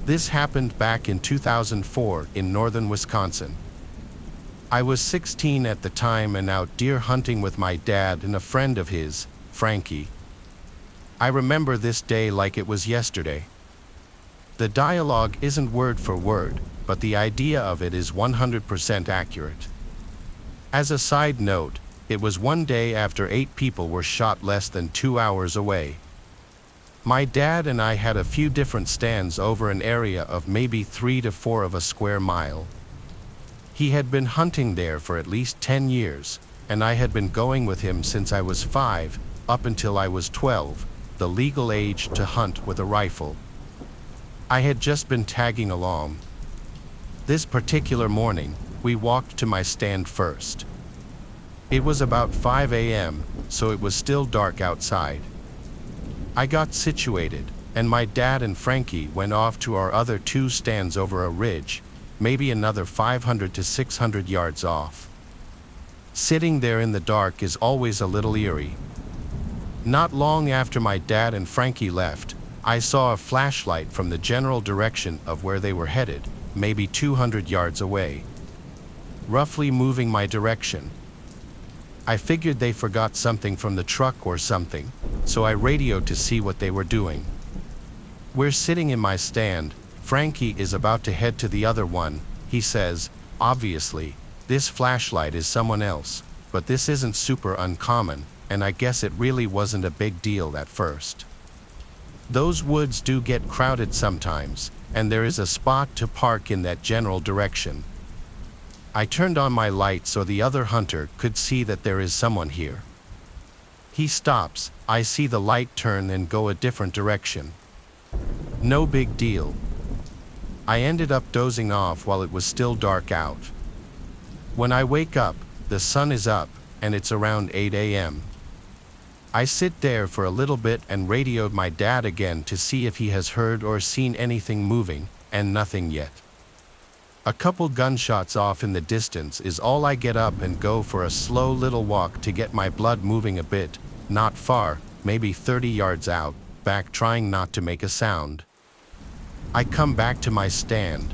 This happened back in 2004 in northern Wisconsin. I was 16 at the time and out deer hunting with my dad and a friend of his, Frankie. I remember this day like it was yesterday. The dialogue isn't word for word, but the idea of it is 100% accurate. As a side note, it was one day after 8 people were shot less than 2 hours away. My dad and I had a few different stands over an area of maybe 3 to 4 of a square mile. He had been hunting there for at least 10 years, and I had been going with him since I was 5, up until I was 12, the legal age to hunt with a rifle. I had just been tagging along. This particular morning, we walked to my stand first. It was about 5 a.m., so it was still dark outside. I got situated, and my dad and Frankie went off to our other 2 stands over a ridge, maybe another 500 to 600 yards off. Sitting there in the dark is always a little eerie. Not long after my dad and Frankie left, I saw a flashlight from the general direction of where they were headed, maybe 200 yards away, roughly moving my direction. I figured they forgot something from the truck or something, so I radioed to see what they were doing. We're sitting in my stand. Frankie is about to head to the other one. He says, obviously, this flashlight is someone else, but this isn't super uncommon, and I guess it really wasn't a big deal at first. Those woods do get crowded sometimes, and there is a spot to park in that general direction. I turned on my light so the other hunter could see that there is someone here. He stops, I see the light turn and go a different direction. No big deal. I ended up dozing off while it was still dark out. When I wake up, the sun is up, and it's around 8 a.m. I sit there for a little bit and radioed my dad again to see if he has heard or seen anything moving, and nothing yet. A couple gunshots off in the distance is all. I get up and go for a slow little walk to get my blood moving a bit, not far, maybe 30 yards out, back trying not to make a sound. I come back to my stand,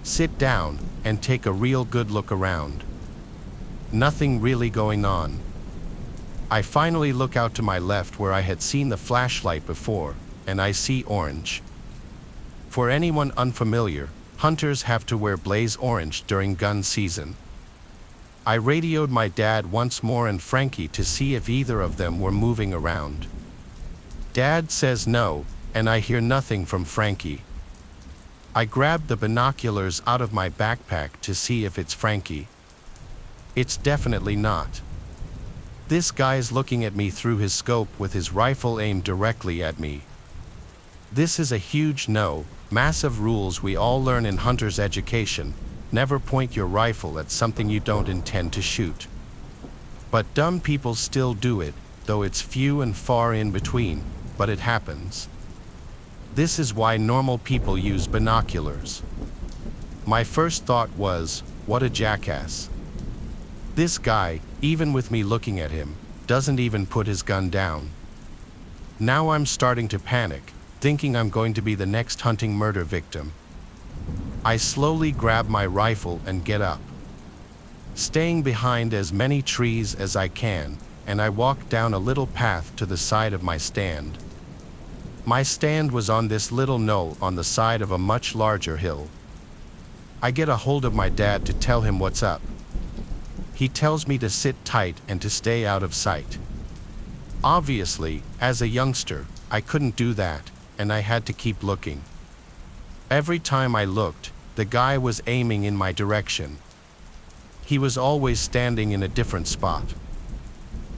sit down, and take a real good look around. Nothing really going on. I finally look out to my left where I had seen the flashlight before, and I see orange. For anyone unfamiliar, hunters have to wear blaze orange during gun season. I radioed my dad once more and Frankie to see if either of them were moving around. Dad says no, and I hear nothing from Frankie. I grab the binoculars out of my backpack to see if it's Frankie. It's definitely not. This guy's looking at me through his scope with his rifle aimed directly at me. This is a huge no. Massive rules we all learn in hunter's education. Never point your rifle at something you don't intend to shoot. But dumb people still do it, though it's few and far in between, but it happens. This is why normal people use binoculars. My first thought was, what a jackass. This guy, even with me looking at him, doesn't even put his gun down. Now I'm starting to panic, thinking I'm going to be the next hunting murder victim. I slowly grab my rifle and get up, staying behind as many trees as I can, and I walk down a little path to the side of my stand. My stand was on this little knoll on the side of a much larger hill. I get a hold of my dad to tell him what's up. He tells me to sit tight and to stay out of sight. Obviously, as a youngster, I couldn't do that, and I had to keep looking. Every time I looked, the guy was aiming in my direction. He was always standing in a different spot.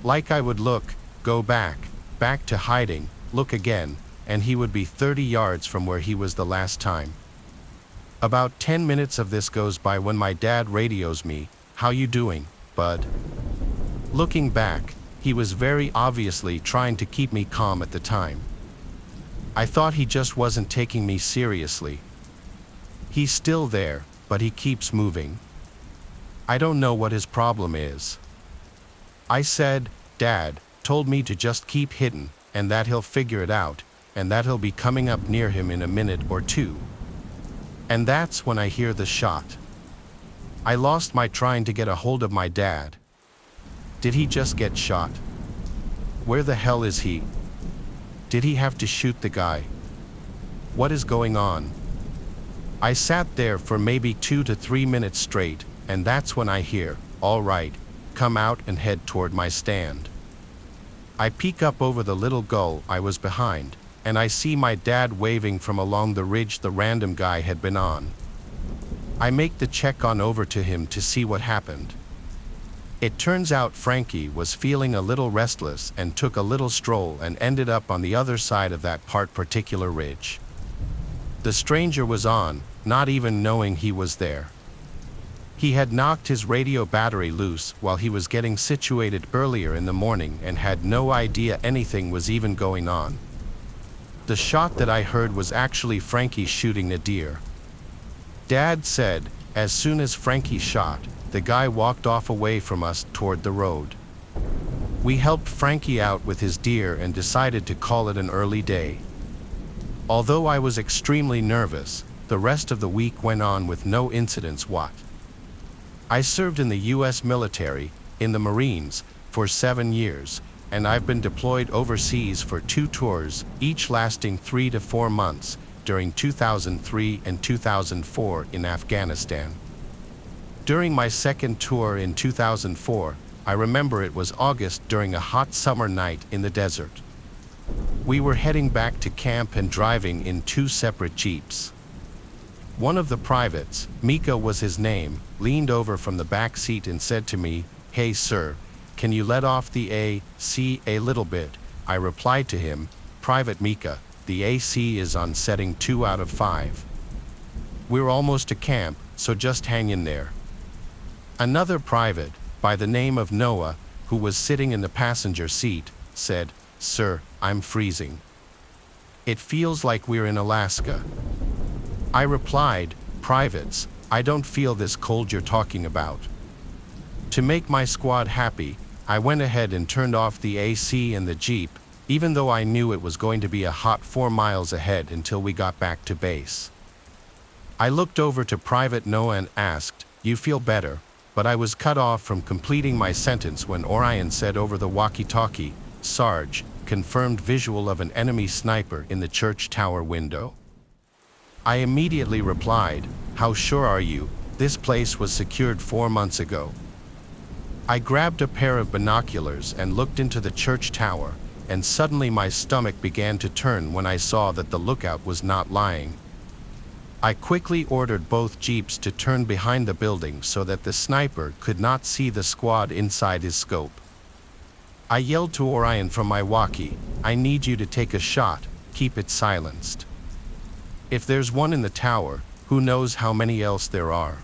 Like I would look, go back to hiding, look again, and he would be 30 yards from where he was the last time. About 10 minutes of this goes by when my dad radios me, "How you doing, bud?" Looking back, he was very obviously trying to keep me calm at the time. I thought he just wasn't taking me seriously. He's still there, but he keeps moving. I don't know what his problem is. I said, "Dad told me to just keep hitting, and that he'll figure it out. and that he'll be coming up near him in a minute or two. And that's when I hear the shot. I lost my trying to get a hold of my dad. Did he just get shot? Where the hell is he? Did he have to shoot the guy? What is going on? I sat there for maybe 2 to 3 minutes straight, and that's when I hear, "All right, come out and head toward my stand." I peek up over the little gull I was behind, and I see my dad waving from along the ridge the random guy had been on. I make the check on over to him to see what happened. It turns out Frankie was feeling a little restless and took a little stroll and ended up on the other side of that particular ridge. The stranger was on, not even knowing he was there. He had knocked his radio battery loose while he was getting situated earlier in the morning and had no idea anything was even going on. The shot that I heard was actually Frankie shooting a deer. Dad said, as soon as Frankie shot, the guy walked off away from us toward the road. We helped Frankie out with his deer and decided to call it an early day. Although I was extremely nervous, the rest of the week went on with no incidents. I served in the U.S. military, in the Marines, for 7 years, and I've been deployed overseas for 2 tours, each lasting 3 to 4 months, during 2003 and 2004 in Afghanistan. During my second tour in 2004, I remember it was August during a hot summer night in the desert. We were heading back to camp and driving in 2 separate jeeps. One of the privates, Mika was his name, leaned over from the back seat and said to me, "Hey sir, can you let off the AC a little bit?" I replied to him, "Private Mika, the AC is on setting 2 out of 5. We're almost to camp, so just hang in there." Another private, by the name of Noah, who was sitting in the passenger seat, said, "Sir, I'm freezing. It feels like we're in Alaska." I replied, "Privates, I don't feel this cold you're talking about." To make my squad happy, I went ahead and turned off the AC in the Jeep, even though I knew it was going to be a hot 4 miles ahead until we got back to base. I looked over to Private Noah and asked, "You feel better?" But I was cut off from completing my sentence when Orion said over the walkie-talkie, "Sarge, confirmed visual of an enemy sniper in the church tower window." I immediately replied, "How sure are you? This place was secured 4 months ago." I grabbed a pair of binoculars and looked into the church tower, and suddenly my stomach began to turn when I saw that the lookout was not lying. I quickly ordered both jeeps to turn behind the building so that the sniper could not see the squad inside his scope. I yelled to Orion from my walkie, "I need you to take a shot, keep it silenced. If there's one in the tower, who knows how many else there are."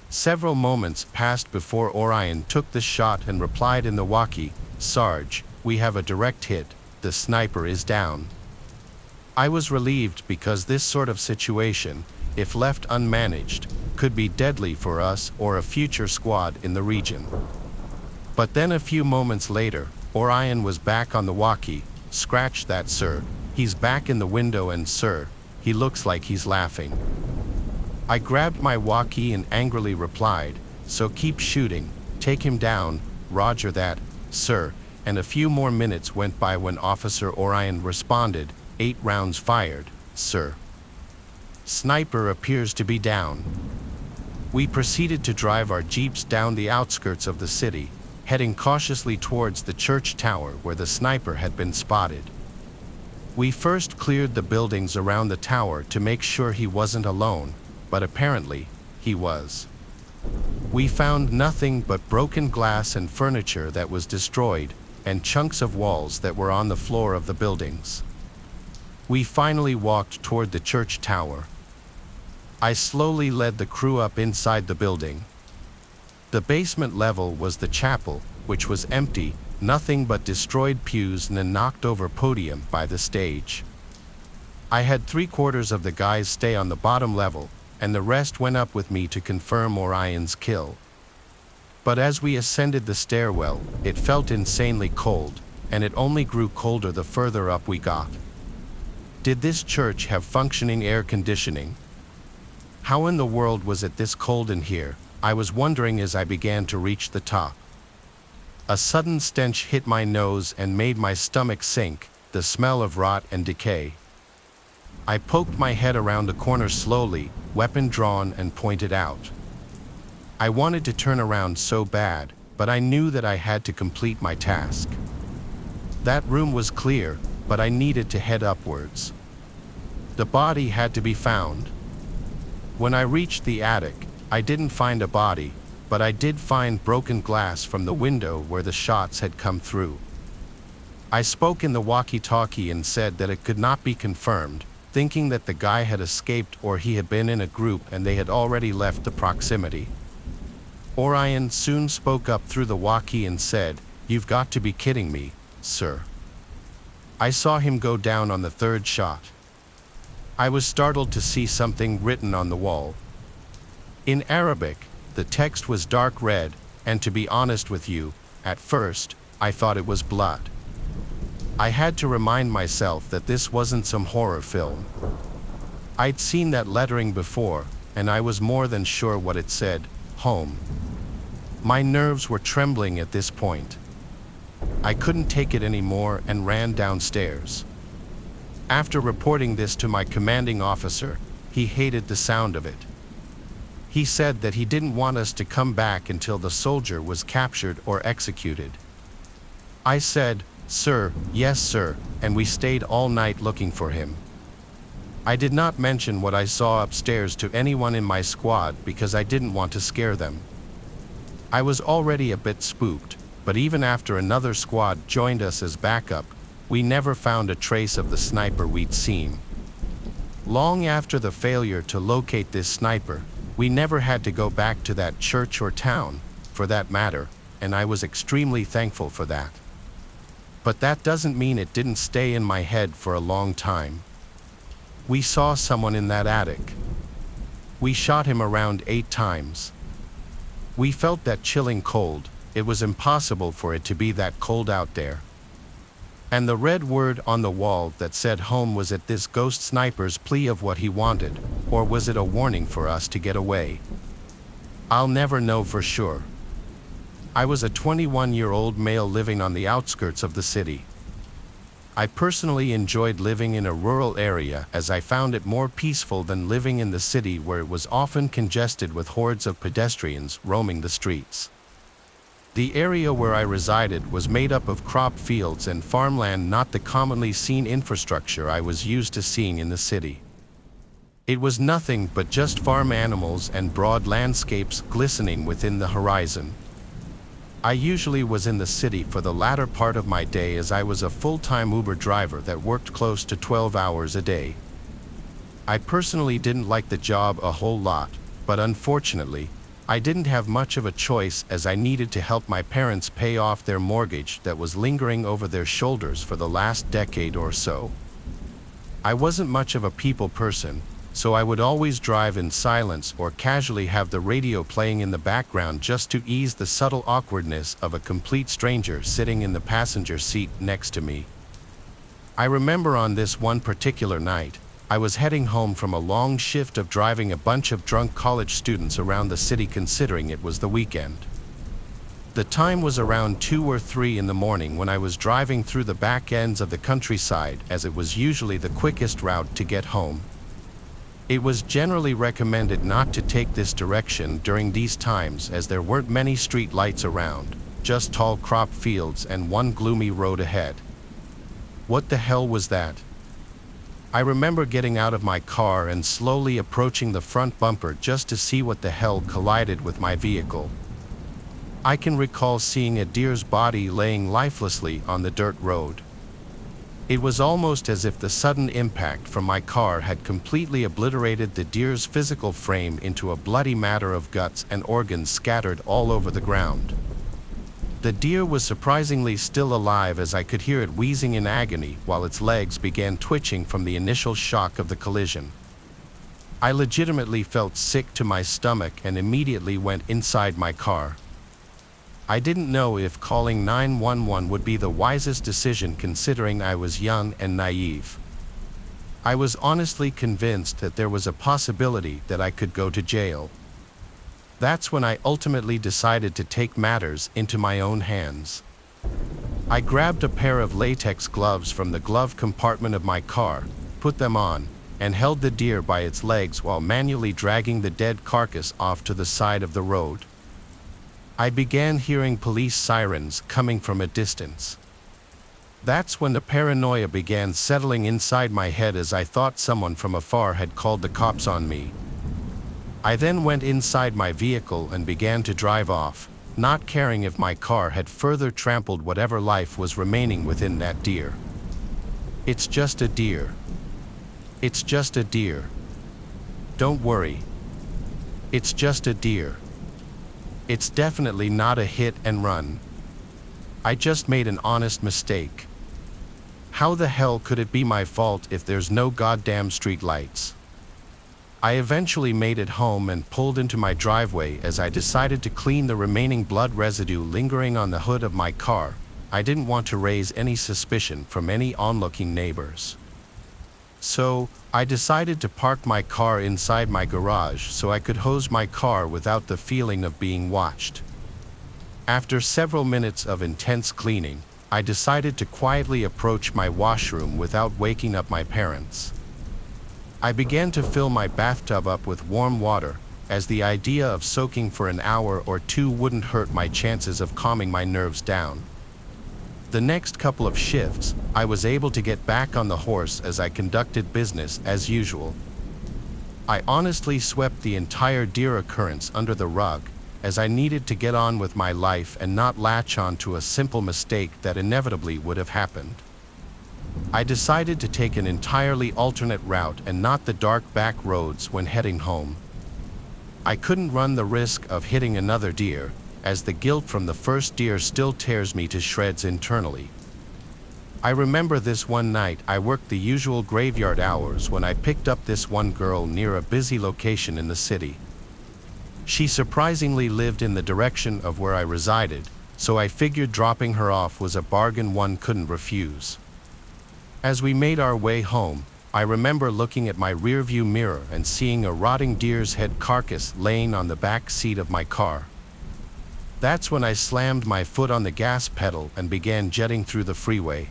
Several moments passed before Orion took the shot and replied in the walkie, "Sarge, we have a direct hit, the sniper is down." I was relieved because this sort of situation, if left unmanaged, could be deadly for us or a future squad in the region. But then a few moments later, Orion was back on the walkie. "Scratch that, sir. He's back in the window and sir, he looks like he's laughing." I grabbed my walkie and angrily replied, "So keep shooting, take him down, roger that, sir," and a few more minutes went by when Officer Orion responded, "8 rounds fired, sir. Sniper appears to be down." We proceeded to drive our jeeps down the outskirts of the city, heading cautiously towards the church tower where the sniper had been spotted. We first cleared the buildings around the tower to make sure he wasn't alone, but apparently, he was. We found nothing but broken glass and furniture that was destroyed, and chunks of walls that were on the floor of the buildings. We finally walked toward the church tower. I slowly led the crew up inside the building. The basement level was the chapel, which was empty, nothing but destroyed pews and a knocked-over podium by the stage. I had 3/4 of the guys stay on the bottom level, and the rest went up with me to confirm Orion's kill. But as we ascended the stairwell, it felt insanely cold, and it only grew colder the further up we got. Did this church have functioning air conditioning? How in the world was it this cold in here? I was wondering as I began to reach the top. A sudden stench hit my nose and made my stomach sink, the smell of rot and decay. I poked my head around the corner slowly, weapon drawn and pointed out. I wanted to turn around so bad, but I knew that I had to complete my task. That room was clear, but I needed to head upwards. The body had to be found. When I reached the attic, I didn't find a body, but I did find broken glass from the window where the shots had come through. I spoke in the walkie-talkie and said that it could not be confirmed, thinking that the guy had escaped or he had been in a group and they had already left the proximity. Orion soon spoke up through the walkie and said, "You've got to be kidding me, sir." I saw him go down on the third shot. I was startled to see something written on the wall. In Arabic, the text was dark red, and to be honest with you, at first, I thought it was blood. I had to remind myself that this wasn't some horror film. I'd seen that lettering before, and I was more than sure what it said, home. My nerves were trembling at this point. I couldn't take it anymore and ran downstairs. After reporting this to my commanding officer, he hated the sound of it. He said that he didn't want us to come back until the soldier was captured or executed. I said, "Sir, yes sir," and we stayed all night looking for him. I did not mention what I saw upstairs to anyone in my squad because I didn't want to scare them. I was already a bit spooked, but even after another squad joined us as backup, we never found a trace of the sniper we'd seen. Long after the failure to locate this sniper, we never had to go back to that church or town, for that matter, and I was extremely thankful for that. But that doesn't mean it didn't stay in my head for a long time. We saw someone in that attic. We shot him around 8 times. We felt that chilling cold. It was impossible for it to be that cold out there. And the red word on the wall that said home, was it this ghost sniper's plea of what he wanted, or was it a warning for us to get away? I'll never know for sure. I was a 21-year-old male living on the outskirts of the city. I personally enjoyed living in a rural area as I found it more peaceful than living in the city where it was often congested with hordes of pedestrians roaming the streets. The area where I resided was made up of crop fields and farmland, not the commonly seen infrastructure I was used to seeing in the city. It was nothing but just farm animals and broad landscapes glistening within the horizon. I usually was in the city for the latter part of my day as I was a full-time Uber driver that worked close to 12 hours a day. I personally didn't like the job a whole lot, but unfortunately, I didn't have much of a choice as I needed to help my parents pay off their mortgage that was lingering over their shoulders for the last decade or so. I wasn't much of a people person, so I would always drive in silence or casually have the radio playing in the background just to ease the subtle awkwardness of a complete stranger sitting in the passenger seat next to me. I remember on this one particular night, I was heading home from a long shift of driving a bunch of drunk college students around the city considering it was the weekend. The time was around 2 or 3 in the morning when I was driving through the back ends of the countryside, as it was usually the quickest route to get home. It was generally recommended not to take this direction during these times as there weren't many street lights around, just tall crop fields and one gloomy road ahead. What the hell was that? I remember getting out of my car and slowly approaching the front bumper just to see what the hell collided with my vehicle. I can recall seeing a deer's body laying lifelessly on the dirt road. It was almost as if the sudden impact from my car had completely obliterated the deer's physical frame into a bloody matter of guts and organs scattered all over the ground. The deer was surprisingly still alive as I could hear it wheezing in agony while its legs began twitching from the initial shock of the collision. I legitimately felt sick to my stomach and immediately went inside my car. I didn't know if calling 911 would be the wisest decision considering I was young and naive. I was honestly convinced that there was a possibility that I could go to jail. That's when I ultimately decided to take matters into my own hands. I grabbed a pair of latex gloves from the glove compartment of my car, put them on, and held the deer by its legs while manually dragging the dead carcass off to the side of the road. I began hearing police sirens coming from a distance. That's when the paranoia began settling inside my head, as I thought someone from afar had called the cops on me. I then went inside my vehicle and began to drive off, not caring if my car had further trampled whatever life was remaining within that deer. It's just a deer. It's just a deer. Don't worry. It's just a deer. It's definitely not a hit and run. I just made an honest mistake. How the hell could it be my fault if there's no goddamn street lights? I eventually made it home and pulled into my driveway as I decided to clean the remaining blood residue lingering on the hood of my car. I didn't want to raise any suspicion from any onlooking neighbors. So, I decided to park my car inside my garage so I could hose my car without the feeling of being watched. After several minutes of intense cleaning, I decided to quietly approach my washroom without waking up my parents. I began to fill my bathtub up with warm water, as the idea of soaking for an hour or two wouldn't hurt my chances of calming my nerves down. The next couple of shifts, I was able to get back on the horse as I conducted business as usual. I honestly swept the entire deer occurrence under the rug, as I needed to get on with my life and not latch on to a simple mistake that inevitably would have happened. I decided to take an entirely alternate route and not the dark back roads when heading home. I couldn't run the risk of hitting another deer, as the guilt from the first deer still tears me to shreds internally. I remember this one night I worked the usual graveyard hours when I picked up this one girl near a busy location in the city. She surprisingly lived in the direction of where I resided, so I figured dropping her off was a bargain one couldn't refuse. As we made our way home, I remember looking at my rearview mirror and seeing a rotting deer's head carcass laying on the back seat of my car. That's when I slammed my foot on the gas pedal and began jetting through the freeway.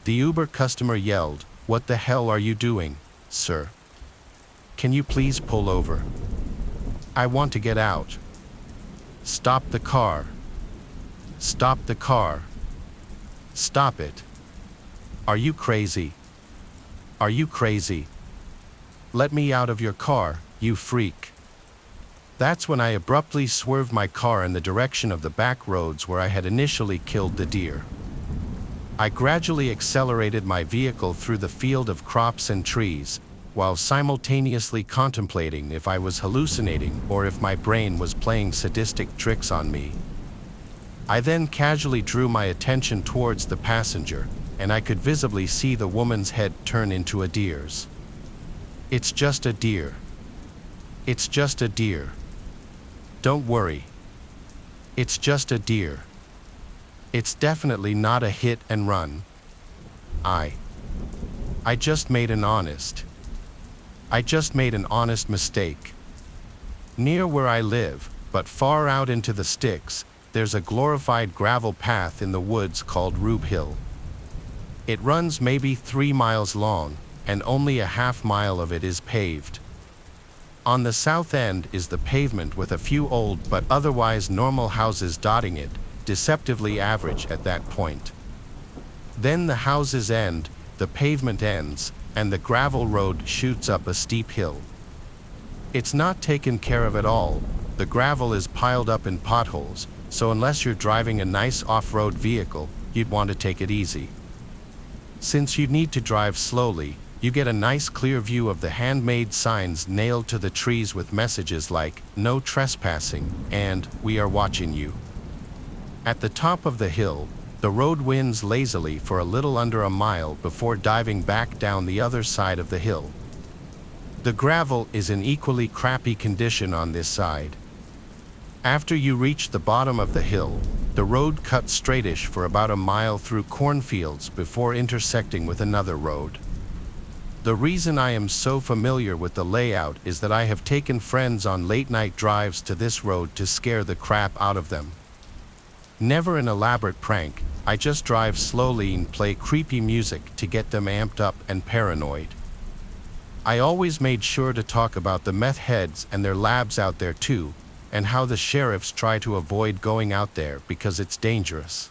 The Uber customer yelled, "What the hell are you doing, sir? Can you please pull over? I want to get out. Stop the car. Stop the car. Stop it. Are you crazy? Are you crazy? Let me out of your car, you freak." That's when I abruptly swerved my car in the direction of the back roads where I had initially killed the deer. I gradually accelerated my vehicle through the field of crops and trees, while simultaneously contemplating if I was hallucinating or if my brain was playing sadistic tricks on me. I then casually drew my attention towards the passenger, and I could visibly see the woman's head turn into a deer's. It's just a deer. It's just a deer. Don't worry. It's just a deer. It's definitely not a hit and run. I just made an honest mistake. Near where I live, but far out into the sticks, there's a glorified gravel path in the woods called Rube Hill. It runs maybe 3 miles long, and only a half-mile of it is paved. On the south end is the pavement with a few old but otherwise normal houses dotting it, deceptively average at that point. Then the houses end, the pavement ends, and the gravel road shoots up a steep hill. It's not taken care of at all. The gravel is piled up in potholes, so unless you're driving a nice off-road vehicle, you'd want to take it easy. Since you need to drive slowly, you get a nice clear view of the handmade signs nailed to the trees with messages like, "No trespassing," and "We are watching you." At the top of the hill, the road winds lazily for a little under a mile before diving back down the other side of the hill. The gravel is in equally crappy condition on this side. After you reach the bottom of the hill, the road cuts straightish for about a mile through cornfields before intersecting with another road. The reason I am so familiar with the layout is that I have taken friends on late-night drives to this road to scare the crap out of them. Never an elaborate prank, I just drive slowly and play creepy music to get them amped up and paranoid. I always made sure to talk about the meth heads and their labs out there too, and how the sheriffs try to avoid going out there because it's dangerous.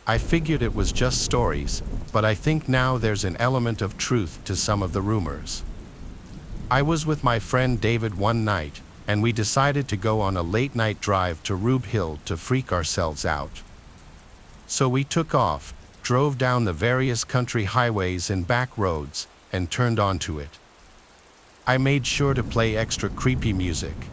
I figured it was just stories, but I think now there's an element of truth to some of the rumors. I was with my friend David one night, and we decided to go on a late-night drive to Rube Hill to freak ourselves out. So we took off, drove down the various country highways and back roads, and turned onto it. I made sure to play extra creepy music.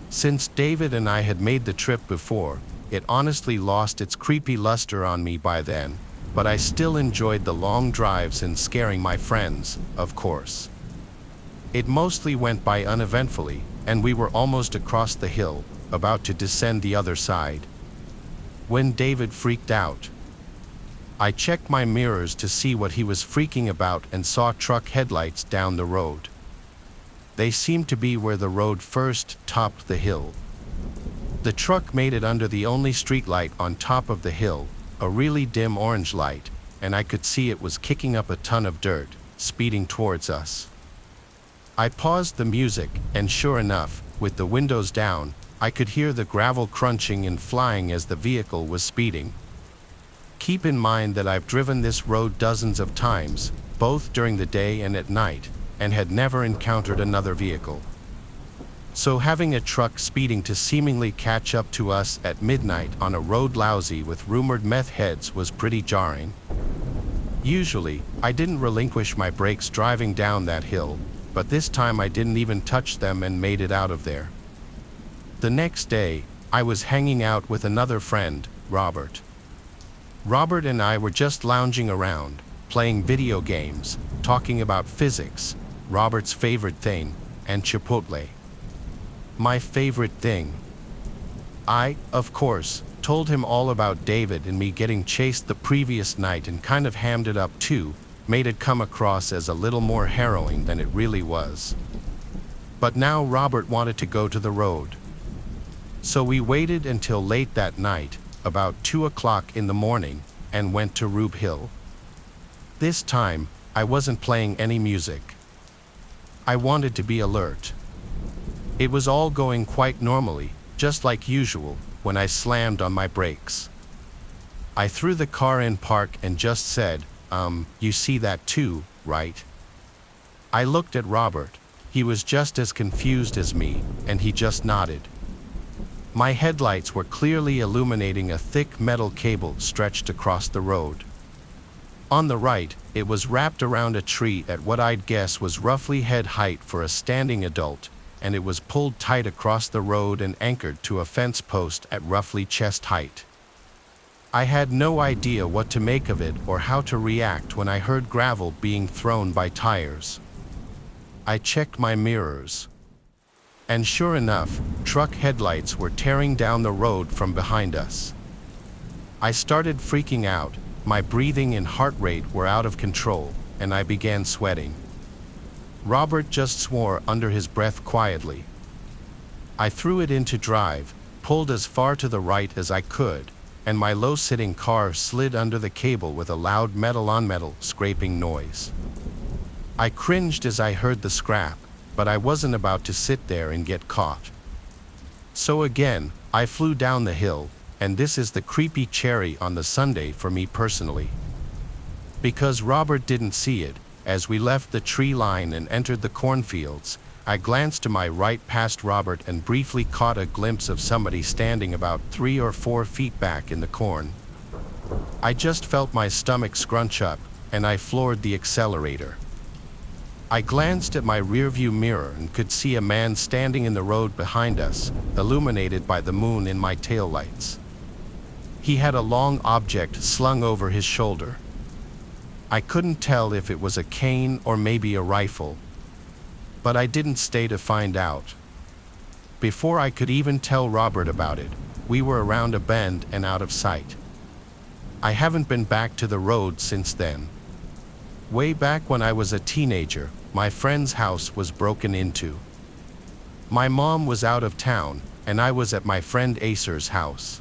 Since David and I had made the trip before, it honestly lost its creepy luster on me by then, but I still enjoyed the long drives and scaring my friends, of course. It mostly went by uneventfully, and we were almost across the hill, about to descend the other side, when David freaked out. I checked my mirrors to see what he was freaking about and saw truck headlights down the road. They seemed to be where the road first topped the hill. The truck made it under the only streetlight on top of the hill, a really dim orange light, and I could see it was kicking up a ton of dirt, speeding towards us. I paused the music, and sure enough, with the windows down, I could hear the gravel crunching and flying as the vehicle was speeding. Keep in mind that I've driven this road dozens of times, both during the day and at night, and had never encountered another vehicle. So having a truck speeding to seemingly catch up to us at midnight on a road lousy with rumored meth heads was pretty jarring. Usually, I didn't relinquish my brakes driving down that hill, but this time I didn't even touch them and made it out of there. The next day, I was hanging out with another friend, Robert. Robert and I were just lounging around, playing video games, talking about physics, Robert's favorite thing, and Chipotle. My favorite thing. I, of course, told him all about David and me getting chased the previous night and kind of hammed it up too, made it come across as a little more harrowing than it really was. But now Robert wanted to go to the road. So we waited until late that night, about 2 o'clock in the morning, and went to Rube Hill. This time, I wasn't playing any music. I wanted to be alert. It was all going quite normally, just like usual, when I slammed on my brakes. I threw the car in park and just said, you see that too, right? I looked at Robert. He was just as confused as me, and he just nodded. My headlights were clearly illuminating a thick metal cable stretched across the road. On the right, it was wrapped around a tree at what I'd guess was roughly head height for a standing adult, and it was pulled tight across the road and anchored to a fence post at roughly chest height. I had no idea what to make of it or how to react when I heard gravel being thrown by tires. I checked my mirrors. And sure enough, truck headlights were tearing down the road from behind us. I started freaking out, my breathing and heart rate were out of control, and I began sweating. Robert just swore under his breath quietly. I threw it into drive, pulled as far to the right as I could, and my low-sitting car slid under the cable with a loud metal-on-metal scraping noise. I cringed as I heard the scrap, but I wasn't about to sit there and get caught. So again, I flew down the hill, and this is the creepy cherry on the sundae for me personally. Because Robert didn't see it, as we left the tree line and entered the cornfields, I glanced to my right past Robert and briefly caught a glimpse of somebody standing about 3 or 4 feet back in the corn. I just felt my stomach scrunch up, and I floored the accelerator. I glanced at my rearview mirror and could see a man standing in the road behind us, illuminated by the moon in my taillights. He had a long object slung over his shoulder. I couldn't tell if it was a cane or maybe a rifle. But I didn't stay to find out. Before I could even tell Robert about it, we were around a bend and out of sight. I haven't been back to the road since then. Way back when I was a teenager, my friend's house was broken into. My mom was out of town, and I was at my friend Acer's house.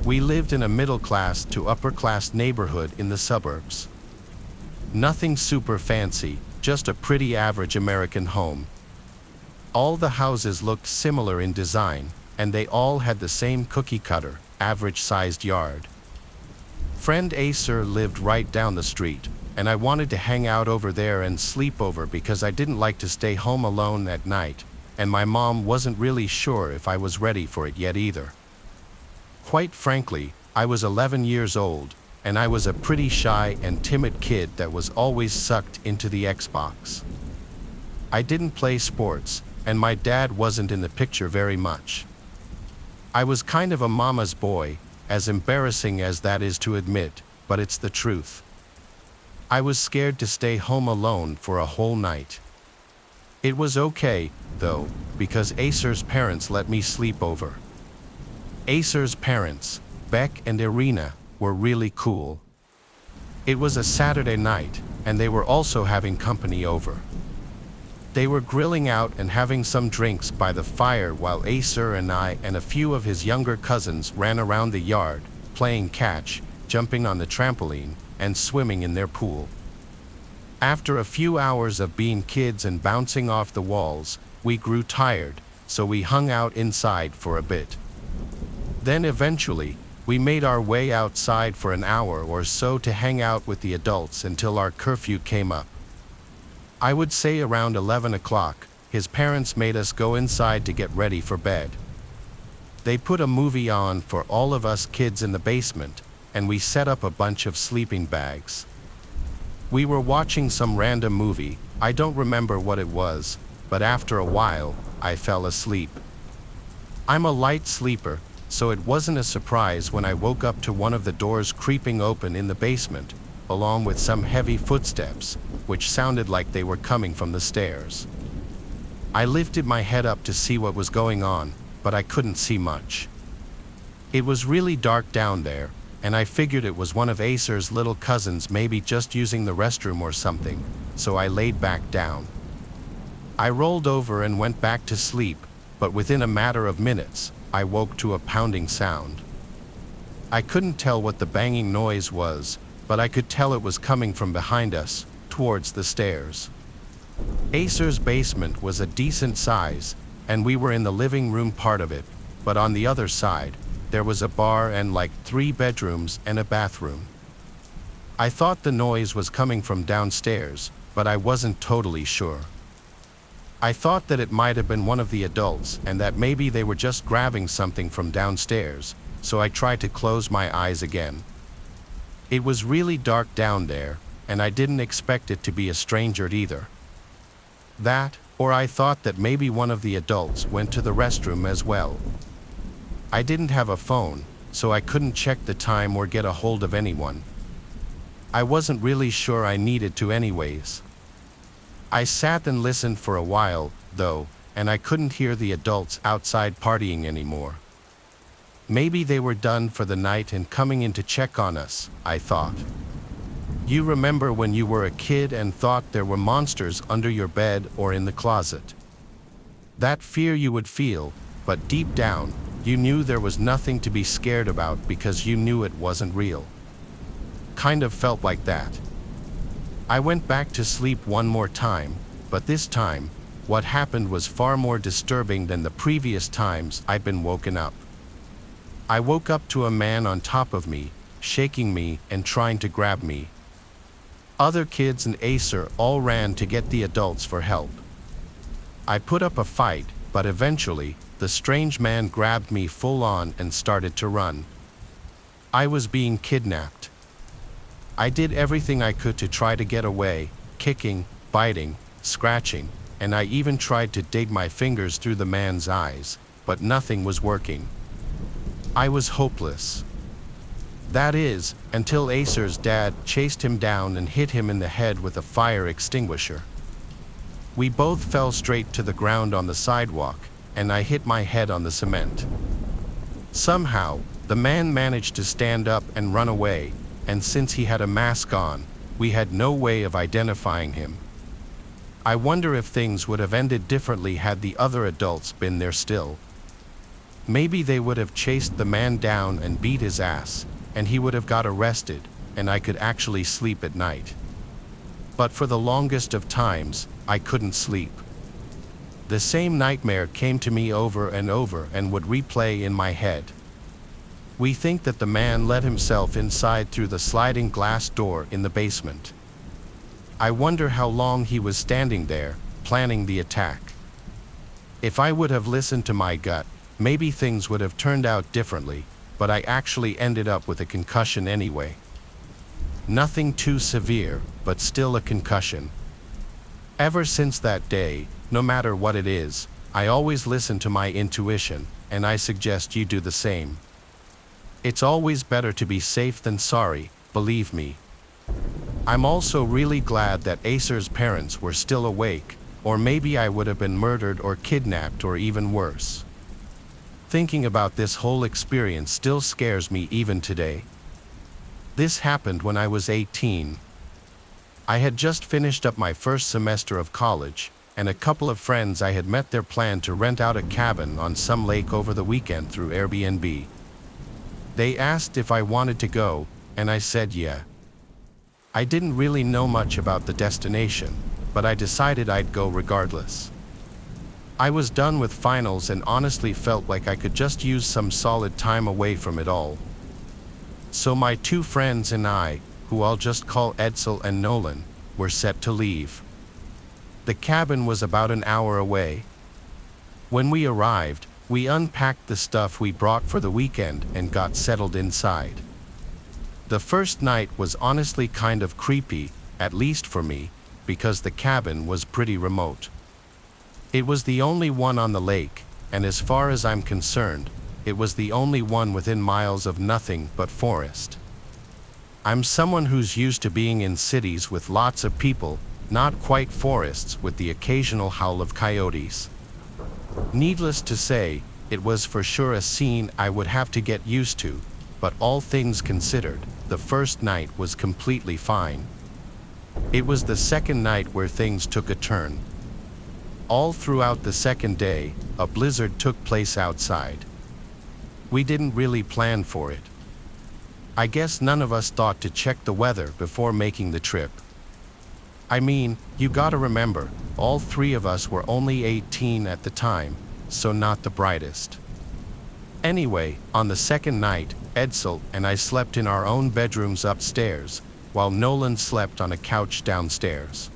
We lived in a middle-class to upper-class neighborhood in the suburbs. Nothing super fancy, just a pretty average American home. All the houses looked similar in design, and they all had the same cookie-cutter, average-sized yard. Friend Acer lived right down the street, and I wanted to hang out over there and sleep over because I didn't like to stay home alone at night, and my mom wasn't really sure if I was ready for it yet either. Quite frankly, I was 11 years old, and I was a pretty shy and timid kid that was always sucked into the Xbox. I didn't play sports, and my dad wasn't in the picture very much. I was kind of a mama's boy, as embarrassing as that is to admit, but it's the truth. I was scared to stay home alone for a whole night. It was okay, though, because Acer's parents let me sleep over. Acer's parents, Beck and Irina, were really cool. It was a Saturday night, and they were also having company over. They were grilling out and having some drinks by the fire while Acer and I and a few of his younger cousins ran around the yard, playing catch, jumping on the trampoline, and swimming in their pool. After a few hours of being kids and bouncing off the walls, we grew tired, so we hung out inside for a bit. Then eventually, we made our way outside for an hour or so to hang out with the adults until our curfew came up. I would say around 11 o'clock, his parents made us go inside to get ready for bed. They put a movie on for all of us kids in the basement, and we set up a bunch of sleeping bags. We were watching some random movie, I don't remember what it was, but after a while, I fell asleep. I'm a light sleeper, so it wasn't a surprise when I woke up to one of the doors creeping open in the basement, along with some heavy footsteps, which sounded like they were coming from the stairs. I lifted my head up to see what was going on, but I couldn't see much. It was really dark down there, and I figured it was one of Acer's little cousins maybe just using the restroom or something, so I laid back down. I rolled over and went back to sleep, but within a matter of minutes, I woke to a pounding sound. I couldn't tell what the banging noise was, but I could tell it was coming from behind us, towards the stairs. Acer's basement was a decent size, and we were in the living room part of it, but on the other side, there was a bar and like 3 bedrooms and a bathroom. I thought the noise was coming from downstairs, but I wasn't totally sure. I thought that it might have been one of the adults and that maybe they were just grabbing something from downstairs, so I tried to close my eyes again. It was really dark down there, and I didn't expect it to be a stranger either. That, or I thought that maybe one of the adults went to the restroom as well. I didn't have a phone, so I couldn't check the time or get a hold of anyone. I wasn't really sure I needed to anyways. I sat and listened for a while, though, and I couldn't hear the adults outside partying anymore. Maybe they were done for the night and coming in to check on us, I thought. You remember when you were a kid and thought there were monsters under your bed or in the closet? That fear you would feel, but deep down, you knew there was nothing to be scared about because you knew it wasn't real. Kind of felt like that. I went back to sleep one more time, but this time, what happened was far more disturbing than the previous times I'd been woken up. I woke up to a man on top of me, shaking me and trying to grab me. Other kids and Acer all ran to get the adults for help. I put up a fight, but eventually, the strange man grabbed me full on and started to run. I was being kidnapped. I did everything I could to try to get away, kicking, biting, scratching, and I even tried to dig my fingers through the man's eyes, but nothing was working. I was hopeless. That is, until Acer's dad chased him down and hit him in the head with a fire extinguisher. We both fell straight to the ground on the sidewalk, and I hit my head on the cement. Somehow, the man managed to stand up and run away, and since he had a mask on, We had no way of identifying him. I wonder if things would have ended differently had the other adults been there still. Maybe they would have chased the man down and beat his ass, and he would have got arrested, and I could actually sleep at night. But for the longest of times, I couldn't sleep. The same nightmare came to me over and over and would replay in my head. We think that the man let himself inside through the sliding glass door in the basement. I wonder how long he was standing there, planning the attack. If I would have listened to my gut, maybe things would have turned out differently, but I actually ended up with a concussion anyway. Nothing too severe, but still a concussion. Ever since that day, no matter what it is, I always listen to my intuition, and I suggest you do the same. It's always better to be safe than sorry, believe me. I'm also really glad that Acer's parents were still awake, or maybe I would have been murdered or kidnapped or even worse. Thinking about this whole experience still scares me even today. This happened when I was 18. I had just finished up my first semester of college, and a couple of friends I had met there planned to rent out a cabin on some lake over the weekend through Airbnb. They asked if I wanted to go, and I said yeah. I didn't really know much about the destination, but I decided I'd go regardless. I was done with finals and honestly felt like I could just use some solid time away from it all. So my two friends and I, who I'll just call Edsel and Nolan, were set to leave. The cabin was about an hour away. When we arrived, we unpacked the stuff we brought for the weekend and got settled inside. The first night was honestly kind of creepy, at least for me, because the cabin was pretty remote. It was the only one on the lake, and as far as I'm concerned, it was the only one within miles of nothing but forest. I'm someone who's used to being in cities with lots of people, not quite forests with the occasional howl of coyotes. Needless to say, it was for sure a scene I would have to get used to, but all things considered, the first night was completely fine. It was the second night where things took a turn. All throughout the second day, a blizzard took place outside. We didn't really plan for it. I guess none of us thought to check the weather before making the trip. I mean, you gotta remember, all three of us were only 18 at the time, so not the brightest. Anyway, on the second night, Edsel and I slept in our own bedrooms upstairs, while Nolan slept on a couch downstairs.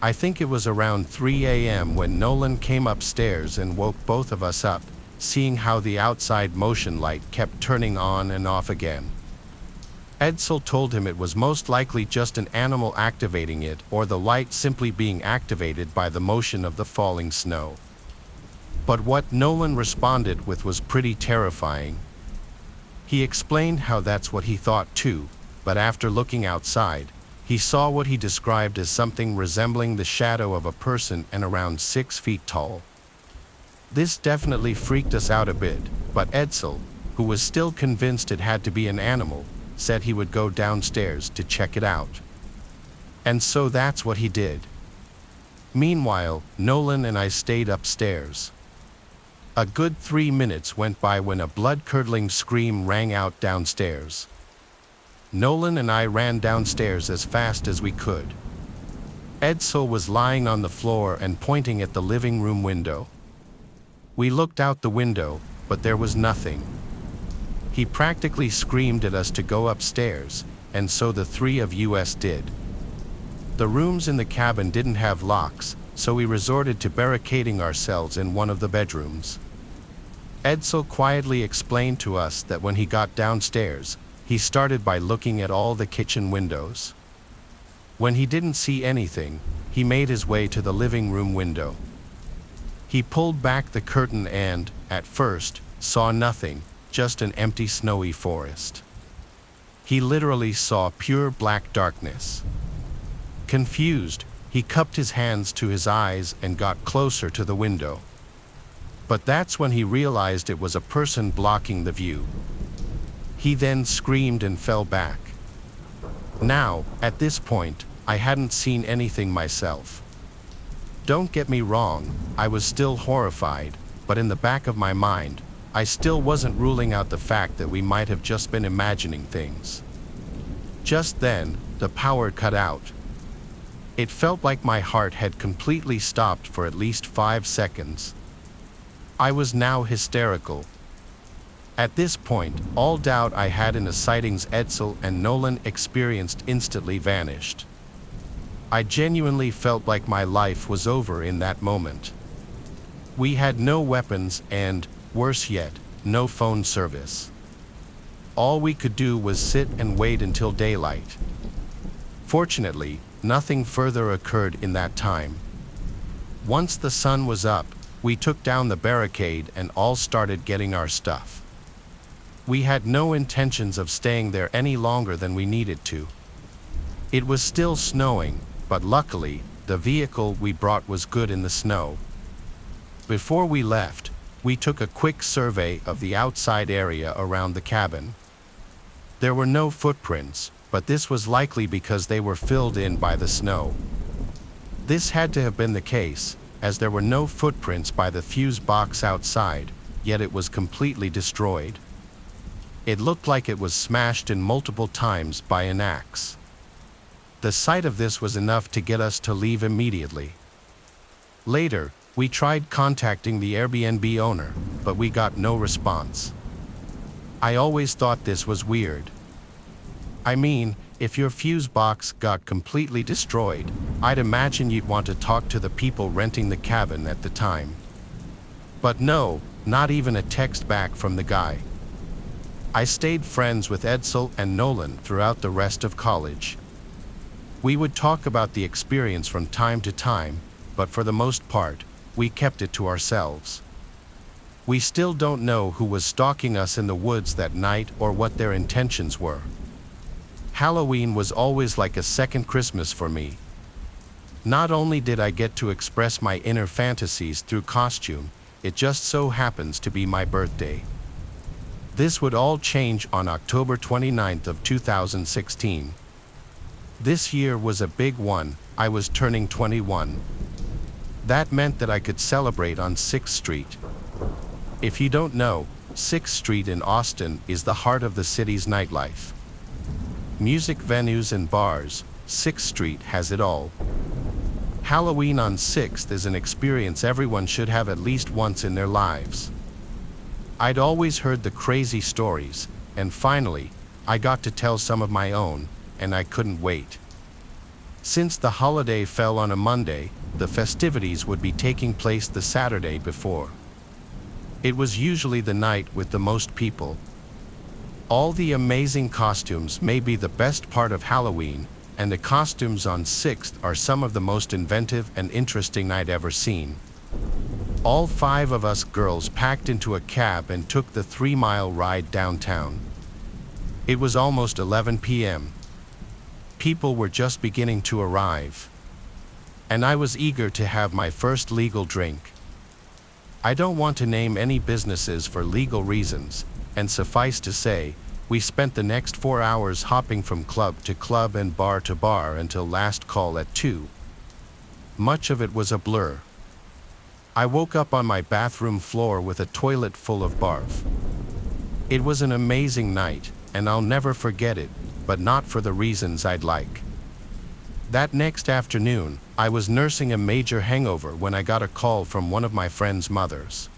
I think it was around 3 a.m. when Nolan came upstairs and woke both of us up, seeing how the outside motion light kept turning on and off again. Edsel told him it was most likely just an animal activating it or the light simply being activated by the motion of the falling snow. But what Nolan responded with was pretty terrifying. He explained how that's what he thought too, but after looking outside, he saw what he described as something resembling the shadow of a person and around 6 feet tall. This definitely freaked us out a bit, but Edsel, who was still convinced it had to be an animal, said he would go downstairs to check it out. And so that's what he did. Meanwhile, Nolan and I stayed upstairs. A good 3 minutes went by when a blood-curdling scream rang out downstairs. Nolan and I ran downstairs as fast as we could. Edsel was lying on the floor and pointing at the living room window. We looked out the window, but there was nothing. He practically screamed at us to go upstairs, and so the three of us did. The rooms in the cabin didn't have locks, so we resorted to barricading ourselves in one of the bedrooms. Edsel quietly explained to us that when he got downstairs, he started by looking at all the kitchen windows. When he didn't see anything, he made his way to the living room window. He pulled back the curtain and, at first, saw nothing, just an empty snowy forest. He literally saw pure black darkness. Confused, he cupped his hands to his eyes and got closer to the window. But that's when he realized it was a person blocking the view. He then screamed and fell back. Now, at this point, I hadn't seen anything myself. Don't get me wrong, I was still horrified, but in the back of my mind, I still wasn't ruling out the fact that we might have just been imagining things. Just then, the power cut out. It felt like my heart had completely stopped for at least 5 seconds. I was now hysterical. At this point, all doubt I had in the sightings Edsel and Nolan experienced instantly vanished. I genuinely felt like my life was over in that moment. We had no weapons and, worse yet, no phone service. All we could do was sit and wait until daylight. Fortunately, nothing further occurred in that time. Once the sun was up, we took down the barricade and all started getting our stuff. We had no intentions of staying there any longer than we needed to. It was still snowing, but luckily, the vehicle we brought was good in the snow. Before we left, we took a quick survey of the outside area around the cabin. There were no footprints, but this was likely because they were filled in by the snow. This had to have been the case, as there were no footprints by the fuse box outside, yet it was completely destroyed. It looked like it was smashed in multiple times by an axe. The sight of this was enough to get us to leave immediately. Later, we tried contacting the Airbnb owner, but we got no response. I always thought this was weird. I mean, if your fuse box got completely destroyed, I'd imagine you'd want to talk to the people renting the cabin at the time. But no, not even a text back from the guy. I stayed friends with Edsel and Nolan throughout the rest of college. We would talk about the experience from time to time, but for the most part, we kept it to ourselves. We still don't know who was stalking us in the woods that night or what their intentions were. Halloween was always like a second Christmas for me. Not only did I get to express my inner fantasies through costume, it just so happens to be my birthday. This would all change on October 29th of 2016. This year was a big one. I was turning 21. That meant that I could celebrate on 6th Street. If you don't know, 6th Street in Austin is the heart of the city's nightlife. Music venues and bars, 6th Street has it all. Halloween on 6th is an experience everyone should have at least once in their lives. I'd always heard the crazy stories, and finally, I got to tell some of my own, and I couldn't wait. Since the holiday fell on a Monday, the festivities would be taking place the Saturday before. It was usually the night with the most people. All the amazing costumes may be the best part of Halloween, and the costumes on 6th are some of the most inventive and interesting I'd ever seen. All 5 of us girls packed into a cab and took the 3-mile ride downtown. It was almost 11 p.m. People were just beginning to arrive. And I was eager to have my first legal drink. I don't want to name any businesses for legal reasons, and suffice to say, we spent the next 4 hours hopping from club to club and bar to bar until last call at 2. Much of it was a blur. I woke up on my bathroom floor with a toilet full of barf. It was an amazing night, and I'll never forget it, but not for the reasons I'd like. That next afternoon, I was nursing a major hangover when I got a call from one of my friend's mothers.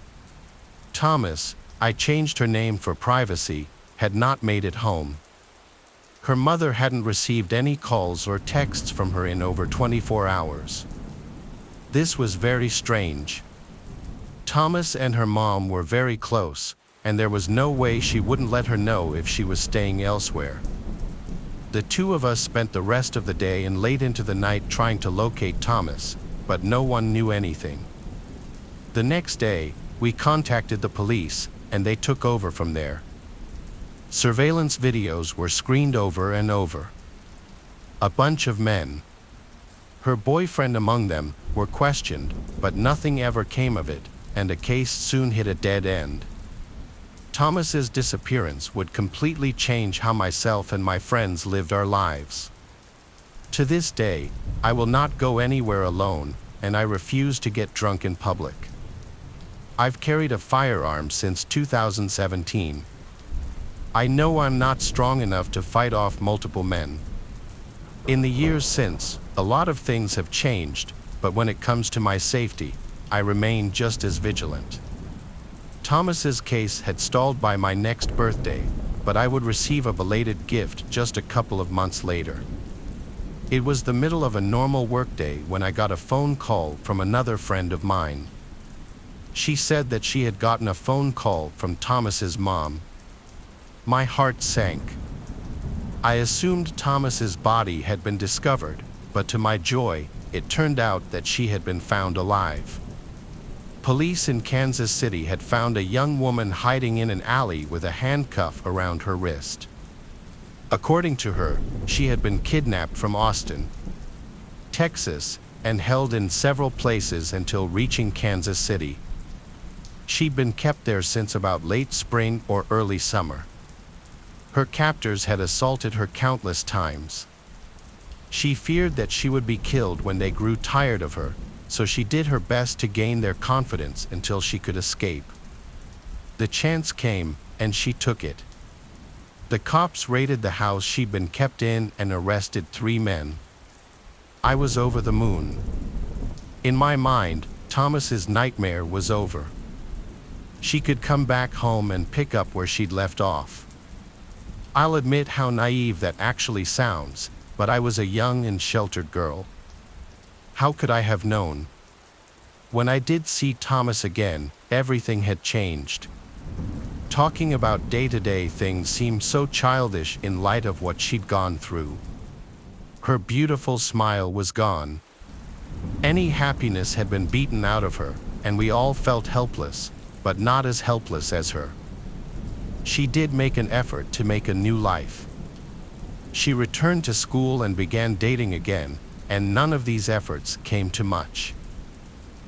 Thomas, I changed her name for privacy, had not made it home. Her mother hadn't received any calls or texts from her in over 24 hours. This was very strange. Thomas and her mom were very close, and there was no way she wouldn't let her know if she was staying elsewhere. The two of us spent the rest of the day and late into the night trying to locate Thomas, but no one knew anything. The next day, we contacted the police, and they took over from there. Surveillance videos were screened over and over. A bunch of men, her boyfriend among them, were questioned, but nothing ever came of it, and the case soon hit a dead end. Thomas's disappearance would completely change how myself and my friends lived our lives. To this day, I will not go anywhere alone, and I refuse to get drunk in public. I've carried a firearm since 2017. I know I'm not strong enough to fight off multiple men. In the years since, a lot of things have changed, but when it comes to my safety, I remain just as vigilant. Thomas's case had stalled by my next birthday, but I would receive a belated gift just a couple of months later. It was the middle of a normal workday when I got a phone call from another friend of mine. She said that she had gotten a phone call from Thomas's mom. My heart sank. I assumed Thomas's body had been discovered, but to my joy, it turned out that she had been found alive. Police in Kansas City had found a young woman hiding in an alley with a handcuff around her wrist. According to her, she had been kidnapped from Austin, Texas, and held in several places until reaching Kansas City. She'd been kept there since about late spring or early summer. Her captors had assaulted her countless times. She feared that she would be killed when they grew tired of her, so she did her best to gain their confidence until she could escape. The chance came, and she took it. The cops raided the house she'd been kept in and arrested 3 men. I was over the moon. In my mind, Thomas's nightmare was over. She could come back home and pick up where she'd left off. I'll admit how naive that actually sounds, but I was a young and sheltered girl. How could I have known? When I did see Thomas again, everything had changed. Talking about day-to-day things seemed so childish in light of what she'd gone through. Her beautiful smile was gone. Any happiness had been beaten out of her, and we all felt helpless, but not as helpless as her. She did make an effort to make a new life. She returned to school and began dating again, and none of these efforts came to much.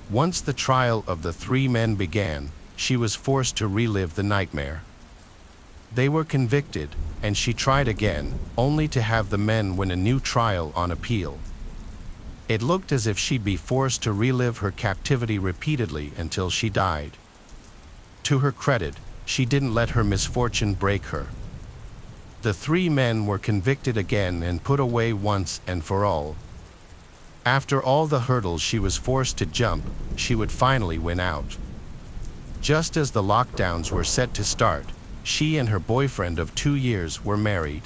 Once the trial of the 3 men began, she was forced to relive the nightmare. They were convicted, and she tried again, only to have the men win a new trial on appeal. It looked as if she'd be forced to relive her captivity repeatedly until she died. To her credit, she didn't let her misfortune break her. The 3 men were convicted again and put away once and for all. After all the hurdles she was forced to jump, she would finally win out. Just as the lockdowns were set to start, she and her boyfriend of 2 years were married.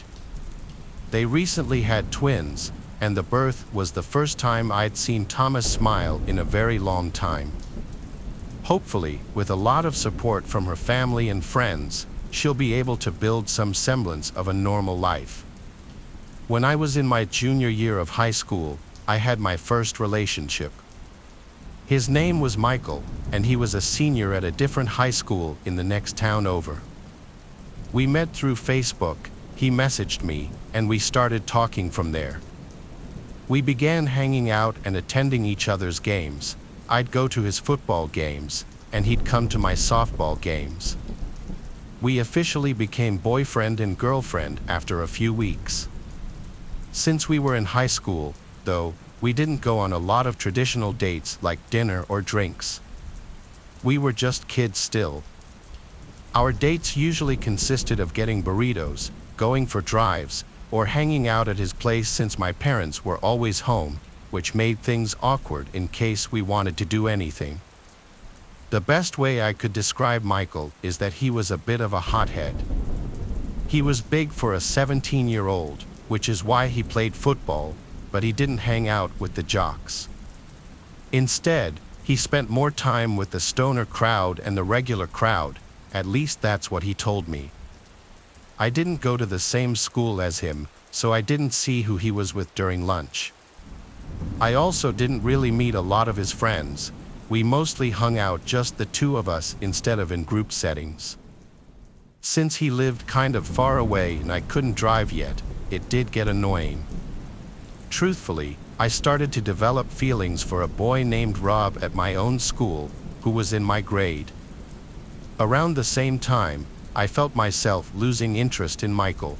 They recently had twins, and the birth was the first time I'd seen Thomas smile in a very long time. Hopefully, with a lot of support from her family and friends, she'll be able to build some semblance of a normal life. When I was in my junior year of high school, I had my first relationship. His name was Michael, and he was a senior at a different high school in the next town over. We met through Facebook, he messaged me, and we started talking from there. We began hanging out and attending each other's games. I'd go to his football games, and he'd come to my softball games. We officially became boyfriend and girlfriend after a few weeks. Since we were in high school, though, we didn't go on a lot of traditional dates like dinner or drinks. We were just kids still. Our dates usually consisted of getting burritos, going for drives, or hanging out at his place since my parents were always home, which made things awkward in case we wanted to do anything. The best way I could describe Michael is that he was a bit of a hothead. He was big for a 17-year-old, which is why he played football, but he didn't hang out with the jocks. Instead, he spent more time with the stoner crowd and the regular crowd, at least that's what he told me. I didn't go to the same school as him, so I didn't see who he was with during lunch. I also didn't really meet a lot of his friends. We mostly hung out just the 2 of us instead of in group settings. Since he lived kind of far away and I couldn't drive yet, it did get annoying. Truthfully, I started to develop feelings for a boy named Rob at my own school, who was in my grade. Around the same time, I felt myself losing interest in Michael.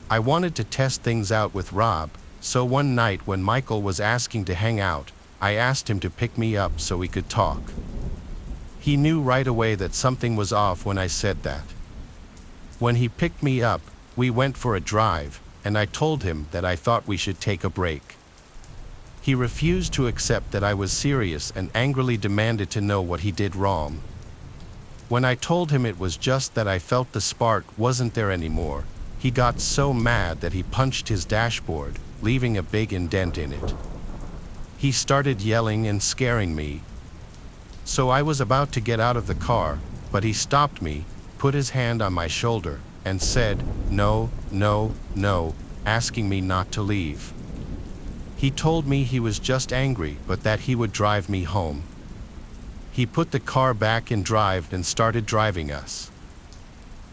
I wanted to test things out with Rob, so one night when Michael was asking to hang out, I asked him to pick me up so we could talk. He knew right away that something was off when I said that. When he picked me up, we went for a drive, and I told him that I thought we should take a break. He refused to accept that I was serious and angrily demanded to know what he did wrong. When I told him it was just that I felt the spark wasn't there anymore, he got so mad that he punched his dashboard, leaving a big indent in it. He started yelling and scaring me. So I was about to get out of the car, but he stopped me, put his hand on my shoulder, and said, "No, no, no," asking me not to leave. He told me he was just angry, but that he would drive me home. He put the car back in drive and started driving us.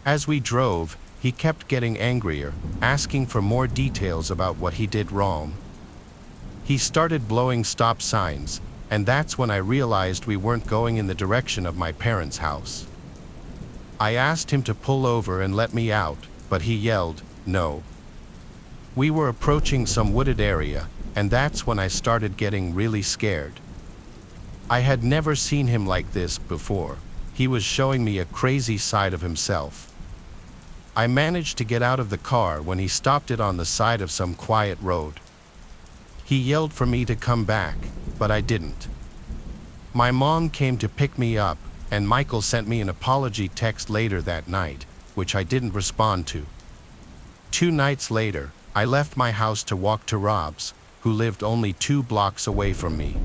As we drove, he kept getting angrier, asking for more details about what he did wrong. He started blowing stop signs, and that's when I realized we weren't going in the direction of my parents' house. I asked him to pull over and let me out, but he yelled, "No." We were approaching some wooded area, and that's when I started getting really scared. I had never seen him like this before. He was showing me a crazy side of himself. I managed to get out of the car when he stopped it on the side of some quiet road. He yelled for me to come back, but I didn't. My mom came to pick me up, and Michael sent me an apology text later that night, which I didn't respond to. 2 nights later, I left my house to walk to Rob's, who lived only 2 blocks away from me.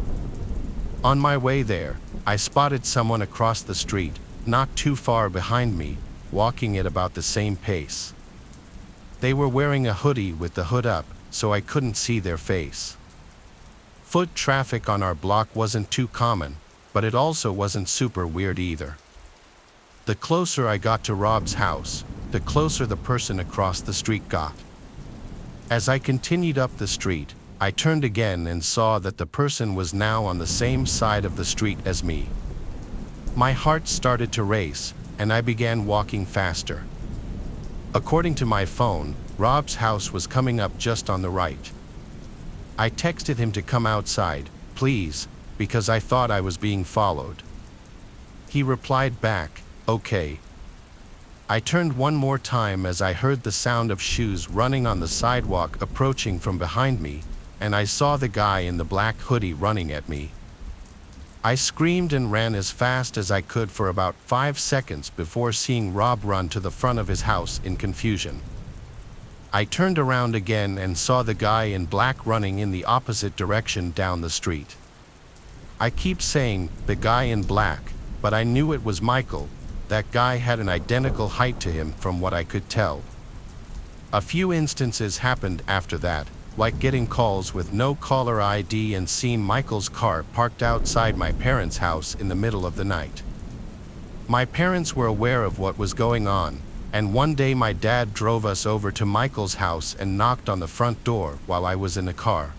On my way there, I spotted someone across the street, not too far behind me, walking at about the same pace. They were wearing a hoodie with the hood up, so I couldn't see their face. Foot traffic on our block wasn't too common, but it also wasn't super weird either. The closer I got to Rob's house, the closer the person across the street got. As I continued up the street, I turned again and saw that the person was now on the same side of the street as me. My heart started to race, and I began walking faster. According to my phone, Rob's house was coming up just on the right. I texted him to come outside, please, because I thought I was being followed. He replied back, "Okay." I turned one more time as I heard the sound of shoes running on the sidewalk approaching from behind me, and I saw the guy in the black hoodie running at me. I screamed and ran as fast as I could for about 5 seconds before seeing Rob run to the front of his house in confusion. I turned around again and saw the guy in black running in the opposite direction down the street. I keep saying, "the guy in black," but I knew it was Michael. That guy had an identical height to him from what I could tell. A few instances happened after that, like getting calls with no caller ID and seeing Michael's car parked outside my parents' house in the middle of the night. My parents were aware of what was going on, and one day my dad drove us over to Michael's house and knocked on the front door while I was in the car.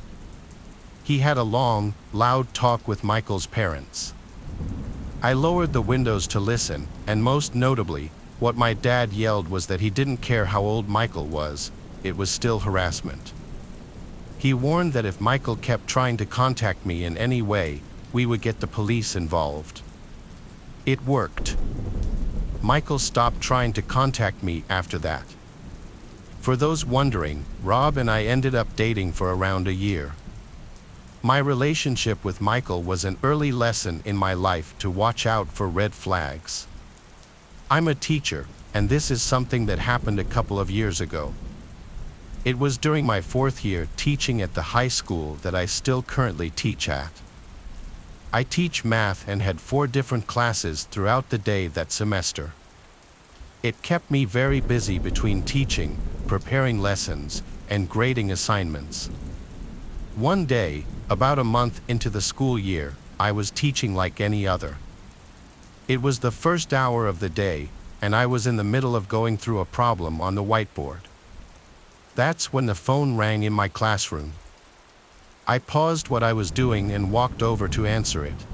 He had a long, loud talk with Michael's parents. I lowered the windows to listen, and most notably, what my dad yelled was that he didn't care how old Michael was, it was still harassment. He warned that if Michael kept trying to contact me in any way, we would get the police involved. It worked. Michael stopped trying to contact me after that. For those wondering, Rob and I ended up dating for around a year. My relationship with Michael was an early lesson in my life to watch out for red flags. I'm a teacher, and this is something that happened a couple of years ago. It was during my 4th year teaching at the high school that I still currently teach at. I teach math and had 4 different classes throughout the day that semester. It kept me very busy between teaching, preparing lessons, and grading assignments. One day, about a month into the school year, I was teaching like any other. It was the first hour of the day, and I was in the middle of going through a problem on the whiteboard. That's when the phone rang in my classroom. I paused what I was doing and walked over to answer it.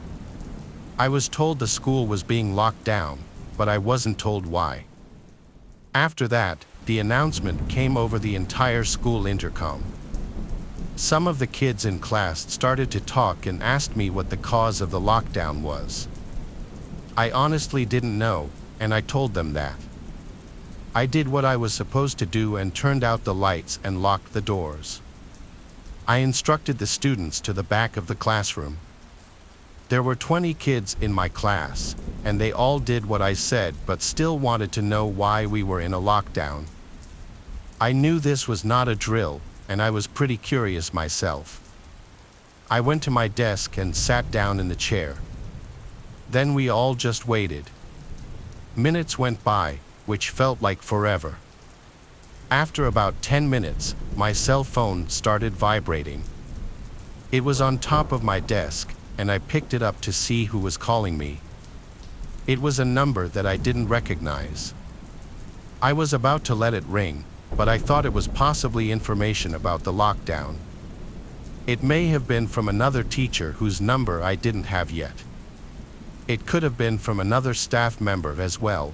I was told the school was being locked down, but I wasn't told why. After that, the announcement came over the entire school intercom. Some of the kids in class started to talk and asked me what the cause of the lockdown was. I honestly didn't know, and I told them that. I did what I was supposed to do and turned out the lights and locked the doors. I instructed the students to the back of the classroom. There were 20 kids in my class, and they all did what I said but still wanted to know why we were in a lockdown. I knew this was not a drill, and I was pretty curious myself. I went to my desk and sat down in the chair. Then we all just waited. Minutes went by, which felt like forever. After about 10 minutes, my cell phone started vibrating. It was on top of my desk, and I picked it up to see who was calling me. It was a number that I didn't recognize. I was about to let it ring, but I thought it was possibly information about the lockdown. It may have been from another teacher whose number I didn't have yet. It could have been from another staff member as well.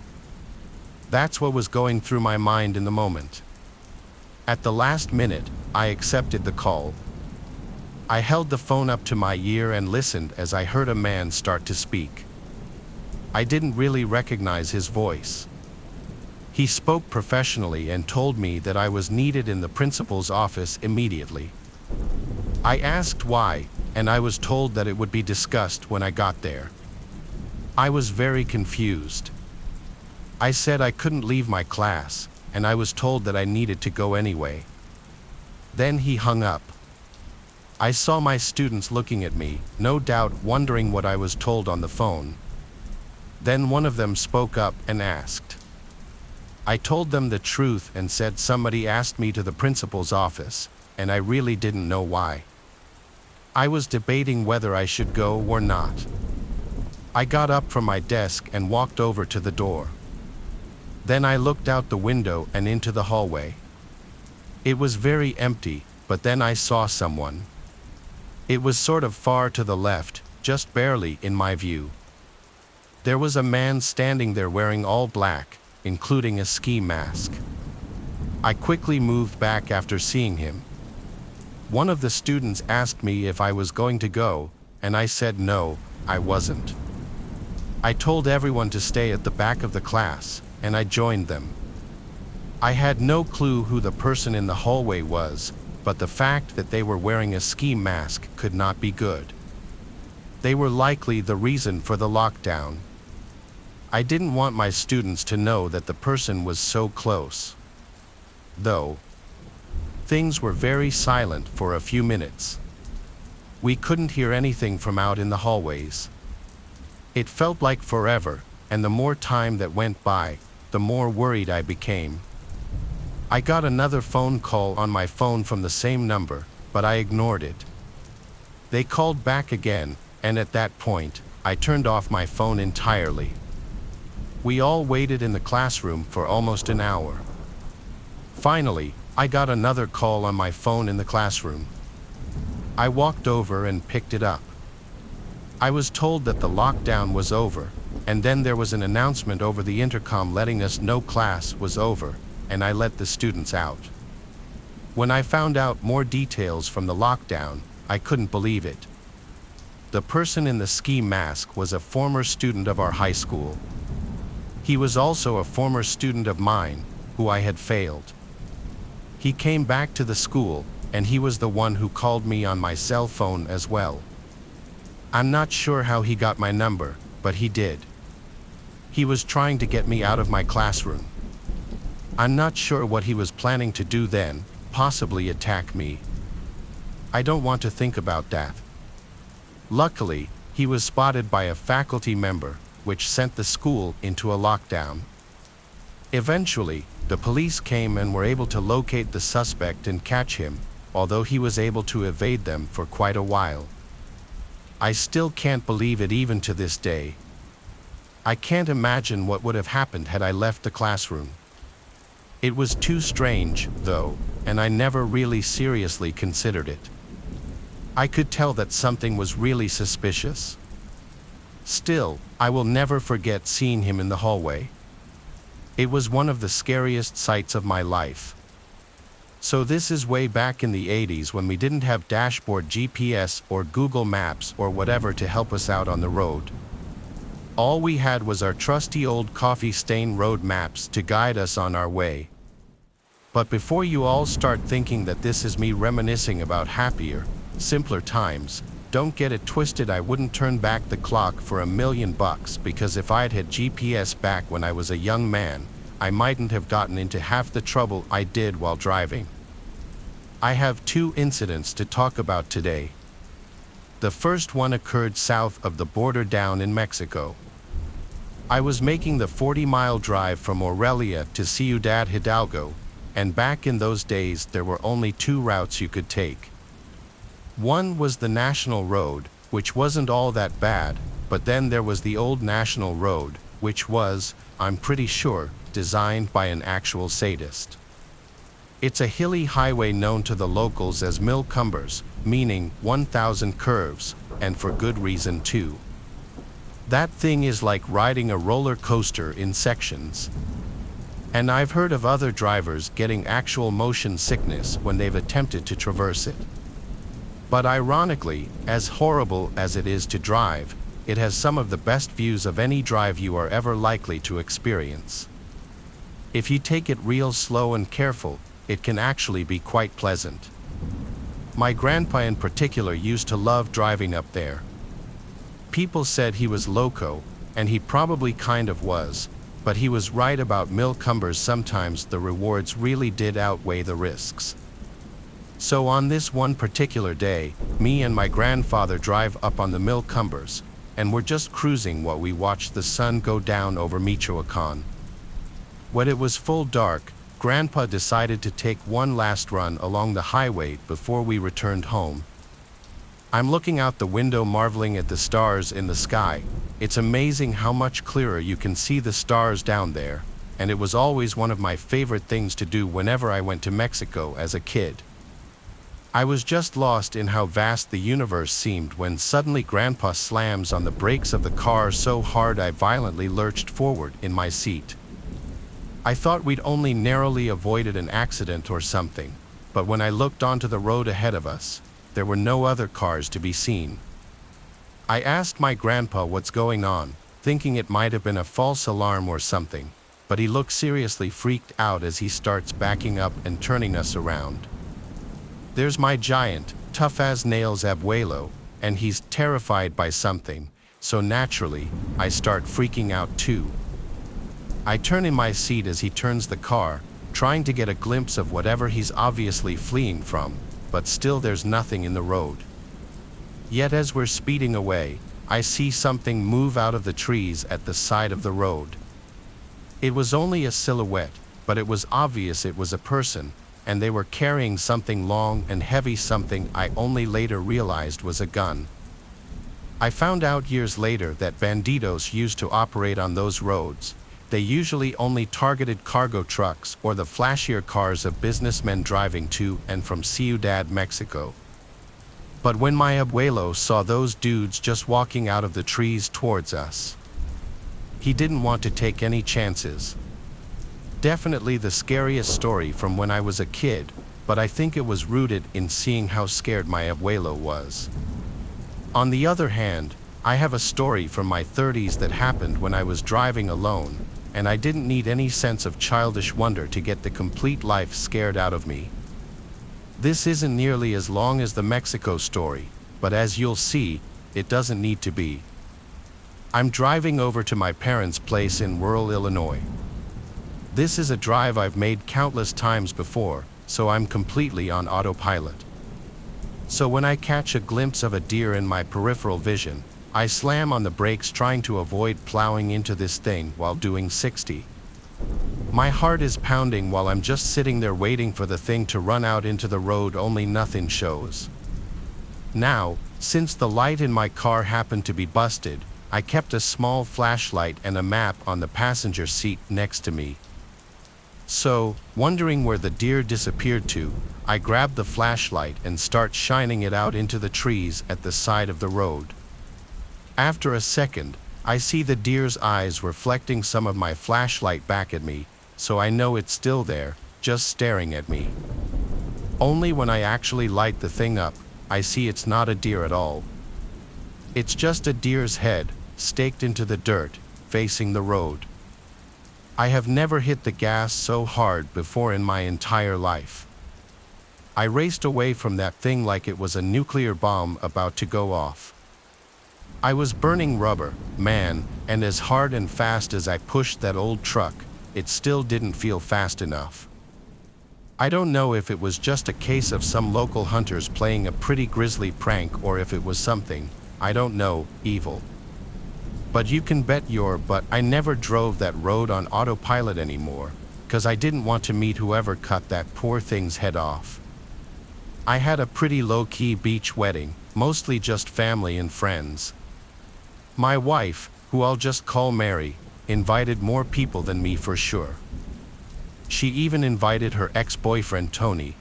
That's what was going through my mind in the moment. At the last minute, I accepted the call. I held the phone up to my ear and listened as I heard a man start to speak. I didn't really recognize his voice. He spoke professionally and told me that I was needed in the principal's office immediately. I asked why, and I was told that it would be discussed when I got there. I was very confused. I said I couldn't leave my class, and I was told that I needed to go anyway. Then he hung up. I saw my students looking at me, no doubt wondering what I was told on the phone. Then one of them spoke up and asked. I told them the truth and said somebody asked me to the principal's office, and I really didn't know why. I was debating whether I should go or not. I got up from my desk and walked over to the door. Then I looked out the window and into the hallway. It was very empty, but then I saw someone. It was sort of far to the left, just barely in my view. There was a man standing there wearing all black, including a ski mask. I quickly moved back after seeing him. One of the students asked me if I was going to go, and I said no, I wasn't. I told everyone to stay at the back of the class, and I joined them. I had no clue who the person in the hallway was, but the fact that they were wearing a ski mask could not be good. They were likely the reason for the lockdown. I didn't want my students to know that the person was so close. Though, things were very silent for a few minutes. We couldn't hear anything from out in the hallways. It felt like forever, and the more time that went by, the more worried I became. I got another phone call on my phone from the same number, but I ignored it. They called back again, and at that point, I turned off my phone entirely. We all waited in the classroom for almost an hour. Finally, I got another call on my phone in the classroom. I walked over and picked it up. I was told that the lockdown was over, and then there was an announcement over the intercom letting us know class was over, and I let the students out. When I found out more details from the lockdown, I couldn't believe it. The person in the ski mask was a former student of our high school. He was also a former student of mine, who I had failed. He came back to the school, and he was the one who called me on my cell phone as well. I'm not sure how he got my number, but he did. He was trying to get me out of my classroom. I'm not sure what he was planning to do then, possibly attack me. I don't want to think about that. Luckily, he was spotted by a faculty member, which sent the school into a lockdown. Eventually, the police came and were able to locate the suspect and catch him, although he was able to evade them for quite a while. I still can't believe it even to this day. I can't imagine what would have happened had I left the classroom. It was too strange, though, and I never really seriously considered it. I could tell that something was really suspicious. Still, I will never forget seeing him in the hallway. It was one of the scariest sights of my life. So this is way back in the 80s when we didn't have dashboard GPS or Google Maps or whatever to help us out on the road. All we had was our trusty old coffee-stained road maps to guide us on our way. But before you all start thinking that this is me reminiscing about happier, simpler times, don't get it twisted. I wouldn't turn back the clock for $1,000,000, because if I'd had GPS back when I was a young man, I mightn't have gotten into half the trouble I did while driving. I have 2 incidents to talk about today. The first one occurred south of the border down in Mexico. I was making the 40-mile drive from Morelia to Ciudad Hidalgo, and back in those days there were only 2 routes you could take. One was the National Road, which wasn't all that bad, but then there was the old National Road, which was, I'm pretty sure, designed by an actual sadist. It's a hilly highway known to the locals as Mil Cumbres, meaning 1,000 curves, and for good reason too. That thing is like riding a roller coaster in sections. And I've heard of other drivers getting actual motion sickness when they've attempted to traverse it. But ironically, as horrible as it is to drive, it has some of the best views of any drive you are ever likely to experience. If you take it real slow and careful, it can actually be quite pleasant. My grandpa in particular used to love driving up there. People said he was loco, and he probably kind of was, but he was right about Mil Cumbres. Sometimes the rewards really did outweigh the risks. So on this one particular day, me and my grandfather drive up on the Mil Cumbres, and we're just cruising while we watched the sun go down over Michoacan. When it was full dark, Grandpa decided to take one last run along the highway before we returned home. I'm looking out the window marveling at the stars in the sky. It's amazing how much clearer you can see the stars down there, and it was always one of my favorite things to do whenever I went to Mexico as a kid. I was just lost in how vast the universe seemed when suddenly Grandpa slams on the brakes of the car so hard I violently lurched forward in my seat. I thought we'd only narrowly avoided an accident or something, but when I looked onto the road ahead of us, there were no other cars to be seen. I asked my grandpa what's going on, thinking it might have been a false alarm or something, but he looked seriously freaked out as he starts backing up and turning us around. There's my giant, tough-as-nails abuelo, and he's terrified by something, so naturally, I start freaking out too. I turn in my seat as he turns the car, trying to get a glimpse of whatever he's obviously fleeing from, but still there's nothing in the road. Yet as we're speeding away, I see something move out of the trees at the side of the road. It was only a silhouette, but it was obvious it was a person, and they were carrying something long and heavy, something I only later realized was a gun. I found out years later that bandidos used to operate on those roads. They usually only targeted cargo trucks or the flashier cars of businessmen driving to and from Ciudad, Mexico. But when my abuelo saw those dudes just walking out of the trees towards us, he didn't want to take any chances. Definitely the scariest story from when I was a kid, but I think it was rooted in seeing how scared my abuelo was. On the other hand, I have a story from my 30s that happened when I was driving alone, and I didn't need any sense of childish wonder to get the complete life scared out of me. This isn't nearly as long as the Mexico story, but as you'll see, it doesn't need to be. I'm driving over to my parents' place in rural Illinois. This is a drive I've made countless times before, so I'm completely on autopilot. So when I catch a glimpse of a deer in my peripheral vision, I slam on the brakes trying to avoid plowing into this thing while doing 60. My heart is pounding while I'm just sitting there waiting for the thing to run out into the road, only nothing shows. Now, since the light in my car happened to be busted, I kept a small flashlight and a map on the passenger seat next to me. So, wondering where the deer disappeared to, I grab the flashlight and start shining it out into the trees at the side of the road. After a second, I see the deer's eyes reflecting some of my flashlight back at me, so I know it's still there, just staring at me. Only when I actually light the thing up, I see it's not a deer at all. It's just a deer's head, staked into the dirt, facing the road. I have never hit the gas so hard before in my entire life. I raced away from that thing like it was a nuclear bomb about to go off. I was burning rubber, man, and as hard and fast as I pushed that old truck, it still didn't feel fast enough. I don't know if it was just a case of some local hunters playing a pretty grisly prank or if it was something, I don't know, evil. But you can bet your butt I never drove that road on autopilot anymore, 'cause I didn't want to meet whoever cut that poor thing's head off. I had a pretty low-key beach wedding, mostly just family and friends. My wife, who I'll just call Mary, invited more people than me for sure. She even invited her ex-boyfriend Tony.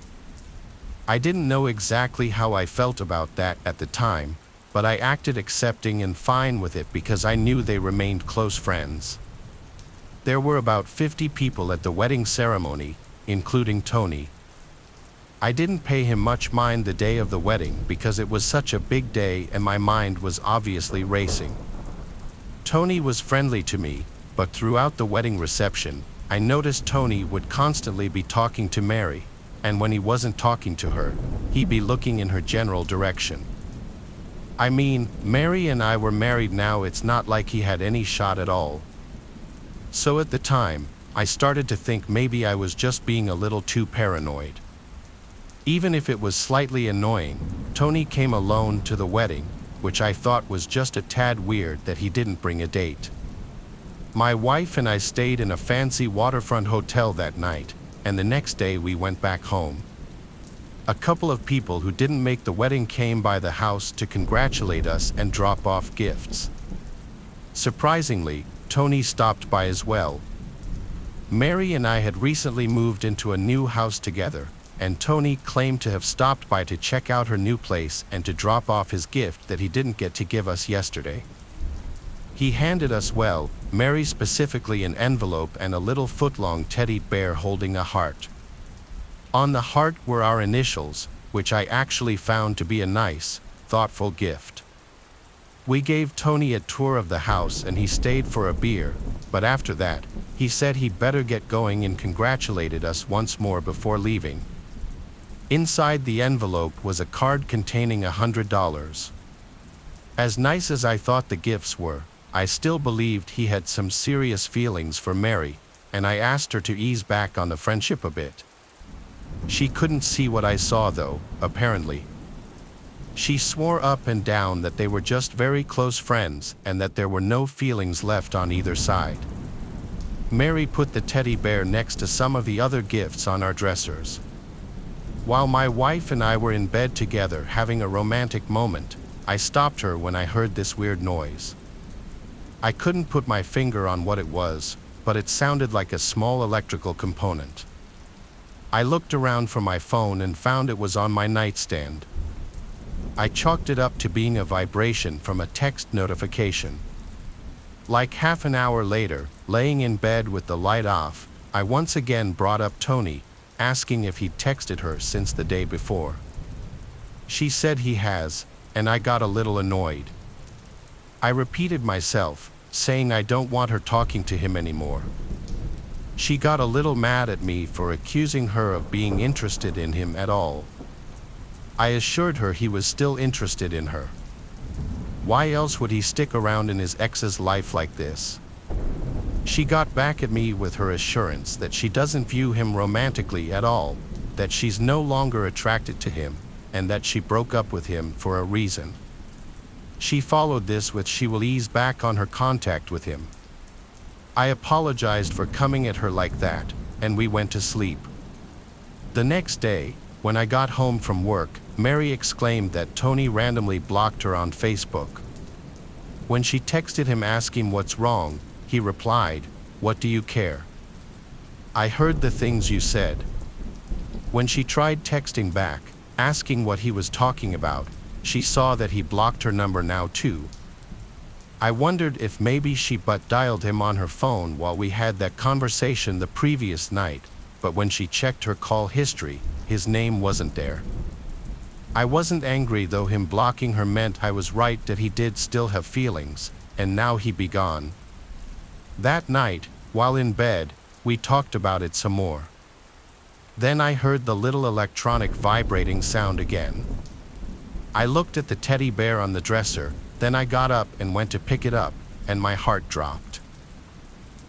I didn't know exactly how I felt about that at the time, but I acted accepting and fine with it because I knew they remained close friends. There were about 50 people at the wedding ceremony, including Tony. I didn't pay him much mind the day of the wedding because it was such a big day and my mind was obviously racing. Tony was friendly to me, but throughout the wedding reception, I noticed Tony would constantly be talking to Mary, and when he wasn't talking to her, he'd be looking in her general direction. I mean, Mary and I were married now, it's not like he had any shot at all. So at the time, I started to think maybe I was just being a little too paranoid. Even if it was slightly annoying, Tony came alone to the wedding, which I thought was just a tad weird that he didn't bring a date. My wife and I stayed in a fancy waterfront hotel that night, and the next day we went back home. A couple of people who didn't make the wedding came by the house to congratulate us and drop off gifts. Surprisingly, Tony stopped by as well. Mary and I had recently moved into a new house together, and Tony claimed to have stopped by to check out her new place and to drop off his gift that he didn't get to give us yesterday. He handed us, well, Mary specifically, an envelope and a little foot-long teddy bear holding a heart. On the heart were our initials, which I actually found to be a nice, thoughtful gift. We gave Tony a tour of the house and he stayed for a beer, but after that, he said he'd better get going and congratulated us once more before leaving. Inside the envelope was a card containing $100. As nice as I thought the gifts were, I still believed he had some serious feelings for Mary, and I asked her to ease back on the friendship a bit. She couldn't see what I saw though, apparently. She swore up and down that they were just very close friends and that there were no feelings left on either side. Mary put the teddy bear next to some of the other gifts on our dressers. While my wife and I were in bed together having a romantic moment, I stopped her when I heard this weird noise. I couldn't put my finger on what it was, but it sounded like a small electrical component. I looked around for my phone and found it was on my nightstand. I chalked it up to being a vibration from a text notification. Like half an hour later, laying in bed with the light off, I once again brought up Tony, asking if he'd texted her since the day before. She said he has, and I got a little annoyed. I repeated myself, saying I don't want her talking to him anymore. She got a little mad at me for accusing her of being interested in him at all. I assured her he was still interested in her. Why else would he stick around in his ex's life like this? She got back at me with her assurance that she doesn't view him romantically at all, that she's no longer attracted to him, and that she broke up with him for a reason. She followed this with she will ease back on her contact with him. I apologized for coming at her like that, and we went to sleep. The next day, when I got home from work, Mary exclaimed that Tony randomly blocked her on Facebook. When she texted him asking what's wrong, he replied, "What do you care? I heard the things you said." When she tried texting back, asking what he was talking about, she saw that he blocked her number now too. I wondered if maybe she but dialed him on her phone while we had that conversation the previous night, but when she checked her call history, his name wasn't there. I wasn't angry, though him blocking her meant I was right that he did still have feelings, and now he be gone. That night, while in bed, we talked about it some more. Then I heard the little electronic vibrating sound again. I looked at the teddy bear on the dresser, then I got up and went to pick it up, and my heart dropped.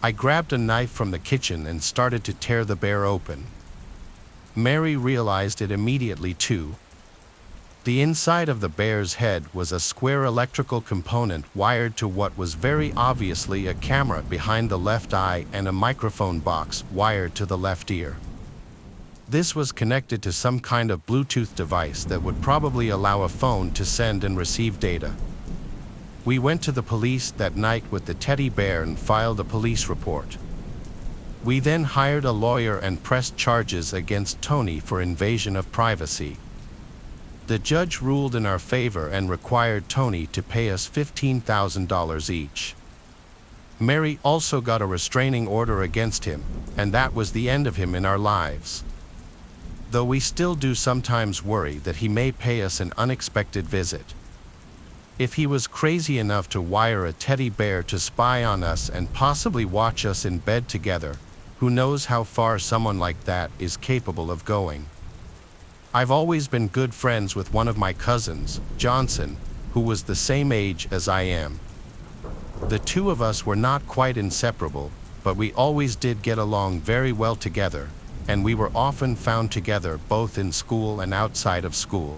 I grabbed a knife from the kitchen and started to tear the bear open. Mary realized it immediately too. The inside of the bear's head was a square electrical component wired to what was very obviously a camera behind the left eye and a microphone box wired to the left ear. This was connected to some kind of Bluetooth device that would probably allow a phone to send and receive data. We went to the police that night with the teddy bear and filed a police report. We then hired a lawyer and pressed charges against Tony for invasion of privacy. The judge ruled in our favor and required Tony to pay us $15,000 each. Mary also got a restraining order against him, and that was the end of him in our lives. Though we still do sometimes worry that he may pay us an unexpected visit. If he was crazy enough to wire a teddy bear to spy on us and possibly watch us in bed together, who knows how far someone like that is capable of going. I've always been good friends with one of my cousins, Johnson, who was the same age as I am. The two of us were not quite inseparable, but we always did get along very well together, and we were often found together both in school and outside of school.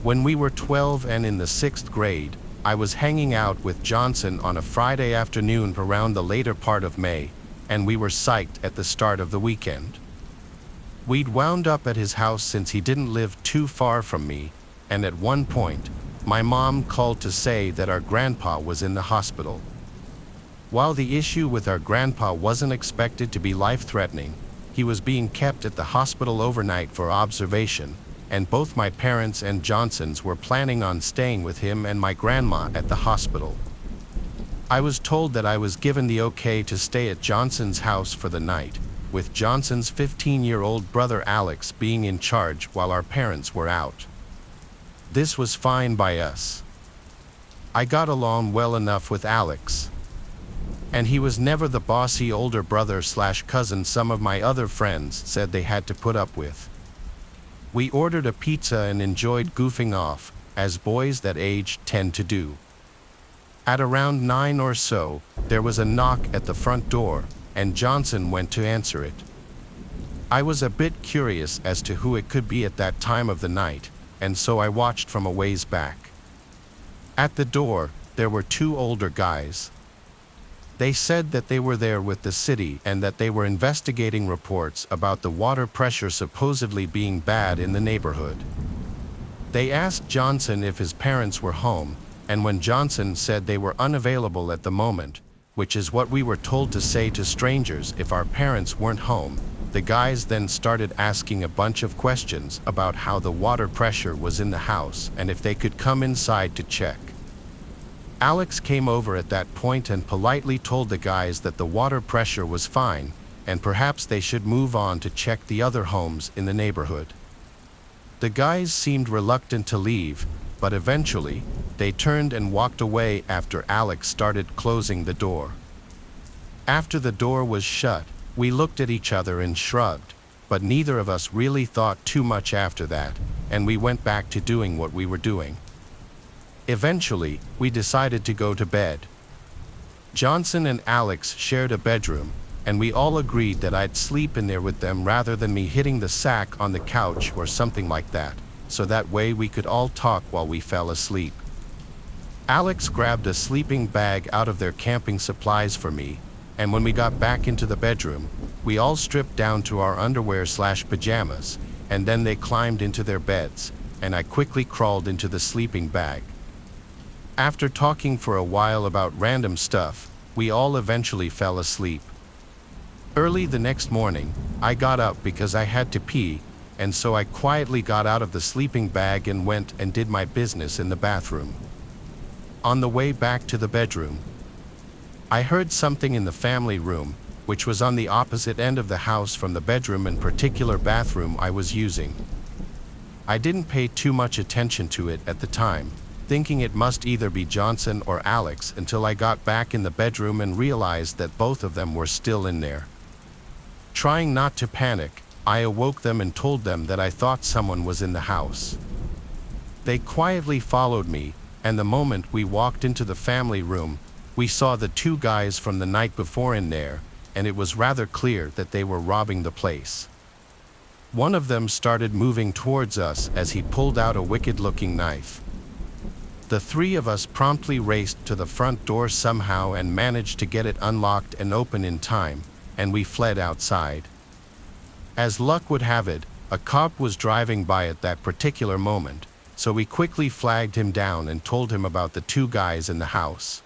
When we were 12 and in the 6th grade, I was hanging out with Johnson on a Friday afternoon around the later part of May, and we were psyched at the start of the weekend. We'd wound up at his house since he didn't live too far from me, and at one point, my mom called to say that our grandpa was in the hospital. While the issue with our grandpa wasn't expected to be life-threatening, he was being kept at the hospital overnight for observation, and both my parents and Johnson's were planning on staying with him and my grandma at the hospital. I was told that I was given the okay to stay at Johnson's house for the night, with Johnson's 15-year-old brother Alex being in charge while our parents were out. This was fine by us. I got along well enough with Alex. And he was never the bossy older brother/cousin some of my other friends said they had to put up with. We ordered a pizza and enjoyed goofing off, as boys that age tend to do. At around 9 or so, there was a knock at the front door, and Johnson went to answer it. I was a bit curious as to who it could be at that time of the night, and so I watched from a ways back. At the door, there were two older guys. They said that they were there with the city and that they were investigating reports about the water pressure supposedly being bad in the neighborhood. They asked Johnson if his parents were home, and when Johnson said they were unavailable at the moment, which is what we were told to say to strangers if our parents weren't home, the guys then started asking a bunch of questions about how the water pressure was in the house and if they could come inside to check. Alex came over at that point and politely told the guys that the water pressure was fine, and perhaps they should move on to check the other homes in the neighborhood. The guys seemed reluctant to leave, but eventually, they turned and walked away after Alex started closing the door. After the door was shut, we looked at each other and shrugged, but neither of us really thought too much after that, and we went back to doing what we were doing. Eventually, we decided to go to bed. Johnson and Alex shared a bedroom, and we all agreed that I'd sleep in there with them rather than me hitting the sack on the couch or something like that, so that way we could all talk while we fell asleep. Alex grabbed a sleeping bag out of their camping supplies for me, and when we got back into the bedroom, we all stripped down to our underwear/pajamas, and then they climbed into their beds, and I quickly crawled into the sleeping bag. After talking for a while about random stuff, we all eventually fell asleep. Early the next morning, I got up because I had to pee, and so I quietly got out of the sleeping bag and went and did my business in the bathroom. On the way back to the bedroom, I heard something in the family room, which was on the opposite end of the house from the bedroom and particular bathroom I was using. I didn't pay too much attention to it at the time, thinking it must either be Johnson or Alex until I got back in the bedroom and realized that both of them were still in there. Trying not to panic, I awoke them and told them that I thought someone was in the house. They quietly followed me, and the moment we walked into the family room, we saw the two guys from the night before in there, and it was rather clear that they were robbing the place. One of them started moving towards us as he pulled out a wicked-looking knife. The three of us promptly raced to the front door somehow and managed to get it unlocked and open in time, and we fled outside. As luck would have it, a cop was driving by at that particular moment, so we quickly flagged him down and told him about the two guys in the house.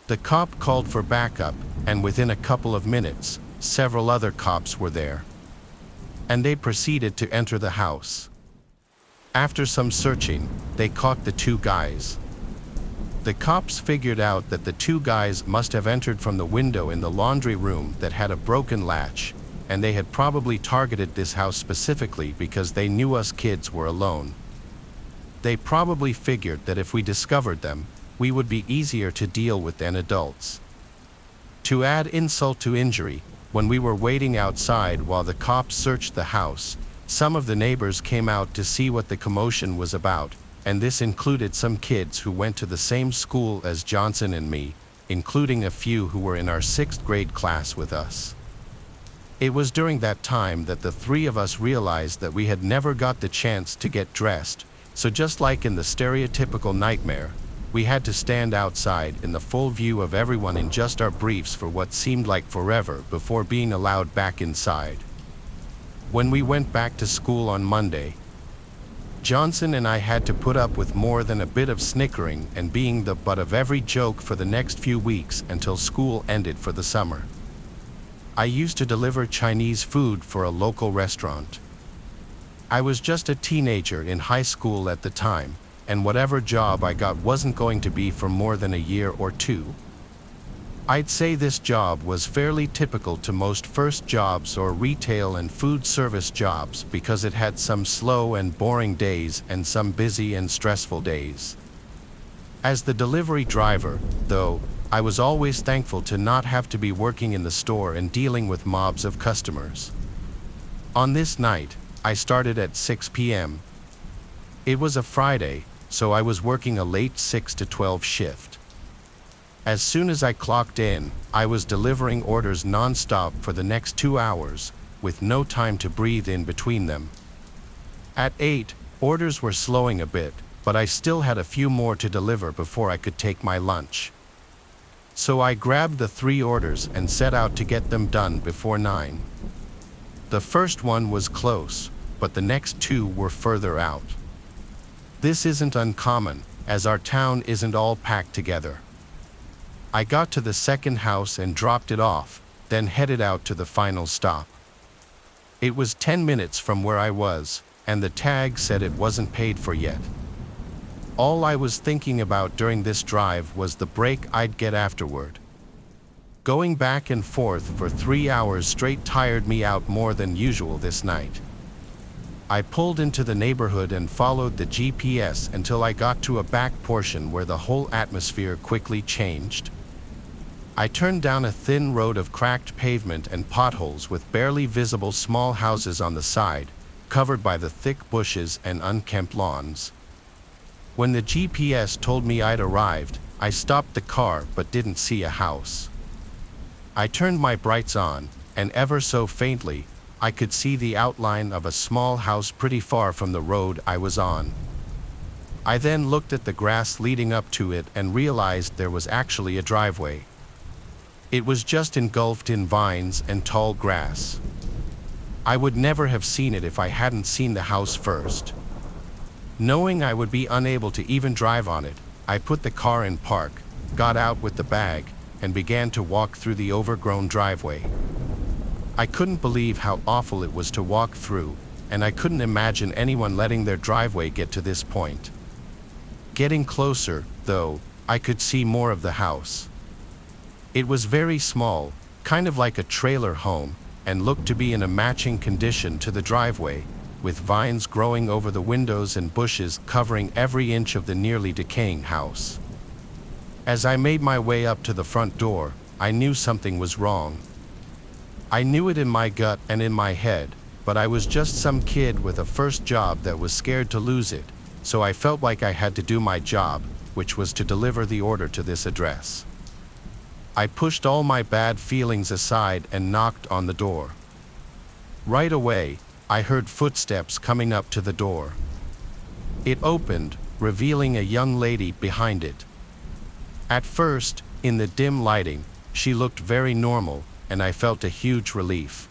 The cop called for backup, and within a couple of minutes, several other cops were there. And they proceeded to enter the house. After some searching, they caught the two guys. The cops figured out that the two guys must have entered from the window in the laundry room that had a broken latch, and they had probably targeted this house specifically because they knew us kids were alone. They probably figured that if we discovered them, we would be easier to deal with than adults. To add insult to injury, when we were waiting outside while the cops searched the house, some of the neighbors came out to see what the commotion was about, and this included some kids who went to the same school as Johnson and me, including a few who were in our 6th grade class with us. It was during that time that the three of us realized that we had never got the chance to get dressed, so just like in the stereotypical nightmare, we had to stand outside in the full view of everyone in just our briefs for what seemed like forever before being allowed back inside. When we went back to school on Monday, Johnson and I had to put up with more than a bit of snickering and being the butt of every joke for the next few weeks until school ended for the summer. I used to deliver Chinese food for a local restaurant. I was just a teenager in high school at the time, and whatever job I got wasn't going to be for more than a year or two. I'd say this job was fairly typical to most first jobs or retail and food service jobs because it had some slow and boring days and some busy and stressful days. As the delivery driver, though, I was always thankful to not have to be working in the store and dealing with mobs of customers. On this night, I started at 6 p.m. It was a Friday, so I was working a late 6 to 12 shift. As soon as I clocked in, I was delivering orders non-stop for the next 2 hours, with no time to breathe in between them. At 8, orders were slowing a bit, but I still had a few more to deliver before I could take my lunch. So I grabbed the 3 orders and set out to get them done before 9. The first one was close, but the next 2 were further out. This isn't uncommon, as our town isn't all packed together. I got to the second house and dropped it off, then headed out to the final stop. It was 10 minutes from where I was, and the tag said it wasn't paid for yet. All I was thinking about during this drive was the break I'd get afterward. Going back and forth for 3 hours straight tired me out more than usual this night. I pulled into the neighborhood and followed the GPS until I got to a back portion where the whole atmosphere quickly changed. I turned down a thin road of cracked pavement and potholes with barely visible small houses on the side, covered by the thick bushes and unkempt lawns. When the GPS told me I'd arrived, I stopped the car but didn't see a house. I turned my brights on, and ever so faintly, I could see the outline of a small house pretty far from the road I was on. I then looked at the grass leading up to it and realized there was actually a driveway. It was just engulfed in vines and tall grass. I would never have seen it if I hadn't seen the house first. Knowing I would be unable to even drive on it, I put the car in park, got out with the bag, and began to walk through the overgrown driveway. I couldn't believe how awful it was to walk through, and I couldn't imagine anyone letting their driveway get to this point. Getting closer, though, I could see more of the house. It was very small, kind of like a trailer home, and looked to be in a matching condition to the driveway, with vines growing over the windows and bushes covering every inch of the nearly decaying house. As I made my way up to the front door, I knew something was wrong. I knew it in my gut and in my head, but I was just some kid with a first job that was scared to lose it, so I felt like I had to do my job, which was to deliver the order to this address. I pushed all my bad feelings aside and knocked on the door. Right away, I heard footsteps coming up to the door. It opened, revealing a young lady behind it. At first, in the dim lighting, she looked very normal, and I felt a huge relief.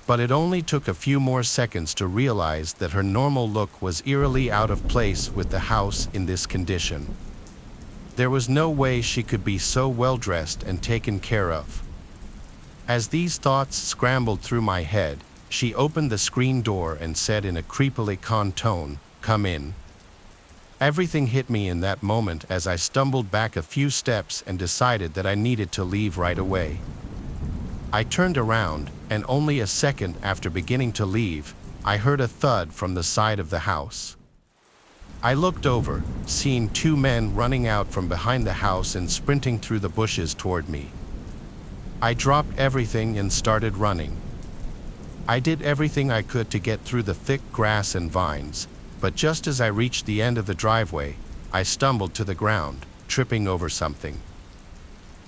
But it only took a few more seconds to realize that her normal look was eerily out of place with the house in this condition. There was no way she could be so well dressed and taken care of. As these thoughts scrambled through my head, she opened the screen door and said in a creepily calm tone, "Come in." Everything hit me in that moment as I stumbled back a few steps and decided that I needed to leave right away. I turned around, and only a second after beginning to leave, I heard a thud from the side of the house. I looked over, seeing two men running out from behind the house and sprinting through the bushes toward me. I dropped everything and started running. I did everything I could to get through the thick grass and vines, but just as I reached the end of the driveway, I stumbled to the ground, tripping over something.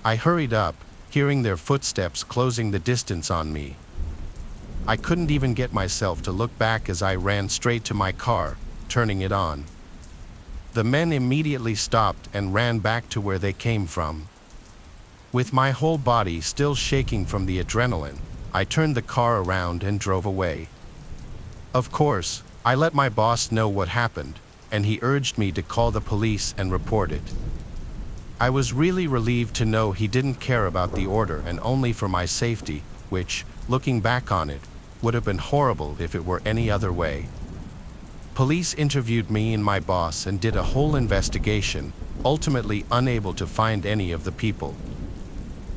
I hurried up, hearing their footsteps closing the distance on me. I couldn't even get myself to look back as I ran straight to my car, turning it on. The men immediately stopped and ran back to where they came from. With my whole body still shaking from the adrenaline, I turned the car around and drove away. Of course, I let my boss know what happened, and he urged me to call the police and report it. I was really relieved to know he didn't care about the order and only for my safety, which, looking back on it, would have been horrible if it were any other way. Police interviewed me and my boss and did a whole investigation, ultimately unable to find any of the people.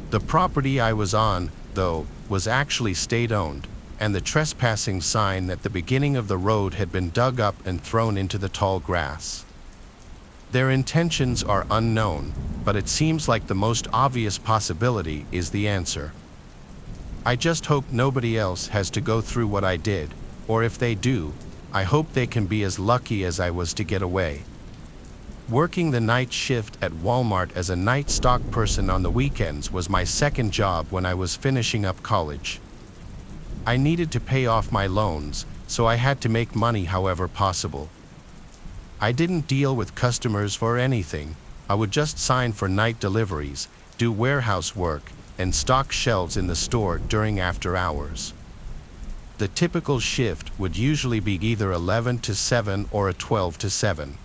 The property I was on, though, was actually state-owned, and the trespassing sign at the beginning of the road had been dug up and thrown into the tall grass. Their intentions are unknown, but it seems like the most obvious possibility is the answer. I just hope nobody else has to go through what I did, or if they do, I hope they can be as lucky as I was to get away. Working the night shift at Walmart as a night stock person on the weekends was my second job when I was finishing up college. I needed to pay off my loans, so I had to make money however possible. I didn't deal with customers for anything. I would just sign for night deliveries, do warehouse work, and stock shelves in the store during after hours. The typical shift would usually be either 11 to 7 or a 12 to 7.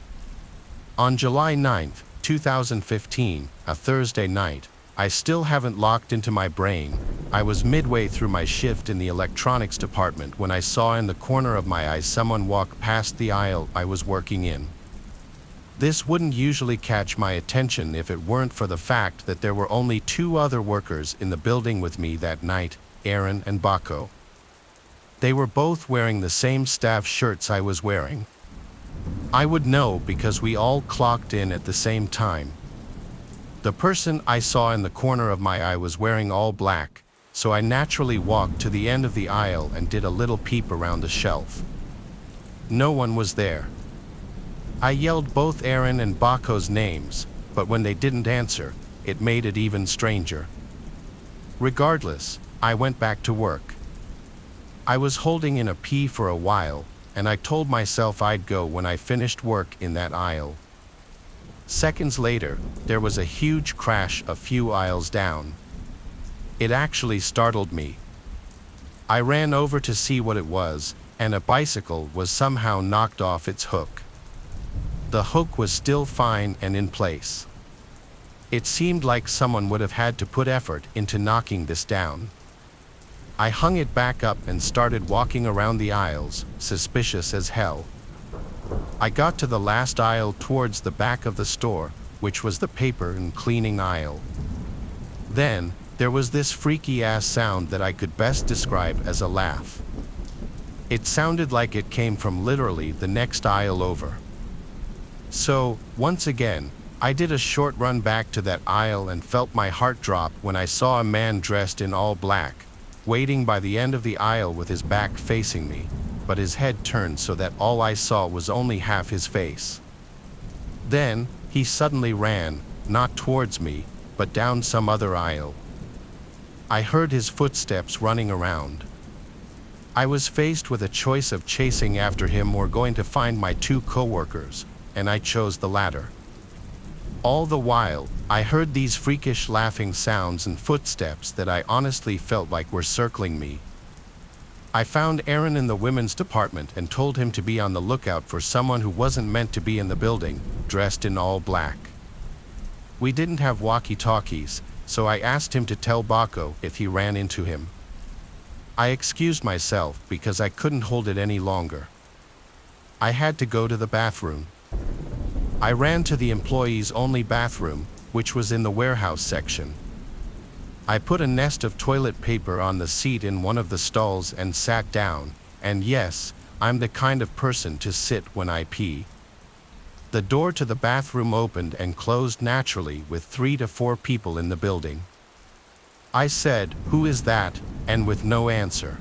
On July 9, 2015, a Thursday night, I still haven't locked into my brain. I was midway through my shift in the electronics department when I saw in the corner of my eye someone walk past the aisle I was working in. This wouldn't usually catch my attention if it weren't for the fact that there were only two other workers in the building with me that night, Aaron and Baco. They were both wearing the same staff shirts I was wearing. I would know because we all clocked in at the same time. The person I saw in the corner of my eye was wearing all black, so I naturally walked to the end of the aisle and did a little peep around the shelf. No one was there. I yelled both Aaron and Baco's names, but when they didn't answer, it made it even stranger. Regardless, I went back to work. I was holding in a pee for a while, and I told myself I'd go when I finished work in that aisle. Seconds later, there was a huge crash a few aisles down. It actually startled me. I ran over to see what it was, and a bicycle was somehow knocked off its hook. The hook was still fine and in place. It seemed like someone would have had to put effort into knocking this down. I hung it back up and started walking around the aisles, suspicious as hell. I got to the last aisle towards the back of the store, which was the paper and cleaning aisle. Then, there was this freaky-ass sound that I could best describe as a laugh. It sounded like it came from literally the next aisle over. So, once again, I did a short run back to that aisle and felt my heart drop when I saw a man dressed in all black, waiting by the end of the aisle with his back facing me, but his head turned so that all I saw was only half his face. Then, he suddenly ran, not towards me, but down some other aisle. I heard his footsteps running around. I was faced with a choice of chasing after him or going to find my two coworkers, and I chose the latter. All the while, I heard these freakish laughing sounds and footsteps that I honestly felt like were circling me. I found Aaron in the women's department and told him to be on the lookout for someone who wasn't meant to be in the building, dressed in all black. We didn't have walkie-talkies, so I asked him to tell Baco if he ran into him. I excused myself because I couldn't hold it any longer. I had to go to the bathroom. I ran to the employees-only bathroom, which was in the warehouse section. I put a nest of toilet paper on the seat in one of the stalls and sat down, and yes, I'm the kind of person to sit when I pee. The door to the bathroom opened and closed naturally with 3 to 4 people in the building. I said, "Who is that?" and with no answer.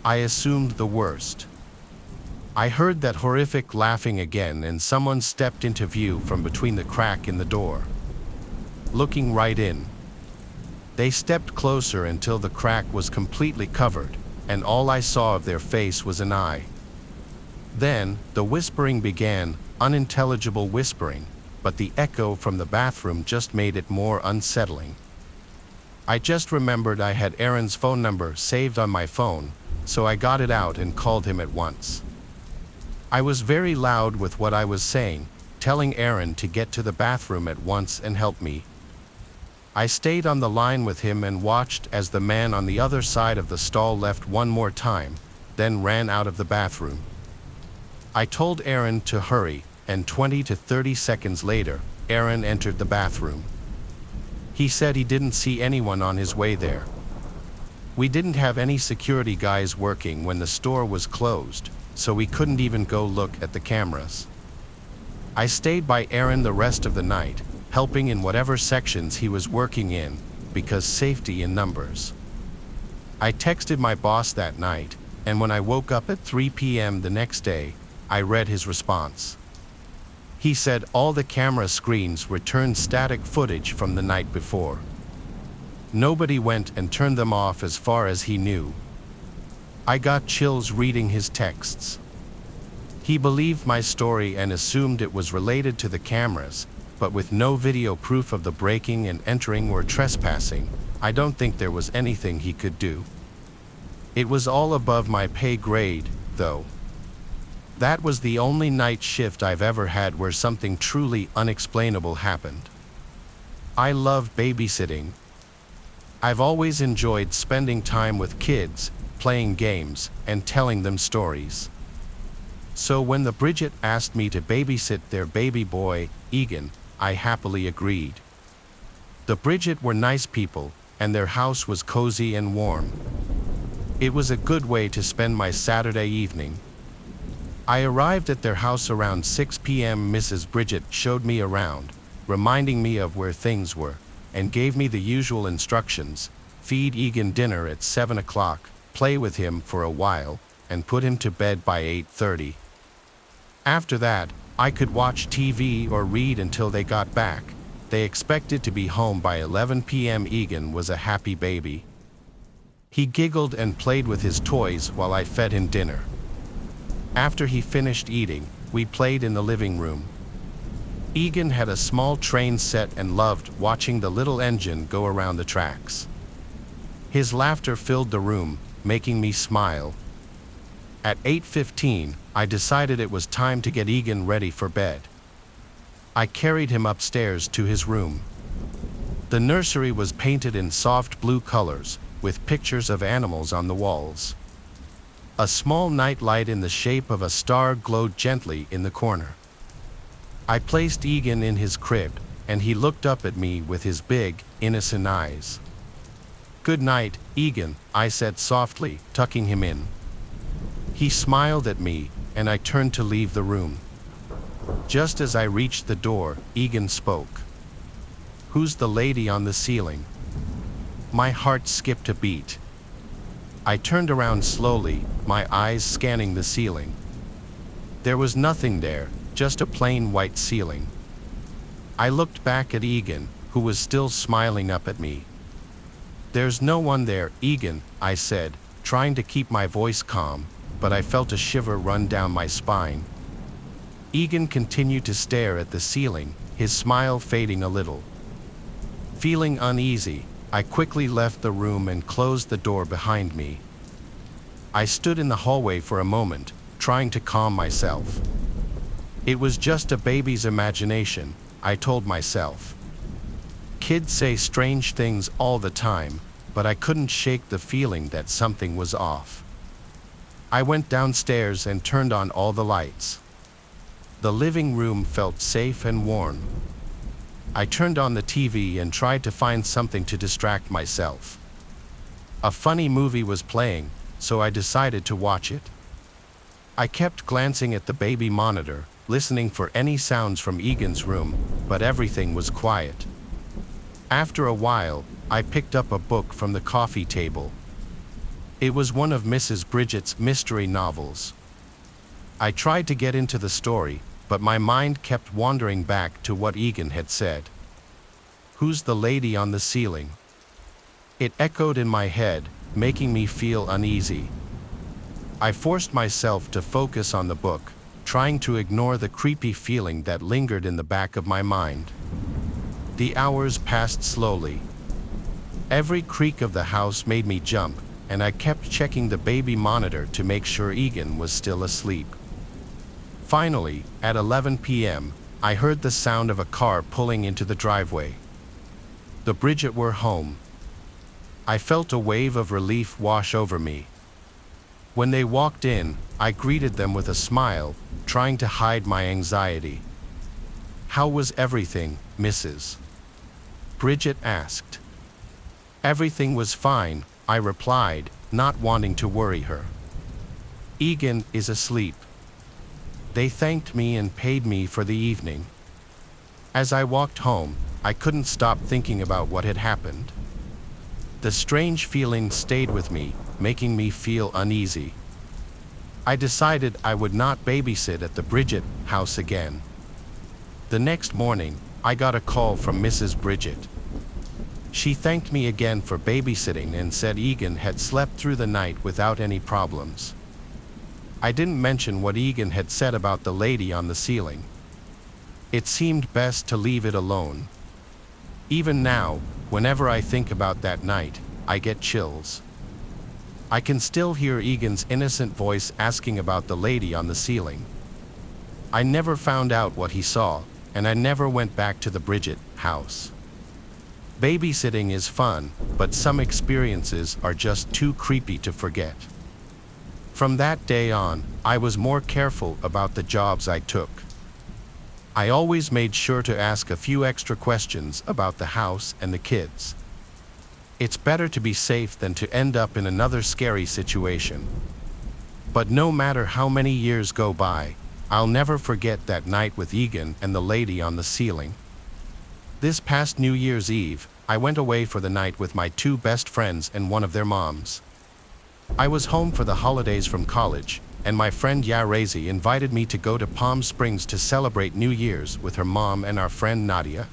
I assumed the worst. I heard that horrific laughing again and someone stepped into view from between the crack in the door. Looking right in. They stepped closer until the crack was completely covered, and all I saw of their face was an eye. Then, the whispering began, unintelligible whispering, but the echo from the bathroom just made it more unsettling. I just remembered I had Aaron's phone number saved on my phone, so I got it out and called him at once. I was very loud with what I was saying, telling Aaron to get to the bathroom at once and help me. I stayed on the line with him and watched as the man on the other side of the stall left one more time, then ran out of the bathroom. I told Aaron to hurry, and 20 to 30 seconds later, Aaron entered the bathroom. He said he didn't see anyone on his way there. We didn't have any security guys working when the store was closed, so we couldn't even go look at the cameras. I stayed by Aaron the rest of the night, helping in whatever sections he was working in, because safety in numbers. I texted my boss that night, and when I woke up at 3 p.m. the next day, I read his response. He said all the camera screens returned static footage from the night before. Nobody went and turned them off as far as he knew. I got chills reading his texts. He believed my story and assumed it was related to the cameras, but with no video proof of the breaking and entering or trespassing, I don't think there was anything he could do. It was all above my pay grade, though. That was the only night shift I've ever had where something truly unexplainable happened. I love babysitting. I've always enjoyed spending time with kids, playing games, and telling them stories. So when the Bridget asked me to babysit their baby boy, Egan, I happily agreed. The Bridget were nice people, and their house was cozy and warm. It was a good way to spend my Saturday evening. I arrived at their house around 6 p.m. Mrs. Bridget showed me around, reminding me of where things were, and gave me the usual instructions: feed Egan dinner at 7 o'clock, play with him for a while, and put him to bed by 8:30. After that, I could watch TV or read until they got back. They expected to be home by 11 p.m. Egan was a happy baby. He giggled and played with his toys while I fed him dinner. After he finished eating, we played in the living room. Egan had a small train set and loved watching the little engine go around the tracks. His laughter filled the room, making me smile. At 8:15, I decided it was time to get Egan ready for bed. I carried him upstairs to his room. The nursery was painted in soft blue colors, with pictures of animals on the walls. A small night light in the shape of a star glowed gently in the corner. I placed Egan in his crib, and he looked up at me with his big, innocent eyes. "Good night, Egan," I said softly, tucking him in. He smiled at me, and I turned to leave the room. Just as I reached the door, Egan spoke. "Who's the lady on the ceiling?" My heart skipped a beat. I turned around slowly, my eyes scanning the ceiling. There was nothing there, just a plain white ceiling. I looked back at Egan, who was still smiling up at me. "There's no one there, Egan," I said, trying to keep my voice calm, but I felt a shiver run down my spine. Egan continued to stare at the ceiling, his smile fading a little. Feeling uneasy, I quickly left the room and closed the door behind me. I stood in the hallway for a moment, trying to calm myself. It was just a baby's imagination, I told myself. Kids say strange things all the time, but I couldn't shake the feeling that something was off. I went downstairs and turned on all the lights. The living room felt safe and warm. I turned on the TV and tried to find something to distract myself. A funny movie was playing, so I decided to watch it. I kept glancing at the baby monitor, listening for any sounds from Egan's room, but everything was quiet. After a while, I picked up a book from the coffee table. It was one of Mrs. Bridget's mystery novels. I tried to get into the story, but my mind kept wandering back to what Egan had said. "Who's the lady on the ceiling?" It echoed in my head, making me feel uneasy. I forced myself to focus on the book, trying to ignore the creepy feeling that lingered in the back of my mind. The hours passed slowly. Every creak of the house made me jump, and I kept checking the baby monitor to make sure Egan was still asleep. Finally, at 11 p.m., I heard the sound of a car pulling into the driveway. The Bridget were home. I felt a wave of relief wash over me. When they walked in, I greeted them with a smile, trying to hide my anxiety. "How was everything, Mrs. Bridget asked. "Everything was fine," I replied, not wanting to worry her. "Egan is asleep." They thanked me and paid me for the evening. As I walked home, I couldn't stop thinking about what had happened. The strange feeling stayed with me, making me feel uneasy. I decided I would not babysit at the Bridget house again. The next morning, I got a call from Mrs. Bridget. She thanked me again for babysitting and said Egan had slept through the night without any problems. I didn't mention what Egan had said about the lady on the ceiling. It seemed best to leave it alone. Even now, whenever I think about that night, I get chills. I can still hear Egan's innocent voice asking about the lady on the ceiling. I never found out what he saw, and I never went back to the Bridget house. Babysitting is fun, but some experiences are just too creepy to forget. From that day on, I was more careful about the jobs I took. I always made sure to ask a few extra questions about the house and the kids. It's better to be safe than to end up in another scary situation. But no matter how many years go by, I'll never forget that night with Egan and the lady on the ceiling. This past New Year's Eve, I went away for the night with my two best friends and one of their moms. I was home for the holidays from college, and my friend Yarezi invited me to go to Palm Springs to celebrate New Year's with her mom and our friend Nadia.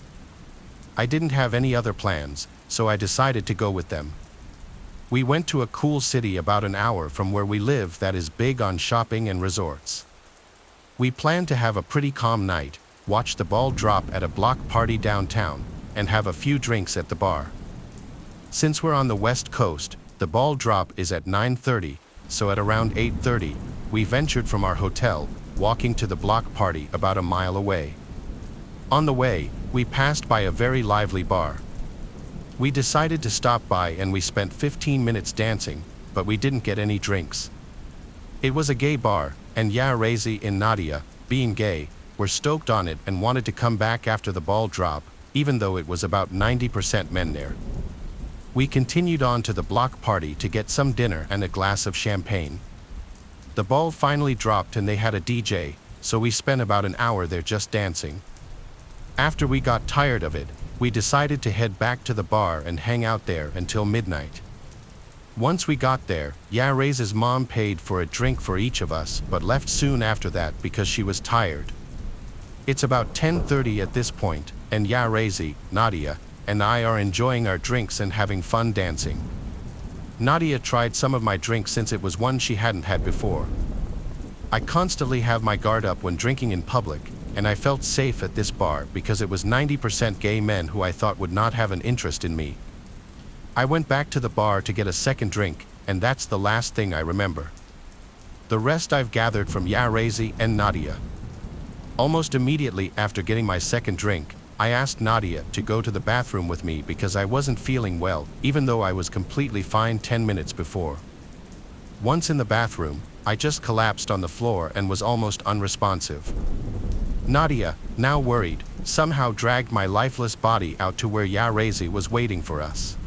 I didn't have any other plans, so I decided to go with them. We went to a cool city about an hour from where we live that is big on shopping and resorts. We planned to have a pretty calm night, watch the ball drop at a block party downtown, and have a few drinks at the bar. Since we're on the West Coast, the ball drop is at 9:30, so at around 8:30, we ventured from our hotel, walking to the block party about a mile away. On the way, we passed by a very lively bar. We decided to stop by and we spent 15 minutes dancing, but we didn't get any drinks. It was a gay bar, and Rezi and Nadia, being gay, were stoked on it and wanted to come back after the ball drop, even though it was about 90% men there. We continued on to the block party to get some dinner and a glass of champagne. The ball finally dropped and they had a DJ, so we spent about an hour there just dancing. After we got tired of it, we decided to head back to the bar and hang out there until midnight. Once we got there, Rezi's mom paid for a drink for each of us but left soon after that because she was tired. It's about 10:30 at this point, and Rezi, Nadia, and I are enjoying our drinks and having fun dancing. Nadia tried some of my drink since it was one she hadn't had before. I constantly have my guard up when drinking in public, and I felt safe at this bar because it was 90% gay men who I thought would not have an interest in me. I went back to the bar to get a second drink, and that's the last thing I remember. The rest I've gathered from Rezi and Nadia. Almost immediately after getting my second drink, I asked Nadia to go to the bathroom with me because I wasn't feeling well, even though I was completely fine 10 minutes before. Once in the bathroom, I just collapsed on the floor and was almost unresponsive. Nadia, now worried, somehow dragged my lifeless body out to where Rezi was waiting for us.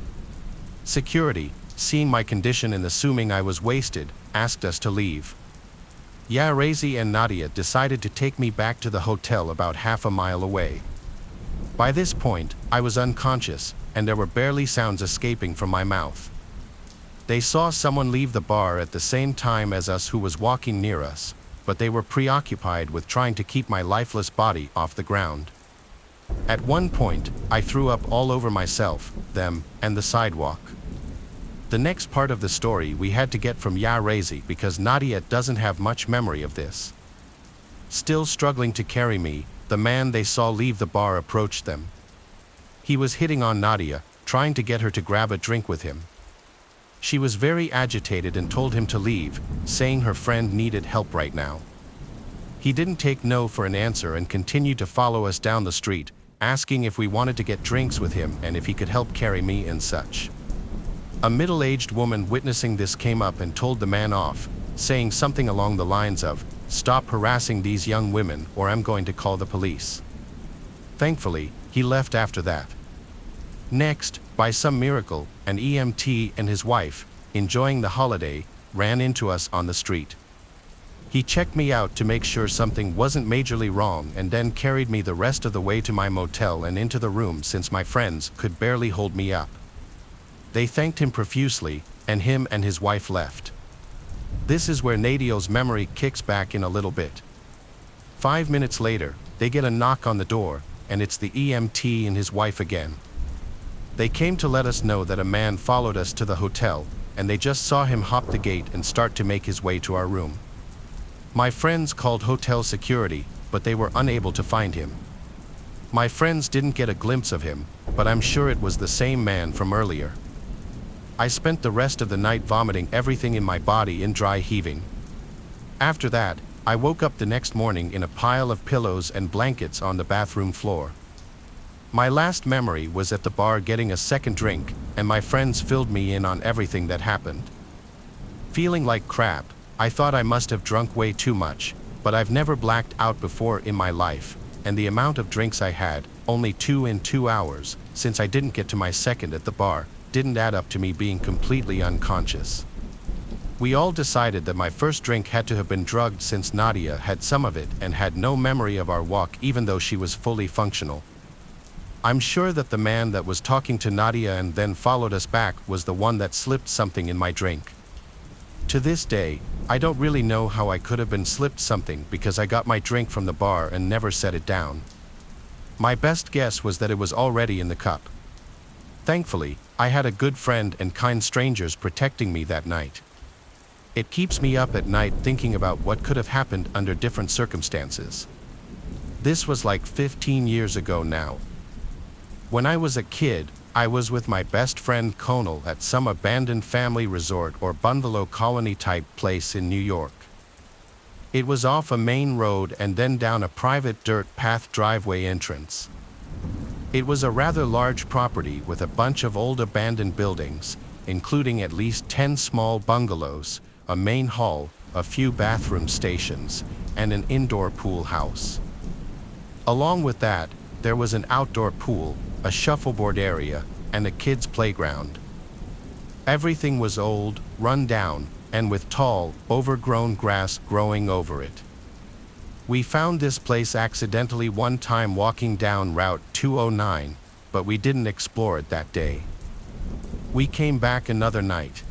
Security, seeing my condition and assuming I was wasted, asked us to leave. Rezi and Nadia decided to take me back to the hotel about half a mile away. By this point, I was unconscious, and there were barely sounds escaping from my mouth. They saw someone leave the bar at the same time as us who was walking near us, but they were preoccupied with trying to keep my lifeless body off the ground. At one point, I threw up all over myself, them, and the sidewalk. The next part of the story we had to get from Rezi because Nadia doesn't have much memory of this. Still struggling to carry me, the man they saw leave the bar approached them. He was hitting on Nadia, trying to get her to grab a drink with him. She was very agitated and told him to leave, saying her friend needed help right now. He didn't take no for an answer and continued to follow us down the street, asking if we wanted to get drinks with him and if he could help carry me and such. A middle-aged woman witnessing this came up and told the man off, saying something along the lines of, "Stop harassing these young women or I'm going to call the police." Thankfully, he left after that. Next, by some miracle, an EMT and his wife, enjoying the holiday, ran into us on the street. He checked me out to make sure something wasn't majorly wrong and then carried me the rest of the way to my motel and into the room since my friends could barely hold me up. They thanked him profusely, and him and his wife left. This is where Nadio's memory kicks back in a little bit. 5 minutes later, they get a knock on the door, and it's the EMT and his wife again. They came to let us know that a man followed us to the hotel, and they just saw him hop the gate and start to make his way to our room. My friends called hotel security, but they were unable to find him. My friends didn't get a glimpse of him, but I'm sure it was the same man from earlier. I spent the rest of the night vomiting everything in my body in dry heaving. After that, I woke up the next morning in a pile of pillows and blankets on the bathroom floor. My last memory was at the bar getting a second drink, and my friends filled me in on everything that happened. Feeling like crap, I thought I must have drunk way too much, but I've never blacked out before in my life, and the amount of drinks I had, only 2 in 2 hours, since I didn't get to my second at the bar, didn't add up to me being completely unconscious. We all decided that my first drink had to have been drugged since Nadia had some of it and had no memory of our walk even though she was fully functional. I'm sure that the man that was talking to Nadia and then followed us back was the one that slipped something in my drink. To this day, I don't really know how I could have been slipped something because I got my drink from the bar and never set it down. My best guess was that it was already in the cup. Thankfully, I had a good friend and kind strangers protecting me that night. It keeps me up at night thinking about what could have happened under different circumstances. This was like 15 years ago now. When I was a kid, I was with my best friend Conal at some abandoned family resort or bungalow colony type place in New York. It was off a main road and then down a private dirt path driveway entrance. It was a rather large property with a bunch of old abandoned buildings, including at least 10 small bungalows, a main hall, a few bathroom stations, and an indoor pool house. Along with that, there was an outdoor pool, a shuffleboard area, and a kids' playground. Everything was old, run down, and with tall, overgrown grass growing over it. We found this place accidentally one time walking down Route 209, but we didn't explore it that day. We came back another night.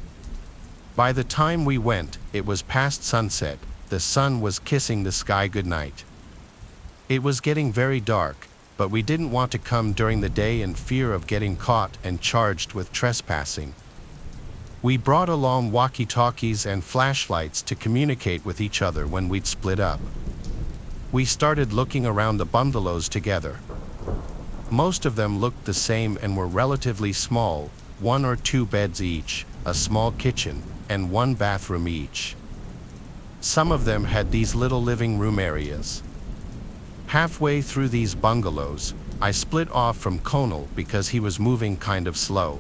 By the time we went, it was past sunset, the sun was kissing the sky goodnight. It was getting very dark, but we didn't want to come during the day in fear of getting caught and charged with trespassing. We brought along walkie-talkies and flashlights to communicate with each other when we'd split up. We started looking around the bungalows together. Most of them looked the same and were relatively small, 1 or 2 beds each, a small kitchen, and 1 bathroom each. Some of them had these little living room areas. Halfway through these bungalows, I split off from Conal because he was moving kind of slow.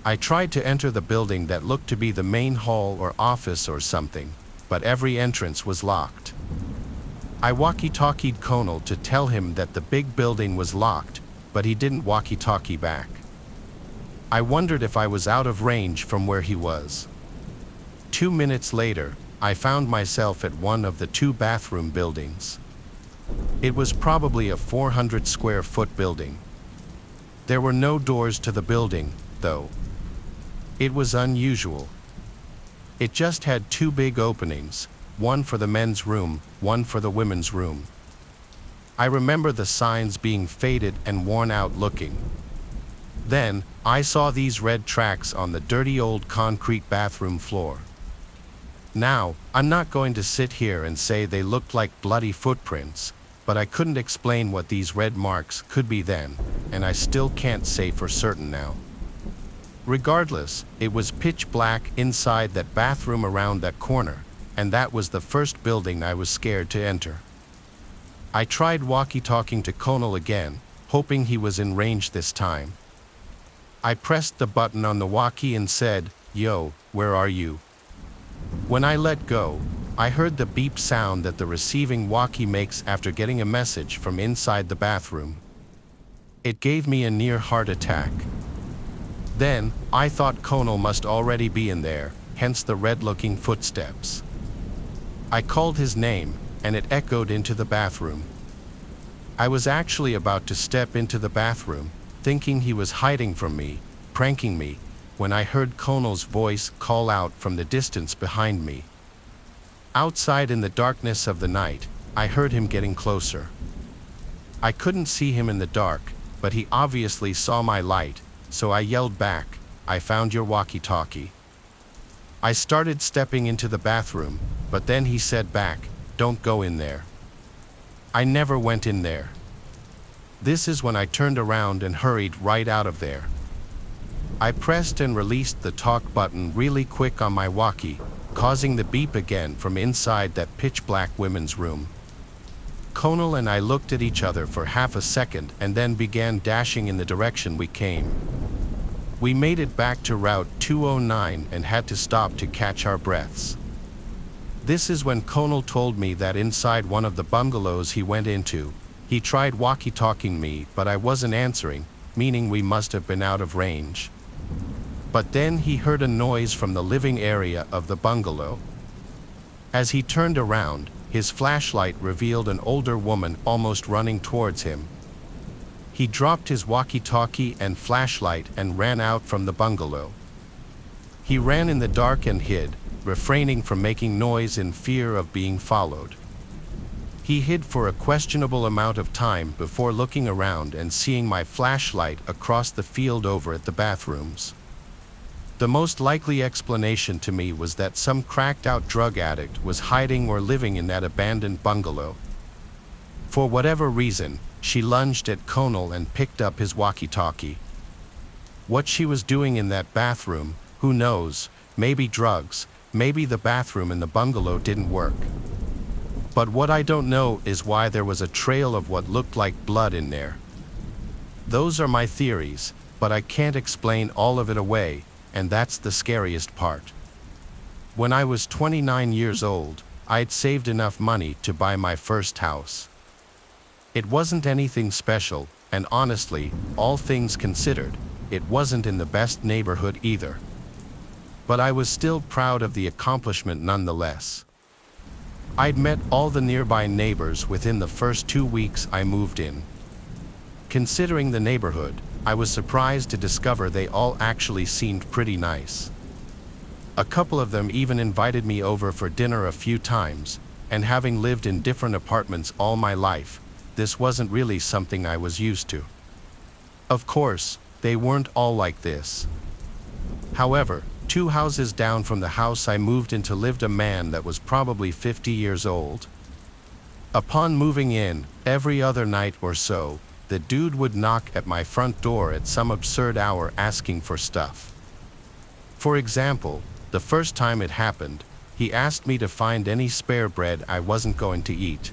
I tried to enter the building that looked to be the main hall or office or something, but every entrance was locked. I walkie-talkied Conal to tell him that the big building was locked, but he didn't walkie-talkie back. I wondered if I was out of range from where he was. 2 minutes later, I found myself at one of the 2 bathroom buildings. It was probably a 400 square foot building. There were no doors to the building, though. It was unusual. It just had 2 big openings, one for the men's room, one for the women's room. I remember the signs being faded and worn out looking. Then, I saw these red tracks on the dirty old concrete bathroom floor. Now, I'm not going to sit here and say they looked like bloody footprints, but I couldn't explain what these red marks could be then, and I still can't say for certain now. Regardless, it was pitch black inside that bathroom around that corner, and that was the first building I was scared to enter. I tried walkie-talking to Conal again, hoping he was in range this time. I pressed the button on the walkie and said, "Yo, where are you?" When I let go, I heard the beep sound that the receiving walkie makes after getting a message from inside the bathroom. It gave me a near heart attack. Then, I thought Conal must already be in there, hence the red-looking footsteps. I called his name, and it echoed into the bathroom. I was actually about to step into the bathroom, thinking he was hiding from me, pranking me, when I heard Conal's voice call out from the distance behind me. Outside in the darkness of the night, I heard him getting closer. I couldn't see him in the dark, but he obviously saw my light, so I yelled back, "I found your walkie-talkie." I started stepping into the bathroom, but then he said back, "Don't go in there." I never went in there. This is when I turned around and hurried right out of there. I pressed and released the talk button really quick on my walkie, causing the beep again from inside that pitch-black women's room. Conal and I looked at each other for half a second and then began dashing in the direction we came. We made it back to Route 209 and had to stop to catch our breaths. This is when Conal told me that inside one of the bungalows he went into, he tried walkie-talking me, but I wasn't answering, meaning we must have been out of range. But then he heard a noise from the living area of the bungalow. As he turned around, his flashlight revealed an older woman almost running towards him. He dropped his walkie-talkie and flashlight and ran out from the bungalow. He ran in the dark and hid, refraining from making noise in fear of being followed. He hid for a questionable amount of time before looking around and seeing my flashlight across the field over at the bathrooms. The most likely explanation to me was that some cracked-out drug addict was hiding or living in that abandoned bungalow. For whatever reason, she lunged at Conal and picked up his walkie-talkie. What she was doing in that bathroom, who knows, maybe drugs, maybe the bathroom in the bungalow didn't work. But what I don't know is why there was a trail of what looked like blood in there. Those are my theories, but I can't explain all of it away, and that's the scariest part. When I was 29 years old, I'd saved enough money to buy my first house. It wasn't anything special, and honestly, all things considered, it wasn't in the best neighborhood either. But I was still proud of the accomplishment nonetheless. I'd met all the nearby neighbors within the first 2 weeks I moved in. Considering the neighborhood, I was surprised to discover they all actually seemed pretty nice. A couple of them even invited me over for dinner a few times, and having lived in different apartments all my life, this wasn't really something I was used to. Of course, they weren't all like this. However, 2 houses down from the house I moved into lived a man that was probably 50 years old. Upon moving in, every other night or so, the dude would knock at my front door at some absurd hour asking for stuff. For example, the first time it happened, he asked me to find any spare bread I wasn't going to eat.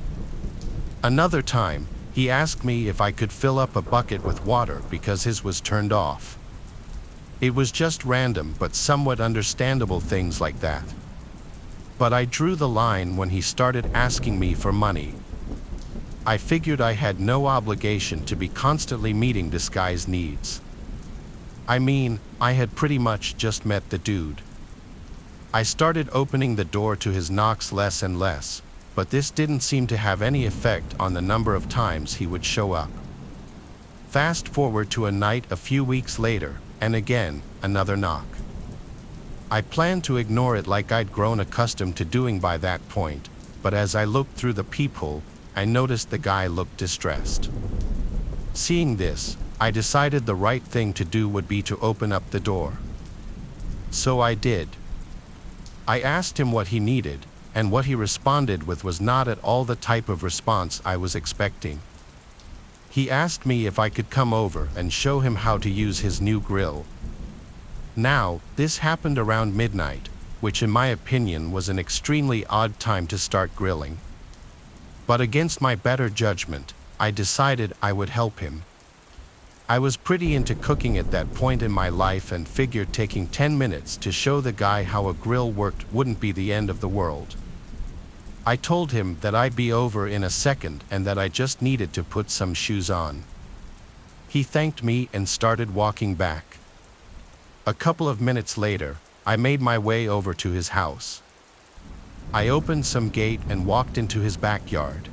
Another time, he asked me if I could fill up a bucket with water because his was turned off. It was just random but somewhat understandable things like that. But I drew the line when he started asking me for money. I figured I had no obligation to be constantly meeting this guy's needs. I mean, I had pretty much just met the dude. I started opening the door to his knocks less and less, but this didn't seem to have any effect on the number of times he would show up. Fast forward to a night a few weeks later, and again, another knock. I planned to ignore it like I'd grown accustomed to doing by that point, but as I looked through the peephole, I noticed the guy looked distressed. Seeing this, I decided the right thing to do would be to open up the door. So I did. I asked him what he needed, and what he responded with was not at all the type of response I was expecting. He asked me if I could come over and show him how to use his new grill. Now, this happened around midnight, which in my opinion was an extremely odd time to start grilling. But against my better judgment, I decided I would help him. I was pretty into cooking at that point in my life and figured taking 10 minutes to show the guy how a grill worked wouldn't be the end of the world. I told him that I'd be over in a second and that I just needed to put some shoes on. He thanked me and started walking back. A couple of minutes later, I made my way over to his house. I opened some gate and walked into his backyard.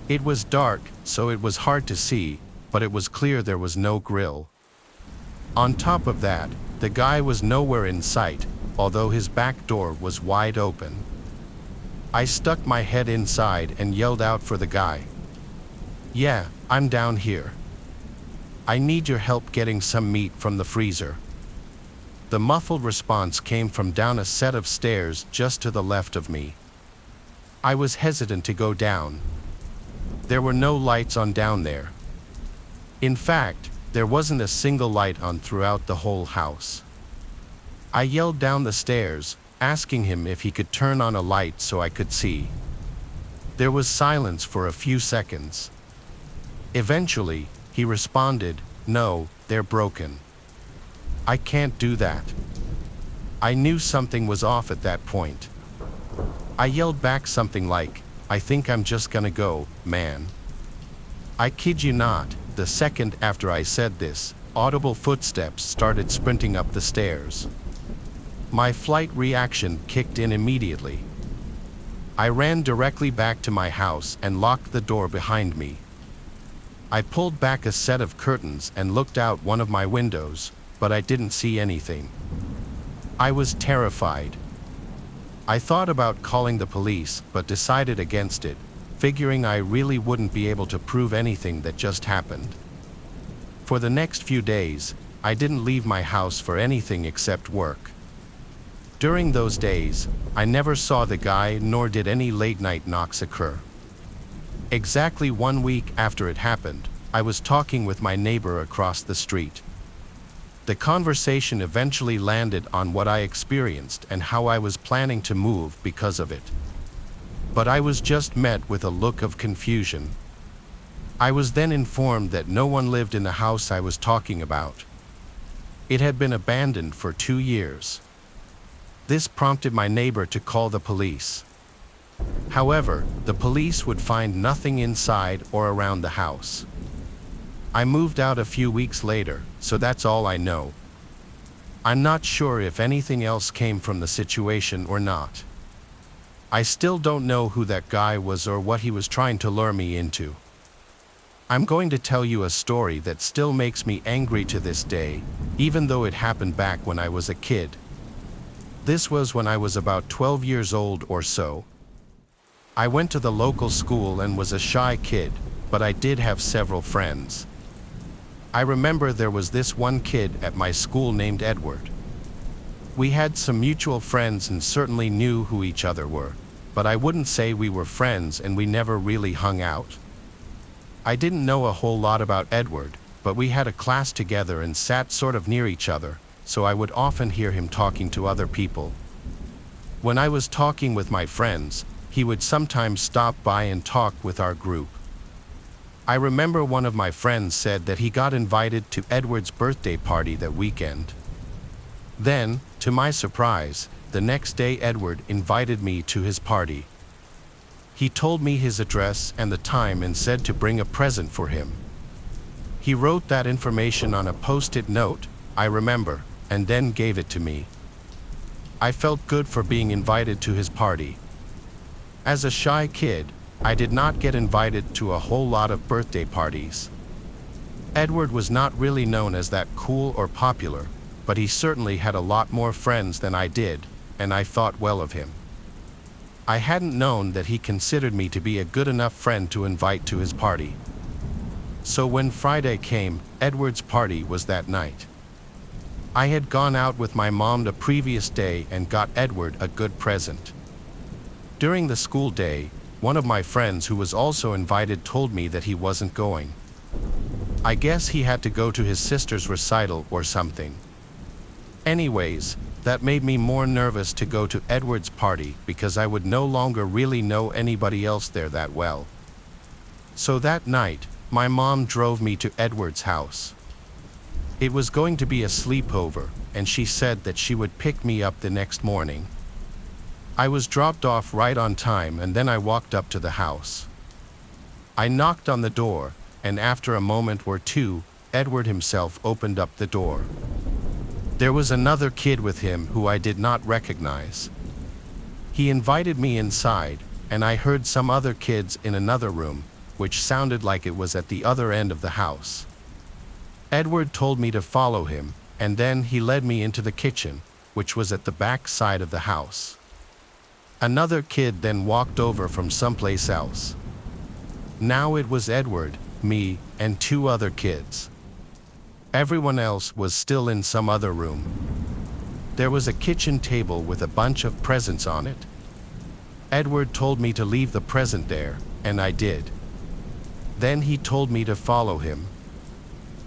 It was dark, so it was hard to see, but it was clear there was no grill. On top of that, the guy was nowhere in sight, although his back door was wide open. I stuck my head inside and yelled out for the guy. "Yeah, I'm down here. I need your help getting some meat from the freezer." The muffled response came from down a set of stairs just to the left of me. I was hesitant to go down. There were no lights on down there. In fact, there wasn't a single light on throughout the whole house. I yelled down the stairs, asking him if he could turn on a light so I could see. There was silence for a few seconds. Eventually, he responded, "No, they're broken. I can't do that." I knew something was off at that point. I yelled back something like, "I think I'm just gonna go, man." I kid you not, the second after I said this, audible footsteps started sprinting up the stairs. My flight reaction kicked in immediately. I ran directly back to my house and locked the door behind me. I pulled back a set of curtains and looked out one of my windows, but I didn't see anything. I was terrified. I thought about calling the police, but decided against it, figuring I really wouldn't be able to prove anything that just happened. For the next few days, I didn't leave my house for anything except work. During those days, I never saw the guy nor did any late-night knocks occur. Exactly 1 week after it happened, I was talking with my neighbor across the street. The conversation eventually landed on what I experienced and how I was planning to move because of it. But I was just met with a look of confusion. I was then informed that no one lived in the house I was talking about. It had been abandoned for 2 years. This prompted my neighbor to call the police. However, the police would find nothing inside or around the house. I moved out a few weeks later, so that's all I know. I'm not sure if anything else came from the situation or not. I still don't know who that guy was or what he was trying to lure me into. I'm going to tell you a story that still makes me angry to this day, even though it happened back when I was a kid. This was when I was about 12 years old or so. I went to the local school and was a shy kid, but I did have several friends. I remember there was this one kid at my school named Edward. We had some mutual friends and certainly knew who each other were, but I wouldn't say we were friends and we never really hung out. I didn't know a whole lot about Edward, but we had a class together and sat sort of near each other, so I would often hear him talking to other people. When I was talking with my friends, he would sometimes stop by and talk with our group. I remember one of my friends said that he got invited to Edward's birthday party that weekend. Then, to my surprise, the next day Edward invited me to his party. He told me his address and the time and said to bring a present for him. He wrote that information on a post-it note, I remember, and then gave it to me. I felt good for being invited to his party. As a shy kid, I did not get invited to a whole lot of birthday parties. Edward was not really known as that cool or popular, but he certainly had a lot more friends than I did, and I thought well of him. I hadn't known that he considered me to be a good enough friend to invite to his party. So when Friday came, Edward's party was that night. I had gone out with my mom the previous day and got Edward a good present. During the school day, one of my friends who was also invited told me that he wasn't going. I guess he had to go to his sister's recital or something. Anyways, that made me more nervous to go to Edward's party because I would no longer really know anybody else there that well. So that night, my mom drove me to Edward's house. It was going to be a sleepover, and she said that she would pick me up the next morning. I was dropped off right on time and then I walked up to the house. I knocked on the door, and after a moment or two, Edward himself opened up the door. There was another kid with him who I did not recognize. He invited me inside, and I heard some other kids in another room, which sounded like it was at the other end of the house. Edward told me to follow him, and then he led me into the kitchen, which was at the back side of the house. Another kid then walked over from someplace else. Now it was Edward, me, and two other kids. Everyone else was still in some other room. There was a kitchen table with a bunch of presents on it. Edward told me to leave the present there, and I did. Then he told me to follow him.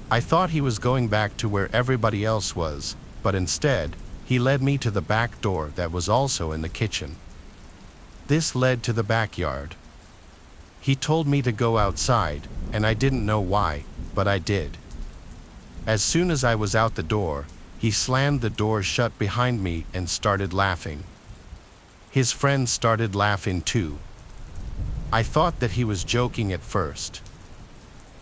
I thought he was going back to where everybody else was, but instead, he led me to the back door that was also in the kitchen. This led to the backyard. He told me to go outside, and I didn't know why, but I did. As soon as I was out the door, he slammed the door shut behind me and started laughing. His friends started laughing too. I thought that he was joking at first.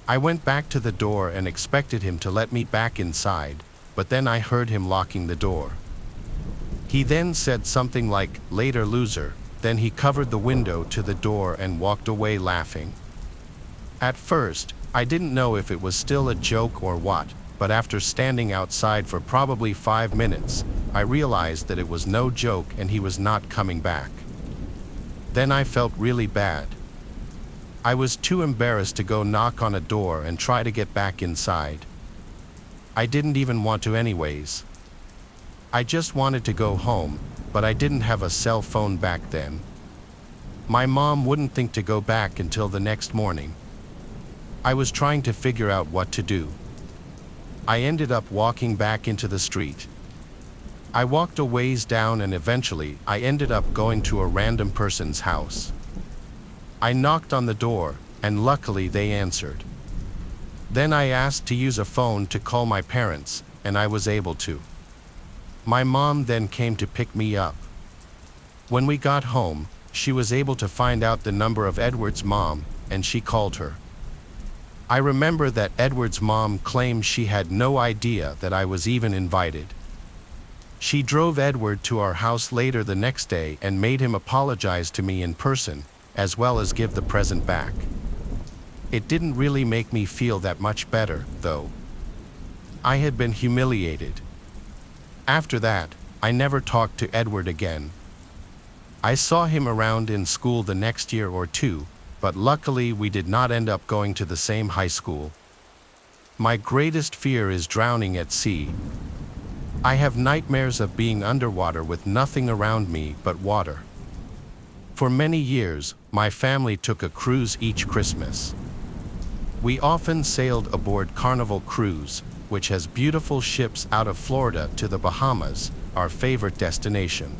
I went back to the door and expected him to let me back inside, but then I heard him locking the door. He then said something like, "Later, loser." Then he covered the window to the door and walked away laughing. At first, I didn't know if it was still a joke or what, but after standing outside for probably 5 minutes, I realized that it was no joke and he was not coming back. Then I felt really bad. I was too embarrassed to go knock on a door and try to get back inside. I didn't even want to anyways. I just wanted to go home, but I didn't have a cell phone back then. My mom wouldn't think to go back until the next morning. I was trying to figure out what to do. I ended up walking back into the street. I walked a ways down and eventually I ended up going to a random person's house. I knocked on the door, and luckily they answered. Then I asked to use a phone to call my parents, and I was able to. My mom then came to pick me up. When we got home, she was able to find out the number of Edward's mom, and she called her. I remember that Edward's mom claimed she had no idea that I was even invited. She drove Edward to our house later the next day and made him apologize to me in person, as well as give the present back. It didn't really make me feel that much better, though. I had been humiliated. After that, I never talked to Edward again. I saw him around in school the next year or two, but luckily we did not end up going to the same high school. My greatest fear is drowning at sea. I have nightmares of being underwater with nothing around me but water. For many years, my family took a cruise each Christmas. We often sailed aboard Carnival Cruise, which has beautiful ships out of Florida to the Bahamas, our favorite destination.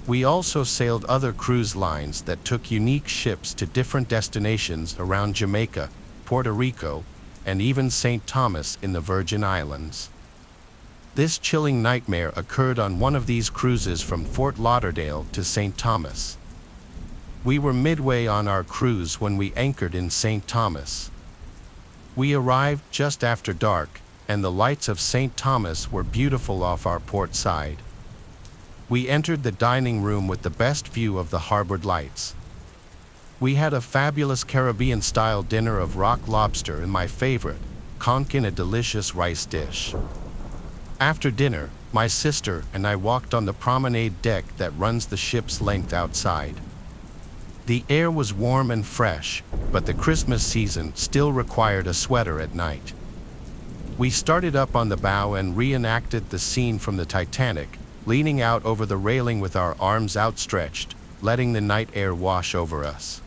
We also sailed other cruise lines that took unique ships to different destinations around Jamaica, Puerto Rico, and even St. Thomas in the Virgin Islands. This chilling nightmare occurred on one of these cruises from Fort Lauderdale to St. Thomas. We were midway on our cruise when we anchored in St. Thomas. We arrived just after dark, and the lights of St. Thomas were beautiful off our port side. We entered the dining room with the best view of the harbored lights. We had a fabulous Caribbean-style dinner of rock lobster and my favorite, conch in a delicious rice dish. After dinner, my sister and I walked on the promenade deck that runs the ship's length outside. The air was warm and fresh, but the Christmas season still required a sweater at night. We started up on the bow and reenacted the scene from the Titanic, leaning out over the railing with our arms outstretched, letting the night air wash over us.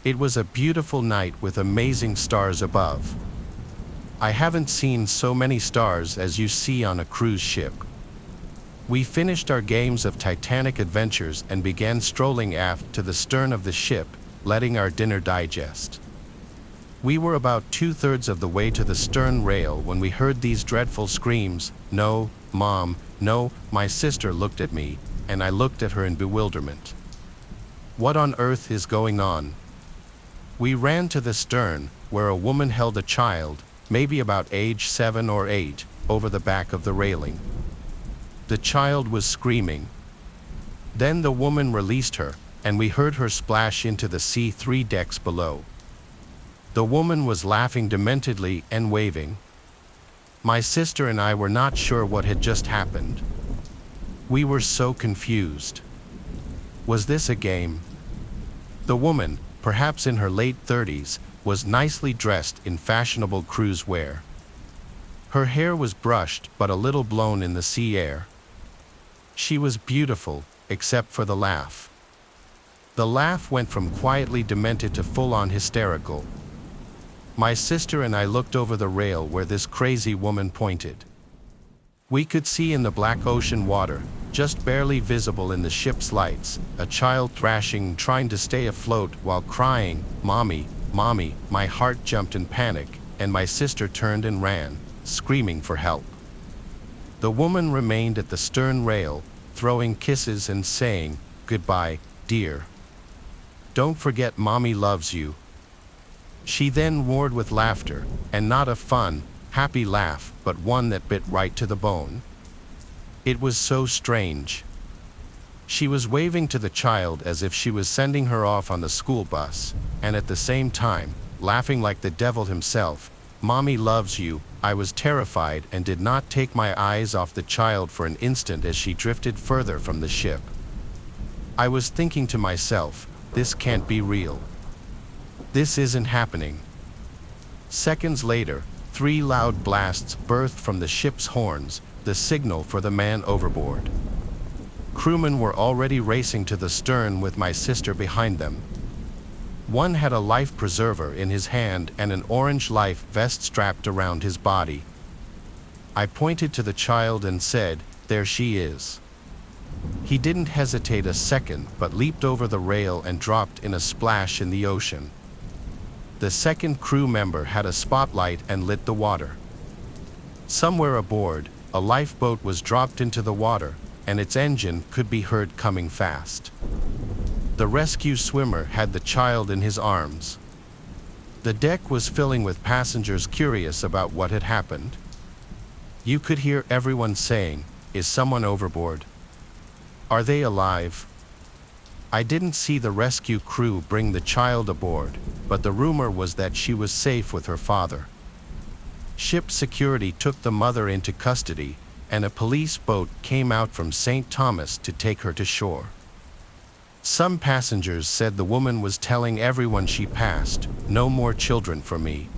It was a beautiful night with amazing stars above. I haven't seen so many stars as you see on a cruise ship. We finished our games of Titanic adventures and began strolling aft to the stern of the ship, letting our dinner digest. We were about 2/3 of the way to the stern rail when we heard these dreadful screams. "No, Mom, no." My sister looked at me, and I looked at her in bewilderment. What on earth is going on? We ran to the stern, where a woman held a child, maybe about age 7 or 8, over the back of the railing. The child was screaming. Then the woman released her, and we heard her splash into the sea 3 decks below. The woman was laughing dementedly and waving. My sister and I were not sure what had just happened. We were so confused. Was this a game? The woman, perhaps in her late 30s, was nicely dressed in fashionable cruise wear. Her hair was brushed but a little blown in the sea air. She was beautiful, except for the laugh. The laugh went from quietly demented to full-on hysterical. My sister and I looked over the rail where this crazy woman pointed. We could see in the black ocean water, just barely visible in the ship's lights, a child thrashing, trying to stay afloat while crying, "Mommy, Mommy." My heart jumped in panic, and my sister turned and ran, screaming for help. The woman remained at the stern rail, throwing kisses and saying, "Goodbye, dear. Don't forget Mommy loves you." She then roared with laughter, and not a fun, happy laugh, but one that bit right to the bone. It was so strange. She was waving to the child as if she was sending her off on the school bus, and at the same time, laughing like the devil himself. "Mommy loves you." I was terrified and did not take my eyes off the child for an instant as she drifted further from the ship. I was thinking to myself, this can't be real. This isn't happening. Seconds later, 3 loud blasts burst from the ship's horns, the signal for the man overboard. Crewmen were already racing to the stern with my sister behind them. One had a life preserver in his hand and an orange life vest strapped around his body. I pointed to the child and said, "There she is." He didn't hesitate a second but leaped over the rail and dropped in a splash in the ocean. The second crew member had a spotlight and lit the water. Somewhere aboard, a lifeboat was dropped into the water, and its engine could be heard coming fast. The rescue swimmer had the child in his arms. The deck was filling with passengers curious about what had happened. You could hear everyone saying, "Is someone overboard? Are they alive?" I didn't see the rescue crew bring the child aboard, but the rumor was that she was safe with her father. Ship security took the mother into custody, and a police boat came out from St. Thomas to take her to shore. Some passengers said the woman was telling everyone she passed, "No more children for me.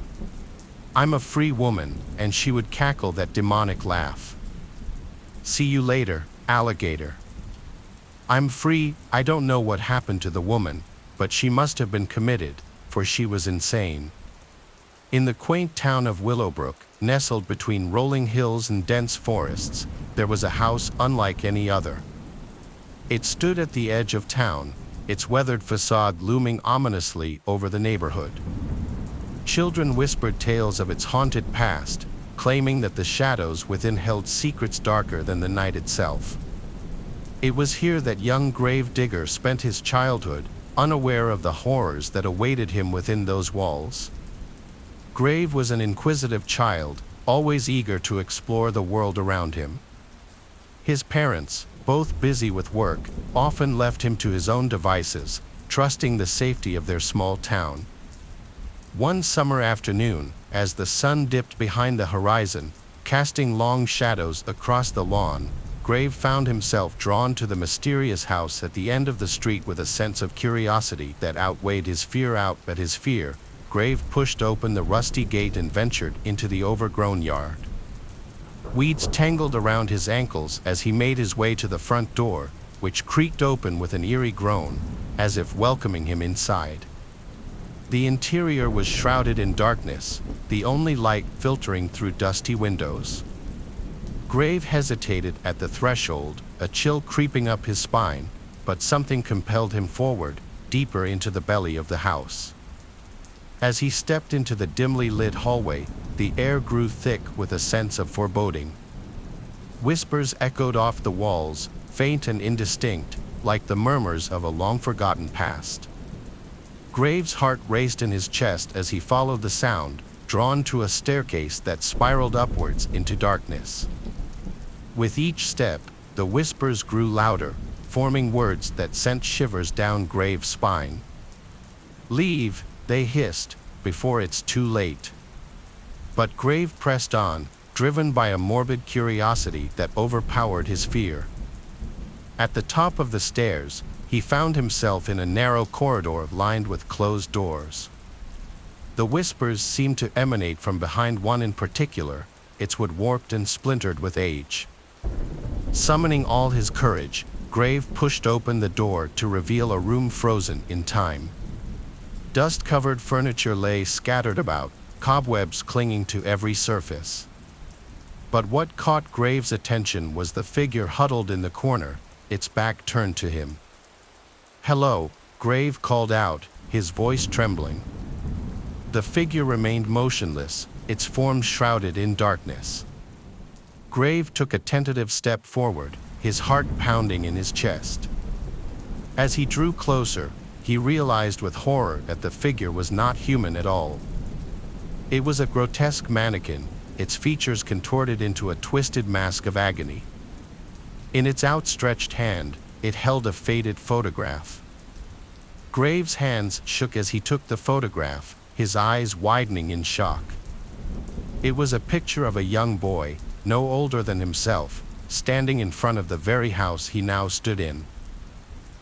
I'm a free woman," and she would cackle that demonic laugh. "See you later, alligator." I'm free. I don't know what happened to the woman, but she must have been committed, for she was insane. In the quaint town of Willowbrook, nestled between rolling hills and dense forests, there was a house unlike any other. It stood at the edge of town, its weathered facade looming ominously over the neighborhood. Children whispered tales of its haunted past, claiming that the shadows within held secrets darker than the night itself. It was here that young grave digger spent his childhood, unaware of the horrors that awaited him within those walls. Grave was an inquisitive child, always eager to explore the world around him. His parents, both busy with work, often left him to his own devices, trusting the safety of their small town. One summer afternoon, as the sun dipped behind the horizon, casting long shadows across the lawn, Grave found himself drawn to the mysterious house at the end of the street with a sense of curiosity that outweighed his fear. Grave pushed open the rusty gate and ventured into the overgrown yard. Weeds tangled around his ankles as he made his way to the front door, which creaked open with an eerie groan, as if welcoming him inside. The interior was shrouded in darkness, the only light filtering through dusty windows. Grave hesitated at the threshold, a chill creeping up his spine, but something compelled him forward, deeper into the belly of the house. As he stepped into the dimly lit hallway, the air grew thick with a sense of foreboding. Whispers echoed off the walls, faint and indistinct, like the murmurs of a long-forgotten past. Grave's heart raced in his chest as he followed the sound, drawn to a staircase that spiraled upwards into darkness. With each step, the whispers grew louder, forming words that sent shivers down Grave's spine. "Leave," they hissed, "before it's too late." But Grave pressed on, driven by a morbid curiosity that overpowered his fear. At the top of the stairs, he found himself in a narrow corridor lined with closed doors. The whispers seemed to emanate from behind one in particular, its wood warped and splintered with age. Summoning all his courage, Grave pushed open the door to reveal a room frozen in time. Dust-covered furniture lay scattered about, cobwebs clinging to every surface. But what caught Grave's attention was the figure huddled in the corner, its back turned to him. "Hello," Grave called out, his voice trembling. The figure remained motionless, its form shrouded in darkness. Grave took a tentative step forward, his heart pounding in his chest. As he drew closer, he realized with horror that the figure was not human at all. It was a grotesque mannequin, its features contorted into a twisted mask of agony. In its outstretched hand, it held a faded photograph. Grave's hands shook as he took the photograph, his eyes widening in shock. It was a picture of a young boy, no older than himself, standing in front of the very house he now stood in.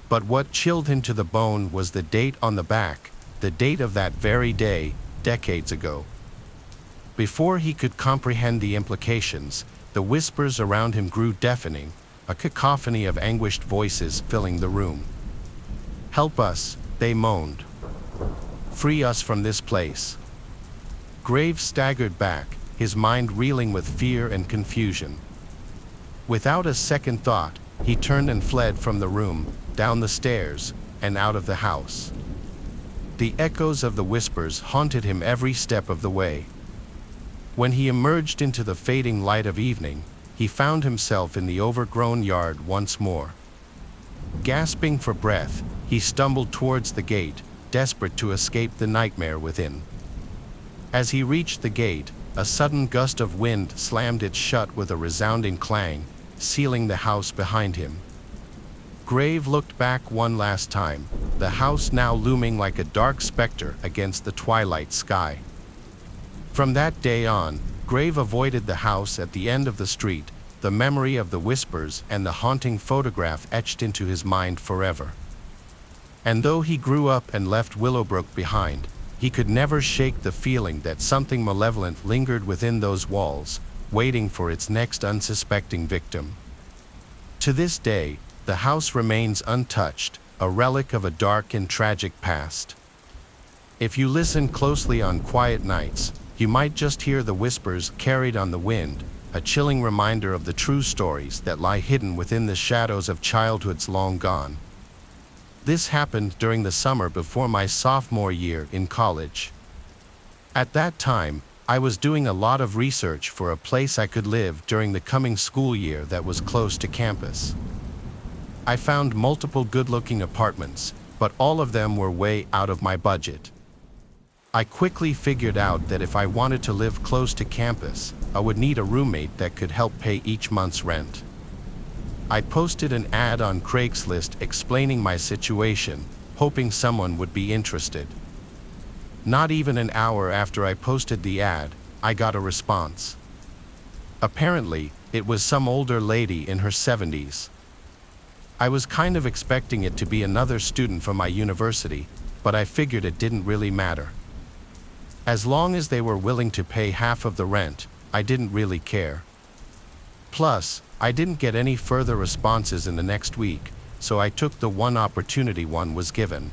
But what chilled him to the bone was the date on the back, the date of that very day, decades ago. Before he could comprehend the implications, the whispers around him grew deafening, a cacophony of anguished voices filling the room. "Help us," they moaned. "Free us from this place." Grave staggered back, his mind reeling with fear and confusion. Without a second thought, he turned and fled from the room, down the stairs, and out of the house. The echoes of the whispers haunted him every step of the way. When he emerged into the fading light of evening, he found himself in the overgrown yard once more. Gasping for breath, he stumbled towards the gate, desperate to escape the nightmare within. As he reached the gate, a sudden gust of wind slammed it shut with a resounding clang, sealing the house behind him. Grave looked back one last time, the house now looming like a dark specter against the twilight sky. From that day on, Grave avoided the house at the end of the street, the memory of the whispers and the haunting photograph etched into his mind forever. And though he grew up and left Willowbrook behind, he could never shake the feeling that something malevolent lingered within those walls, waiting for its next unsuspecting victim. To this day, the house remains untouched, a relic of a dark and tragic past. If you listen closely on quiet nights, you might just hear the whispers carried on the wind, a chilling reminder of the true stories that lie hidden within the shadows of childhoods long gone. This happened during the summer before my sophomore year in college. At that time, I was doing a lot of research for a place I could live during the coming school year that was close to campus. I found multiple good-looking apartments, but all of them were way out of my budget. I quickly figured out that if I wanted to live close to campus, I would need a roommate that could help pay each month's rent. I posted an ad on Craigslist explaining my situation, hoping someone would be interested. Not even an hour after I posted the ad, I got a response. Apparently, it was some older lady in her 70s. I was kind of expecting it to be another student from my university, but I figured it didn't really matter. As long as they were willing to pay half of the rent, I didn't really care. Plus, I didn't get any further responses in the next week, so I took the one opportunity one was given.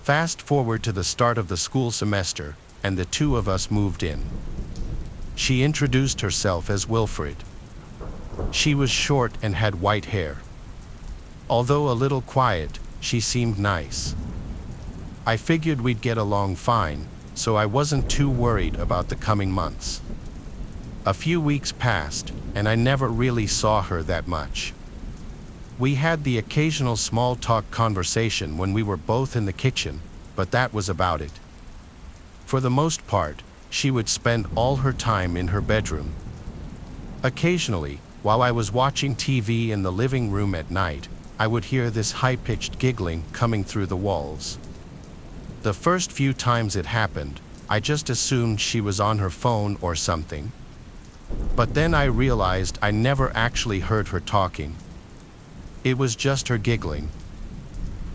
Fast forward to the start of the school semester, and the two of us moved in. She introduced herself as Wilfred. She was short and had white hair. Although a little quiet, she seemed nice. I figured we'd get along fine, so I wasn't too worried about the coming months. A few weeks passed, and I never really saw her that much. We had the occasional small talk conversation when we were both in the kitchen, but that was about it. For the most part, she would spend all her time in her bedroom. Occasionally, while I was watching TV in the living room at night, I would hear this high-pitched giggling coming through the walls. The first few times it happened, I just assumed she was on her phone or something. But then I realized I never actually heard her talking. It was just her giggling.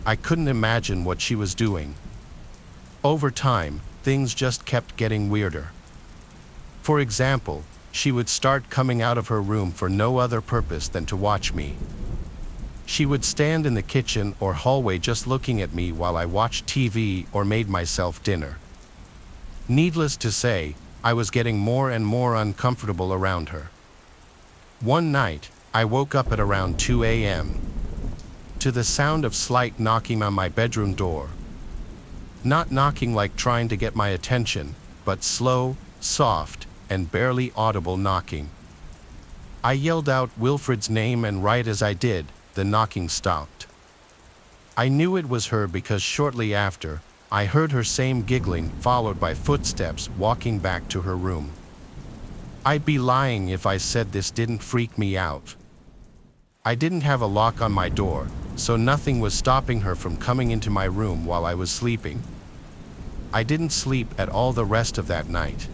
I couldn't imagine what she was doing. Over time, things just kept getting weirder. For example, she would start coming out of her room for no other purpose than to watch me. She would stand in the kitchen or hallway just looking at me while I watched TV or made myself dinner. Needless to say, I was getting more and more uncomfortable around her. One night, I woke up at around 2 a.m. to the sound of slight knocking on my bedroom door. Not knocking like trying to get my attention, but slow, soft, and barely audible knocking. I yelled out Wilfred's name, and right as I did, the knocking stopped. I knew it was her because shortly after, I heard her same giggling followed by footsteps walking back to her room. I'd be lying if I said this didn't freak me out. I didn't have a lock on my door, so nothing was stopping her from coming into my room while I was sleeping. I didn't sleep at all the rest of that night.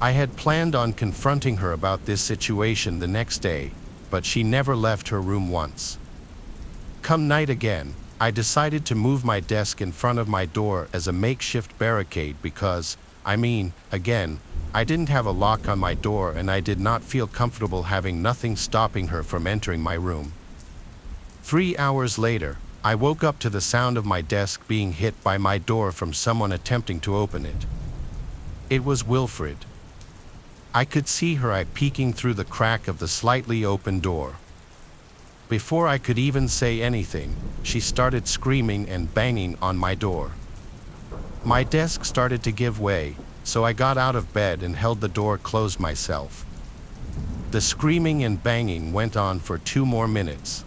I had planned on confronting her about this situation the next day, but she never left her room once. Come night again, I decided to move my desk in front of my door as a makeshift barricade because, again, I didn't have a lock on my door and I did not feel comfortable having nothing stopping her from entering my room. 3 hours later, I woke up to the sound of my desk being hit by my door from someone attempting to open it. It was Wilfred. I could see her eye peeking through the crack of the slightly open door. Before I could even say anything, she started screaming and banging on my door. My desk started to give way, so I got out of bed and held the door closed myself. The screaming and banging went on for 2 more minutes.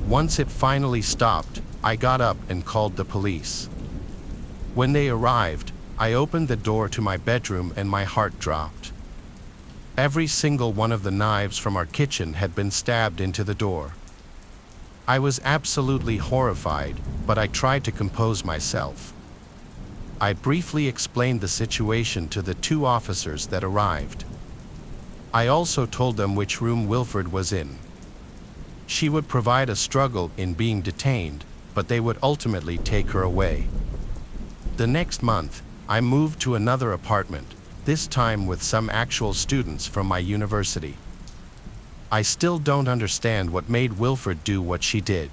Once it finally stopped, I got up and called the police. When they arrived, I opened the door to my bedroom and my heart dropped. Every single one of the knives from our kitchen had been stabbed into the door. I was absolutely horrified, but I tried to compose myself. I briefly explained the situation to the 2 officers that arrived. I also told them which room Wilfred was in. She would provide a struggle in being detained, but they would ultimately take her away. The next month, I moved to another apartment, this time with some actual students from my university. I still don't understand what made Wilfred do what she did.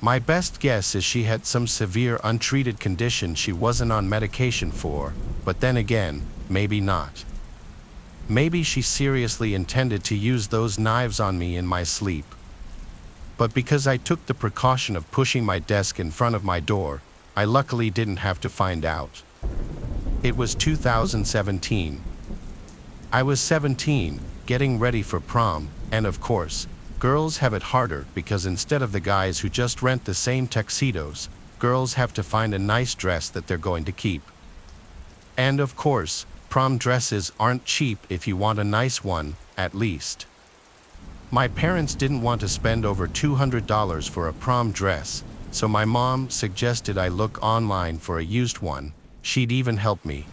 My best guess is she had some severe untreated condition she wasn't on medication for, but then again, maybe not. Maybe she seriously intended to use those knives on me in my sleep. But because I took the precaution of pushing my desk in front of my door, I luckily didn't have to find out. It was 2017. I was 17, getting ready for prom, and of course, girls have it harder because instead of the guys who just rent the same tuxedos, girls have to find a nice dress that they're going to keep. And of course, prom dresses aren't cheap if you want a nice one, at least. My parents didn't want to spend over $200 for a prom dress, so my mom suggested I look online for a used one. She'd even help me.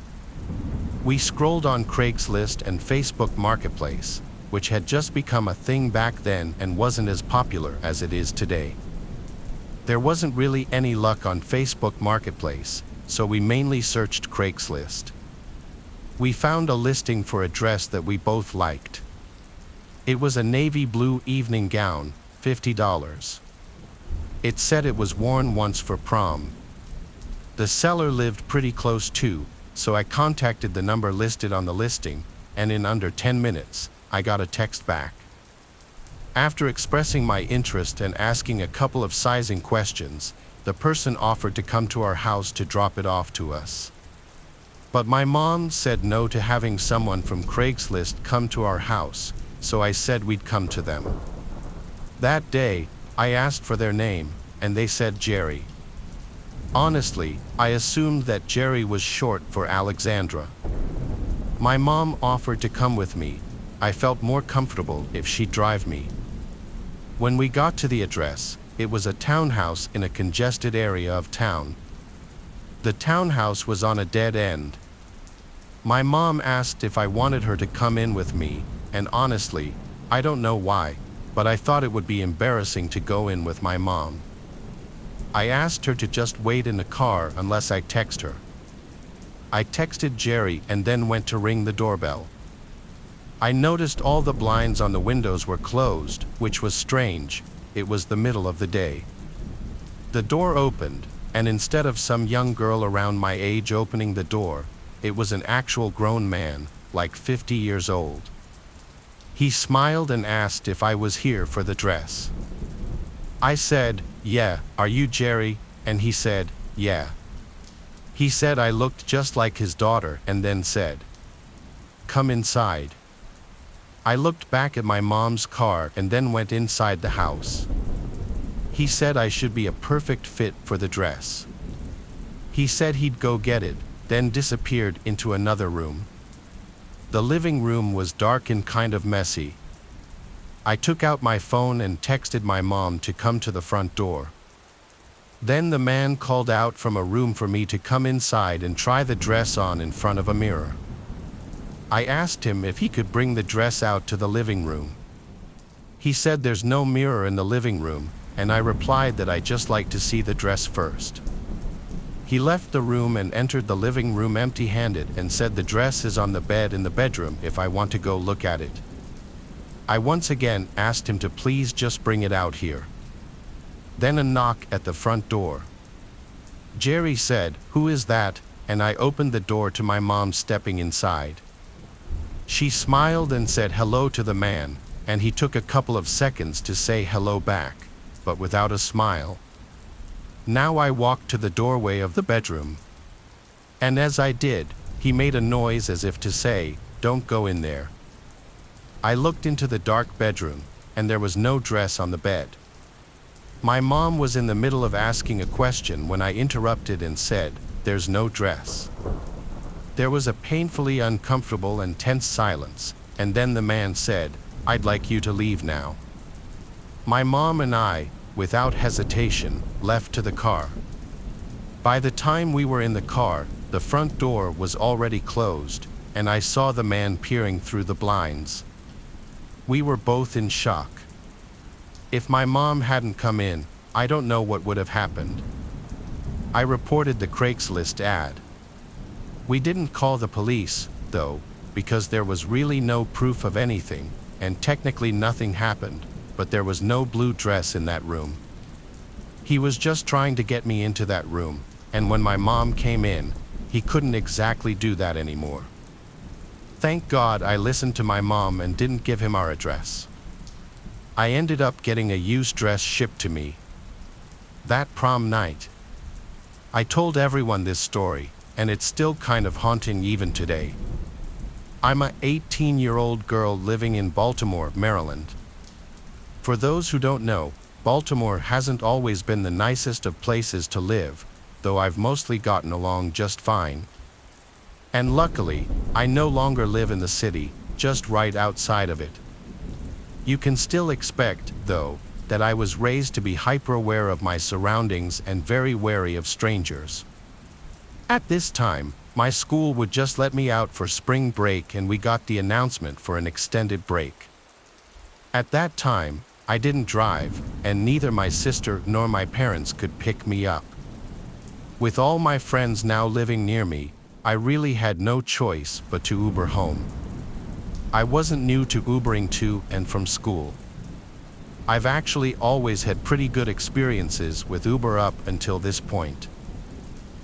We scrolled on Craigslist and Facebook Marketplace, which had just become a thing back then and wasn't as popular as it is today. There wasn't really any luck on Facebook Marketplace, so we mainly searched Craigslist. We found a listing for a dress that we both liked. It was a navy blue evening gown, $50. It said it was worn once for prom. The seller lived pretty close too, so I contacted the number listed on the listing, and in under 10 minutes, I got a text back. After expressing my interest and asking a couple of sizing questions, the person offered to come to our house to drop it off to us. But my mom said no to having someone from Craigslist come to our house, so I said we'd come to them. That day, I asked for their name, and they said Jerry. Honestly, I assumed that Jerry was short for Alexandra. My mom offered to come with me. I felt more comfortable if she'd drive me. When we got to the address, it was a townhouse in a congested area of town. The townhouse was on a dead end. My mom asked if I wanted her to come in with me, and honestly, I don't know why, but I thought it would be embarrassing to go in with my mom. I asked her to just wait in the car unless I text her. I texted Jerry and then went to ring the doorbell. I noticed all the blinds on the windows were closed, which was strange. It was the middle of the day. The door opened, and instead of some young girl around my age opening the door, it was an actual grown man, like 50 years old. He smiled and asked if I was here for the dress. I said, "Yeah, are you Jerry?" And he said, "Yeah." He said I looked just like his daughter and then said, "Come inside." I looked back at my mom's car and then went inside the house. He said I should be a perfect fit for the dress. He said he'd go get it, then disappeared into another room. The living room was dark and kind of messy. I took out my phone and texted my mom to come to the front door. Then the man called out from a room for me to come inside and try the dress on in front of a mirror. I asked him if he could bring the dress out to the living room. He said there's no mirror in the living room, and I replied that I'd just like to see the dress first. He left the room and entered the living room empty-handed and said the dress is on the bed in the bedroom if I want to go look at it. I once again asked him to please just bring it out here. Then a knock at the front door. Jerry said, "Who is that?" and I opened the door to my mom stepping inside. She smiled and said hello to the man, and he took a couple of seconds to say hello back, but without a smile. Now I walked to the doorway of the bedroom. And as I did, he made a noise as if to say, "Don't go in there." I looked into the dark bedroom, and there was no dress on the bed. My mom was in the middle of asking a question when I interrupted and said, "There's no dress." There was a painfully uncomfortable and tense silence, and then the man said, "I'd like you to leave now." My mom and I, without hesitation, left to the car. By the time we were in the car, the front door was already closed, and I saw the man peering through the blinds. We were both in shock. If my mom hadn't come in, I don't know what would have happened. I reported the Craigslist ad. We didn't call the police, though, because there was really no proof of anything, and technically nothing happened, but there was no blue dress in that room. He was just trying to get me into that room, and when my mom came in, he couldn't exactly do that anymore. Thank God I listened to my mom and didn't give him our address. I ended up getting a used dress shipped to me. That prom night. I told everyone this story, and it's still kind of haunting even today. I'm an 18-year-old girl living in Baltimore, Maryland. For those who don't know, Baltimore hasn't always been the nicest of places to live, though I've mostly gotten along just fine. And luckily, I no longer live in the city, just right outside of it. You can still expect, though, that I was raised to be hyper-aware of my surroundings and very wary of strangers. At this time, my school would just let me out for spring break and we got the announcement for an extended break. At that time, I didn't drive, and neither my sister nor my parents could pick me up. With all my friends now living near me, I really had no choice but to Uber home. I wasn't new to Ubering to and from school. I've actually always had pretty good experiences with Uber up until this point.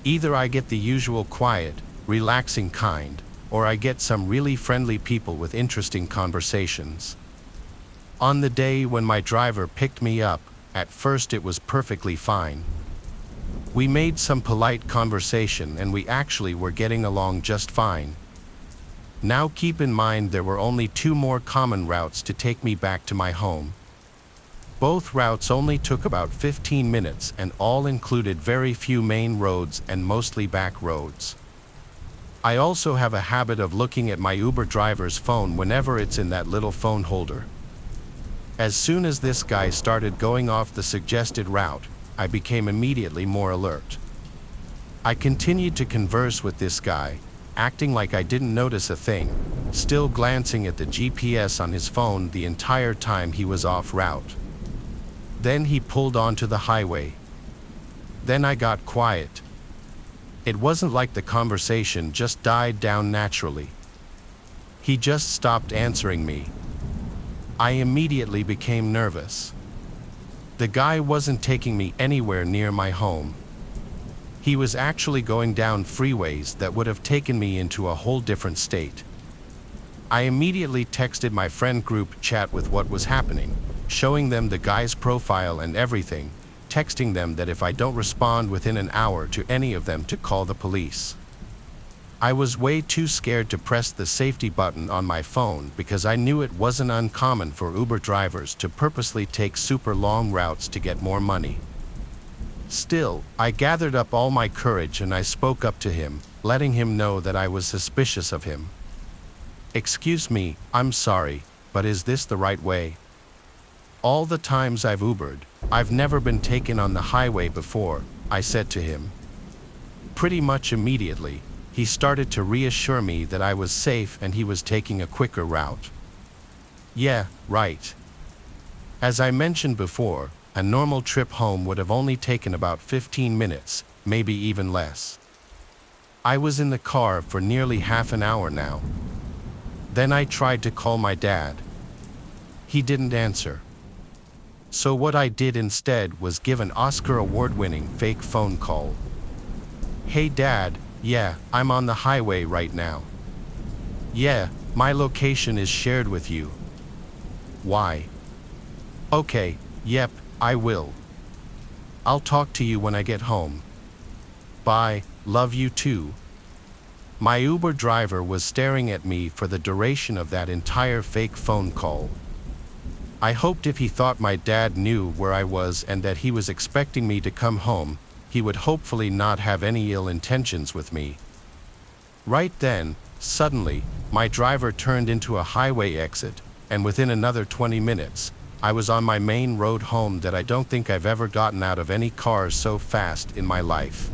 Either I get the usual quiet, relaxing kind, or I get some really friendly people with interesting conversations. On the day when my driver picked me up, at first it was perfectly fine. We made some polite conversation and we actually were getting along just fine. Now keep in mind there were only 2 more common routes to take me back to my home. Both routes only took about 15 minutes and all included very few main roads and mostly back roads. I also have a habit of looking at my Uber driver's phone whenever it's in that little phone holder. As soon as this guy started going off the suggested route, I became immediately more alert. I continued to converse with this guy, acting like I didn't notice a thing, still glancing at the GPS on his phone the entire time he was off route. Then he pulled onto the highway. Then I got quiet. It wasn't like the conversation just died down naturally. He just stopped answering me. I immediately became nervous. The guy wasn't taking me anywhere near my home. He was actually going down freeways that would have taken me into a whole different state. I immediately texted my friend group chat with what was happening, showing them the guy's profile and everything, texting them that if I don't respond within an hour to any of them to call the police. I was way too scared to press the safety button on my phone because I knew it wasn't uncommon for Uber drivers to purposely take super long routes to get more money. Still, I gathered up all my courage and I spoke up to him, letting him know that I was suspicious of him. "Excuse me, I'm sorry, but is this the right way? All the times I've Ubered, I've never been taken on the highway before," I said to him. Pretty much immediately, he started to reassure me that I was safe and he was taking a quicker route. Yeah, right. As I mentioned before, a normal trip home would have only taken about 15 minutes, maybe even less. I was in the car for nearly half an hour now. Then I tried to call my dad. He didn't answer. So what I did instead was give an Oscar award-winning fake phone call. "Hey Dad, yeah, I'm on the highway right now. Yeah, my location is shared with you. Why? Okay, yep, I will. I'll talk to you when I get home. Bye, love you too." My Uber driver was staring at me for the duration of that entire fake phone call. I hoped if he thought my dad knew where I was and that he was expecting me to come home, he would hopefully not have any ill intentions with me. Right then, suddenly, my driver turned into a highway exit, and within another 20 minutes, I was on my main road home that I don't think I've ever gotten out of any car so fast in my life.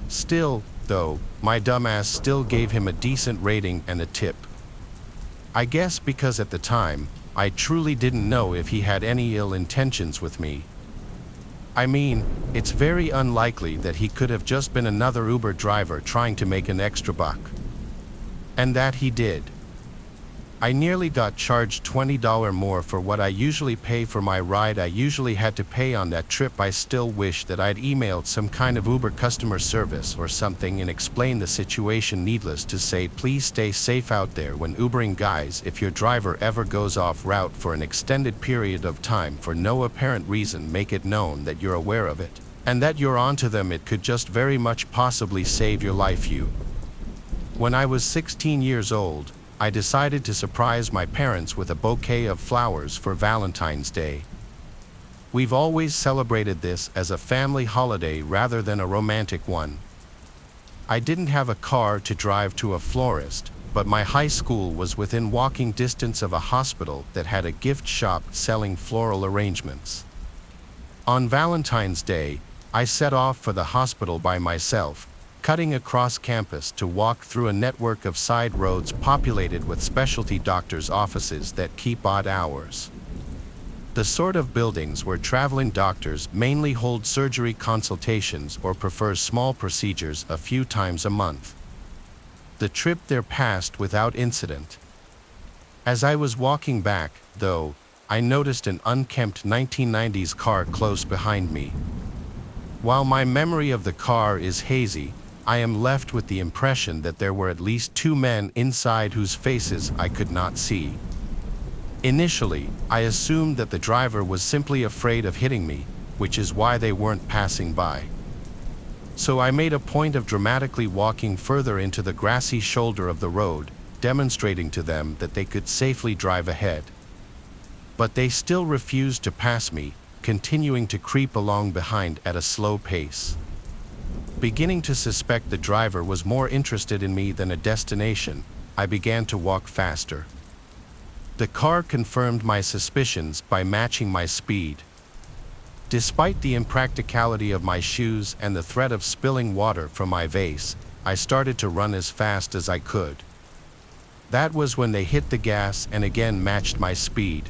Still, though, my dumbass still gave him a decent rating and a tip. I guess because at the time, I truly didn't know if he had any ill intentions with me. I mean, it's very unlikely that he could have just been another Uber driver trying to make an extra buck. And that he did. I nearly got charged $20 more for what I usually pay for my ride I usually had to pay on that trip. I still wish that I'd emailed some kind of Uber customer service or something and explained the situation. Needless to say, please stay safe out there when Ubering, guys. If your driver ever goes off route for an extended period of time for no apparent reason, make it known that you're aware of it and that you're onto them. It could just very much possibly save your life. When I was 16 years old, I decided to surprise my parents with a bouquet of flowers for Valentine's Day. We've always celebrated this as a family holiday rather than a romantic one. I didn't have a car to drive to a florist, but my high school was within walking distance of a hospital that had a gift shop selling floral arrangements. On Valentine's Day, I set off for the hospital by myself, cutting across campus to walk through a network of side roads populated with specialty doctors' offices that keep odd hours. The sort of buildings where traveling doctors mainly hold surgery consultations or prefer small procedures a few times a month. The trip there passed without incident. As I was walking back, though, I noticed an unkempt 1990s car close behind me. While my memory of the car is hazy, I am left with the impression that there were at least two men inside whose faces I could not see. Initially, I assumed that the driver was simply afraid of hitting me, which is why they weren't passing by. So I made a point of dramatically walking further into the grassy shoulder of the road, demonstrating to them that they could safely drive ahead. But they still refused to pass me, continuing to creep along behind at a slow pace. Beginning to suspect the driver was more interested in me than a destination, I began to walk faster. The car confirmed my suspicions by matching my speed. Despite the impracticality of my shoes and the threat of spilling water from my vase, I started to run as fast as I could. That was when they hit the gas and again matched my speed.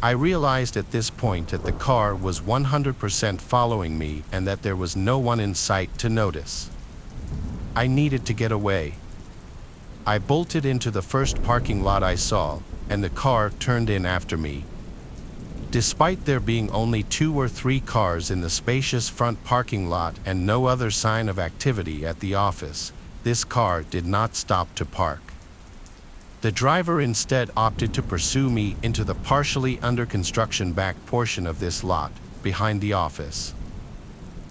I realized at this point that the car was 100% following me and that there was no one in sight to notice. I needed to get away. I bolted into the first parking lot I saw, and the car turned in after me. Despite there being only 2 or 3 cars in the spacious front parking lot and no other sign of activity at the office, this car did not stop to park. The driver instead opted to pursue me into the partially under construction back portion of this lot, behind the office.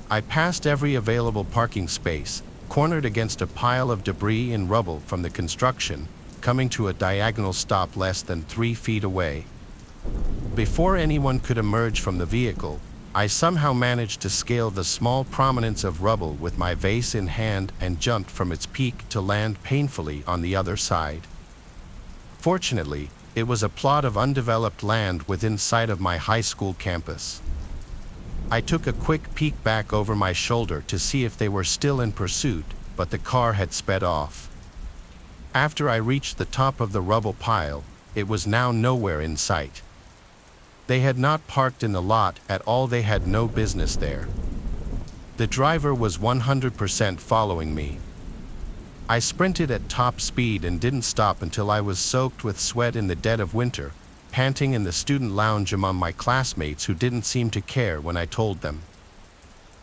I passed every available parking space, cornered against a pile of debris and rubble from the construction, coming to a diagonal stop less than 3 feet away. Before anyone could emerge from the vehicle, I somehow managed to scale the small prominence of rubble with my vase in hand and jumped from its peak to land painfully on the other side. Fortunately, it was a plot of undeveloped land within sight of my high school campus. I took a quick peek back over my shoulder to see if they were still in pursuit, but the car had sped off. After I reached the top of the rubble pile, it was now nowhere in sight. They had not parked in the lot at all. They had no business there. The driver was 100% following me. I sprinted at top speed and didn't stop until I was soaked with sweat in the dead of winter, panting in the student lounge among my classmates who didn't seem to care when I told them.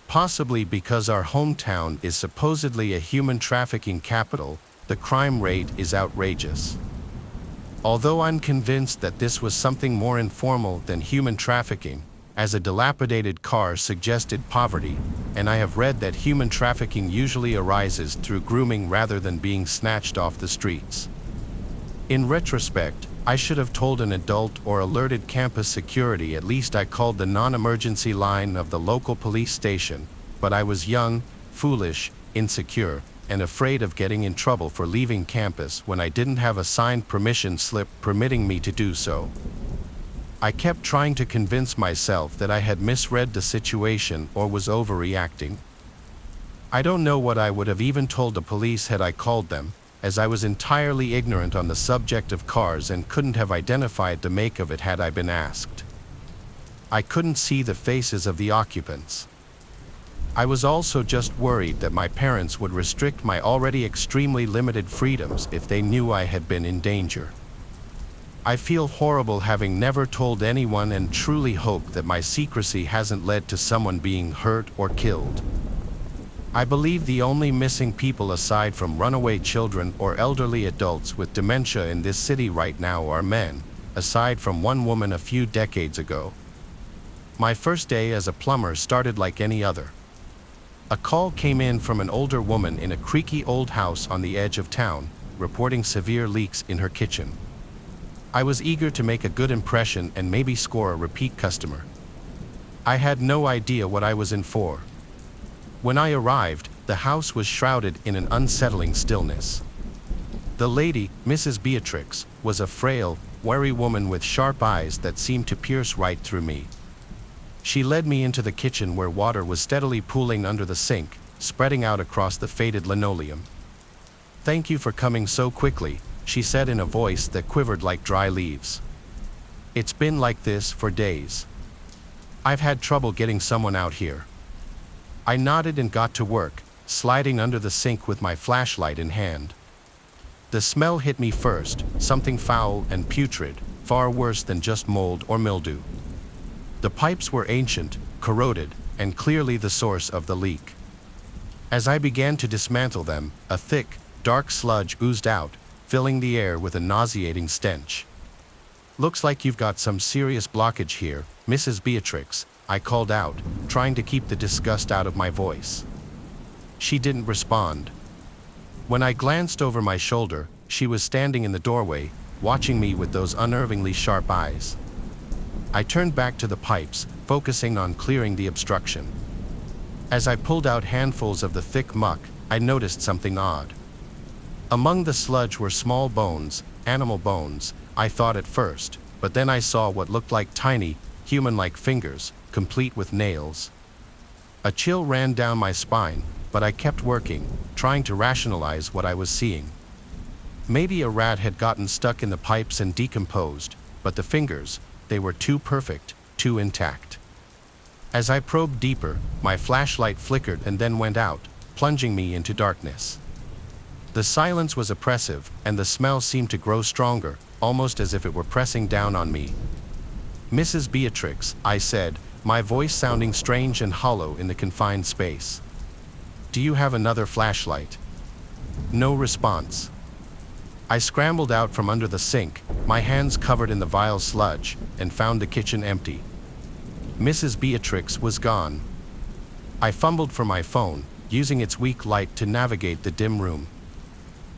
Possibly because our hometown is supposedly a human trafficking capital, the crime rate is outrageous. Although I'm convinced that this was something more informal than human trafficking, as a dilapidated car suggested poverty, and I have read that human trafficking usually arises through grooming rather than being snatched off the streets. In retrospect, I should have told an adult or alerted campus security. At least I called the non-emergency line of the local police station, but I was young, foolish, insecure, and afraid of getting in trouble for leaving campus when I didn't have a signed permission slip permitting me to do so. I kept trying to convince myself that I had misread the situation or was overreacting. I don't know what I would have even told the police had I called them, as I was entirely ignorant on the subject of cars and couldn't have identified the make of it had I been asked. I couldn't see the faces of the occupants. I was also just worried that my parents would restrict my already extremely limited freedoms if they knew I had been in danger. I feel horrible having never told anyone and truly hope that my secrecy hasn't led to someone being hurt or killed. I believe the only missing people aside from runaway children or elderly adults with dementia in this city right now are men, aside from one woman a few decades ago. My first day as a plumber started like any other. A call came in from an older woman in a creaky old house on the edge of town, reporting severe leaks in her kitchen. I was eager to make a good impression and maybe score a repeat customer. I had no idea what I was in for. When I arrived, the house was shrouded in an unsettling stillness. The lady, Mrs. Beatrix, was a frail, wary woman with sharp eyes that seemed to pierce right through me. She led me into the kitchen where water was steadily pooling under the sink, spreading out across the faded linoleum. "Thank you for coming so quickly," she said in a voice that quivered like dry leaves. "It's been like this for days. I've had trouble getting someone out here." I nodded and got to work, sliding under the sink with my flashlight in hand. The smell hit me first, something foul and putrid, far worse than just mold or mildew. The pipes were ancient, corroded, and clearly the source of the leak. As I began to dismantle them, a thick, dark sludge oozed out, filling the air with a nauseating stench. "Looks like you've got some serious blockage here, Mrs. Beatrix," I called out, trying to keep the disgust out of my voice. She didn't respond. When I glanced over my shoulder, she was standing in the doorway, watching me with those unnervingly sharp eyes. I turned back to the pipes, focusing on clearing the obstruction. As I pulled out handfuls of the thick muck, I noticed something odd. Among the sludge were small bones, animal bones, I thought at first, but then I saw what looked like tiny, human-like fingers, complete with nails. A chill ran down my spine, but I kept working, trying to rationalize what I was seeing. Maybe a rat had gotten stuck in the pipes and decomposed, but the fingers, they were too perfect, too intact. As I probed deeper, my flashlight flickered and then went out, plunging me into darkness. The silence was oppressive, and the smell seemed to grow stronger, almost as if it were pressing down on me. "Mrs. Beatrix," I said, my voice sounding strange and hollow in the confined space. "Do you have another flashlight?" No response. I scrambled out from under the sink, my hands covered in the vile sludge, and found the kitchen empty. Mrs. Beatrix was gone. I fumbled for my phone, using its weak light to navigate the dim room.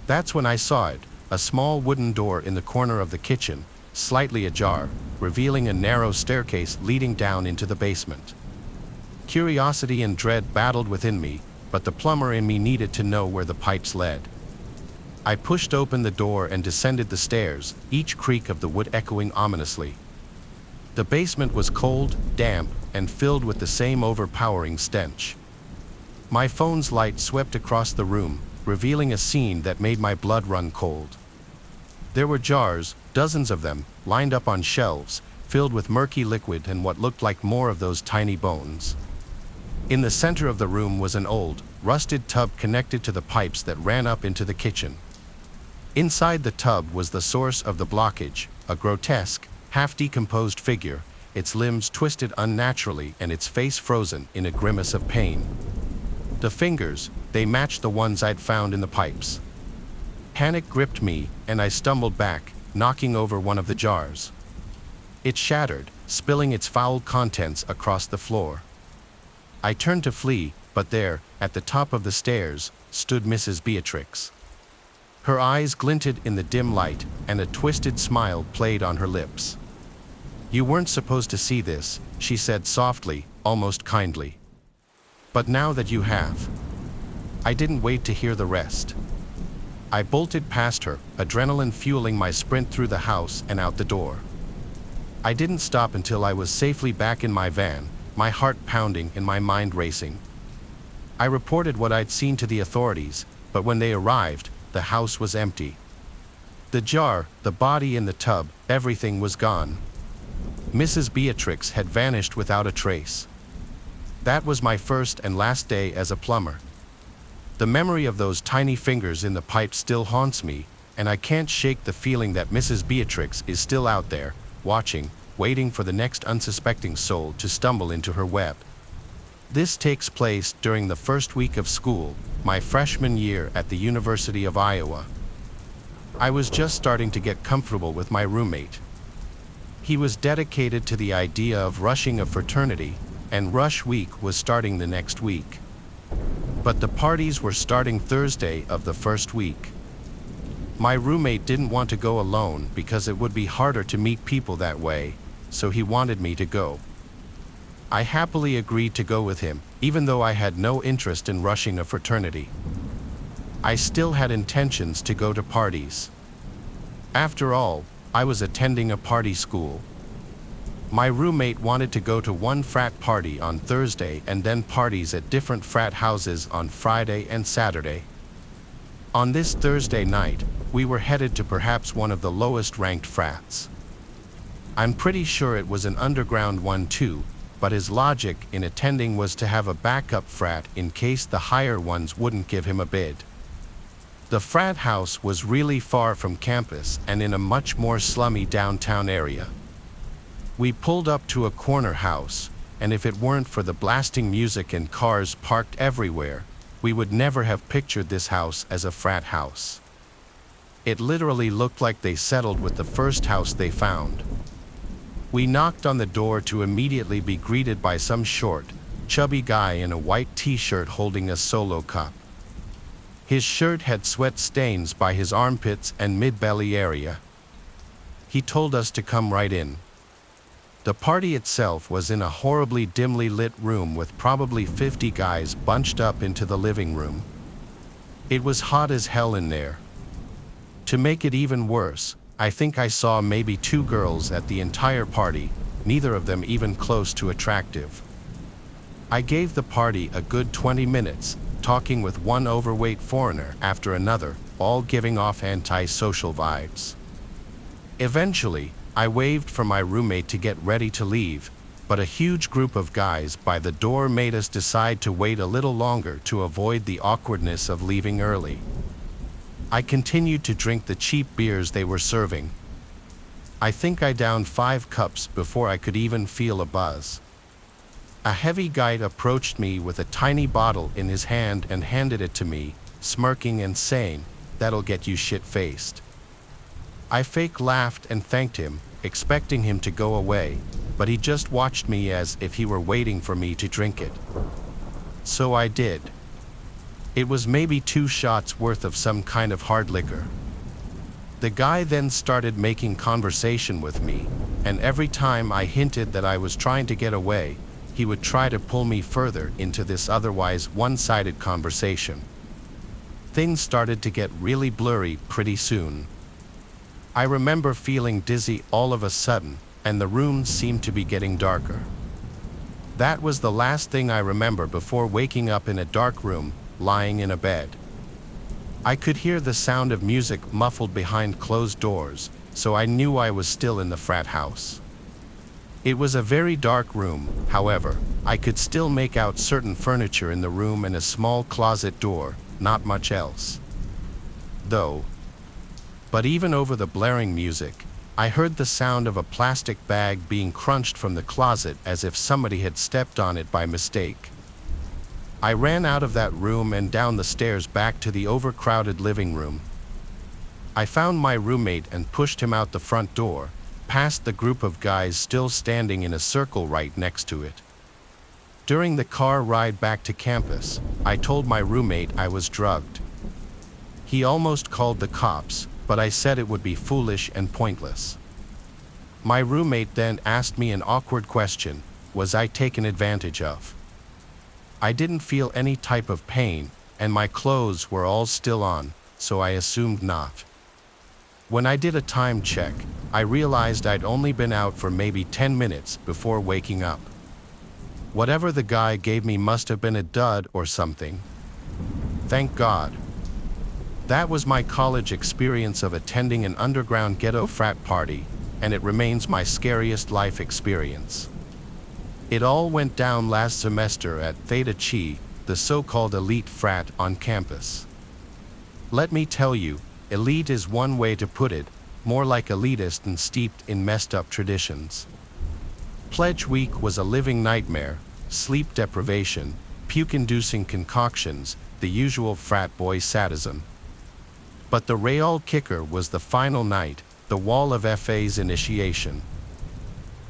That's when I saw it, a small wooden door in the corner of the kitchen, slightly ajar, revealing a narrow staircase leading down into the basement. Curiosity and dread battled within me, but the plumber in me needed to know where the pipes led. I pushed open the door and descended the stairs, each creak of the wood echoing ominously. The basement was cold, damp, and filled with the same overpowering stench. My phone's light swept across the room, revealing a scene that made my blood run cold. There were jars, dozens of them, lined up on shelves, filled with murky liquid and what looked like more of those tiny bones. In the center of the room was an old, rusted tub connected to the pipes that ran up into the kitchen. Inside the tub was the source of the blockage, a grotesque, half-decomposed figure, its limbs twisted unnaturally and its face frozen in a grimace of pain. The fingers, they matched the ones I'd found in the pipes. Panic gripped me, and I stumbled back, knocking over one of the jars. It shattered, spilling its foul contents across the floor. I turned to flee, but there, at the top of the stairs, stood Mrs. Beatrix. Her eyes glinted in the dim light, and a twisted smile played on her lips. "You weren't supposed to see this," she said softly, almost kindly. "But now that you have." I didn't wait to hear the rest. I bolted past her, adrenaline fueling my sprint through the house and out the door. I didn't stop until I was safely back in my van, my heart pounding and my mind racing. I reported what I'd seen to the authorities, but when they arrived, the house was empty. The jar, the body in the tub, everything was gone. Mrs. Beatrix had vanished without a trace. That was my first and last day as a plumber. The memory of those tiny fingers in the pipe still haunts me, and I can't shake the feeling that Mrs. Beatrix is still out there, watching, waiting for the next unsuspecting soul to stumble into her web. This takes place during the first week of school, my freshman year at the University of Iowa. I was just starting to get comfortable with my roommate. He was dedicated to the idea of rushing a fraternity, and rush week was starting the next week. But the parties were starting Thursday of the first week. My roommate didn't want to go alone because it would be harder to meet people that way, so he wanted me to go. I happily agreed to go with him, even though I had no interest in rushing a fraternity. I still had intentions to go to parties. After all, I was attending a party school. My roommate wanted to go to one frat party on Thursday and then parties at different frat houses on Friday and Saturday. On this Thursday night, we were headed to perhaps one of the lowest ranked frats. I'm pretty sure it was an underground one too, but his logic in attending was to have a backup frat in case the higher ones wouldn't give him a bid. The frat house was really far from campus and in a much more slummy downtown area. We pulled up to a corner house, and if it weren't for the blasting music and cars parked everywhere, we would never have pictured this house as a frat house. It literally looked like they settled with the first house they found. We knocked on the door to immediately be greeted by some short, chubby guy in a white t-shirt holding a Solo cup. His shirt had sweat stains by his armpits and mid-belly area. He told us to come right in. The party itself was in a horribly dimly lit room with probably 50 guys bunched up into the living room. It was hot as hell in there. To make it even worse, I think I saw maybe 2 girls at the entire party, neither of them even close to attractive. I gave the party a good 20 minutes, talking with one overweight foreigner after another, all giving off anti-social vibes. Eventually, I waved for my roommate to get ready to leave, but a huge group of guys by the door made us decide to wait a little longer to avoid the awkwardness of leaving early. I continued to drink the cheap beers they were serving. I think I downed 5 cups before I could even feel a buzz. A heavy guy approached me with a tiny bottle in his hand and handed it to me, smirking and saying, "That'll get you shit-faced." I fake laughed and thanked him, expecting him to go away, but he just watched me as if he were waiting for me to drink it. So I did. It was maybe 2 shots worth of some kind of hard liquor. The guy then started making conversation with me, and every time I hinted that I was trying to get away, he would try to pull me further into this otherwise one-sided conversation. Things started to get really blurry pretty soon. I remember feeling dizzy all of a sudden, and the room seemed to be getting darker. That was the last thing I remember before waking up in a dark room, lying in a bed. I could hear the sound of music muffled behind closed doors, so I knew I was still in the frat house. It was a very dark room, however. I could still make out certain furniture in the room and a small closet door, not much else. But even over the blaring music, I heard the sound of a plastic bag being crunched from the closet as if somebody had stepped on it by mistake. I ran out of that room and down the stairs back to the overcrowded living room. I found my roommate and pushed him out the front door, past the group of guys still standing in a circle right next to it. During the car ride back to campus, I told my roommate I was drugged. He almost called the cops, but I said it would be foolish and pointless. My roommate then asked me an awkward question: was I taken advantage of? I didn't feel any type of pain, and my clothes were all still on, so I assumed not. When I did a time check, I realized I'd only been out for maybe 10 minutes before waking up. Whatever the guy gave me must have been a dud or something. Thank God. That was my college experience of attending an underground ghetto frat party, and it remains my scariest life experience. It all went down last semester at Theta Chi, the so-called elite frat on campus. Let me tell you, elite is one way to put it, more like elitist and steeped in messed up traditions. Pledge week was a living nightmare: sleep deprivation, puke-inducing concoctions, the usual frat boy sadism. But the real kicker was the final night, the wall of FA's initiation.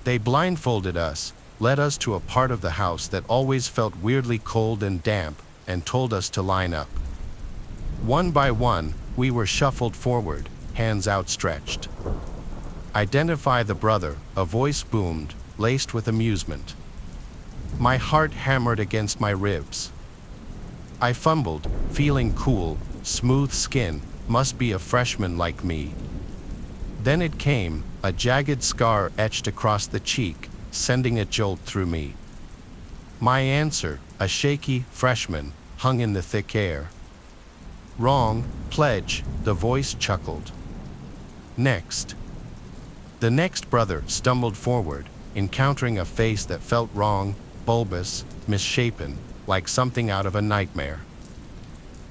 They blindfolded us, led us to a part of the house that always felt weirdly cold and damp, and told us to line up. One by one, we were shuffled forward, hands outstretched. "Identify the brother," a voice boomed, laced with amusement. My heart hammered against my ribs. I fumbled, feeling cool, smooth skin, must be a freshman like me. Then it came, a jagged scar etched across the cheek, sending a jolt through me. My answer, a shaky freshman, hung in the thick air. "Wrong, Pledge," the voice chuckled. "Next." The next brother stumbled forward, encountering a face that felt wrong, bulbous, misshapen, like something out of a nightmare.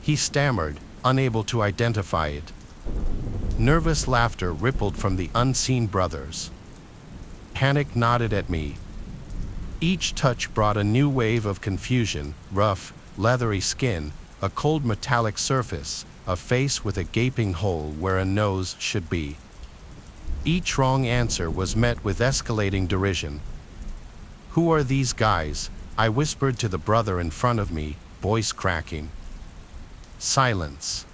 He stammered, unable to identify it. Nervous laughter rippled from the unseen brothers. Panic nodded at me. Each touch brought a new wave of confusion: rough, leathery skin, a cold metallic surface, a face with a gaping hole where a nose should be. Each wrong answer was met with escalating derision. "Who are these guys?" I whispered to the brother in front of me, voice cracking. Silence.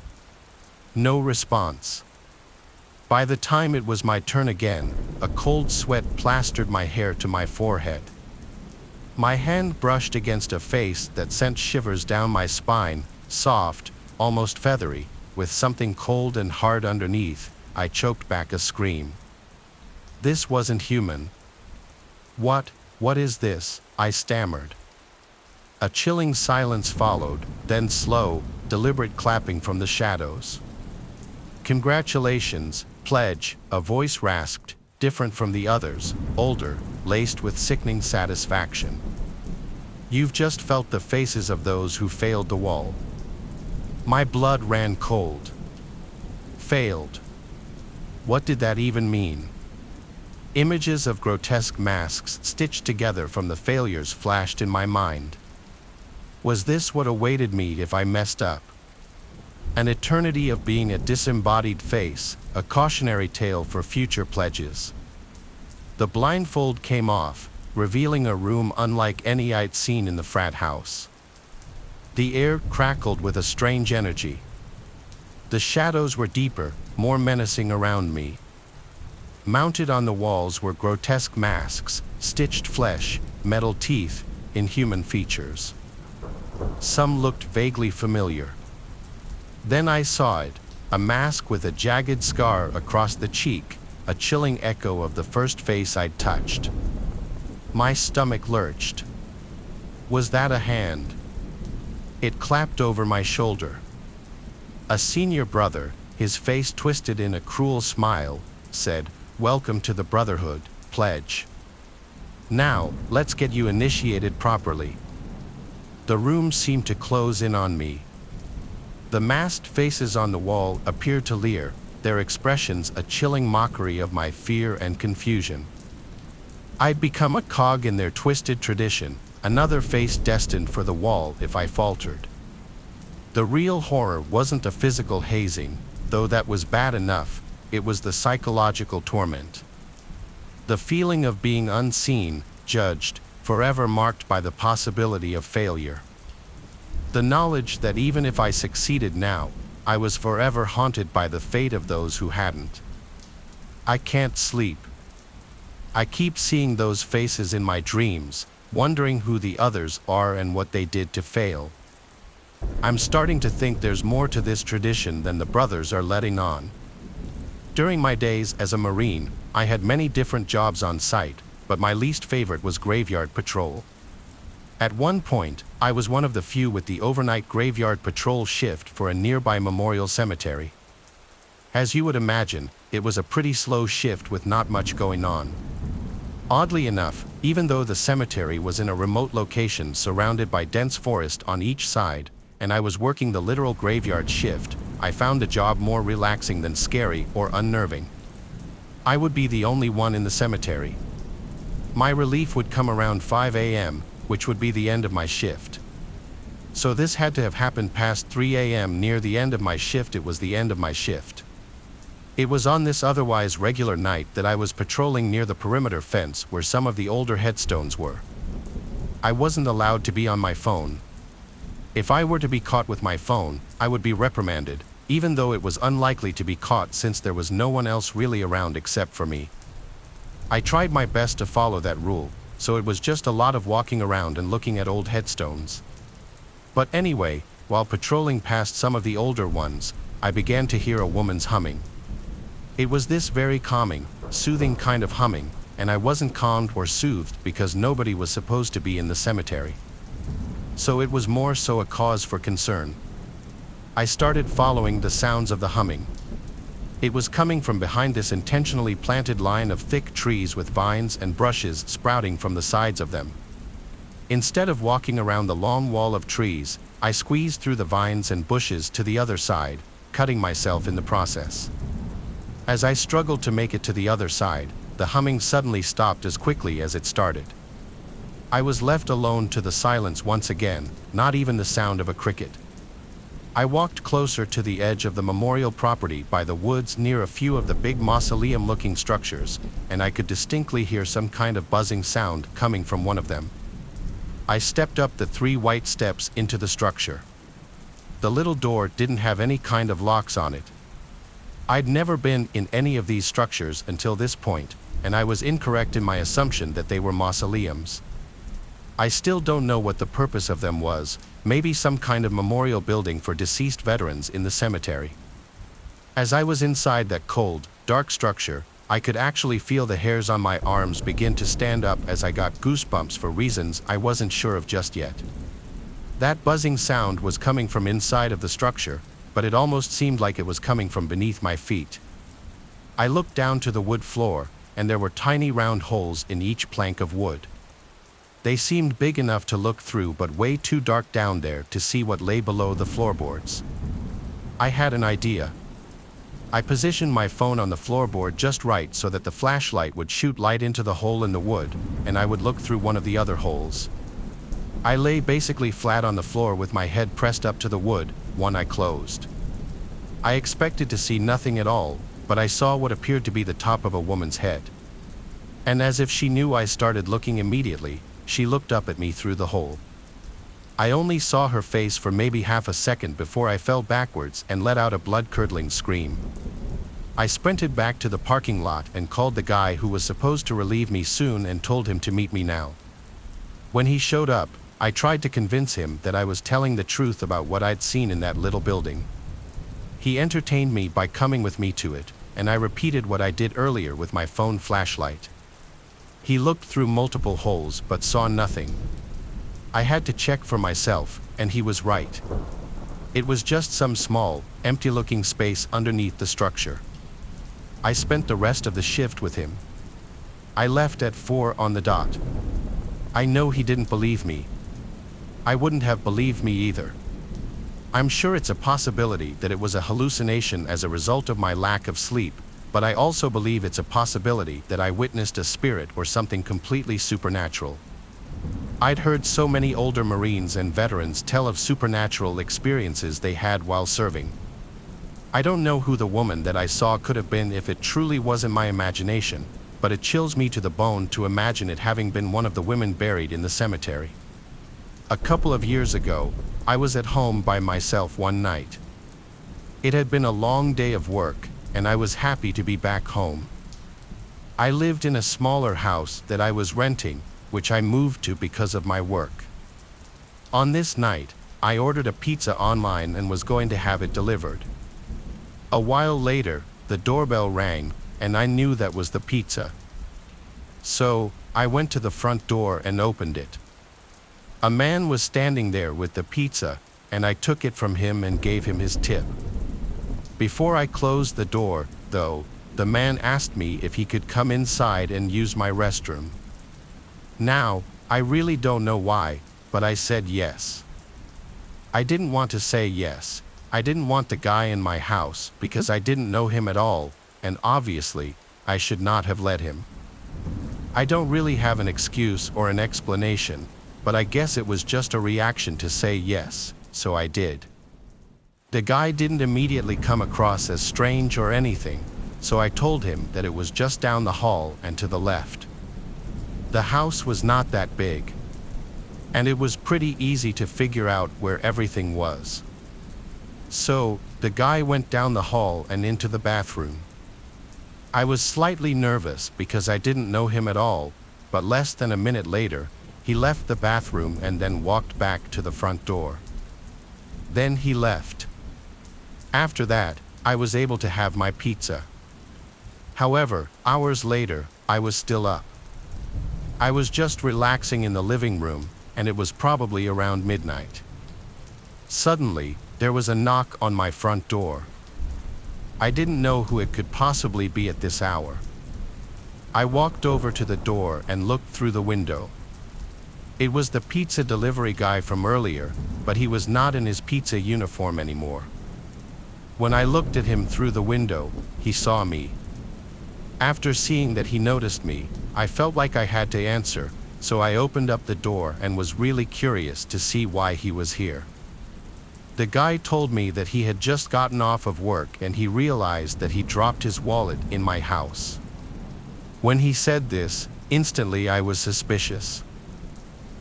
No response. By the time it was my turn again, a cold sweat plastered my hair to my forehead. My hand brushed against a face that sent shivers down my spine, soft, almost feathery, with something cold and hard underneath. I choked back a scream. This wasn't human. What is this?" I stammered. A chilling silence followed, then slow, deliberate clapping from the shadows. "Congratulations, Pledge," a voice rasped, different from the others, older, laced with sickening satisfaction. "You've just felt the faces of those who failed the wall." My blood ran cold. Failed. What did that even mean? Images of grotesque masks stitched together from the failures flashed in my mind. Was this what awaited me if I messed up? An eternity of being a disembodied face, a cautionary tale for future pledges. The blindfold came off, revealing a room unlike any I'd seen in the frat house. The air crackled with a strange energy. The shadows were deeper, more menacing around me. Mounted on the walls were grotesque masks, stitched flesh, metal teeth, inhuman features. Some looked vaguely familiar. Then I saw it, a mask with a jagged scar across the cheek, a chilling echo of the first face I'd touched. My stomach lurched. Was that a hand? It clapped over my shoulder. A senior brother, his face twisted in a cruel smile, said, "Welcome to the Brotherhood, Pledge. Now, let's get you initiated properly." The room seemed to close in on me. The masked faces on the wall appeared to leer, their expressions a chilling mockery of my fear and confusion. I'd become a cog in their twisted tradition, another face destined for the wall if I faltered. The real horror wasn't a physical hazing, though that was bad enough. It was the psychological torment. The feeling of being unseen, judged, forever marked by the possibility of failure. The knowledge that even if I succeeded now, I was forever haunted by the fate of those who hadn't. I can't sleep. I keep seeing those faces in my dreams, wondering who the others are and what they did to fail. I'm starting to think there's more to this tradition than the brothers are letting on. During my days as a Marine, I had many different jobs on site, but my least favorite was graveyard patrol. At one point, I was one of the few with the overnight graveyard patrol shift for a nearby memorial cemetery. As you would imagine, it was a pretty slow shift with not much going on. Oddly enough, even though the cemetery was in a remote location surrounded by dense forest on each side, and I was working the literal graveyard shift, I found the job more relaxing than scary or unnerving. I would be the only one in the cemetery. My relief would come around 5 a.m., which would be the end of my shift. So this had to have happened past 3 a.m. Near the end of my shift. It was the end of my shift. It was on this otherwise regular night that I was patrolling near the perimeter fence where some of the older headstones were. I wasn't allowed to be on my phone. If I were to be caught with my phone, I would be reprimanded, even though it was unlikely to be caught since there was no one else really around except for me. I tried my best to follow that rule, so it was just a lot of walking around and looking at old headstones. But anyway, while patrolling past some of the older ones, I began to hear a woman's humming. It was this very calming, soothing kind of humming, and I wasn't calmed or soothed because nobody was supposed to be in the cemetery. So it was more so a cause for concern. I started following the sounds of the humming. It was coming from behind this intentionally planted line of thick trees with vines and brushes sprouting from the sides of them. Instead of walking around the long wall of trees, I squeezed through the vines and bushes to the other side, cutting myself in the process. As I struggled to make it to the other side, the humming suddenly stopped as quickly as it started. I was left alone to the silence once again, not even the sound of a cricket. I walked closer to the edge of the memorial property by the woods near a few of the big mausoleum-looking structures, and I could distinctly hear some kind of buzzing sound coming from one of them. I stepped up the 3 white steps into the structure. The little door didn't have any kind of locks on it. I'd never been in any of these structures until this point, and I was incorrect in my assumption that they were mausoleums. I still don't know what the purpose of them was, maybe some kind of memorial building for deceased veterans in the cemetery. As I was inside that cold, dark structure, I could actually feel the hairs on my arms begin to stand up as I got goosebumps for reasons I wasn't sure of just yet. That buzzing sound was coming from inside of the structure, but it almost seemed like it was coming from beneath my feet. I looked down to the wood floor, and there were tiny round holes in each plank of wood. They seemed big enough to look through but way too dark down there to see what lay below the floorboards. I had an idea. I positioned my phone on the floorboard just right so that the flashlight would shoot light into the hole in the wood, and I would look through one of the other holes. I lay basically flat on the floor with my head pressed up to the wood, one eye closed. I expected to see nothing at all, but I saw what appeared to be the top of a woman's head. And as if she knew I started looking immediately, she looked up at me through the hole. I only saw her face for maybe half a second before I fell backwards and let out a blood-curdling scream. I sprinted back to the parking lot and called the guy who was supposed to relieve me soon and told him to meet me now. When he showed up, I tried to convince him that I was telling the truth about what I'd seen in that little building. He entertained me by coming with me to it, and I repeated what I did earlier with my phone flashlight. He looked through multiple holes but saw nothing. I had to check for myself, and he was right. It was just some small, empty-looking space underneath the structure. I spent the rest of the shift with him. I left at 4 on the dot. I know he didn't believe me. I wouldn't have believed me either. I'm sure it's a possibility that it was a hallucination as a result of my lack of sleep, but I also believe it's a possibility that I witnessed a spirit or something completely supernatural. I'd heard so many older Marines and veterans tell of supernatural experiences they had while serving. I don't know who the woman that I saw could have been if it truly wasn't my imagination, but it chills me to the bone to imagine it having been one of the women buried in the cemetery. A couple of years ago, I was at home by myself one night. It had been a long day of work, and I was happy to be back home. I lived in a smaller house that I was renting, which I moved to because of my work. On this night, I ordered a pizza online and was going to have it delivered. A while later, the doorbell rang, and I knew that was the pizza. So, I went to the front door and opened it. A man was standing there with the pizza, and I took it from him and gave him his tip. Before I closed the door, though, the man asked me if he could come inside and use my restroom. Now, I really don't know why, but I said yes. I didn't want to say yes. I didn't want the guy in my house because I didn't know him at all, and obviously, I should not have let him. I don't really have an excuse or an explanation, but I guess it was just a reaction to say yes, so I did. The guy didn't immediately come across as strange or anything, so I told him that it was just down the hall and to the left. The house was not that big, and it was pretty easy to figure out where everything was. So, the guy went down the hall and into the bathroom. I was slightly nervous because I didn't know him at all, but less than a minute later, he left the bathroom and then walked back to the front door. Then he left. After that, I was able to have my pizza. However, hours later, I was still up. I was just relaxing in the living room, and it was probably around midnight. Suddenly, there was a knock on my front door. I didn't know who it could possibly be at this hour. I walked over to the door and looked through the window. It was the pizza delivery guy from earlier, but he was not in his pizza uniform anymore. When I looked at him through the window, he saw me. After seeing that he noticed me, I felt like I had to answer, so I opened up the door and was really curious to see why he was here. The guy told me that he had just gotten off of work and he realized that he dropped his wallet in my house. When he said this, instantly I was suspicious.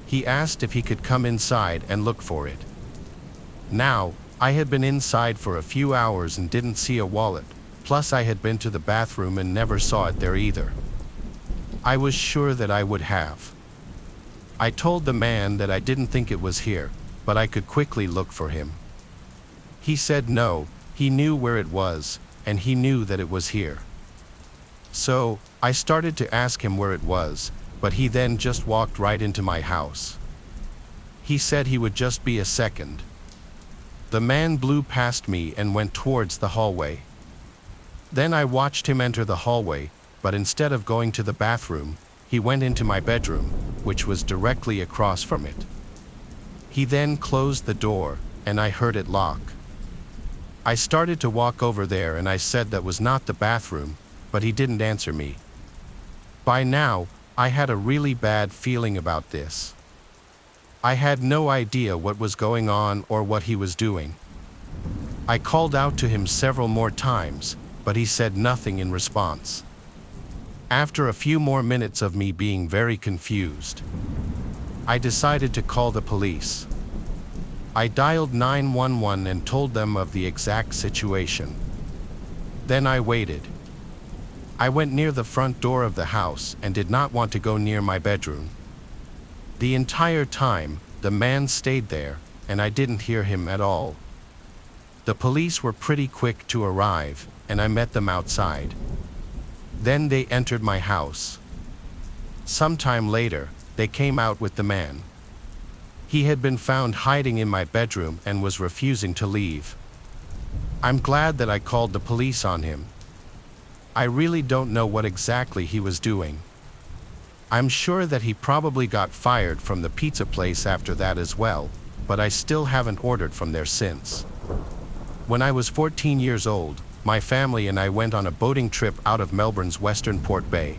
He asked if he could come inside and look for it. Now, I had been inside for a few hours and didn't see a wallet, plus I had been to the bathroom and never saw it there either. I was sure that I would have. I told the man that I didn't think it was here, but I could quickly look for him. He said no, he knew where it was, and he knew that it was here. So, I started to ask him where it was, but he then just walked right into my house. He said he would just be a second. The man blew past me and went towards the hallway. Then I watched him enter the hallway, but instead of going to the bathroom, he went into my bedroom, which was directly across from it. He then closed the door, and I heard it lock. I started to walk over there and I said that was not the bathroom, but he didn't answer me. By now, I had a really bad feeling about this. I had no idea what was going on or what he was doing. I called out to him several more times, but he said nothing in response. After a few more minutes of me being very confused, I decided to call the police. I dialed 911 and told them of the exact situation. Then I waited. I went near the front door of the house and did not want to go near my bedroom. The entire time, the man stayed there, and I didn't hear him at all. The police were pretty quick to arrive, and I met them outside. Then they entered my house. Sometime later, they came out with the man. He had been found hiding in my bedroom and was refusing to leave. I'm glad that I called the police on him. I really don't know what exactly he was doing. I'm sure that he probably got fired from the pizza place after that as well, but I still haven't ordered from there since. When I was 14 years old, my family and I went on a boating trip out of Melbourne's western Port Bay.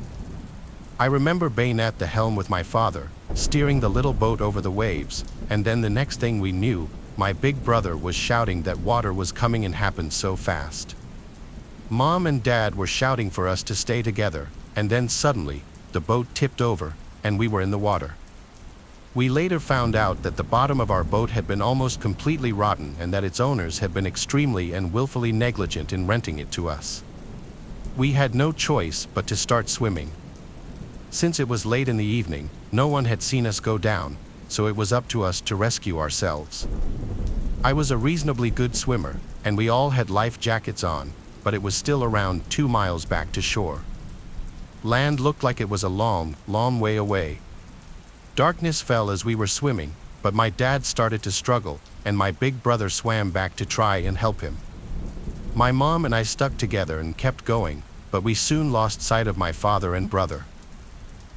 I remember being at the helm with my father, steering the little boat over the waves, and then the next thing we knew, my big brother was shouting that water was coming and happened so fast. Mom and Dad were shouting for us to stay together, and then suddenly, the boat tipped over, and we were in the water. We later found out that the bottom of our boat had been almost completely rotten and that its owners had been extremely and willfully negligent in renting it to us. We had no choice but to start swimming. Since it was late in the evening, no one had seen us go down, so it was up to us to rescue ourselves. I was a reasonably good swimmer, and we all had life jackets on, but it was still around 2 miles back to shore. Land looked like it was a long, long way away. Darkness fell as we were swimming, but my dad started to struggle, and my big brother swam back to try and help him. My mom and I stuck together and kept going, but we soon lost sight of my father and brother.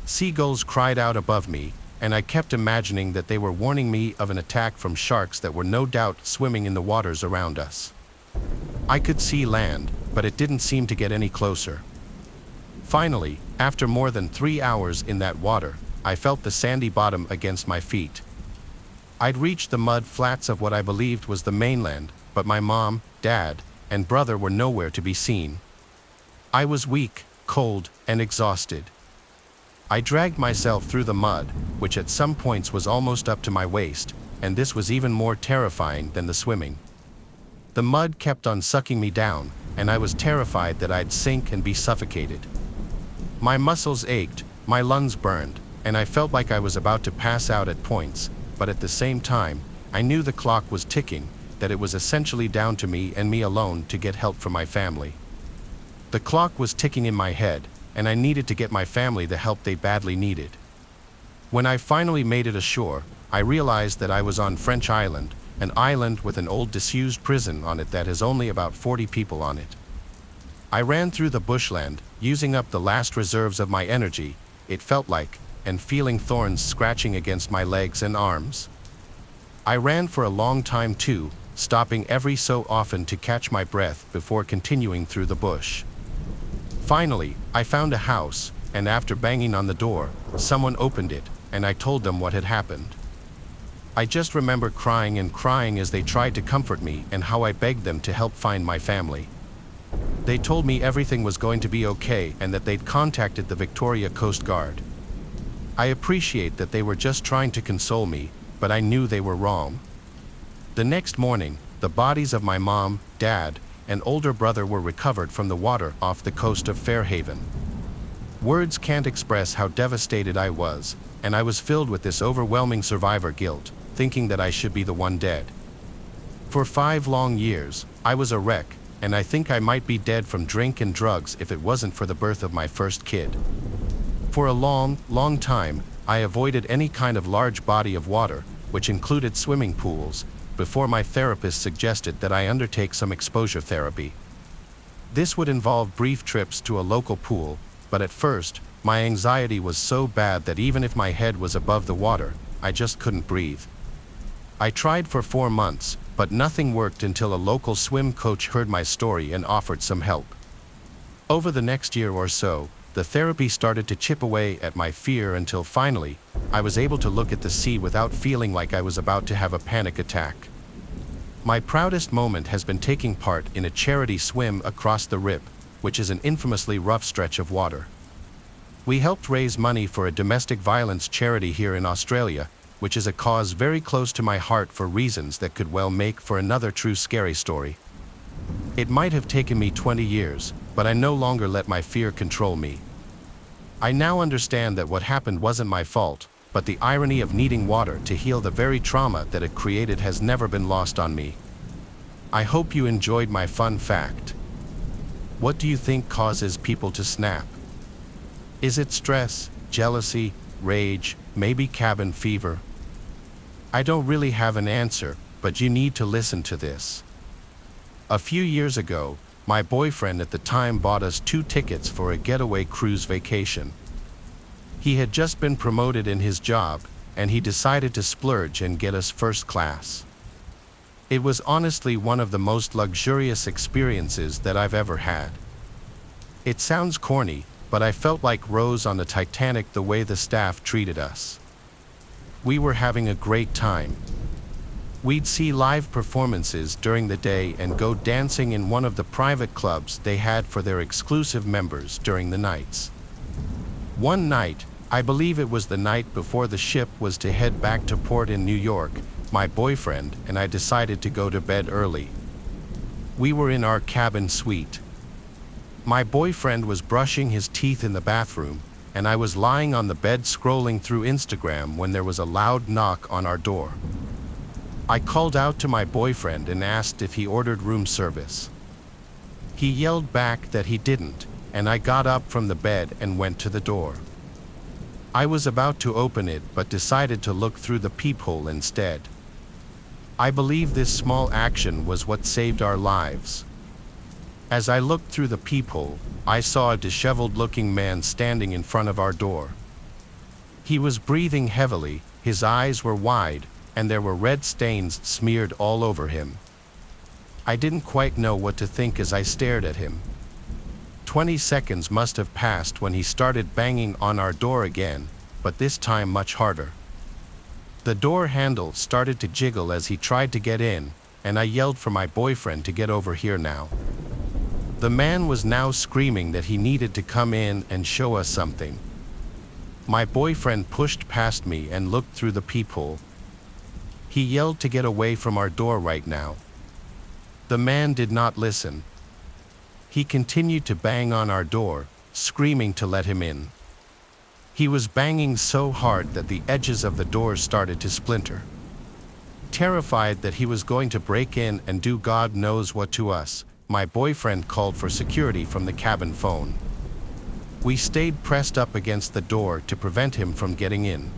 Seagulls cried out above me, and I kept imagining that they were warning me of an attack from sharks that were no doubt swimming in the waters around us. I could see land, but it didn't seem to get any closer. Finally, after more than 3 hours in that water, I felt the sandy bottom against my feet. I'd reached the mud flats of what I believed was the mainland, but my mom, dad, and brother were nowhere to be seen. I was weak, cold, and exhausted. I dragged myself through the mud, which at some points was almost up to my waist, and this was even more terrifying than the swimming. The mud kept on sucking me down, and I was terrified that I'd sink and be suffocated. My muscles ached, my lungs burned, and I felt like I was about to pass out at points, but at the same time, I knew the clock was ticking, that it was essentially down to me and me alone to get help from my family. The clock was ticking in my head, and I needed to get my family the help they badly needed. When I finally made it ashore, I realized that I was on French Island, an island with an old disused prison on it that has only about 40 people on it. I ran through the bushland, using up the last reserves of my energy, it felt like, and feeling thorns scratching against my legs and arms. I ran for a long time too, stopping every so often to catch my breath before continuing through the bush. Finally, I found a house, and after banging on the door, someone opened it, and I told them what had happened. I just remember crying and crying as they tried to comfort me and how I begged them to help find my family. They told me everything was going to be okay and that they'd contacted the Victoria Coast Guard. I appreciate that they were just trying to console me, but I knew they were wrong. The next morning, the bodies of my mom, dad, and older brother were recovered from the water off the coast of Fairhaven. Words can't express how devastated I was, and I was filled with this overwhelming survivor guilt, thinking that I should be the one dead. For 5 long years, I was a wreck, and I think I might be dead from drink and drugs if it wasn't for the birth of my first kid. For a long, long time, I avoided any kind of large body of water, which included swimming pools, before my therapist suggested that I undertake some exposure therapy. This would involve brief trips to a local pool, but at first, my anxiety was so bad that even if my head was above the water, I just couldn't breathe. I tried for 4 months, but nothing worked until a local swim coach heard my story and offered some help. Over the next year or so, the therapy started to chip away at my fear until finally, I was able to look at the sea without feeling like I was about to have a panic attack. My proudest moment has been taking part in a charity swim across the Rip, which is an infamously rough stretch of water. We helped raise money for a domestic violence charity here in Australia, which is a cause very close to my heart for reasons that could well make for another true scary story. It might have taken me 20 years, but I no longer let my fear control me. I now understand that what happened wasn't my fault, but the irony of needing water to heal the very trauma that it created has never been lost on me. I hope you enjoyed my fun fact. What do you think causes people to snap? Is it stress, jealousy, rage, maybe cabin fever? I don't really have an answer, but you need to listen to this. A few years ago, my boyfriend at the time bought us 2 tickets for a getaway cruise vacation. He had just been promoted in his job, and he decided to splurge and get us first class. It was honestly one of the most luxurious experiences that I've ever had. It sounds corny, but I felt like Rose on the Titanic the way the staff treated us. We were having a great time. We'd see live performances during the day and go dancing in one of the private clubs they had for their exclusive members during the nights. One night, I believe it was the night before the ship was to head back to port in New York, my boyfriend and I decided to go to bed early. We were in our cabin suite. My boyfriend was brushing his teeth in the bathroom, and I was lying on the bed scrolling through Instagram when there was a loud knock on our door. I called out to my boyfriend and asked if he ordered room service. He yelled back that he didn't, and I got up from the bed and went to the door. I was about to open it but decided to look through the peephole instead. I believe this small action was what saved our lives. As I looked through the peephole, I saw a disheveled-looking man standing in front of our door. He was breathing heavily, his eyes were wide, and there were red stains smeared all over him. I didn't quite know what to think as I stared at him. 20 seconds must have passed when he started banging on our door again, but this time much harder. The door handle started to jiggle as he tried to get in, and I yelled for my boyfriend to get over here now. The man was now screaming that he needed to come in and show us something. My boyfriend pushed past me and looked through the peephole. He yelled to get away from our door right now. The man did not listen. He continued to bang on our door, screaming to let him in. He was banging so hard that the edges of the door started to splinter. Terrified that he was going to break in and do God knows what to us, my boyfriend called for security from the cabin phone. We stayed pressed up against the door to prevent him from getting in.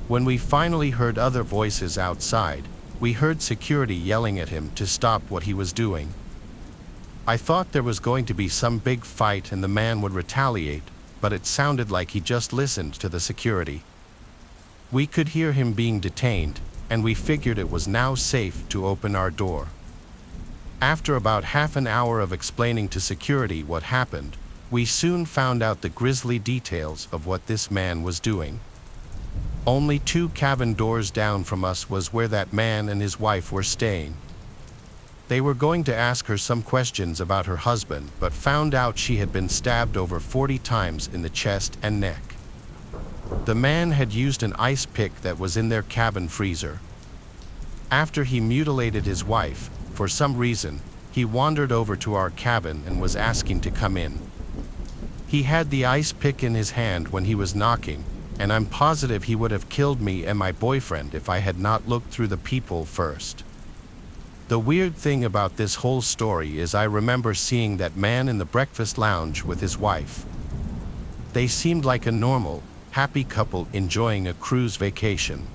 When we finally heard other voices outside, we heard security yelling at him to stop what he was doing. I thought there was going to be some big fight and the man would retaliate, but it sounded like he just listened to the security. We could hear him being detained, and we figured it was now safe to open our door. After about half an hour of explaining to security what happened, we soon found out the grisly details of what this man was doing. Only 2 cabin doors down from us was where that man and his wife were staying. They were going to ask her some questions about her husband, but found out she had been stabbed over 40 times in the chest and neck. The man had used an ice pick that was in their cabin freezer. After he mutilated his wife, for some reason, he wandered over to our cabin and was asking to come in. He had the ice pick in his hand when he was knocking, and I'm positive he would have killed me and my boyfriend if I had not looked through the peephole first. The weird thing about this whole story is I remember seeing that man in the breakfast lounge with his wife. They seemed like a normal, happy couple enjoying a cruise vacation.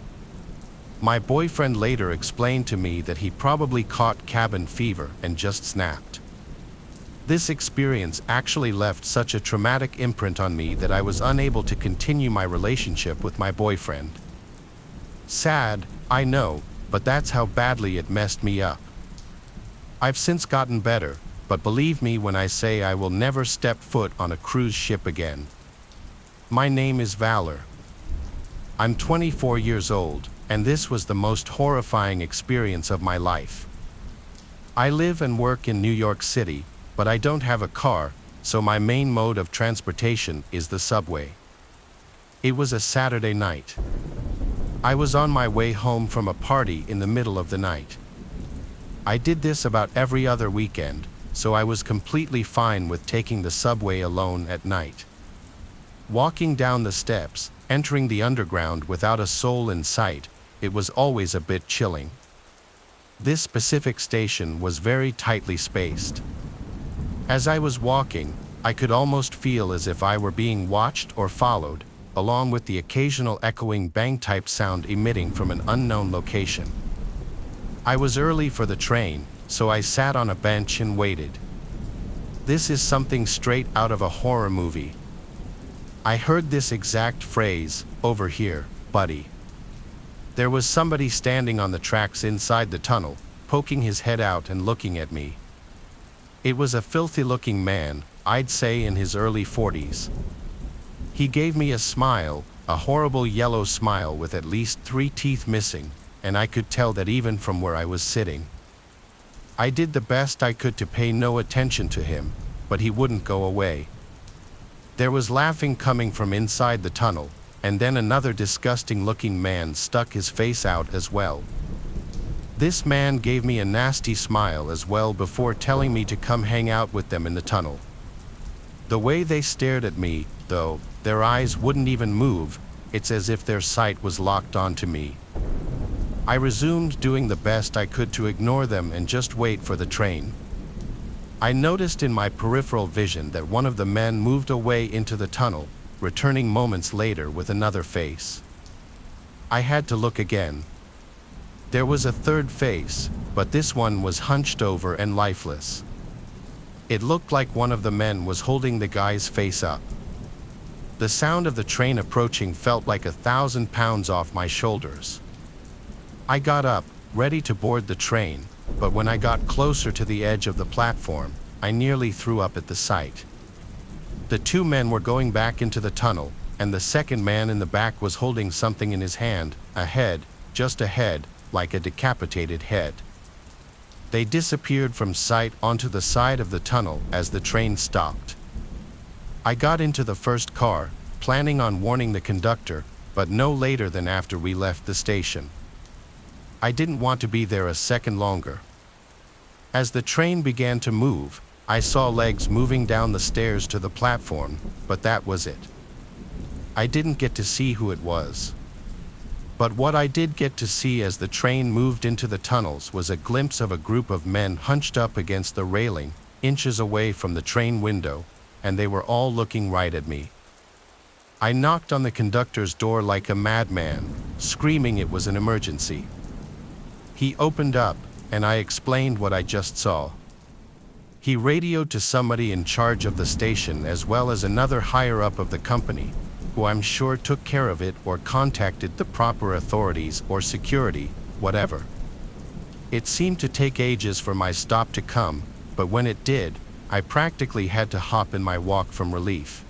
My boyfriend later explained to me that he probably caught cabin fever and just snapped. This experience actually left such a traumatic imprint on me that I was unable to continue my relationship with my boyfriend. Sad, I know, but that's how badly it messed me up. I've since gotten better, but believe me when I say I will never step foot on a cruise ship again. My name is Valor. I'm 24 years old, and this was the most horrifying experience of my life. I live and work in New York City, but I don't have a car, so my main mode of transportation is the subway. It was a Saturday night. I was on my way home from a party in the middle of the night. I did this about every other weekend, so I was completely fine with taking the subway alone at night. Walking down the steps, entering the underground without a soul in sight, it was always a bit chilling. This specific station was very tightly spaced. As I was walking, I could almost feel as if I were being watched or followed, along with the occasional echoing bang-type sound emitting from an unknown location. I was early for the train, so I sat on a bench and waited. This is something straight out of a horror movie. I heard this exact phrase, "Over here, buddy." There was somebody standing on the tracks inside the tunnel, poking his head out and looking at me. It was a filthy-looking man, I'd say in his early 40s. He gave me a smile, a horrible yellow smile with at least 3 teeth missing, and I could tell that even from where I was sitting. I did the best I could to pay no attention to him, but he wouldn't go away. There was laughing coming from inside the tunnel, and then another disgusting-looking man stuck his face out as well. This man gave me a nasty smile as well before telling me to come hang out with them in the tunnel. The way they stared at me, though, their eyes wouldn't even move, it's as if their sight was locked onto me. I resumed doing the best I could to ignore them and just wait for the train. I noticed in my peripheral vision that one of the men moved away into the tunnel, returning moments later with another face. I had to look again. There was a third face, but this one was hunched over and lifeless. It looked like one of the men was holding the guy's face up. The sound of the train approaching felt like 1,000 pounds off my shoulders. I got up, ready to board the train, but when I got closer to the edge of the platform, I nearly threw up at the sight. The two men were going back into the tunnel, and the second man in the back was holding something in his hand, a head, just a head, like a decapitated head. They disappeared from sight onto the side of the tunnel as the train stopped. I got into the first car, planning on warning the conductor, but no later than after we left the station. I didn't want to be there a second longer. As the train began to move, I saw legs moving down the stairs to the platform, but that was it. I didn't get to see who it was. But what I did get to see as the train moved into the tunnels was a glimpse of a group of men hunched up against the railing, inches away from the train window, and they were all looking right at me. I knocked on the conductor's door like a madman, screaming it was an emergency. He opened up, and I explained what I just saw. He radioed to somebody in charge of the station as well as another higher-up of the company, who I'm sure took care of it or contacted the proper authorities or security, whatever. It seemed to take ages for my stop to come, but when it did, I practically had to hop in my walk from relief.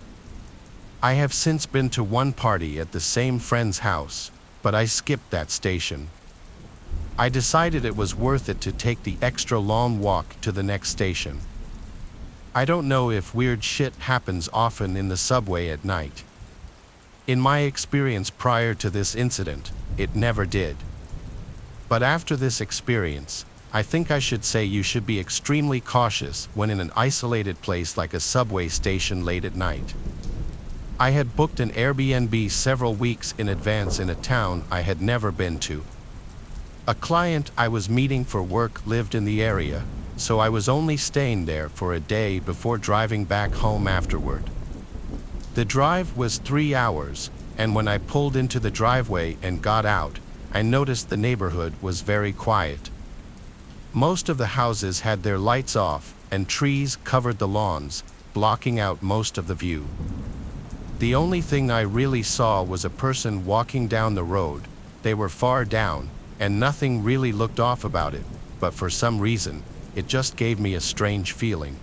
I have since been to one party at the same friend's house, but I skipped that station. I decided it was worth it to take the extra long walk to the next station. I don't know if weird shit happens often in the subway at night. In my experience prior to this incident, it never did. But after this experience, I think I should say you should be extremely cautious when in an isolated place like a subway station late at night. I had booked an Airbnb several weeks in advance in a town I had never been to. A client I was meeting for work lived in the area, so I was only staying there for a day before driving back home afterward. The drive was 3 hours, and when I pulled into the driveway and got out, I noticed the neighborhood was very quiet. Most of the houses had their lights off, and trees covered the lawns, blocking out most of the view. The only thing I really saw was a person walking down the road. They were far down, and nothing really looked off about it, but for some reason, it just gave me a strange feeling.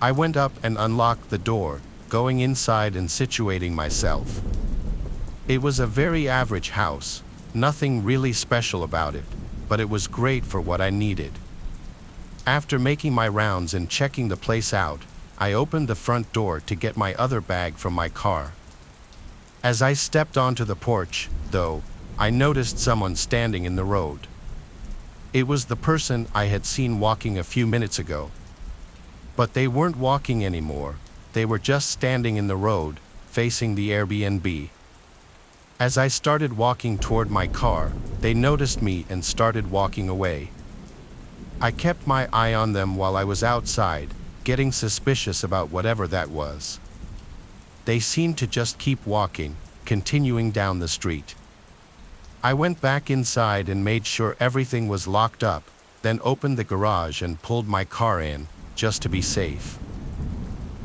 I went up and unlocked the door, going inside and situating myself. It was a very average house, nothing really special about it, but it was great for what I needed. After making my rounds and checking the place out, I opened the front door to get my other bag from my car. As I stepped onto the porch, though, I noticed someone standing in the road. It was the person I had seen walking a few minutes ago. But they weren't walking anymore, they were just standing in the road, facing the Airbnb. As I started walking toward my car, they noticed me and started walking away. I kept my eye on them while I was outside, getting suspicious about whatever that was. They seemed to just keep walking, continuing down the street. I went back inside and made sure everything was locked up, then opened the garage and pulled my car in, just to be safe.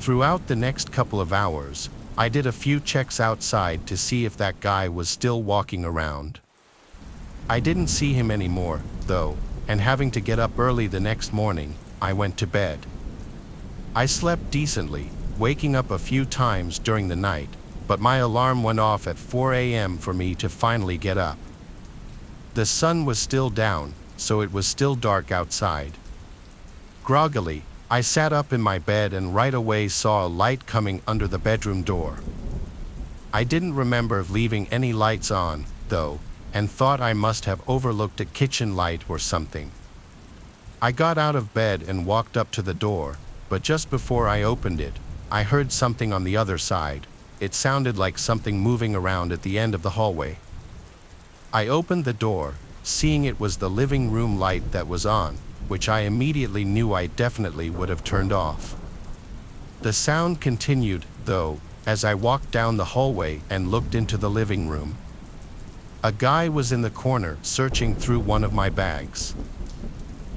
Throughout the next couple of hours, I did a few checks outside to see if that guy was still walking around. I didn't see him anymore, though, and having to get up early the next morning, I went to bed. I slept decently, waking up a few times during the night, but my alarm went off at 4 a.m. for me to finally get up. The sun was still down, so it was still dark outside. Groggily, I sat up in my bed and right away saw a light coming under the bedroom door. I didn't remember leaving any lights on, though, and thought I must have overlooked a kitchen light or something. I got out of bed and walked up to the door, but just before I opened it, I heard something on the other side. It sounded like something moving around at the end of the hallway. I opened the door, seeing it was the living room light that was on, which I immediately knew I definitely would have turned off. The sound continued, though, as I walked down the hallway and looked into the living room. A guy was in the corner searching through one of my bags.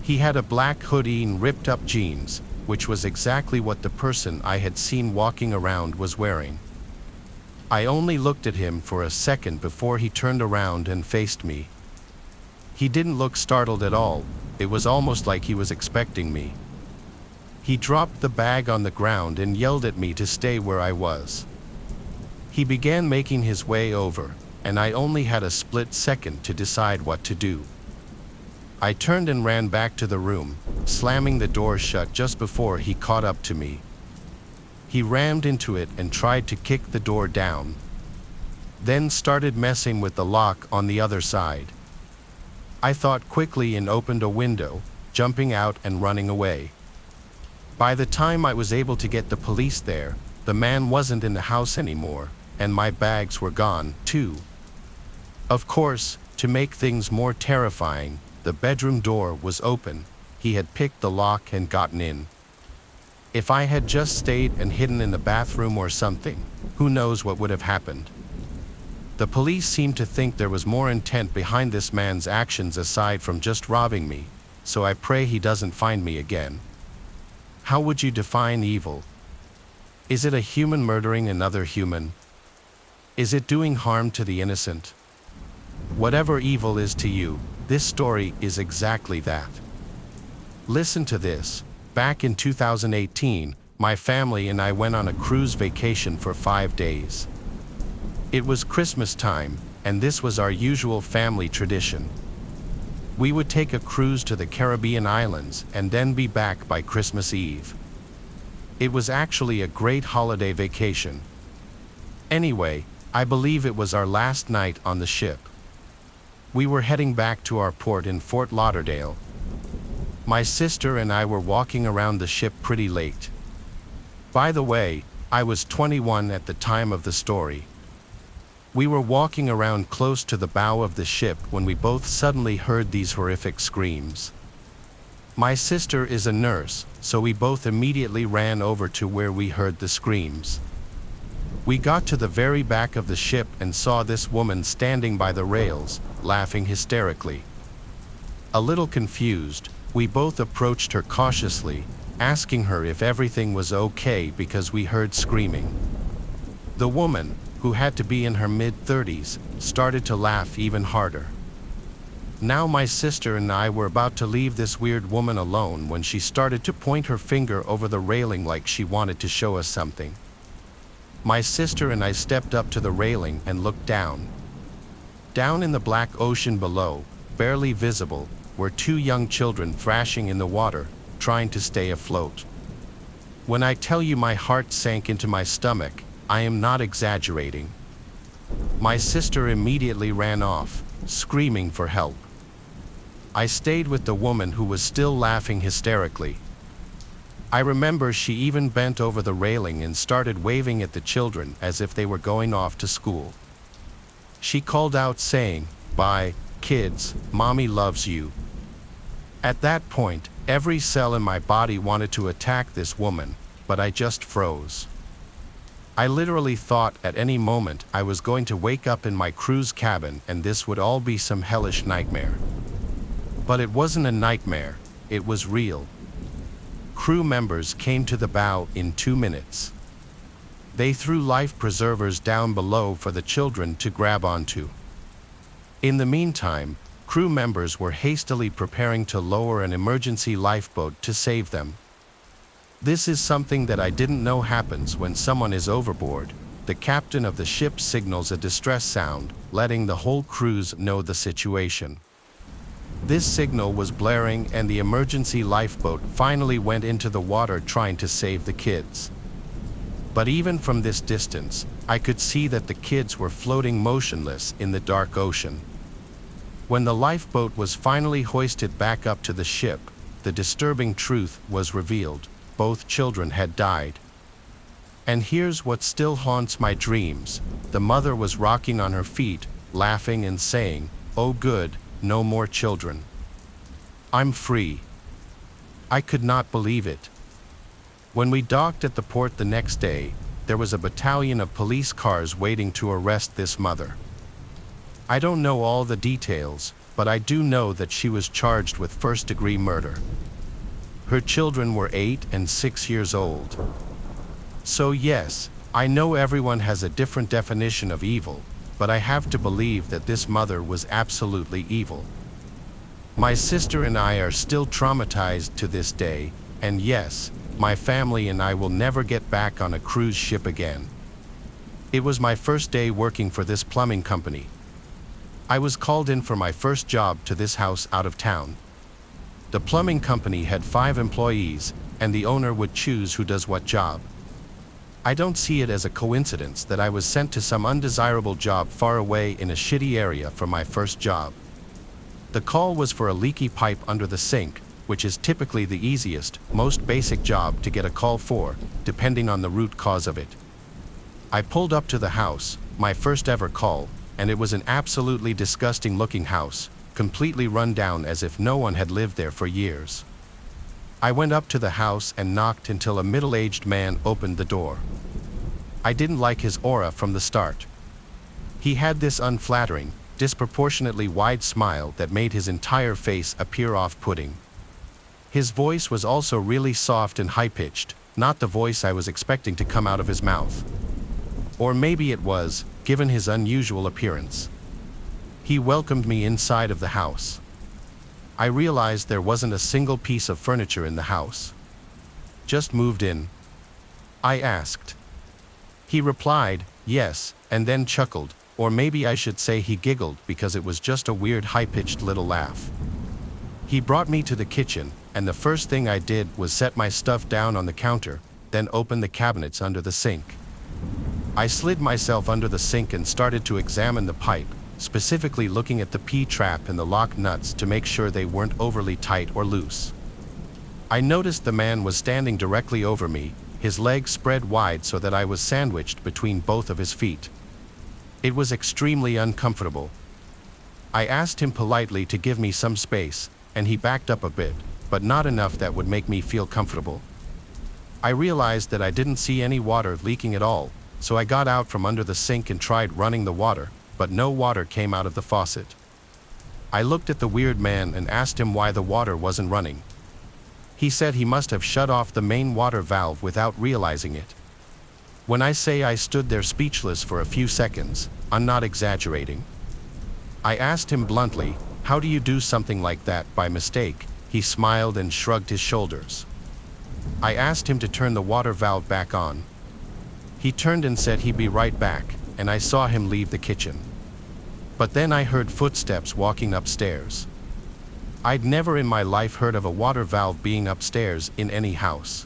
He had a black hoodie and ripped up jeans, which was exactly what the person I had seen walking around was wearing. I only looked at him for a second before he turned around and faced me. He didn't look startled at all. It was almost like he was expecting me. He dropped the bag on the ground and yelled at me to stay where I was. He began making his way over, and I only had a split second to decide what to do. I turned and ran back to the room, slamming the door shut just before he caught up to me. He rammed into it and tried to kick the door down, then started messing with the lock on the other side. I thought quickly and opened a window, jumping out and running away. By the time I was able to get the police there, the man wasn't in the house anymore, and my bags were gone, too. Of course, to make things more terrifying, the bedroom door was open. He had picked the lock and gotten in. If I had just stayed and hidden in the bathroom or something, who knows what would have happened. The police seemed to think there was more intent behind this man's actions aside from just robbing me, so I pray he doesn't find me again. How would you define evil? Is it a human murdering another human? Is it doing harm to the innocent? Whatever evil is to you, this story is exactly that. Listen to this. Back in 2018, my family and I went on a cruise vacation for 5 days. It was Christmas time, and this was our usual family tradition. We would take a cruise to the Caribbean islands and then be back by Christmas Eve. It was actually a great holiday vacation. Anyway, I believe it was our last night on the ship. We were heading back to our port in Fort Lauderdale. My sister and I were walking around the ship pretty late. By the way, I was 21 at the time of the story. We were walking around close to the bow of the ship when we both suddenly heard these horrific screams. My sister is a nurse, so we both immediately ran over to where we heard the screams. We got to the very back of the ship and saw this woman standing by the rails, laughing hysterically. A little confused, we both approached her cautiously, asking her if everything was okay because we heard screaming. The woman, who had to be in her mid-30s, started to laugh even harder. Now my sister and I were about to leave this weird woman alone when she started to point her finger over the railing like she wanted to show us something. My sister and I stepped up to the railing and looked down. Down in the black ocean below, barely visible, were 2 young children thrashing in the water, trying to stay afloat. When I tell you my heart sank into my stomach, I am not exaggerating. My sister immediately ran off, screaming for help. I stayed with the woman who was still laughing hysterically. I remember she even bent over the railing and started waving at the children as if they were going off to school. She called out saying, "Bye, kids, mommy loves you." At that point, every cell in my body wanted to attack this woman, but I just froze. I literally thought at any moment I was going to wake up in my cruise cabin and this would all be some hellish nightmare. But it wasn't a nightmare, it was real. Crew members came to the bow in 2 minutes. They threw life preservers down below for the children to grab onto. In the meantime, crew members were hastily preparing to lower an emergency lifeboat to save them. This is something that I didn't know happens when someone is overboard. The captain of the ship signals a distress sound, letting the whole crews know the situation. This signal was blaring and the emergency lifeboat finally went into the water trying to save the kids. But even from this distance, I could see that the kids were floating motionless in the dark ocean. When the lifeboat was finally hoisted back up to the ship, the disturbing truth was revealed: both children had died. And here's what still haunts my dreams: the mother was rocking on her feet, laughing and saying, "Oh good, no more children. I'm free." I could not believe it. When we docked at the port the next day, there was a battalion of police cars waiting to arrest this mother. I don't know all the details, but I do know that she was charged with first-degree murder. Her children were 8 and 6 years old. So yes, I know everyone has a different definition of evil, but I have to believe that this mother was absolutely evil. My sister and I are still traumatized to this day, and yes, my family and I will never get back on a cruise ship again. It was my first day working for this plumbing company. I was called in for my first job to this house out of town. The plumbing company had 5 employees, and the owner would choose who does what job. I don't see it as a coincidence that I was sent to some undesirable job far away in a shitty area for my first job. The call was for a leaky pipe under the sink, which is typically the easiest, most basic job to get a call for, depending on the root cause of it. I pulled up to the house, my first ever call, and it was an absolutely disgusting looking house, completely run down as if no one had lived there for years. I went up to the house and knocked until a middle-aged man opened the door. I didn't like his aura from the start. He had this unflattering, disproportionately wide smile that made his entire face appear off-putting. His voice was also really soft and high-pitched, not the voice I was expecting to come out of his mouth. Or maybe it was, given his unusual appearance. He welcomed me inside of the house. I realized there wasn't a single piece of furniture in the house. "Just moved in?" I asked. He replied, "Yes," and then chuckled, or maybe I should say he giggled because it was just a weird high-pitched little laugh. He brought me to the kitchen, and the first thing I did was set my stuff down on the counter, then open the cabinets under the sink. I slid myself under the sink and started to examine the pipe, specifically looking at the P-trap and the lock nuts to make sure they weren't overly tight or loose. I noticed the man was standing directly over me, his legs spread wide so that I was sandwiched between both of his feet. It was extremely uncomfortable. I asked him politely to give me some space, and he backed up a bit, but not enough that would make me feel comfortable. I realized that I didn't see any water leaking at all, so I got out from under the sink and tried running the water, but no water came out of the faucet. I looked at the weird man and asked him why the water wasn't running. He said he must have shut off the main water valve without realizing it. When I say I stood there speechless for a few seconds, I'm not exaggerating. I asked him bluntly, "How do you do something like that by mistake?" He smiled and shrugged his shoulders. I asked him to turn the water valve back on. He turned and said he'd be right back, and I saw him leave the kitchen. But then I heard footsteps walking upstairs. I'd never in my life heard of a water valve being upstairs in any house.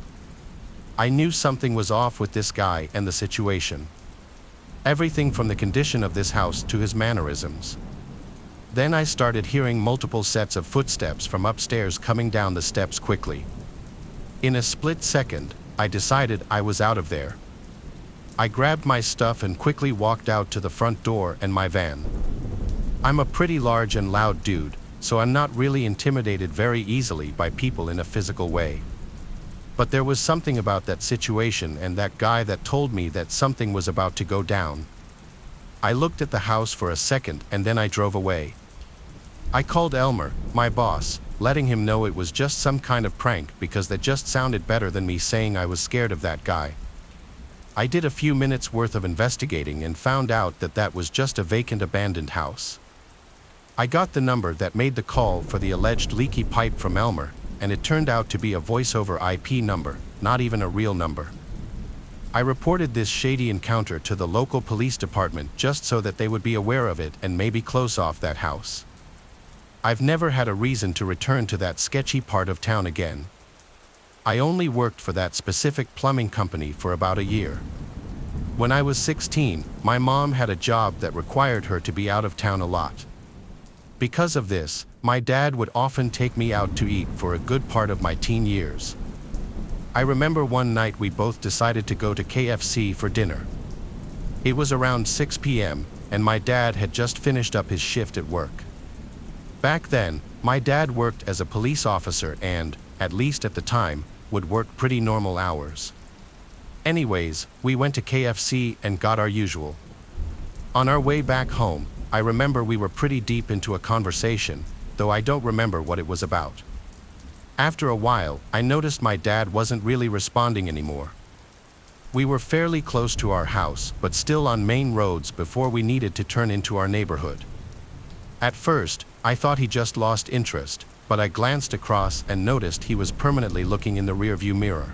I knew something was off with this guy and the situation. Everything from the condition of this house to his mannerisms. Then I started hearing multiple sets of footsteps from upstairs coming down the steps quickly. In a split second, I decided I was out of there. I grabbed my stuff and quickly walked out to the front door and my van. I'm a pretty large and loud dude, so I'm not really intimidated very easily by people in a physical way. But there was something about that situation and that guy that told me that something was about to go down. I looked at the house for a second and then I drove away. I called Elmer, my boss, letting him know it was just some kind of prank because that just sounded better than me saying I was scared of that guy. I did a few minutes worth of investigating and found out that that was just a vacant abandoned house. I got the number that made the call for the alleged leaky pipe from Elmer, and it turned out to be a voice over IP number, not even a real number. I reported this shady encounter to the local police department just so that they would be aware of it and maybe close off that house. I've never had a reason to return to that sketchy part of town again. I only worked for that specific plumbing company for about a year. When I was 16, my mom had a job that required her to be out of town a lot. Because of this, my dad would often take me out to eat for a good part of my teen years. I remember one night we both decided to go to KFC for dinner. It was around 6 p.m., and my dad had just finished up his shift at work. Back then, my dad worked as a police officer and, at least at the time, would work pretty normal hours. Anyways, we went to KFC and got our usual. On our way back home, I remember we were pretty deep into a conversation, though I don't remember what it was about. After a while, I noticed my dad wasn't really responding anymore. We were fairly close to our house, but still on main roads before we needed to turn into our neighborhood. At first, I thought he just lost interest, but I glanced across and noticed he was permanently looking in the rearview mirror.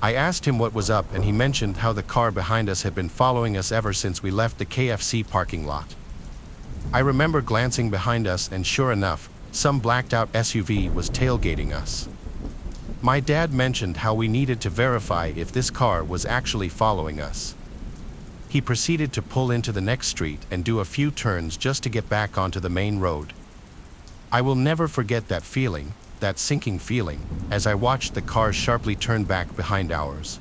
I asked him what was up, and he mentioned how the car behind us had been following us ever since we left the KFC parking lot. I remember glancing behind us, and sure enough, some blacked-out SUV was tailgating us. My dad mentioned how we needed to verify if this car was actually following us. He proceeded to pull into the next street and do a few turns just to get back onto the main road. I will never forget that feeling, that sinking feeling, as I watched the car sharply turn back behind ours.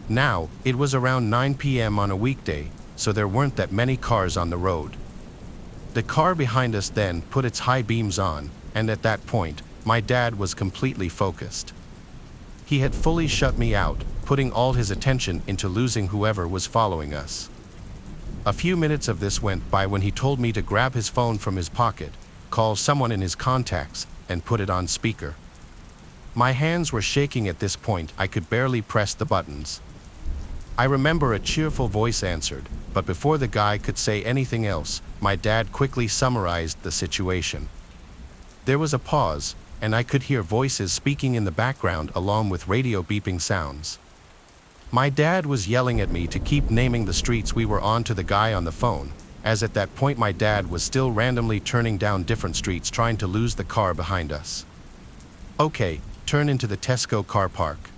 Now, it was around 9 p.m. on a weekday, so there weren't that many cars on the road. The car behind us then put its high beams on, and at that point, my dad was completely focused. He had fully shut me out, putting all his attention into losing whoever was following us. A few minutes of this went by when he told me to grab his phone from his pocket, call someone in his contacts, and put it on speaker. My hands were shaking at this point. I could barely press the buttons. I remember a cheerful voice answered, but before the guy could say anything else, my dad quickly summarized the situation. There was a pause, and I could hear voices speaking in the background along with radio beeping sounds. My dad was yelling at me to keep naming the streets we were on to the guy on the phone, as at that point my dad was still randomly turning down different streets trying to lose the car behind us. Okay, turn into the Tesco car park.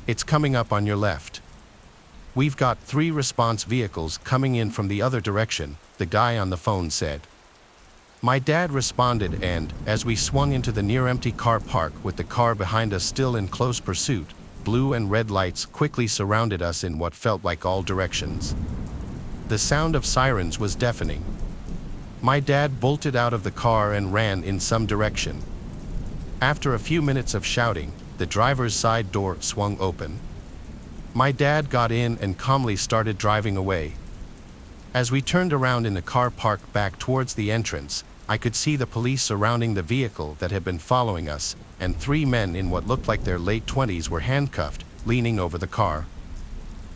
It's coming up on your left. We've got 3 response vehicles coming in from the other direction, the guy on the phone said. My dad responded, and, as we swung into the near-empty car park with the car behind us still in close pursuit, blue and red lights quickly surrounded us in what felt like all directions. The sound of sirens was deafening. My dad bolted out of the car and ran in some direction. After a few minutes of shouting, the driver's side door swung open. My dad got in and calmly started driving away. As we turned around in the car park back towards the entrance, I could see the police surrounding the vehicle that had been following us, and 3 men in what looked like their late 20s were handcuffed, leaning over the car.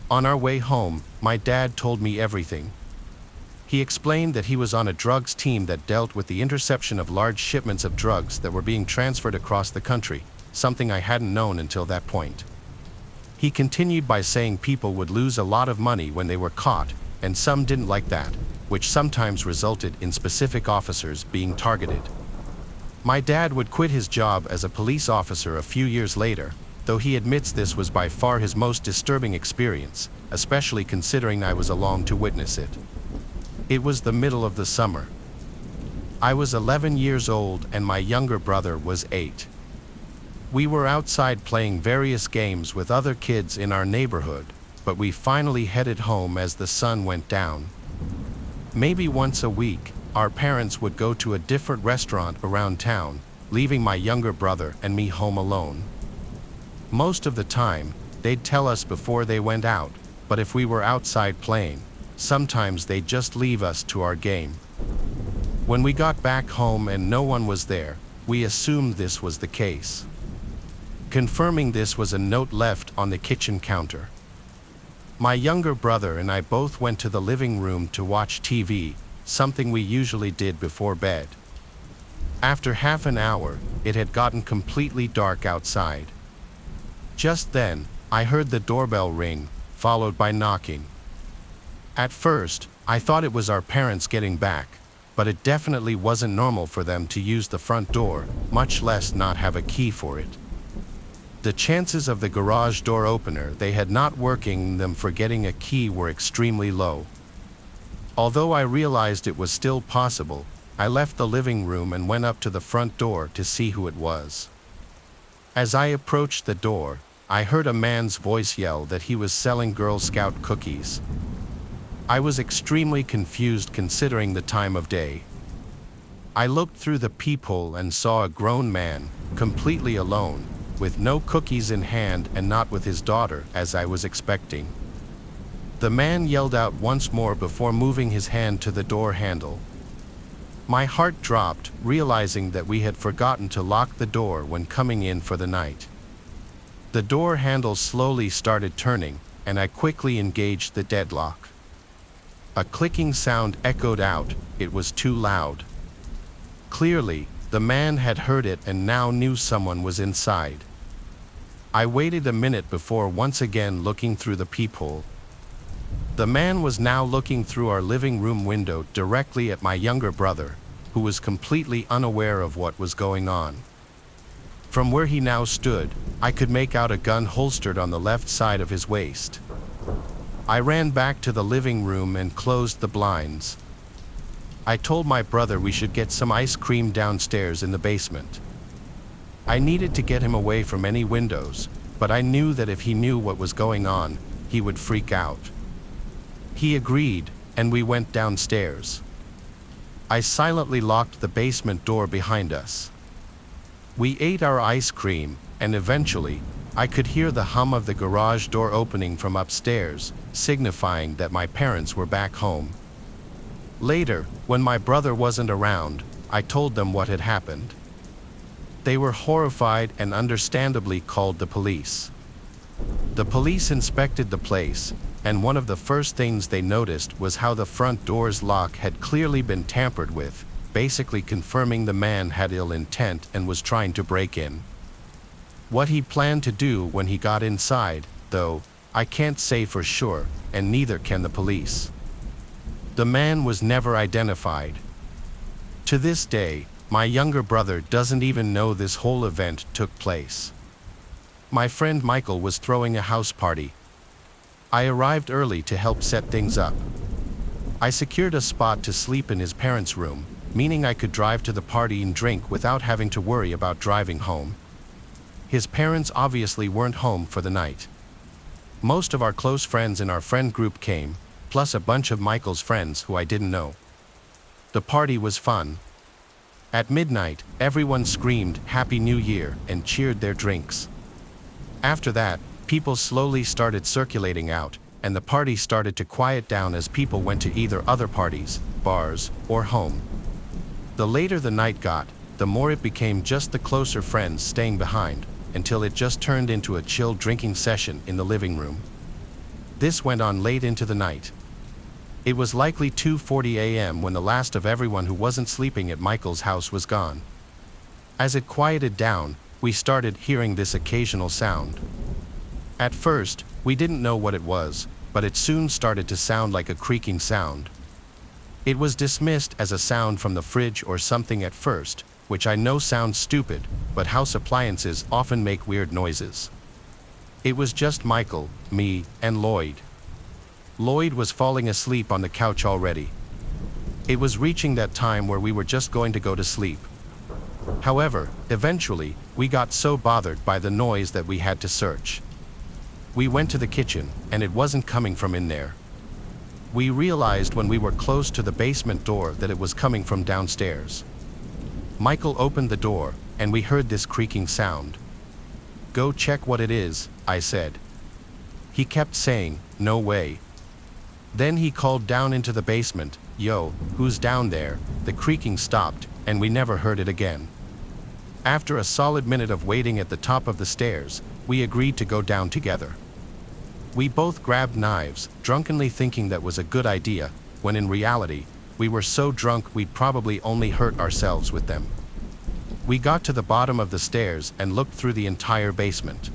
On our way home, my dad told me everything. He explained that he was on a drugs team that dealt with the interception of large shipments of drugs that were being transferred across the country, something I hadn't known until that point. He continued by saying people would lose a lot of money when they were caught, and some didn't like that, which sometimes resulted in specific officers being targeted. My dad would quit his job as a police officer a few years later, though he admits this was by far his most disturbing experience, especially considering I was along to witness it. It was the middle of the summer. I was 11 years old and my younger brother was 8. We were outside playing various games with other kids in our neighborhood, but we finally headed home as the sun went down. Maybe once a week, our parents would go to a different restaurant around town, leaving my younger brother and me home alone. Most of the time, they'd tell us before they went out, but if we were outside playing, sometimes they'd just leave us to our game. When we got back home and no one was there, we assumed this was the case. Confirming this was a note left on the kitchen counter. My younger brother and I both went to the living room to watch TV, something we usually did before bed. After half an hour, it had gotten completely dark outside. Just then, I heard the doorbell ring, followed by knocking. At first, I thought it was our parents getting back, but it definitely wasn't normal for them to use the front door, much less not have a key for it. The chances of the garage door opener they had not working them for getting a key were extremely low. Although I realized it was still possible, I left the living room and went up to the front door to see who it was. As I approached the door, I heard a man's voice yell that he was selling Girl Scout cookies. I was extremely confused considering the time of day. I looked through the peephole and saw a grown man, completely alone, with no cookies in hand and not with his daughter, as I was expecting. The man yelled out once more before moving his hand to the door handle. My heart dropped, realizing that we had forgotten to lock the door when coming in for the night. The door handle slowly started turning, and I quickly engaged the deadlock. A clicking sound echoed out. It was too loud. Clearly, the man had heard it and now knew someone was inside. I waited a minute before once again looking through the peephole. The man was now looking through our living room window directly at my younger brother, who was completely unaware of what was going on. From where he now stood, I could make out a gun holstered on the left side of his waist. I ran back to the living room and closed the blinds. I told my brother we should get some ice cream downstairs in the basement. I needed to get him away from any windows, but I knew that if he knew what was going on, he would freak out. He agreed, and we went downstairs. I silently locked the basement door behind us. We ate our ice cream, and eventually, I could hear the hum of the garage door opening from upstairs, signifying that my parents were back home. Later, when my brother wasn't around, I told them what had happened. They were horrified and understandably called the police. The police inspected the place, and one of the first things they noticed was how the front door's lock had clearly been tampered with, basically confirming the man had ill intent and was trying to break in. What he planned to do when he got inside, though, I can't say for sure, and neither can the police. The man was never identified. To this day, my younger brother doesn't even know this whole event took place. My friend Michael was throwing a house party. I arrived early to help set things up. I secured a spot to sleep in his parents' room, meaning I could drive to the party and drink without having to worry about driving home. His parents obviously weren't home for the night. Most of our close friends in our friend group came, plus a bunch of Michael's friends who I didn't know. The party was fun. At midnight, everyone screamed "Happy New Year" and cheered their drinks. After that, people slowly started circulating out, and the party started to quiet down as people went to either other parties, bars, or home. The later the night got, the more it became just the closer friends staying behind, until it just turned into a chill drinking session in the living room. This went on late into the night. It was likely 2:40 a.m. when the last of everyone who wasn't sleeping at Michael's house was gone. As it quieted down, we started hearing this occasional sound. At first, we didn't know what it was, but it soon started to sound like a creaking sound. It was dismissed as a sound from the fridge or something at first, which I know sounds stupid, but house appliances often make weird noises. It was just Michael, me, and Lloyd. Lloyd was falling asleep on the couch already. It was reaching that time where we were just going to go to sleep. However, eventually, we got so bothered by the noise that we had to search. We went to the kitchen, and it wasn't coming from in there. We realized when we were close to the basement door that it was coming from downstairs. Michael opened the door, and we heard this creaking sound. "Go check what it is," I said. He kept saying, "No way." Then he called down into the basement, "Yo, who's down there?" The creaking stopped, and we never heard it again. After a solid minute of waiting at the top of the stairs, we agreed to go down together. We both grabbed knives, drunkenly thinking that was a good idea, when in reality, we were so drunk we'd probably only hurt ourselves with them. We got to the bottom of the stairs and looked through the entire basement.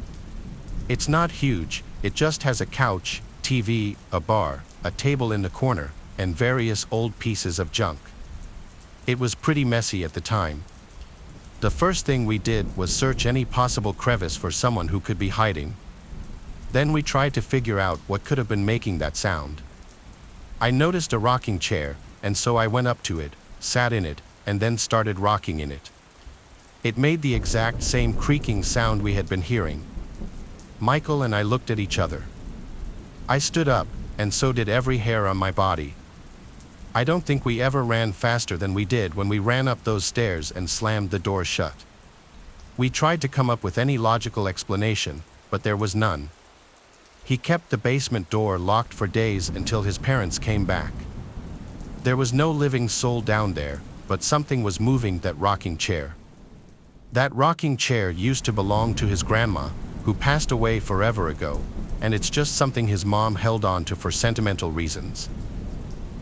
It's not huge, it just has a couch, TV, a bar, a table in the corner, and various old pieces of junk. It was pretty messy at the time. The first thing we did was search any possible crevice for someone who could be hiding. Then we tried to figure out what could have been making that sound. I noticed a rocking chair, and so I went up to it, sat in it, and then started rocking in it. It made the exact same creaking sound we had been hearing. Michael and I looked at each other. I stood up, and so did every hair on my body. I don't think we ever ran faster than we did when we ran up those stairs and slammed the door shut. We tried to come up with any logical explanation, but there was none. He kept the basement door locked for days until his parents came back. There was no living soul down there, but something was moving that rocking chair. That rocking chair used to belong to his grandma, who passed away forever ago, and it's just something his mom held on to for sentimental reasons.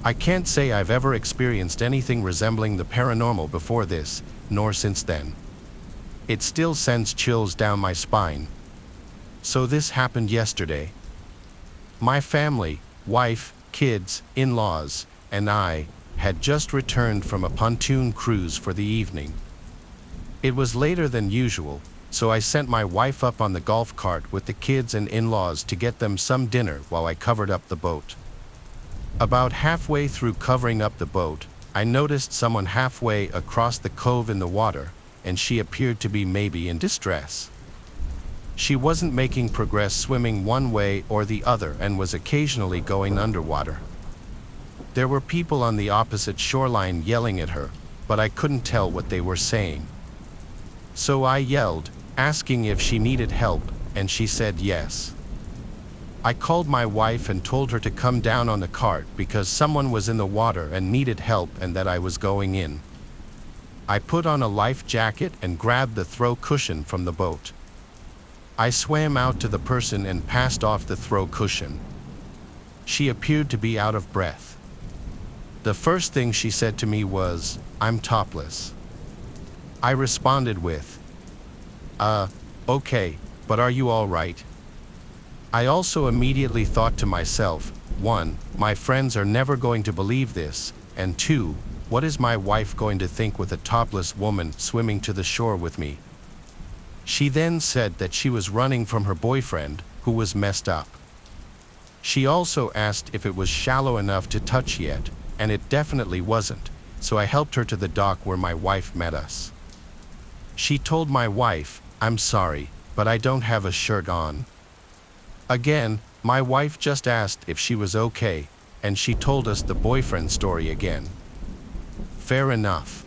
I can't say I've ever experienced anything resembling the paranormal before this, nor since then. It still sends chills down my spine. So this happened yesterday. My family, wife, kids, in-laws, and I had just returned from a pontoon cruise for the evening. It was later than usual, so I sent my wife up on the golf cart with the kids and in-laws to get them some dinner while I covered up the boat. About halfway through covering up the boat, I noticed someone halfway across the cove in the water, and she appeared to be maybe in distress. She wasn't making progress swimming one way or the other and was occasionally going underwater. There were people on the opposite shoreline yelling at her, but I couldn't tell what they were saying. So I yelled, asking if she needed help, and she said yes. I called my wife and told her to come down on the cart because someone was in the water and needed help and that I was going in. I put on a life jacket and grabbed the throw cushion from the boat. I swam out to the person and passed off the throw cushion. She appeared to be out of breath. The first thing she said to me was, "I'm topless." I responded with, "Okay, but are you all right?" I also immediately thought to myself, 1, my friends are never going to believe this, and 2, what is my wife going to think with a topless woman swimming to the shore with me? She then said that she was running from her boyfriend, who was messed up. She also asked if it was shallow enough to touch yet, and it definitely wasn't, so I helped her to the dock where my wife met us. She told my wife, "I'm sorry, but I don't have a shirt on." Again, my wife just asked if she was okay, and she told us the boyfriend story again. Fair enough.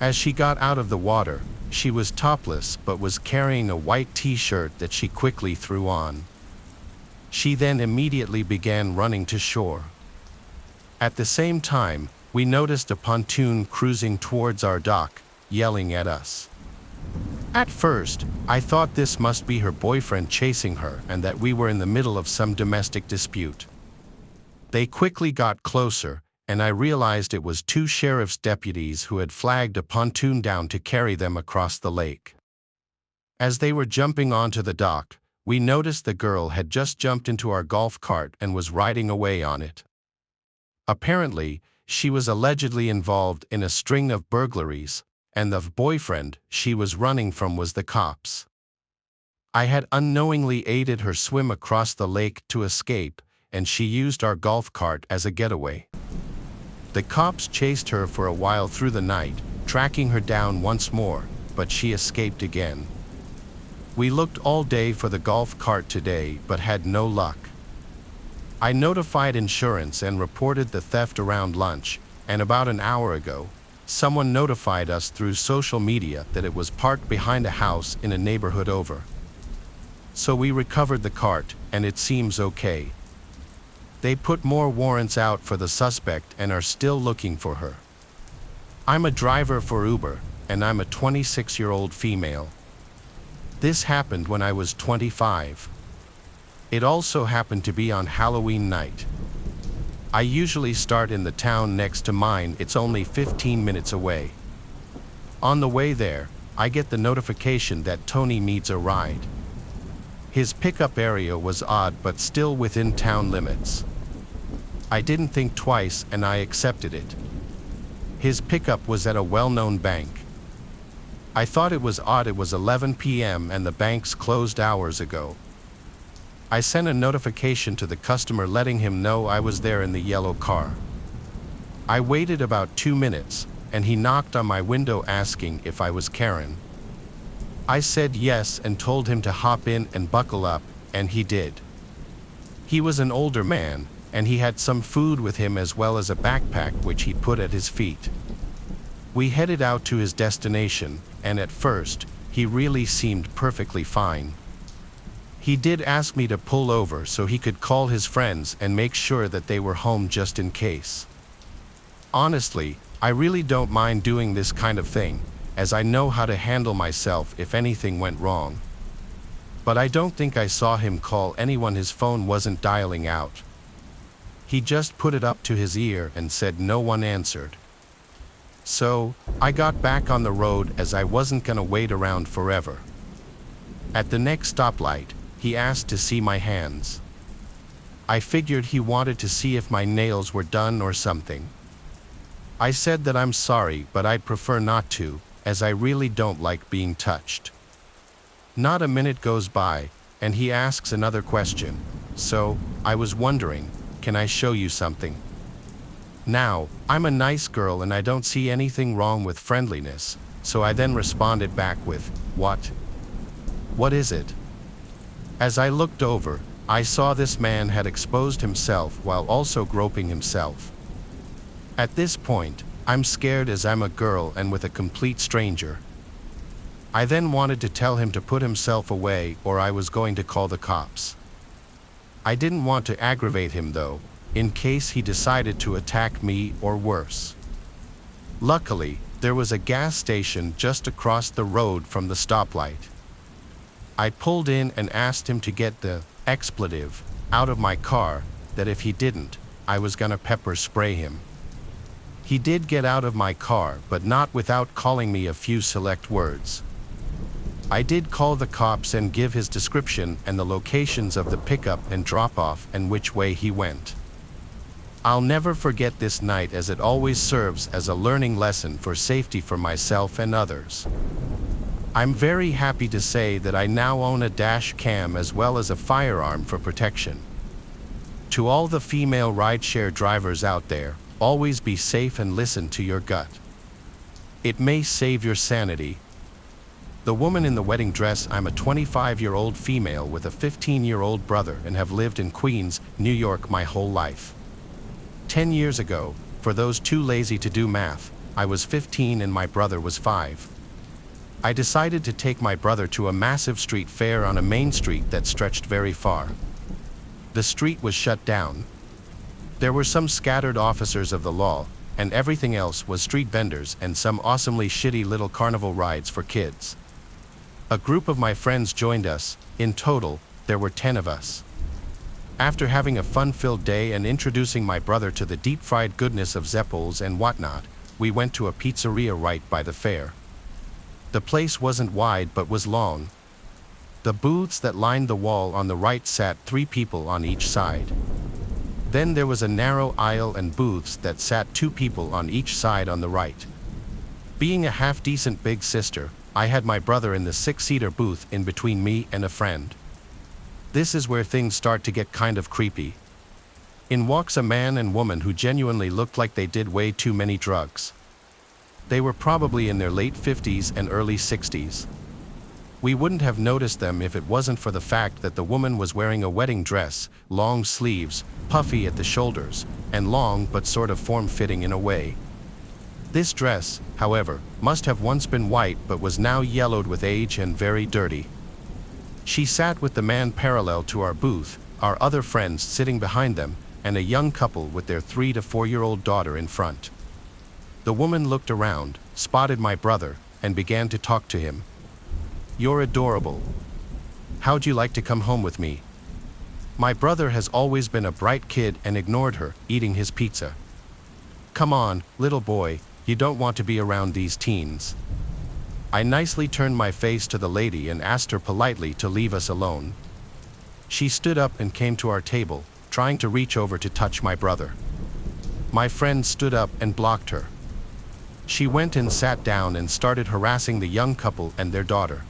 As she got out of the water, she was topless but was carrying a white t-shirt that she quickly threw on. She then immediately began running to shore. At the same time, we noticed a pontoon cruising towards our dock, yelling at us. At first, I thought this must be her boyfriend chasing her and that we were in the middle of some domestic dispute. They quickly got closer, and I realized it was 2 sheriff's deputies who had flagged a pontoon down to carry them across the lake. As they were jumping onto the dock, we noticed the girl had just jumped into our golf cart and was riding away on it. Apparently, she was allegedly involved in a string of burglaries, and the boyfriend she was running from was the cops. I had unknowingly aided her swim across the lake to escape, and she used our golf cart as a getaway. The cops chased her for a while through the night, tracking her down once more, but she escaped again. We looked all day for the golf cart today but had no luck. I notified insurance and reported the theft around lunch, and about an hour ago, someone notified us through social media that it was parked behind a house in a neighborhood over. So we recovered the cart, and it seems okay. They put more warrants out for the suspect and are still looking for her. I'm a driver for Uber, and I'm a 26-year-old female. This happened when I was 25. It also happened to be on Halloween night. I usually start in the town next to mine. It's only 15 minutes away. On the way there, I get the notification that Tony needs a ride. His pickup area was odd but still within town limits. I didn't think twice and I accepted it. His pickup was at a well-known bank. I thought it was odd it was 11 p.m. and the bank's closed hours ago. I sent a notification to the customer letting him know I was there in the yellow car. I waited about 2 minutes, and he knocked on my window asking if I was Karen. I said yes and told him to hop in and buckle up, and he did. He was an older man, and he had some food with him as well as a backpack which he put at his feet. We headed out to his destination, and at first, he really seemed perfectly fine. He did ask me to pull over so he could call his friends and make sure that they were home just in case. Honestly, I really don't mind doing this kind of thing, as I know how to handle myself if anything went wrong. But I don't think I saw him call anyone. His phone wasn't dialing out. He just put it up to his ear and said no one answered. So, I got back on the road as I wasn't gonna wait around forever. At the next stoplight, he asked to see my hands. I figured he wanted to see if my nails were done or something. I said that I'm sorry, but I'd prefer not to, as I really don't like being touched. Not a minute goes by, and he asks another question. So, I was wondering, can I show you something? Now, I'm a nice girl and I don't see anything wrong with friendliness, so I then responded back with, "What? What is it?" As I looked over, I saw this man had exposed himself while also groping himself. At this point, I'm scared as I'm a girl and with a complete stranger. I then wanted to tell him to put himself away or I was going to call the cops. I didn't want to aggravate him though, in case he decided to attack me or worse. Luckily, there was a gas station just across the road from the stoplight. I pulled in and asked him to get the expletive out of my car, that if he didn't, I was gonna pepper spray him. He did get out of my car, but not without calling me a few select words. I did call the cops and give his description and the locations of the pickup and drop-off and which way he went. I'll never forget this night as it always serves as a learning lesson for safety for myself and others. I'm very happy to say that I now own a dash cam as well as a firearm for protection. To all the female rideshare drivers out there, always be safe and listen to your gut. It may save your sanity. The woman in the wedding dress. I'm a 25-year-old female with a 15-year-old brother and have lived in Queens, New York my whole life. 10 years ago, for those too lazy to do math, I was 15 and my brother was 5. I decided to take my brother to a massive street fair on a main street that stretched very far. The street was shut down. There were some scattered officers of the law, and everything else was street vendors and some awesomely shitty little carnival rides for kids. A group of my friends joined us. In total, there were 10 of us. After having a fun-filled day and introducing my brother to the deep-fried goodness of Zeppels and whatnot, we went to a pizzeria right by the fair. The place wasn't wide but was long. The booths that lined the wall on the right sat 3 people on each side. Then there was a narrow aisle and booths that sat 2 people on each side on the right. Being a half-decent big sister, I had my brother in the 6-seater booth in between me and a friend. This is where things start to get kind of creepy. In walks a man and woman who genuinely looked like they did way too many drugs. They were probably in their late 50s and early 60s. We wouldn't have noticed them if it wasn't for the fact that the woman was wearing a wedding dress, long sleeves, puffy at the shoulders, and long but sort of form-fitting in a way. This dress, however, must have once been white but was now yellowed with age and very dirty. She sat with the man parallel to our booth, our other friends sitting behind them, and a young couple with their 3 to 4-year-old daughter in front. The woman looked around, spotted my brother, and began to talk to him. "You're adorable. How'd you like to come home with me?" My brother has always been a bright kid and ignored her, eating his pizza. "Come on, little boy, you don't want to be around these teens." I nicely turned my face to the lady and asked her politely to leave us alone. She stood up and came to our table, trying to reach over to touch my brother. My friend stood up and blocked her. She went and sat down and started harassing the young couple and their daughter.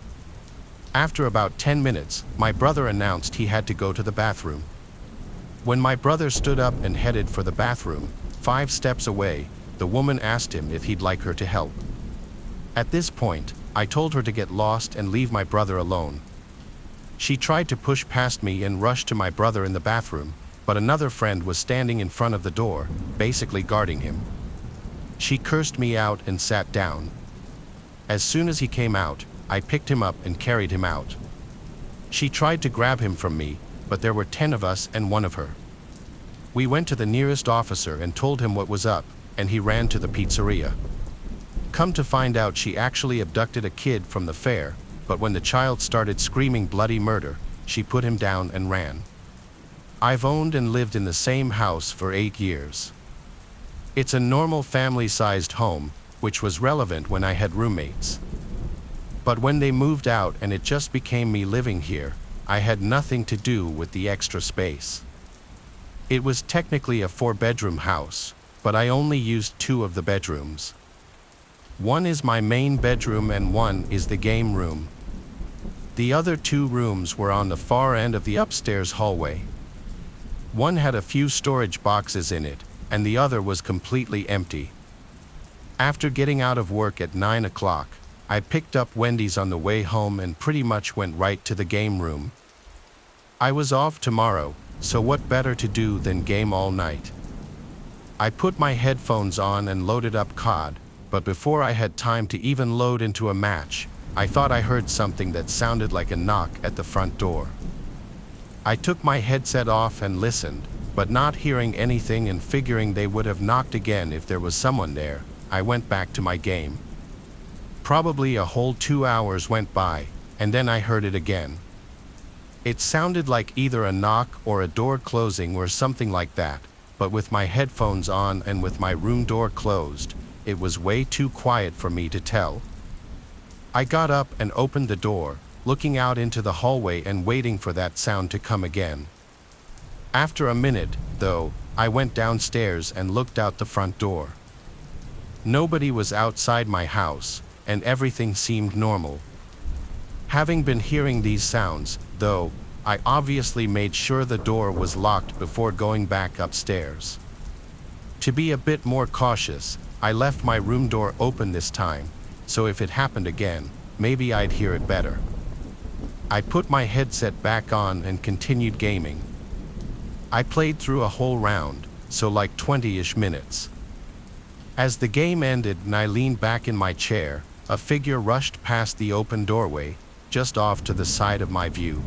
After about 10 minutes, my brother announced he had to go to the bathroom. When my brother stood up and headed for the bathroom, 5 steps away, the woman asked him if he'd like her to help. At this point, I told her to get lost and leave my brother alone. She tried to push past me and rush to my brother in the bathroom, but another friend was standing in front of the door, basically guarding him. She cursed me out and sat down. As soon as he came out, I picked him up and carried him out. She tried to grab him from me, but there were 10 of us and 1 of her. We went to the nearest officer and told him what was up, and he ran to the pizzeria. Come to find out, she actually abducted a kid from the fair, but when the child started screaming bloody murder, she put him down and ran. I've owned and lived in the same house for 8 years. It's a normal family-sized home, which was relevant when I had roommates. But when they moved out and it just became me living here, I had nothing to do with the extra space. It was technically a 4-bedroom house, but I only used 2 of the bedrooms. 1 is my main bedroom and 1 is the game room. The other 2 rooms were on the far end of the upstairs hallway. One had a few storage boxes in it, and the other was completely empty. After getting out of work at 9 o'clock, I picked up Wendy's on the way home and pretty much went right to the game room. I was off tomorrow, so what better to do than game all night? I put my headphones on and loaded up COD, but before I had time to even load into a match, I thought I heard something that sounded like a knock at the front door. I took my headset off and listened, but not hearing anything and figuring they would have knocked again if there was someone there, I went back to my game. Probably a whole 2 hours went by, and then I heard it again. It sounded like either a knock or a door closing or something like that, but with my headphones on and with my room door closed, it was way too quiet for me to tell. I got up and opened the door, looking out into the hallway and waiting for that sound to come again. After a minute, though, I went downstairs and looked out the front door. Nobody was outside my house, and everything seemed normal. Having been hearing these sounds, though, I obviously made sure the door was locked before going back upstairs. To be a bit more cautious, I left my room door open this time, so if it happened again, maybe I'd hear it better. I put my headset back on and continued gaming. I played through a whole round, so like 20-ish minutes. As the game ended and I leaned back in my chair, a figure rushed past the open doorway, just off to the side of my view.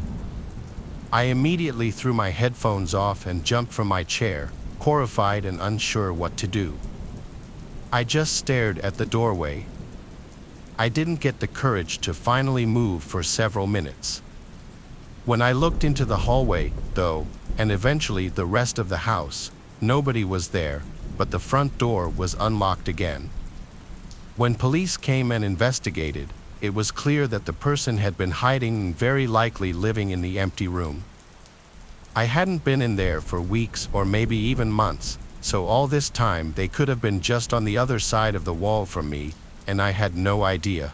I immediately threw my headphones off and jumped from my chair, horrified and unsure what to do. I just stared at the doorway. I didn't get the courage to finally move for several minutes. When I looked into the hallway, though, and eventually the rest of the house, nobody was there, but the front door was unlocked again. When police came and investigated, it was clear that the person had been hiding and very likely living in the empty room. I hadn't been in there for weeks or maybe even months, so all this time they could have been just on the other side of the wall from me, and I had no idea.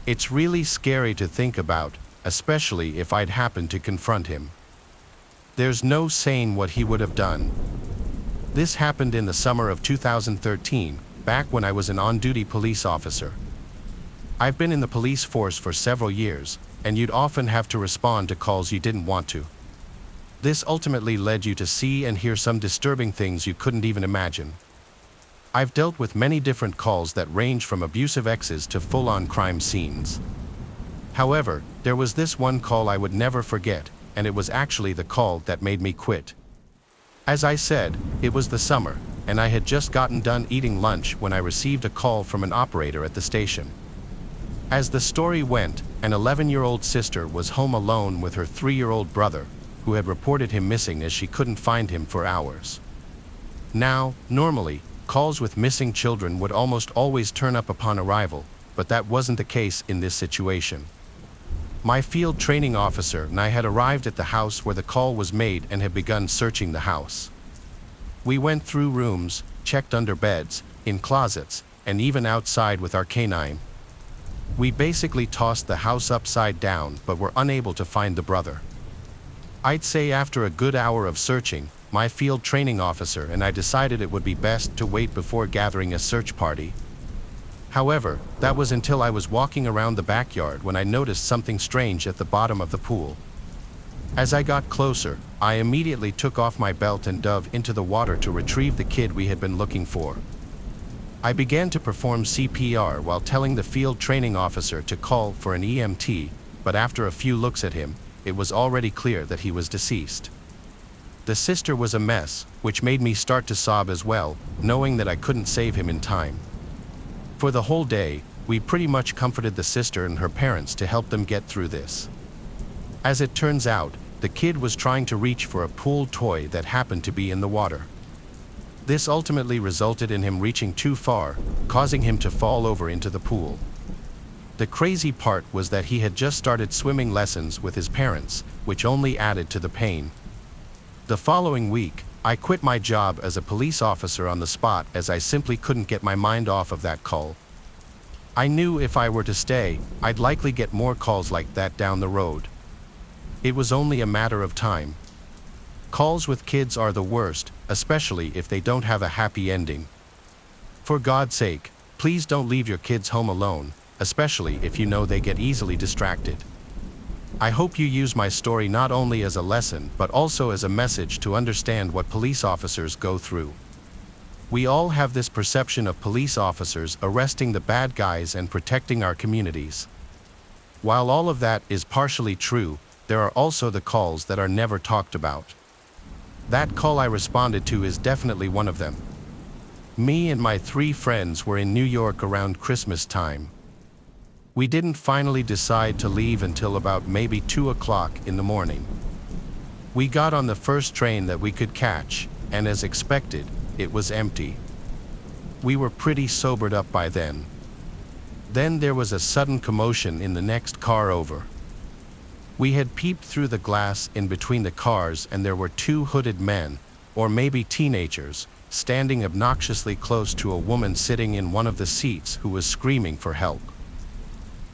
It's really scary to think about, especially if I'd happened to confront him. There's no saying what he would have done. This happened in the summer of 2013, back when I was an on-duty police officer. I've been in the police force for several years, and you'd often have to respond to calls you didn't want to. This ultimately led you to see and hear some disturbing things you couldn't even imagine. I've dealt with many different calls that range from abusive exes to full-on crime scenes. However, there was this one call I would never forget, and it was actually the call that made me quit. As I said, it was the summer, and I had just gotten done eating lunch when I received a call from an operator at the station. As the story went, an 11-year-old sister was home alone with her 3-year-old brother, who had reported him missing as she couldn't find him for hours. Now, normally, calls with missing children would almost always turn up upon arrival, but that wasn't the case in this situation. My field training officer and I had arrived at the house where the call was made and had begun searching the house. We went through rooms, checked under beds, in closets, and even outside with our canine. We basically tossed the house upside down, but were unable to find the brother. I'd say after a good hour of searching, my field training officer and I decided it would be best to wait before gathering a search party. However, that was until I was walking around the backyard when I noticed something strange at the bottom of the pool. As I got closer, I immediately took off my belt and dove into the water to retrieve the kid we had been looking for. I began to perform CPR while telling the field training officer to call for an EMT, but after a few looks at him, it was already clear that he was deceased. The sister was a mess, which made me start to sob as well, knowing that I couldn't save him in time. For the whole day, we pretty much comforted the sister and her parents to help them get through this. As it turns out, the kid was trying to reach for a pool toy that happened to be in the water. This ultimately resulted in him reaching too far, causing him to fall over into the pool. The crazy part was that he had just started swimming lessons with his parents, which only added to the pain. The following week, I quit my job as a police officer on the spot as I simply couldn't get my mind off of that call. I knew if I were to stay, I'd likely get more calls like that down the road. It was only a matter of time. Calls with kids are the worst, especially if they don't have a happy ending. For God's sake, please don't leave your kids home alone, especially if you know they get easily distracted. I hope you use my story not only as a lesson but also as a message to understand what police officers go through. We all have this perception of police officers arresting the bad guys and protecting our communities. While all of that is partially true, there are also the calls that are never talked about. That call I responded to is definitely one of them. Me and my 3 friends were in New York around Christmas time. We didn't finally decide to leave until about maybe 2 o'clock in the morning. We got on the first train that we could catch, and as expected, it was empty. We were pretty sobered up by then. Then there was a sudden commotion in the next car over. We had peeped through the glass in between the cars and there were 2 hooded men, or maybe teenagers, standing obnoxiously close to a woman sitting in one of the seats who was screaming for help.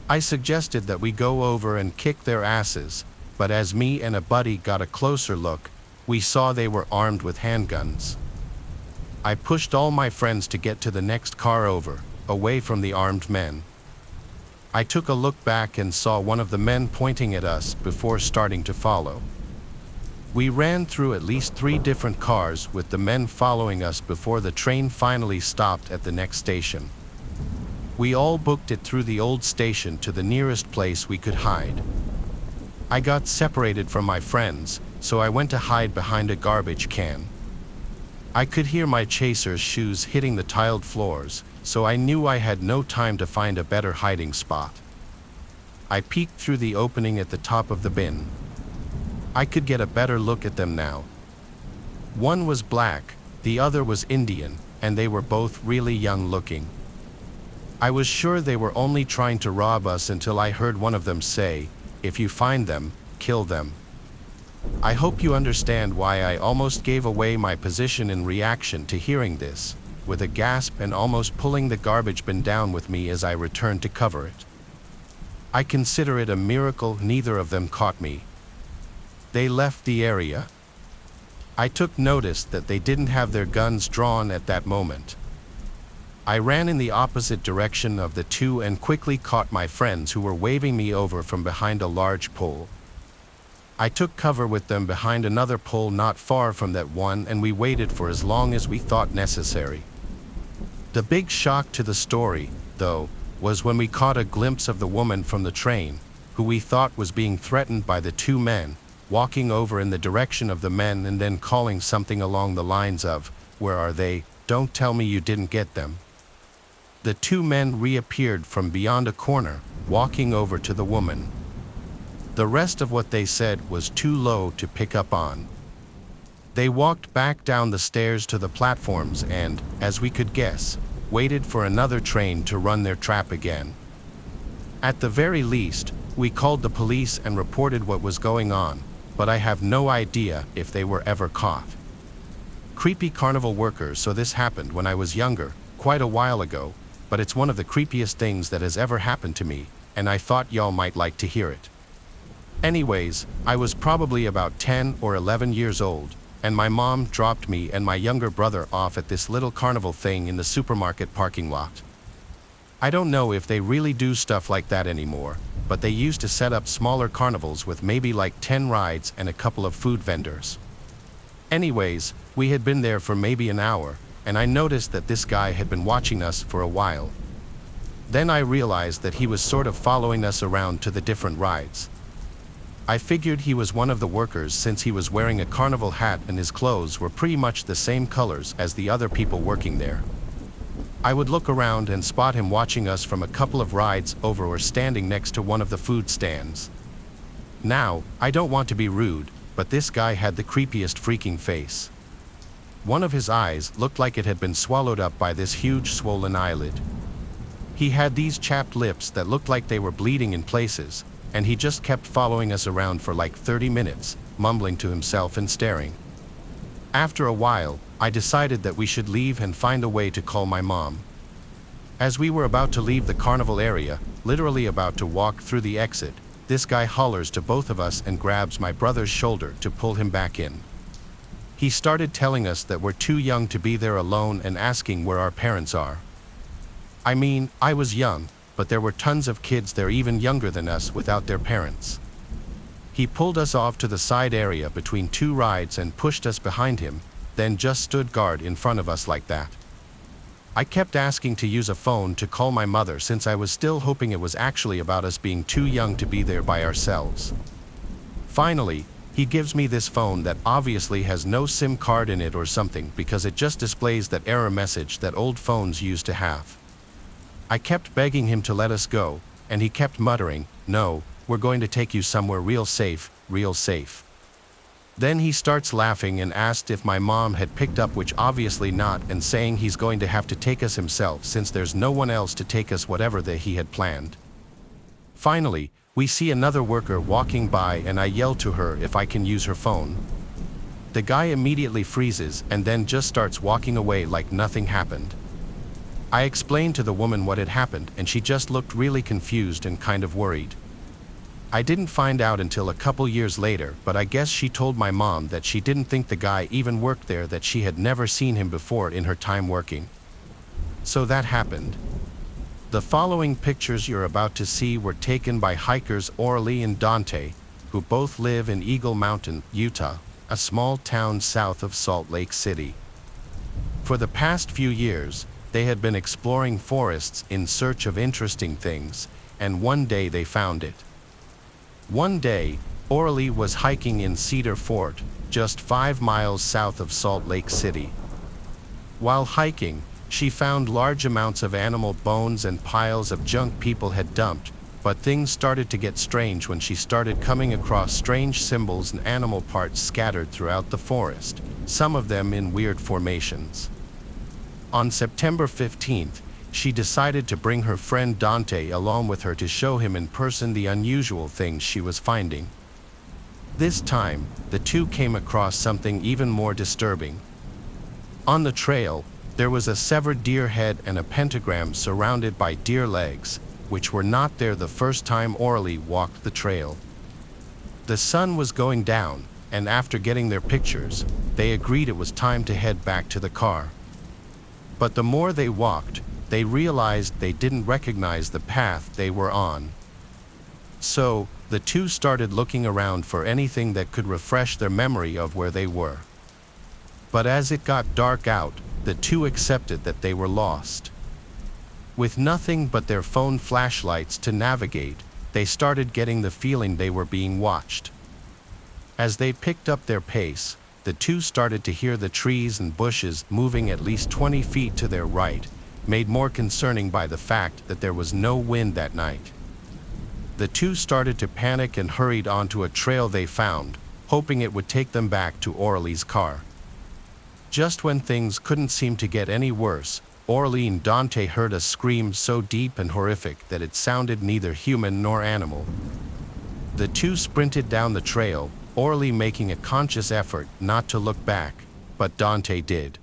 I suggested that we go over and kick their asses, but as me and a buddy got a closer look, we saw they were armed with handguns. I pushed all my friends to get to the next car over, away from the armed men. I took a look back and saw one of the men pointing at us before starting to follow. We ran through at least 3 different cars with the men following us before the train finally stopped at the next station. We all booked it through the old station to the nearest place we could hide. I got separated from my friends, so I went to hide behind a garbage can. I could hear my chaser's shoes hitting the tiled floors, so I knew I had no time to find a better hiding spot. I peeked through the opening at the top of the bin. I could get a better look at them now. One was black, the other was Indian, and they were both really young looking. I was sure they were only trying to rob us until I heard one of them say, "If you find them, kill them." I hope you understand why I almost gave away my position in reaction to hearing this, with a gasp and almost pulling the garbage bin down with me as I returned to cover it. I consider it a miracle neither of them caught me. They left the area. I took notice that they didn't have their guns drawn at that moment. I ran in the opposite direction of the 2 and quickly caught my friends who were waving me over from behind a large pole. I took cover with them behind another pole not far from that one and we waited for as long as we thought necessary. The big shock to the story, though, was when we caught a glimpse of the woman from the train, who we thought was being threatened by the 2 men, walking over in the direction of the men and then calling something along the lines of, "Where are they? Don't tell me you didn't get them." The 2 men reappeared from beyond a corner, walking over to the woman. The rest of what they said was too low to pick up on. They walked back down the stairs to the platforms and, as we could guess, waited for another train to run their trap again. At the very least, we called the police and reported what was going on, but I have no idea if they were ever caught. Creepy carnival workers, so this happened when I was younger, quite a while ago, but it's one of the creepiest things that has ever happened to me, and I thought y'all might like to hear it. Anyways, I was probably about 10 or 11 years old, and my mom dropped me and my younger brother off at this little carnival thing in the supermarket parking lot. I don't know if they really do stuff like that anymore, but they used to set up smaller carnivals with maybe like 10 rides and a couple of food vendors. Anyways, we had been there for maybe an hour, and I noticed that this guy had been watching us for a while. Then I realized that he was sort of following us around to the different rides. I figured he was one of the workers since he was wearing a carnival hat and his clothes were pretty much the same colors as the other people working there. I would look around and spot him watching us from a couple of rides over or standing next to one of the food stands. Now, I don't want to be rude, but this guy had the creepiest freaking face. One of his eyes looked like it had been swallowed up by this huge swollen eyelid. He had these chapped lips that looked like they were bleeding in places, and he just kept following us around for like 30 minutes, mumbling to himself and staring. After a while, I decided that we should leave and find a way to call my mom. As we were about to leave the carnival area, literally about to walk through the exit, this guy hollers to both of us and grabs my brother's shoulder to pull him back in. He started telling us that we're too young to be there alone and asking where our parents are. I mean, I was young, but there were tons of kids there even younger than us without their parents. He pulled us off to the side area between two rides and pushed us behind him, then just stood guard in front of us like that. I kept asking to use a phone to call my mother since I was still hoping it was actually about us being too young to be there by ourselves. Finally, he gives me this phone that obviously has no SIM card in it or something because it just displays that error message that old phones used to have. I kept begging him to let us go, and he kept muttering, "No, we're going to take you somewhere real safe, real safe." Then he starts laughing and asked if my mom had picked up, which obviously not, and saying he's going to have to take us himself since there's no one else to take us whatever that he had planned. Finally, we see another worker walking by and I yell to her if I can use her phone. The guy immediately freezes and then just starts walking away like nothing happened. I explained to the woman what had happened and she just looked really confused and kind of worried. I didn't find out until a couple years later, but I guess she told my mom that she didn't think the guy even worked there, that she had never seen him before in her time working. So that happened. The following pictures you're about to see were taken by hikers Orly and Dante, who both live in Eagle Mountain, Utah, a small town south of Salt Lake City. For the past few years, they had been exploring forests in search of interesting things, and one day they found it. One day, Orly was hiking in Cedar Fort, just 5 miles south of Salt Lake City. While hiking, she found large amounts of animal bones and piles of junk people had dumped, but things started to get strange when she started coming across strange symbols and animal parts scattered throughout the forest, some of them in weird formations. On September 15th, she decided to bring her friend Dante along with her to show him in person the unusual things she was finding. This time, the two came across something even more disturbing. On the trail, there was a severed deer head and a pentagram surrounded by deer legs, which were not there the first time Orly walked the trail. The sun was going down, and after getting their pictures, they agreed it was time to head back to the car. But the more they walked, they realized they didn't recognize the path they were on. So, the two started looking around for anything that could refresh their memory of where they were. But as it got dark out, the two accepted that they were lost. With nothing but their phone flashlights to navigate, they started getting the feeling they were being watched. As they picked up their pace, the two started to hear the trees and bushes moving at least 20 feet to their right, made more concerning by the fact that there was no wind that night. The two started to panic and hurried onto a trail they found, hoping it would take them back to Orly's car. Just when things couldn't seem to get any worse, Orly and Dante heard a scream so deep and horrific that it sounded neither human nor animal. The two sprinted down the trail, Orly making a conscious effort not to look back, but Dante did.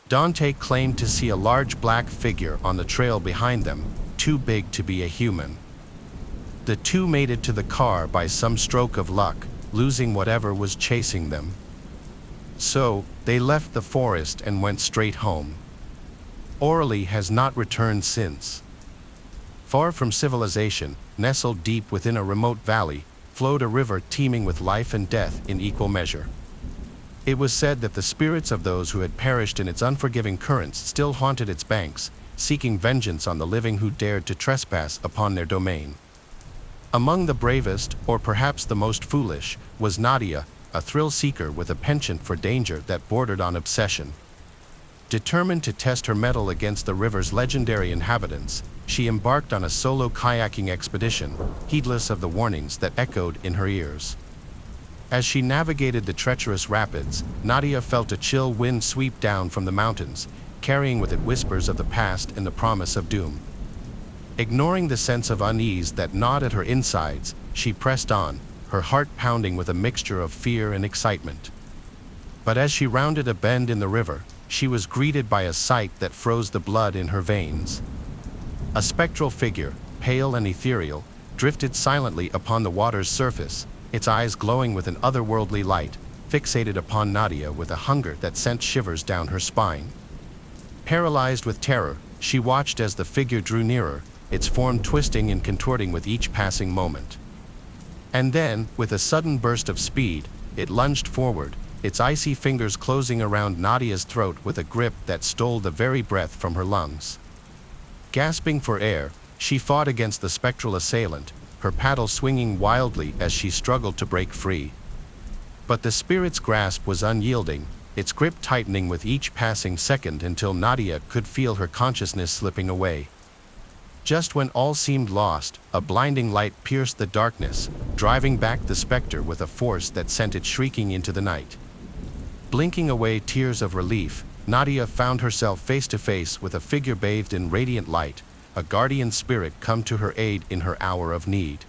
Dante claimed to see a large black figure on the trail behind them, too big to be a human. The two made it to the car by some stroke of luck, losing whatever was chasing them. So, they left the forest and went straight home. Orly has not returned since. Far from civilization, nestled deep within a remote valley, flowed a river teeming with life and death in equal measure. It was said that the spirits of those who had perished in its unforgiving currents still haunted its banks, seeking vengeance on the living who dared to trespass upon their domain. Among the bravest, or perhaps the most foolish, was Nadia, a thrill-seeker with a penchant for danger that bordered on obsession. Determined to test her mettle against the river's legendary inhabitants, she embarked on a solo kayaking expedition, heedless of the warnings that echoed in her ears. As she navigated the treacherous rapids, Nadia felt a chill wind sweep down from the mountains, carrying with it whispers of the past and the promise of doom. Ignoring the sense of unease that gnawed at her insides, she pressed on, her heart pounding with a mixture of fear and excitement. But as she rounded a bend in the river, she was greeted by a sight that froze the blood in her veins. A spectral figure, pale and ethereal, drifted silently upon the water's surface, its eyes glowing with an otherworldly light, fixated upon Nadia with a hunger that sent shivers down her spine. Paralyzed with terror, she watched as the figure drew nearer, its form twisting and contorting with each passing moment. And then, with a sudden burst of speed, it lunged forward, its icy fingers closing around Nadia's throat with a grip that stole the very breath from her lungs. Gasping for air, she fought against the spectral assailant, her paddle swinging wildly as she struggled to break free. But the spirit's grasp was unyielding, its grip tightening with each passing second until Nadia could feel her consciousness slipping away. Just when all seemed lost, a blinding light pierced the darkness, driving back the specter with a force that sent it shrieking into the night. Blinking away tears of relief, Nadia found herself face to face with a figure bathed in radiant light, a guardian spirit come to her aid in her hour of need.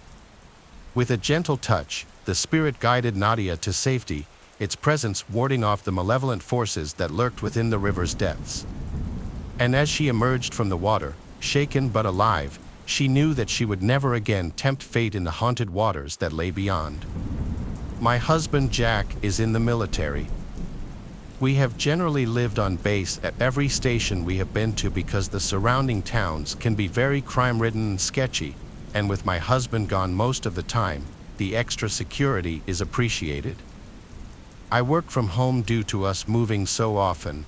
With a gentle touch, the spirit guided Nadia to safety, its presence warding off the malevolent forces that lurked within the river's depths. And as she emerged from the water, shaken but alive, she knew that she would never again tempt fate in the haunted waters that lay beyond. My husband Jack is in the military. We have generally lived on base at every station we have been to because the surrounding towns can be very crime-ridden and sketchy, and with my husband gone most of the time, the extra security is appreciated. I work from home due to us moving so often.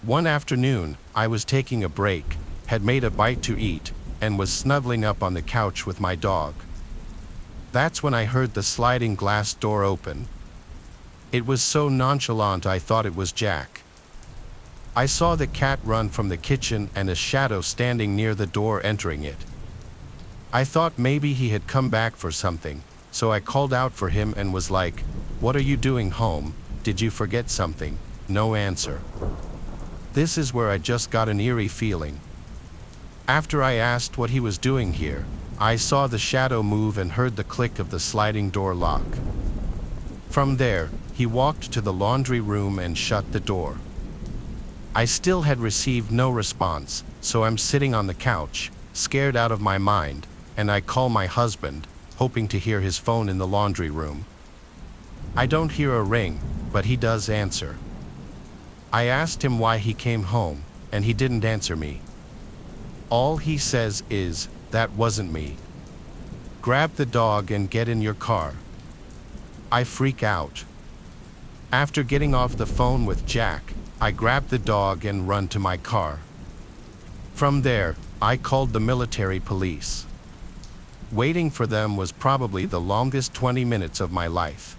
One afternoon, I was taking a break, had made a bite to eat, and was snuggling up on the couch with my dog. That's when I heard the sliding glass door open. It was so nonchalant I thought it was Jack. I saw the cat run from the kitchen and a shadow standing near the door entering it. I thought maybe he had come back for something, so I called out for him and was like, "What are you doing home? Did you forget something?" No answer. This is where I just got an eerie feeling. After I asked what he was doing here, I saw the shadow move and heard the click of the sliding door lock. From there, he walked to the laundry room and shut the door. I still had received no response, so I'm sitting on the couch, scared out of my mind, and I call my husband, hoping to hear his phone in the laundry room. I don't hear a ring, but he does answer. I asked him why he came home, and he didn't answer me. All he says is, "That wasn't me. Grab the dog and get in your car." I freak out. After getting off the phone with Jack, I grab the dog and run to my car. From there, I called the military police. Waiting for them was probably the longest 20 minutes of my life.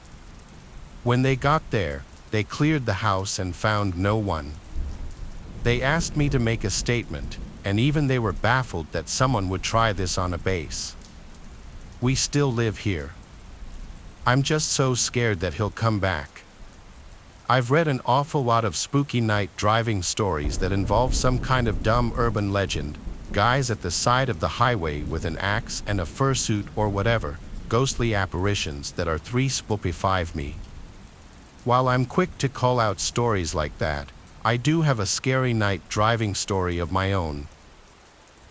When they got there, they cleared the house and found no one. They asked me to make a statement, and even they were baffled that someone would try this on a base. We still live here. I'm just so scared that he'll come back. I've read an awful lot of spooky night driving stories that involve some kind of dumb urban legend, guys at the side of the highway with an axe and a fursuit or whatever, ghostly apparitions that are 3 spoopy 5 me. While I'm quick to call out stories like that, I do have a scary night driving story of my own.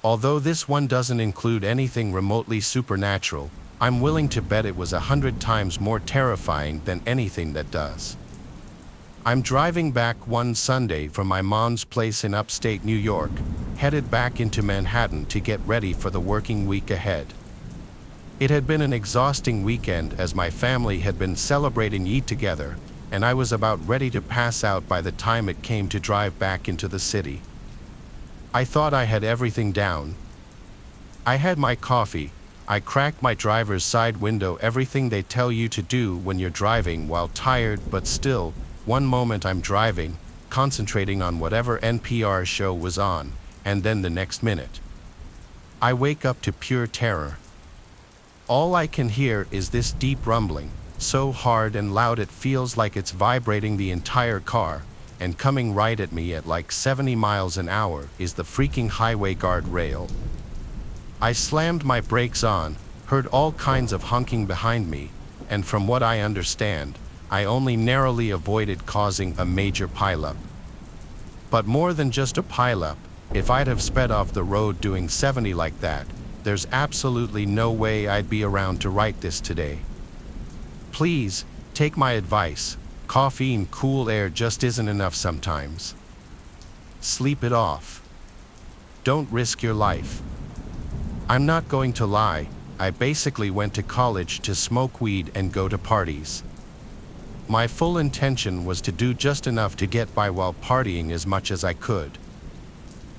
Although this one doesn't include anything remotely supernatural, I'm willing to bet it was 100 times more terrifying than anything that does. I'm driving back one Sunday from my mom's place in upstate New York, headed back into Manhattan to get ready for the working week ahead. It had been an exhausting weekend as my family had been celebrating Eid together, and I was about ready to pass out by the time it came to drive back into the city. I thought I had everything down. I had my coffee, I cracked my driver's side window, everything they tell you to do when you're driving while tired, but still, one moment I'm driving, concentrating on whatever NPR show was on, and then the next minute, I wake up to pure terror. All I can hear is this deep rumbling, so hard and loud it feels like it's vibrating the entire car, and coming right at me at like 70 miles an hour is the freaking highway guardrail. I slammed my brakes on, heard all kinds of honking behind me, and from what I understand, I only narrowly avoided causing a major pileup. But more than just a pileup, if I'd have sped off the road doing 70 like that, there's absolutely no way I'd be around to write this today. Please, take my advice. Coffee and cool air just isn't enough sometimes. Sleep it off. Don't risk your life. I'm not going to lie, I basically went to college to smoke weed and go to parties. My full intention was to do just enough to get by while partying as much as I could.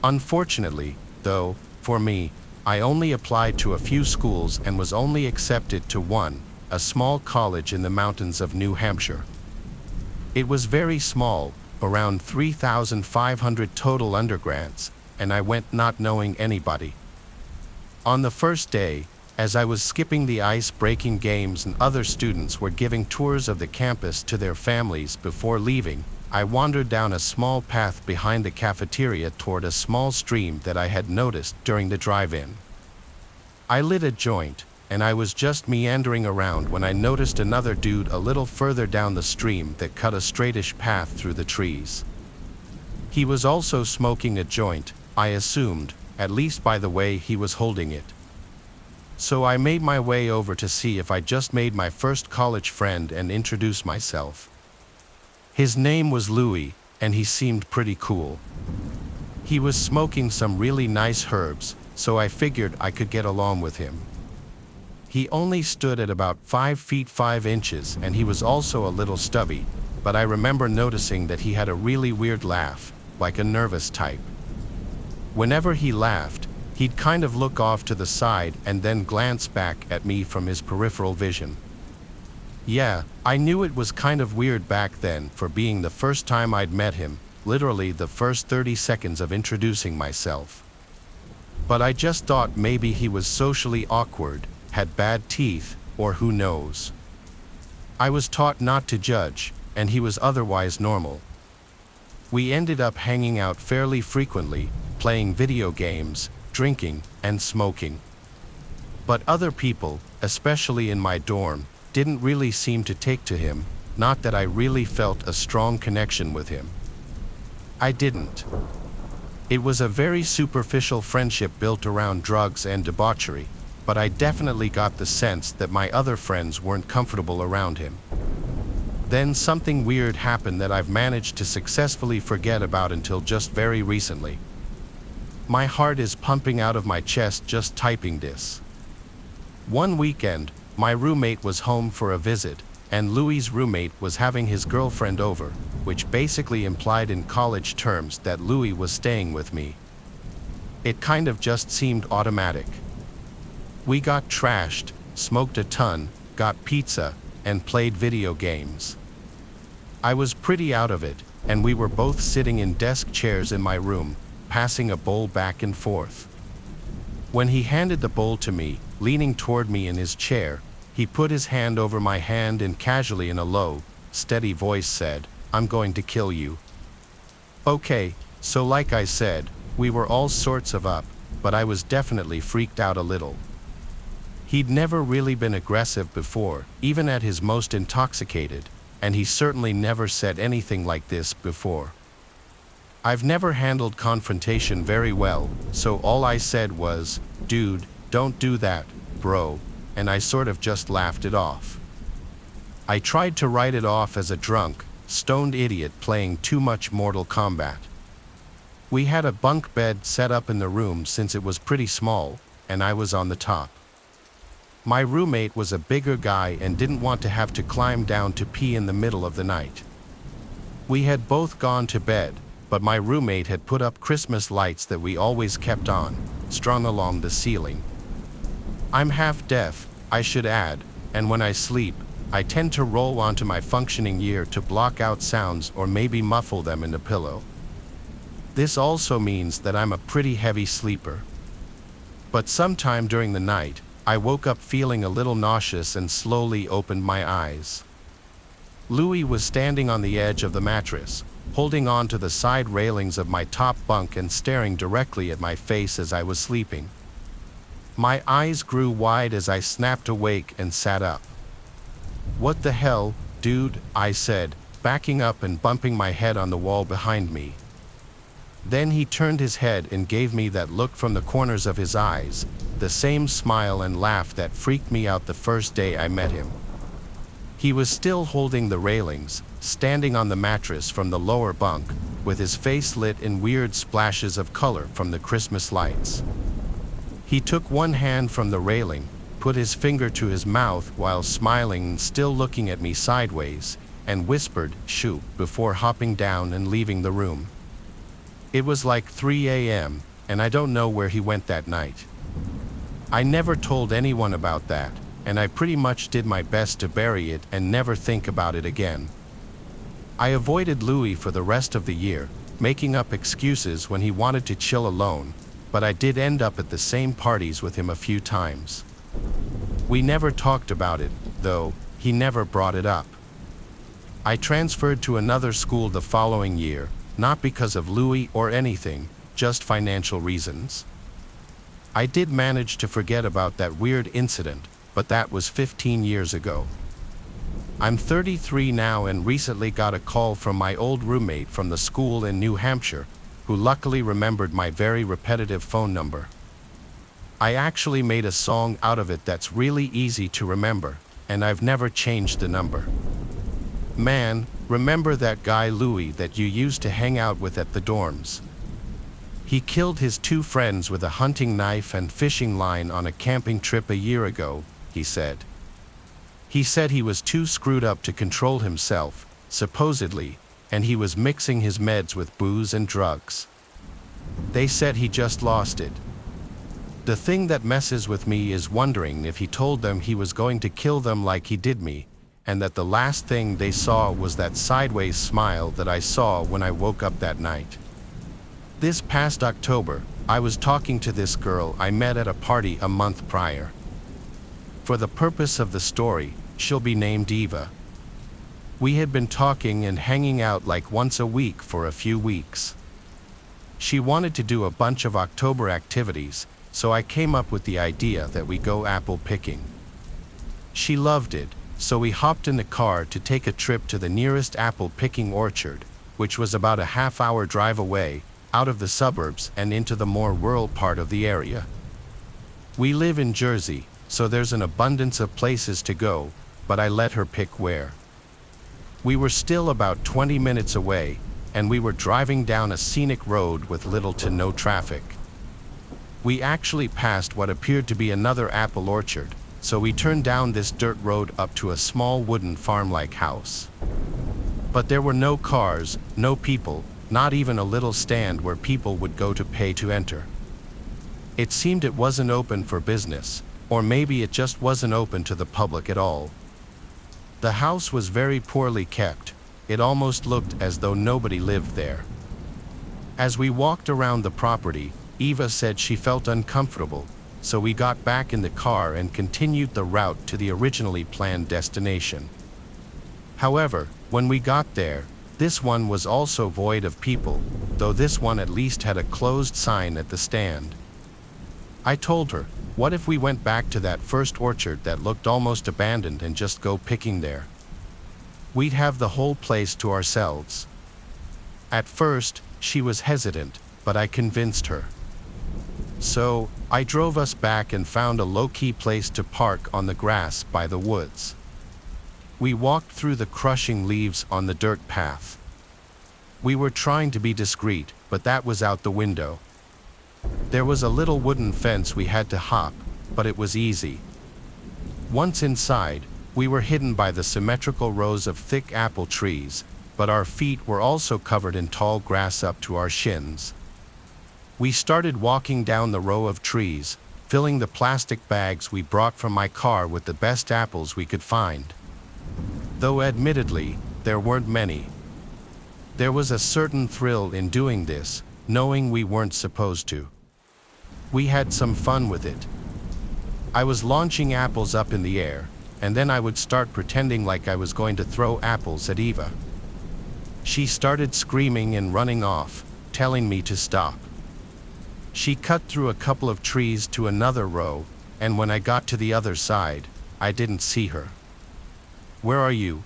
Unfortunately, though, for me, I only applied to a few schools and was only accepted to one, a small college in the mountains of New Hampshire. It was very small, around 3,500 total undergrads, and I went not knowing anybody. On the first day, as I was skipping the ice-breaking games and other students were giving tours of the campus to their families before leaving, I wandered down a small path behind the cafeteria toward a small stream that I had noticed during the drive-in. I lit a joint, and I was just meandering around when I noticed another dude a little further down the stream that cut a straightish path through the trees. He was also smoking a joint, I assumed, at least by the way he was holding it. So I made my way over to see if I just made my first college friend and introduce myself. His name was Louis, and he seemed pretty cool. He was smoking some really nice herbs, so I figured I could get along with him. He only stood at about 5 feet 5 inches, and he was also a little stubby, but I remember noticing that he had a really weird laugh, like a nervous type. Whenever he laughed, he'd kind of look off to the side and then glance back at me from his peripheral vision. Yeah, I knew it was kind of weird back then for being the first time I'd met him, literally the first 30 seconds of introducing myself. But I just thought maybe he was socially awkward, had bad teeth, or who knows. I was taught not to judge, and he was otherwise normal. We ended up hanging out fairly frequently, playing video games, drinking, and smoking. But other people, especially in my dorm, didn't really seem to take to him, not that I really felt a strong connection with him. I didn't. It was a very superficial friendship built around drugs and debauchery, but I definitely got the sense that my other friends weren't comfortable around him. Then something weird happened that I've managed to successfully forget about until just very recently. My heart is pumping out of my chest just typing this. One weekend, my roommate was home for a visit, and Louis's roommate was having his girlfriend over, which basically implied in college terms that Louis was staying with me. It kind of just seemed automatic. We got trashed, smoked a ton, got pizza, and played video games. I was pretty out of it, and we were both sitting in desk chairs in my room, passing a bowl back and forth. When he handed the bowl to me, leaning toward me in his chair, he put his hand over my hand and casually in a low, steady voice said, "I'm going to kill you." Okay, so like I said, we were all sorts of up, but I was definitely freaked out a little. He'd never really been aggressive before, even at his most intoxicated, and he certainly never said anything like this before. I've never handled confrontation very well, so all I said was, "Dude, don't do that, bro," and I sort of just laughed it off. I tried to write it off as a drunk, stoned idiot playing too much Mortal Kombat. We had a bunk bed set up in the room since it was pretty small, and I was on the top. My roommate was a bigger guy and didn't want to have to climb down to pee in the middle of the night. We had both gone to bed, but my roommate had put up Christmas lights that we always kept on, strung along the ceiling. I'm half deaf, I should add, and when I sleep, I tend to roll onto my functioning ear to block out sounds or maybe muffle them in the pillow. This also means that I'm a pretty heavy sleeper. But sometime during the night, I woke up feeling a little nauseous and slowly opened my eyes. Louis was standing on the edge of the mattress, holding on to the side railings of my top bunk and staring directly at my face as I was sleeping. My eyes grew wide as I snapped awake and sat up. "What the hell, dude?" I said, backing up and bumping my head on the wall behind me. Then he turned his head and gave me that look from the corners of his eyes, the same smile and laugh that freaked me out the first day I met him. He was still holding the railings, standing on the mattress from the lower bunk, with his face lit in weird splashes of color from the Christmas lights. He took one hand from the railing, put his finger to his mouth while smiling and still looking at me sideways, and whispered, "Shoo," before hopping down and leaving the room. It was like 3 a.m., and I don't know where he went that night. I never told anyone about that, and I pretty much did my best to bury it and never think about it again. I avoided Louis for the rest of the year, making up excuses when he wanted to chill alone, but I did end up at the same parties with him a few times. We never talked about it, though. He never brought it up. I transferred to another school the following year, not because of Louis or anything, just financial reasons. I did manage to forget about that weird incident, but that was 15 years ago. I'm 33 now and recently got a call from my old roommate from the school in New Hampshire, who luckily remembered my very repetitive phone number. I actually made a song out of it that's really easy to remember, and I've never changed the number. "Man, remember that guy Louis that you used to hang out with at the dorms? He killed his 2 friends with a hunting knife and fishing line on a camping trip a year ago," he said. He said he was too screwed up to control himself, supposedly, and he was mixing his meds with booze and drugs. They said he just lost it. The thing that messes with me is wondering if he told them he was going to kill them like he did me, and that the last thing they saw was that sideways smile that I saw when I woke up that night. This past October, I was talking to this girl I met at a party a month prior. For the purpose of the story, she'll be named Eva. We had been talking and hanging out like once a week for a few weeks. She wanted to do a bunch of October activities, so I came up with the idea that we go apple picking. She loved it, so we hopped in the car to take a trip to the nearest apple picking orchard, which was about a half-hour drive away, out of the suburbs and into the more rural part of the area. We live in Jersey, so there's an abundance of places to go, but I let her pick where. We were still about 20 minutes away, and we were driving down a scenic road with little to no traffic. We actually passed what appeared to be another apple orchard, so we turned down this dirt road up to a small wooden farm-like house. But there were no cars, no people, not even a little stand where people would go to pay to enter. It seemed it wasn't open for business, or maybe it just wasn't open to the public at all. The house was very poorly kept. It almost looked as though nobody lived there. As we walked around the property, Eva said she felt uncomfortable, so we got back in the car and continued the route to the originally planned destination. However, when we got there, this one was also void of people, though this one at least had a closed sign at the stand. I told her, what if we went back to that first orchard that looked almost abandoned and just go picking there? We'd have the whole place to ourselves. At first, She was hesitant, but I convinced her. So, I drove us back and found a low-key place to park on the grass by the woods. We walked through the crushing leaves on the dirt path. We were trying to be discreet, but that was out the window. There was a little wooden fence we had to hop, but it was easy. Once inside, we were hidden by the symmetrical rows of thick apple trees, but our feet were also covered in tall grass up to our shins. We started walking down the row of trees, filling the plastic bags we brought from my car with the best apples we could find. Though admittedly, there weren't many. There was a certain thrill in doing this, knowing we weren't supposed to. We had some fun with it. I was launching apples up in the air, and then I would start pretending like I was going to throw apples at Eva. She started screaming and running off, telling me to stop. She cut through a couple of trees to another row, and when I got to the other side, I didn't see her. "Where are you?"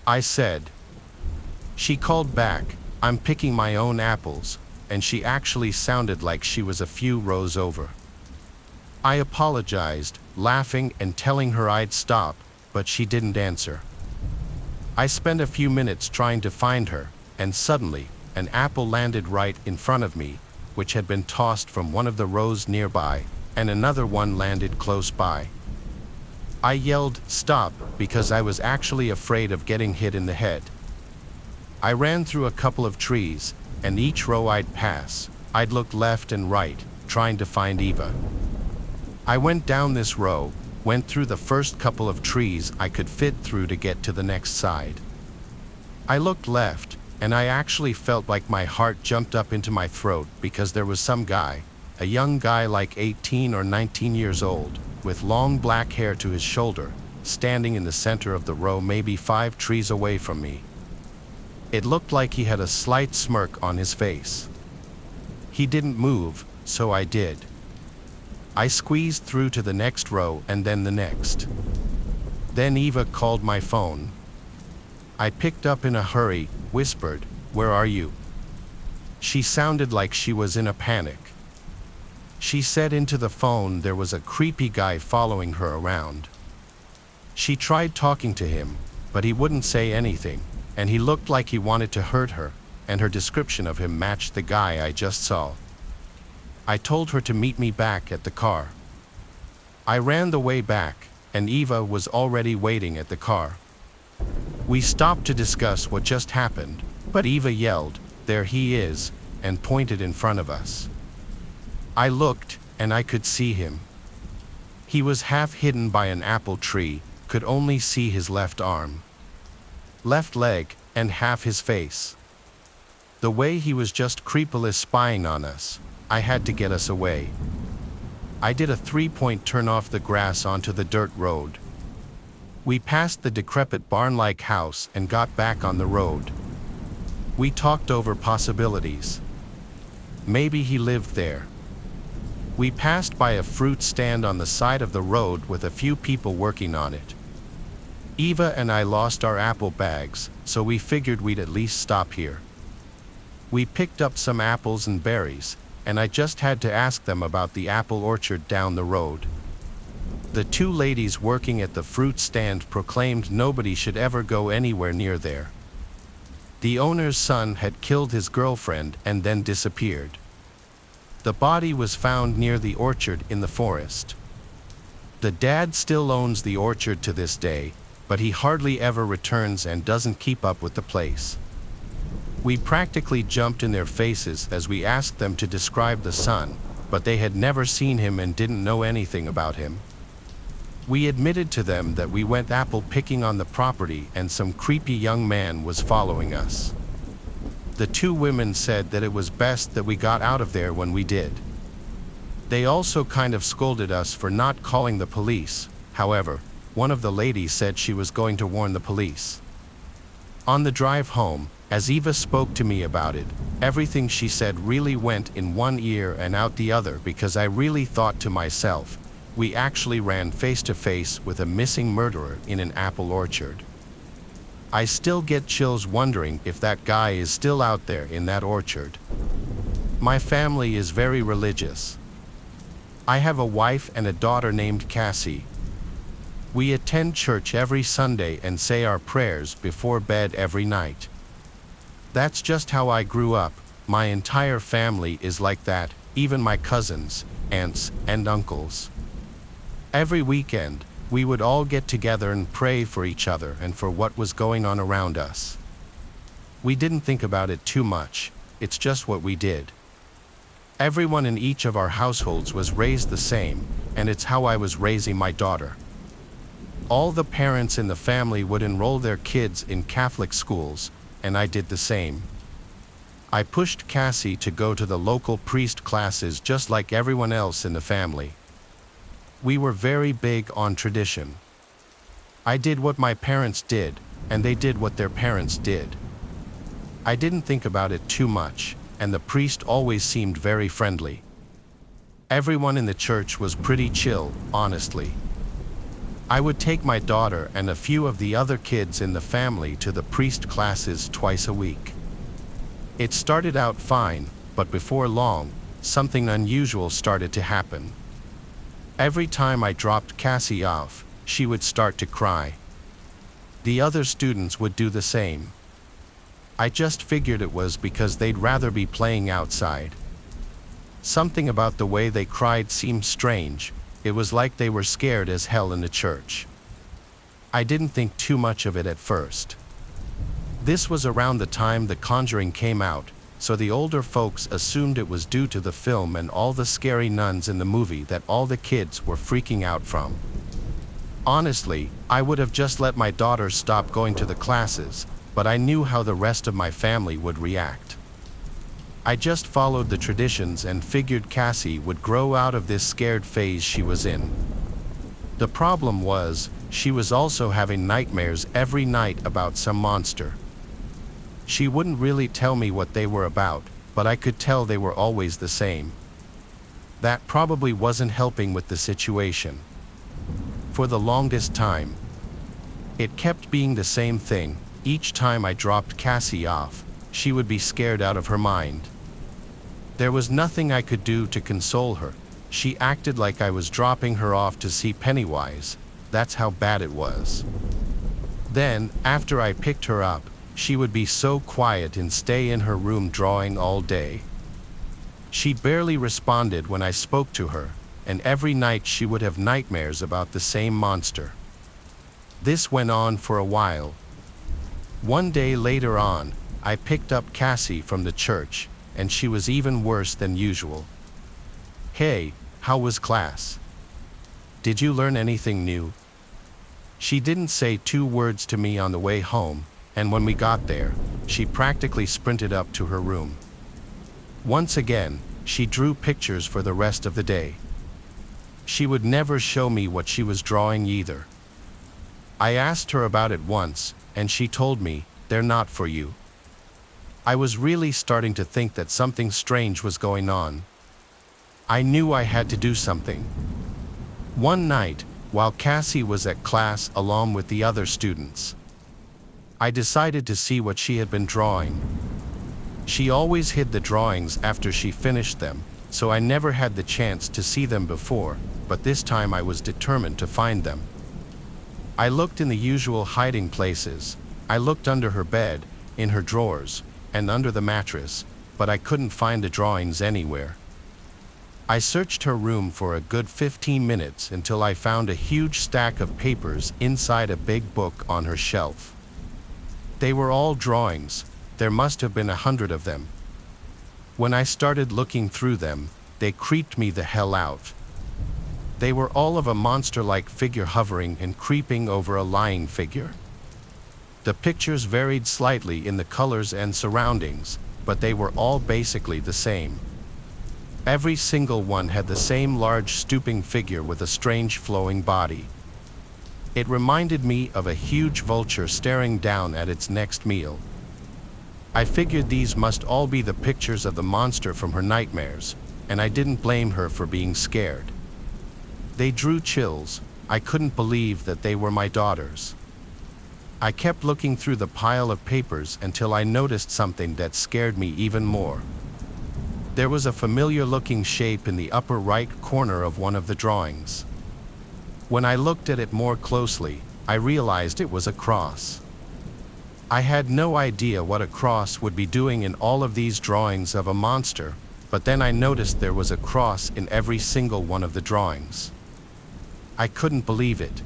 I said. She called back, "I'm picking my own apples," and she actually sounded like she was a few rows over. I apologized, laughing and telling her I'd stop, but she didn't answer. I spent a few minutes trying to find her, and suddenly, an apple landed right in front of me, which had been tossed from one of the rows nearby, and another one landed close by. I yelled, "Stop," because I was actually afraid of getting hit in the head. I ran through a couple of trees, and each row I'd pass, I'd look left and right, trying to find Eva. I went down this row, went through the first couple of trees I could fit through to get to the next side. I looked left, and I actually felt like my heart jumped up into my throat because there was some guy, a young guy like 18 or 19 years old, with long black hair to his shoulder, standing in the center of the row maybe 5 trees away from me. It looked like he had a slight smirk on his face. He didn't move, so I did. I squeezed through to the next row and then the next. Then Eva called my phone. I picked up in a hurry, whispered, "Where are you?" She sounded like she was in a panic. She said into the phone there was a creepy guy following her around. She tried talking to him, but he wouldn't say anything, and he looked like he wanted to hurt her, and her description of him matched the guy I just saw. I told her to meet me back at the car. I ran the way back, and Eva was already waiting at the car. We stopped to discuss what just happened, but Eva yelled, "There he is," and pointed in front of us. I looked, and I could see him. He was half hidden by an apple tree, could only see his left arm, left leg, and half his face. The way he was just creepily spying on us, I had to get us away. I did a 3-point turn off the grass onto the dirt road. We passed the decrepit barn-like house and got back on the road. We talked over possibilities. Maybe he lived there. We passed by a fruit stand on the side of the road with a few people working on it. Eva and I lost our apple bags, so we figured we'd at least stop here. We picked up some apples and berries, and I just had to ask them about the apple orchard down the road. The 2 ladies working at the fruit stand proclaimed nobody should ever go anywhere near there. The owner's son had killed his girlfriend and then disappeared. The body was found near the orchard in the forest. The dad still owns the orchard to this day, but he hardly ever returns and doesn't keep up with the place. We practically jumped in their faces as we asked them to describe the son, but they had never seen him and didn't know anything about him. We admitted to them that we went apple picking on the property and some creepy young man was following us. The 2 women said that it was best that we got out of there when we did. They also kind of scolded us for not calling the police. However, one of the ladies said she was going to warn the police. On the drive home, as Eva spoke to me about it, everything she said really went in one ear and out the other because I really thought to myself, we actually ran face to face with a missing murderer in an apple orchard. I still get chills wondering if that guy is still out there in that orchard. My family is very religious. I have a wife and a daughter named Cassie. We attend church every Sunday and say our prayers before bed every night. That's just how I grew up. My entire family is like that, even my cousins, aunts, and uncles. Every weekend, we would all get together and pray for each other and for what was going on around us. We didn't think about it too much, it's just what we did. Everyone in each of our households was raised the same, and it's how I was raising my daughter. All the parents in the family would enroll their kids in Catholic schools, and I did the same. I pushed Cassie to go to the local priest classes just like everyone else in the family. We were very big on tradition. I did what my parents did, and they did what their parents did. I didn't think about it too much, and the priest always seemed very friendly. Everyone in the church was pretty chill, honestly. I would take my daughter and a few of the other kids in the family to the priest classes twice a week. It started out fine, but before long, something unusual started to happen. Every time I dropped Cassie off, she would start to cry. The other students would do the same. I just figured it was because they'd rather be playing outside. Something about the way they cried seemed strange. It was like they were scared as hell in the church. I didn't think too much of it at first. This was around the time The Conjuring came out, so the older folks assumed it was due to the film and all the scary nuns in the movie that all the kids were freaking out from. Honestly, I would have just let my daughter stop going to the classes, but I knew how the rest of my family would react. I just followed the traditions and figured Cassie would grow out of this scared phase she was in. The problem was, she was also having nightmares every night about some monster. She wouldn't really tell me what they were about, but I could tell they were always the same. That probably wasn't helping with the situation. For the longest time, it kept being the same thing. Each time I dropped Cassie off, she would be scared out of her mind. There was nothing I could do to console her. She acted like I was dropping her off to see Pennywise. That's how bad it was. Then, after I picked her up, she would be so quiet and stay in her room drawing all day. She barely responded when I spoke to her, and every night she would have nightmares about the same monster. This went on for a while. One day later on, I picked up Cassie from the church, and she was even worse than usual. "Hey, how was class? Did you learn anything new?" She didn't say 2 words to me on the way home, and when we got there, she practically sprinted up to her room. Once again, she drew pictures for the rest of the day. She would never show me what she was drawing either. I asked her about it once, and she told me, "They're not for you." I was really starting to think that something strange was going on. I knew I had to do something. One night, while Cassie was at class along with the other students, I decided to see what she had been drawing. She always hid the drawings after she finished them, so I never had the chance to see them before, but this time I was determined to find them. I looked in the usual hiding places. I looked under her bed, in her drawers, and under the mattress, but I couldn't find the drawings anywhere. I searched her room for a good 15 minutes until I found a huge stack of papers inside a big book on her shelf. They were all drawings. There must have been 100 of them. When I started looking through them, they creeped me the hell out. They were all of a monster-like figure hovering and creeping over a lying figure. The pictures varied slightly in the colors and surroundings, but they were all basically the same. Every single one had the same large stooping figure with a strange flowing body. It reminded me of a huge vulture staring down at its next meal. I figured these must all be the pictures of the monster from her nightmares, and I didn't blame her for being scared. They drew chills. I couldn't believe that they were my daughters. I kept looking through the pile of papers until I noticed something that scared me even more. There was a familiar-looking shape in the upper right corner of one of the drawings. When I looked at it more closely, I realized it was a cross. I had no idea what a cross would be doing in all of these drawings of a monster, but then I noticed there was a cross in every single one of the drawings. I couldn't believe it.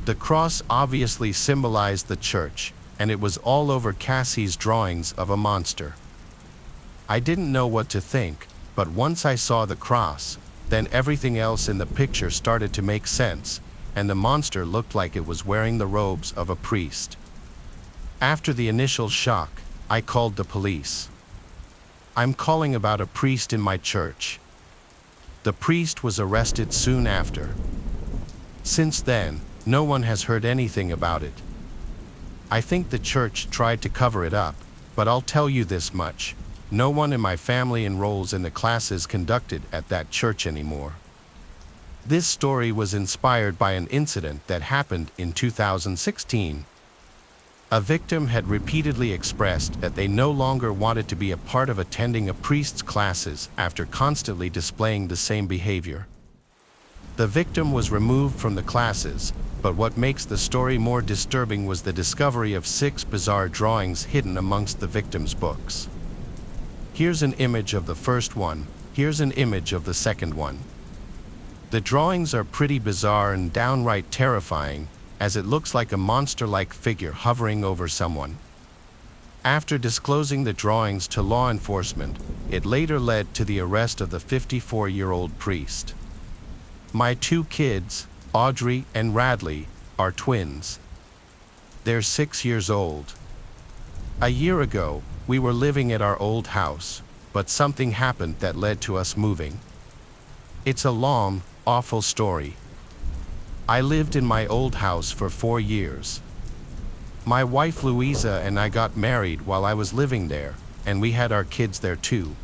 The cross obviously symbolized the church, and it was all over Cassie's drawings of a monster. I didn't know what to think, but once I saw the cross, then everything else in the picture started to make sense, and the monster looked like it was wearing the robes of a priest. After the initial shock, I called the police. I'm calling about a priest in my church. The priest was arrested soon after. Since then, no one has heard anything about it. I think the church tried to cover it up, but I'll tell you this much. No one in my family enrolls in the classes conducted at that church anymore. This story was inspired by an incident that happened in 2016. A victim had repeatedly expressed that they no longer wanted to be a part of attending a priest's classes after constantly displaying the same behavior. The victim was removed from the classes, but what makes the story more disturbing was the discovery of 6 bizarre drawings hidden amongst the victim's books. Here's an image of the first one, here's an image of the second one. The drawings are pretty bizarre and downright terrifying, as it looks like a monster-like figure hovering over someone. After disclosing the drawings to law enforcement, it later led to the arrest of the 54-year-old priest. My 2 kids, Audrey and Radley, are twins. They're 6 years old. A year ago, we were living at our old house, but something happened that led to us moving. It's a long, awful story. I lived in my old house for 4 years. My wife Louisa and I got married while I was living there, and we had our kids there too.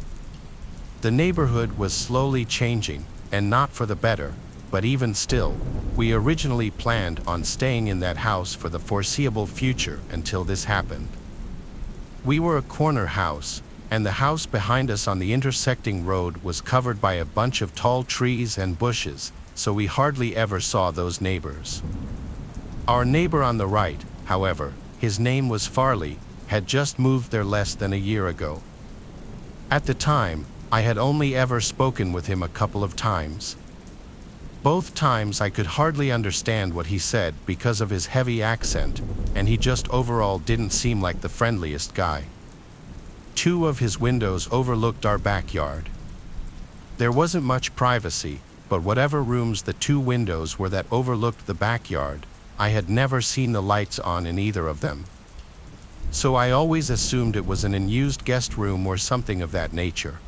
The neighborhood was slowly changing, and not for the better, but even still, we originally planned on staying in that house for the foreseeable future until this happened. We were a corner house, and the house behind us on the intersecting road was covered by a bunch of tall trees and bushes, so we hardly ever saw those neighbors. Our neighbor on the right, however, his name was Farley, had just moved there less than a year ago. At the time, I had only ever spoken with him a couple of times. Both times I could hardly understand what he said because of his heavy accent, and he just overall didn't seem like the friendliest guy. 2 of his windows overlooked our backyard. There wasn't much privacy, but whatever rooms the 2 windows were that overlooked the backyard, I had never seen the lights on in either of them. So I always assumed it was an unused guest room or something of that nature.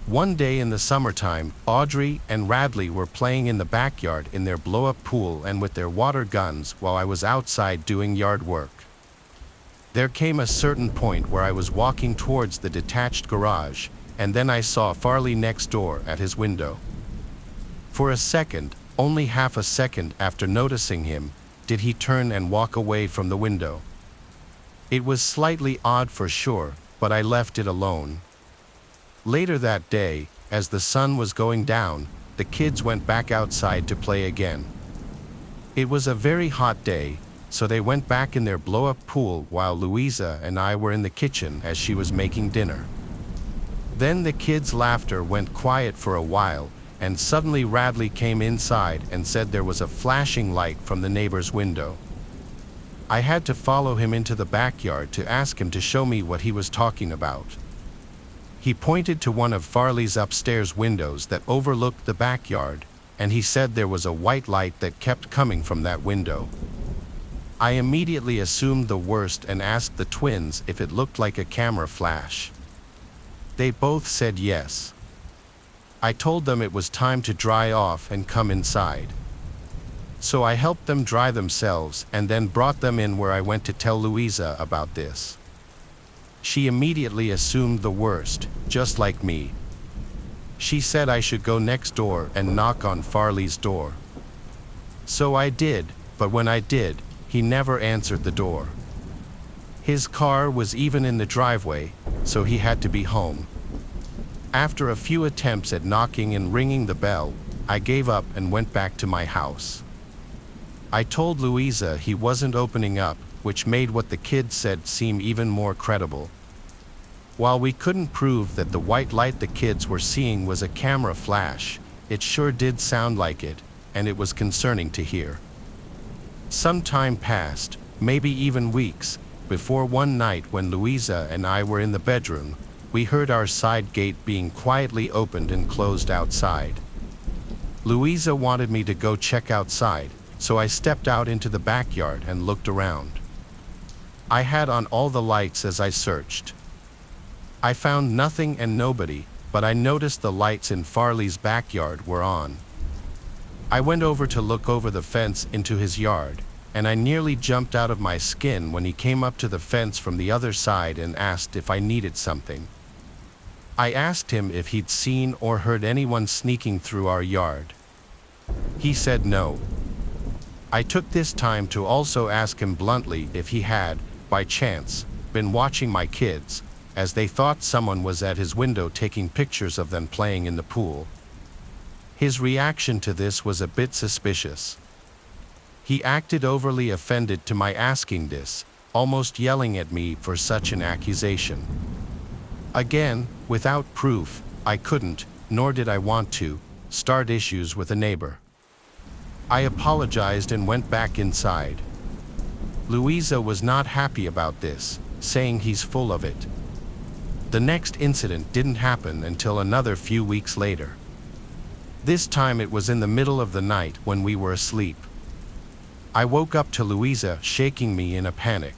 One day in the summertime, Audrey and Radley were playing in the backyard in their blow-up pool and with their water guns while I was outside doing yard work. There came a certain point where I was walking towards the detached garage, and then I saw Farley next door at his window. For a second, only half a second after noticing him, did he turn and walk away from the window. It was slightly odd for sure, but I left it alone. Later that day, as the sun was going down, the kids went back outside to play again. It was a very hot day, so they went back in their blow-up pool while Louisa and I were in the kitchen as she was making dinner. Then the kids' laughter went quiet for a while, and suddenly Radley came inside and said there was a flashing light from the neighbor's window. I had to follow him into the backyard to ask him to show me what he was talking about. He pointed to one of Farley's upstairs windows that overlooked the backyard, and he said there was a white light that kept coming from that window. I immediately assumed the worst and asked the twins if it looked like a camera flash. They both said yes. I told them it was time to dry off and come inside. So I helped them dry themselves and then brought them in where I went to tell Louisa about this. She immediately assumed the worst, just like me. She said I should go next door and knock on Farley's door. So I did, but when I did, he never answered the door. His car was even in the driveway, so he had to be home. After a few attempts at knocking and ringing the bell, I gave up and went back to my house. I told Louisa he wasn't opening up, which made what the kids said seem even more credible. While we couldn't prove that the white light the kids were seeing was a camera flash, it sure did sound like it, and it was concerning to hear. Some time passed, maybe even weeks, before one night when Louisa and I were in the bedroom, we heard our side gate being quietly opened and closed outside. Louisa wanted me to go check outside, so I stepped out into the backyard and looked around. I had on all the lights as I searched. I found nothing and nobody, but I noticed the lights in Farley's backyard were on. I went over to look over the fence into his yard, and I nearly jumped out of my skin when he came up to the fence from the other side and asked if I needed something. I asked him if he'd seen or heard anyone sneaking through our yard. He said no. I took this time to also ask him bluntly if he had, by chance, been watching my kids, as they thought someone was at his window taking pictures of them playing in the pool. His reaction to this was a bit suspicious. He acted overly offended to my asking this, almost yelling at me for such an accusation. Again, without proof, I couldn't, nor did I want to, start issues with a neighbor. I apologized and went back inside. Louisa was not happy about this, saying he's full of it. The next incident didn't happen until another few weeks later. This time it was in the middle of the night when we were asleep. I woke up to Louisa shaking me in a panic.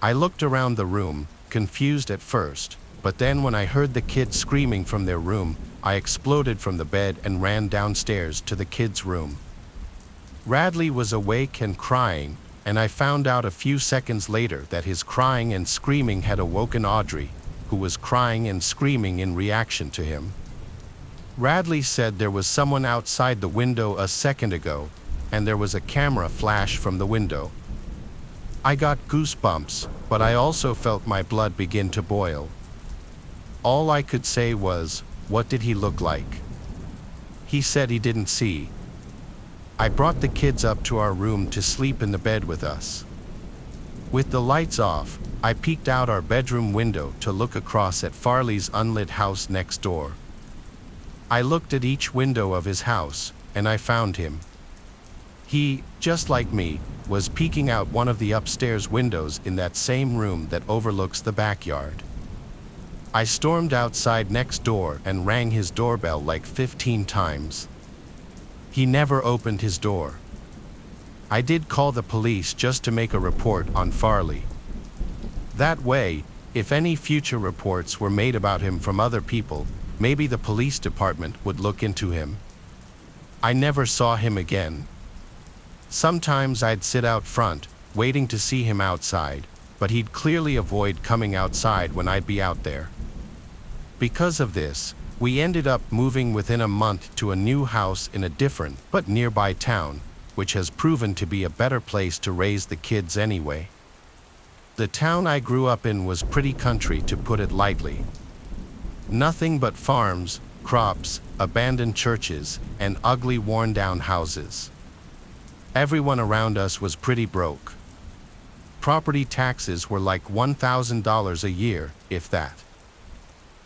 I looked around the room, confused at first, but then when I heard the kids screaming from their room, I exploded from the bed and ran downstairs to the kids' room. Radley was awake and crying, and I found out a few seconds later that his crying and screaming had awoken Audrey, who was crying and screaming in reaction to him. Radley said there was someone outside the window a second ago, and there was a camera flash from the window. I got goosebumps, but I also felt my blood begin to boil. All I could say was, "What did he look like?" He said he didn't see. I brought the kids up to our room to sleep in the bed with us. With the lights off, I peeked out our bedroom window to look across at Farley's unlit house next door. I looked at each window of his house, and I found him. He, just like me, was peeking out one of the upstairs windows in that same room that overlooks the backyard. I stormed outside next door and rang his doorbell like 15 times. He never opened his door. I did call the police just to make a report on Farley. That way, if any future reports were made about him from other people, maybe the police department would look into him. I never saw him again. Sometimes I'd sit out front, waiting to see him outside, but he'd clearly avoid coming outside when I'd be out there. Because of this, we ended up moving within a month to a new house in a different but nearby town, which has proven to be a better place to raise the kids anyway. The town I grew up in was pretty country, to put it lightly. Nothing but farms, crops, abandoned churches, and ugly worn-down houses. Everyone around us was pretty broke. Property taxes were like $1,000 a year, if that.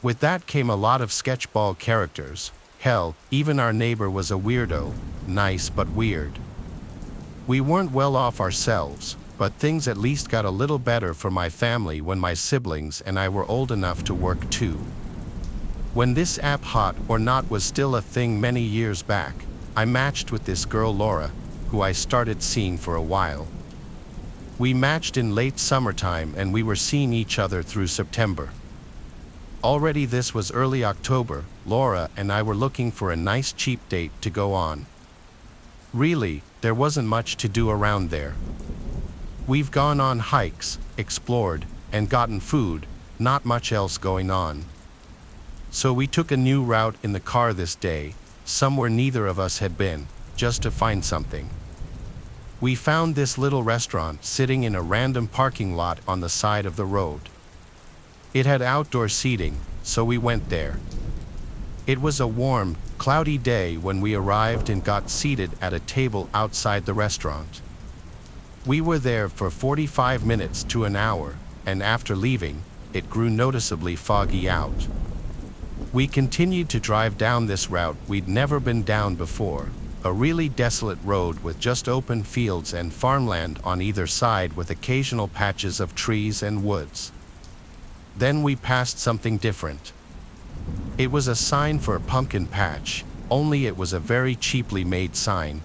With that came a lot of sketchball characters. Hell, even our neighbor was a weirdo, nice but weird. We weren't well off ourselves, but things at least got a little better for my family when my siblings and I were old enough to work too. When this app Hot or Not was still a thing many years back, I matched with this girl Laura, who I started seeing for a while. We matched in late summertime and we were seeing each other through September. Already this was early October, Laura and I were looking for a nice cheap date to go on. Really, there wasn't much to do around there. We've gone on hikes, explored, and gotten food, not much else going on. So we took a new route in the car this day, somewhere neither of us had been, just to find something. We found this little restaurant sitting in a random parking lot on the side of the road. It had outdoor seating, so we went there. It was a warm, cloudy day when we arrived and got seated at a table outside the restaurant. We were there for 45 minutes to an hour, and after leaving, it grew noticeably foggy out. We continued to drive down this route we'd never been down before, a really desolate road with just open fields and farmland on either side with occasional patches of trees and woods. Then we passed something different. It was a sign for a pumpkin patch, only it was a very cheaply made sign.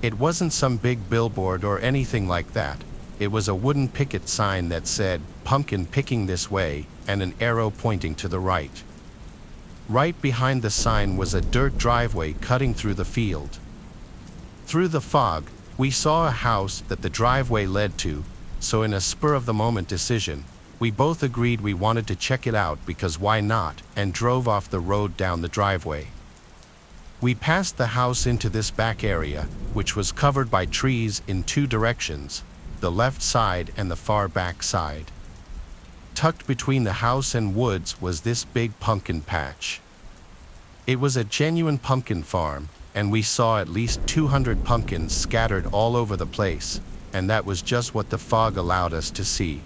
It wasn't some big billboard or anything like that. It was a wooden picket sign that said, "Pumpkin picking this way," and an arrow pointing to the right. Right behind the sign was a dirt driveway cutting through the field. Through the fog, we saw a house that the driveway led to, so in a spur-of-the-moment decision, we both agreed we wanted to check it out because why not, and drove off the road down the driveway. We passed the house into this back area, which was covered by trees in two directions, the left side and the far back side. Tucked between the house and woods was this big pumpkin patch. It was a genuine pumpkin farm, and we saw at least 200 pumpkins scattered all over the place, and that was just what the fog allowed us to see.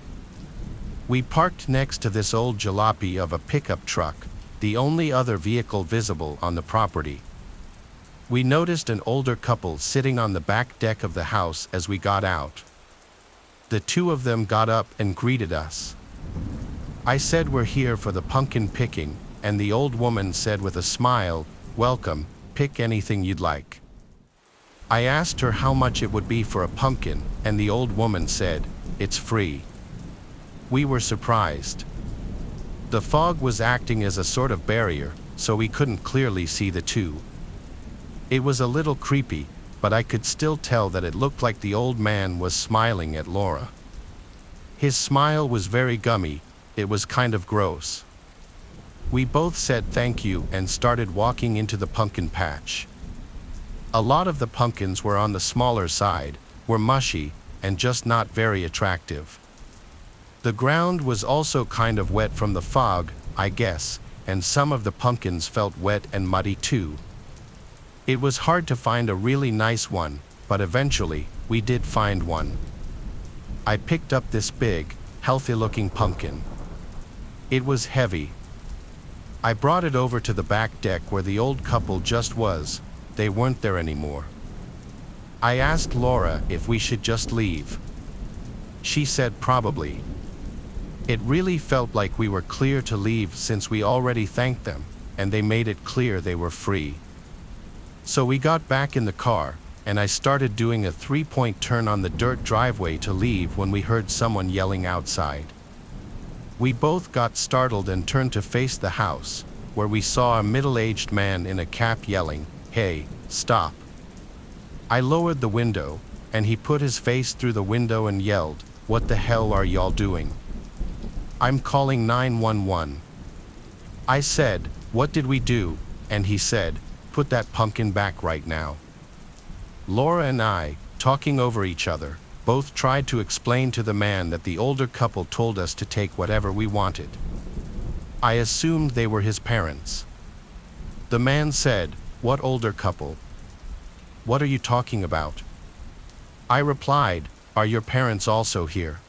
We parked next to this old jalopy of a pickup truck, the only other vehicle visible on the property. We noticed an older couple sitting on the back deck of the house as we got out. The two of them got up and greeted us. I said we're here for the pumpkin picking, and the old woman said with a smile, "Welcome, pick anything you'd like." I asked her how much it would be for a pumpkin, and the old woman said, "It's free." We were surprised. The fog was acting as a sort of barrier, so we couldn't clearly see the two. It was a little creepy, but I could still tell that it looked like the old man was smiling at Laura. His smile was very gummy, it was kind of gross. We both said thank you and started walking into the pumpkin patch. A lot of the pumpkins were on the smaller side, were mushy, and just not very attractive. The ground was also kind of wet from the fog, I guess, and some of the pumpkins felt wet and muddy too. It was hard to find a really nice one, but eventually, we did find one. I picked up this big, healthy-looking pumpkin. It was heavy. I brought it over to the back deck where the old couple just was. They weren't there anymore. I asked Laura if we should just leave. She said probably. It really felt like we were clear to leave since we already thanked them, and they made it clear they were free. So we got back in the car, and I started doing a 3-point turn on the dirt driveway to leave when we heard someone yelling outside. We both got startled and turned to face the house, where we saw a middle-aged man in a cap yelling, "Hey, stop." I lowered the window, and he put his face through the window and yelled, "What the hell are y'all doing?" "I'm calling 911. I said, "What did we do?" And he said, "Put that pumpkin back right now." Laura and I, talking over each other, both tried to explain to the man that the older couple told us to take whatever we wanted. I assumed they were his parents. The man said, "What older couple? What are you talking about?" I replied, "Are your parents also here?"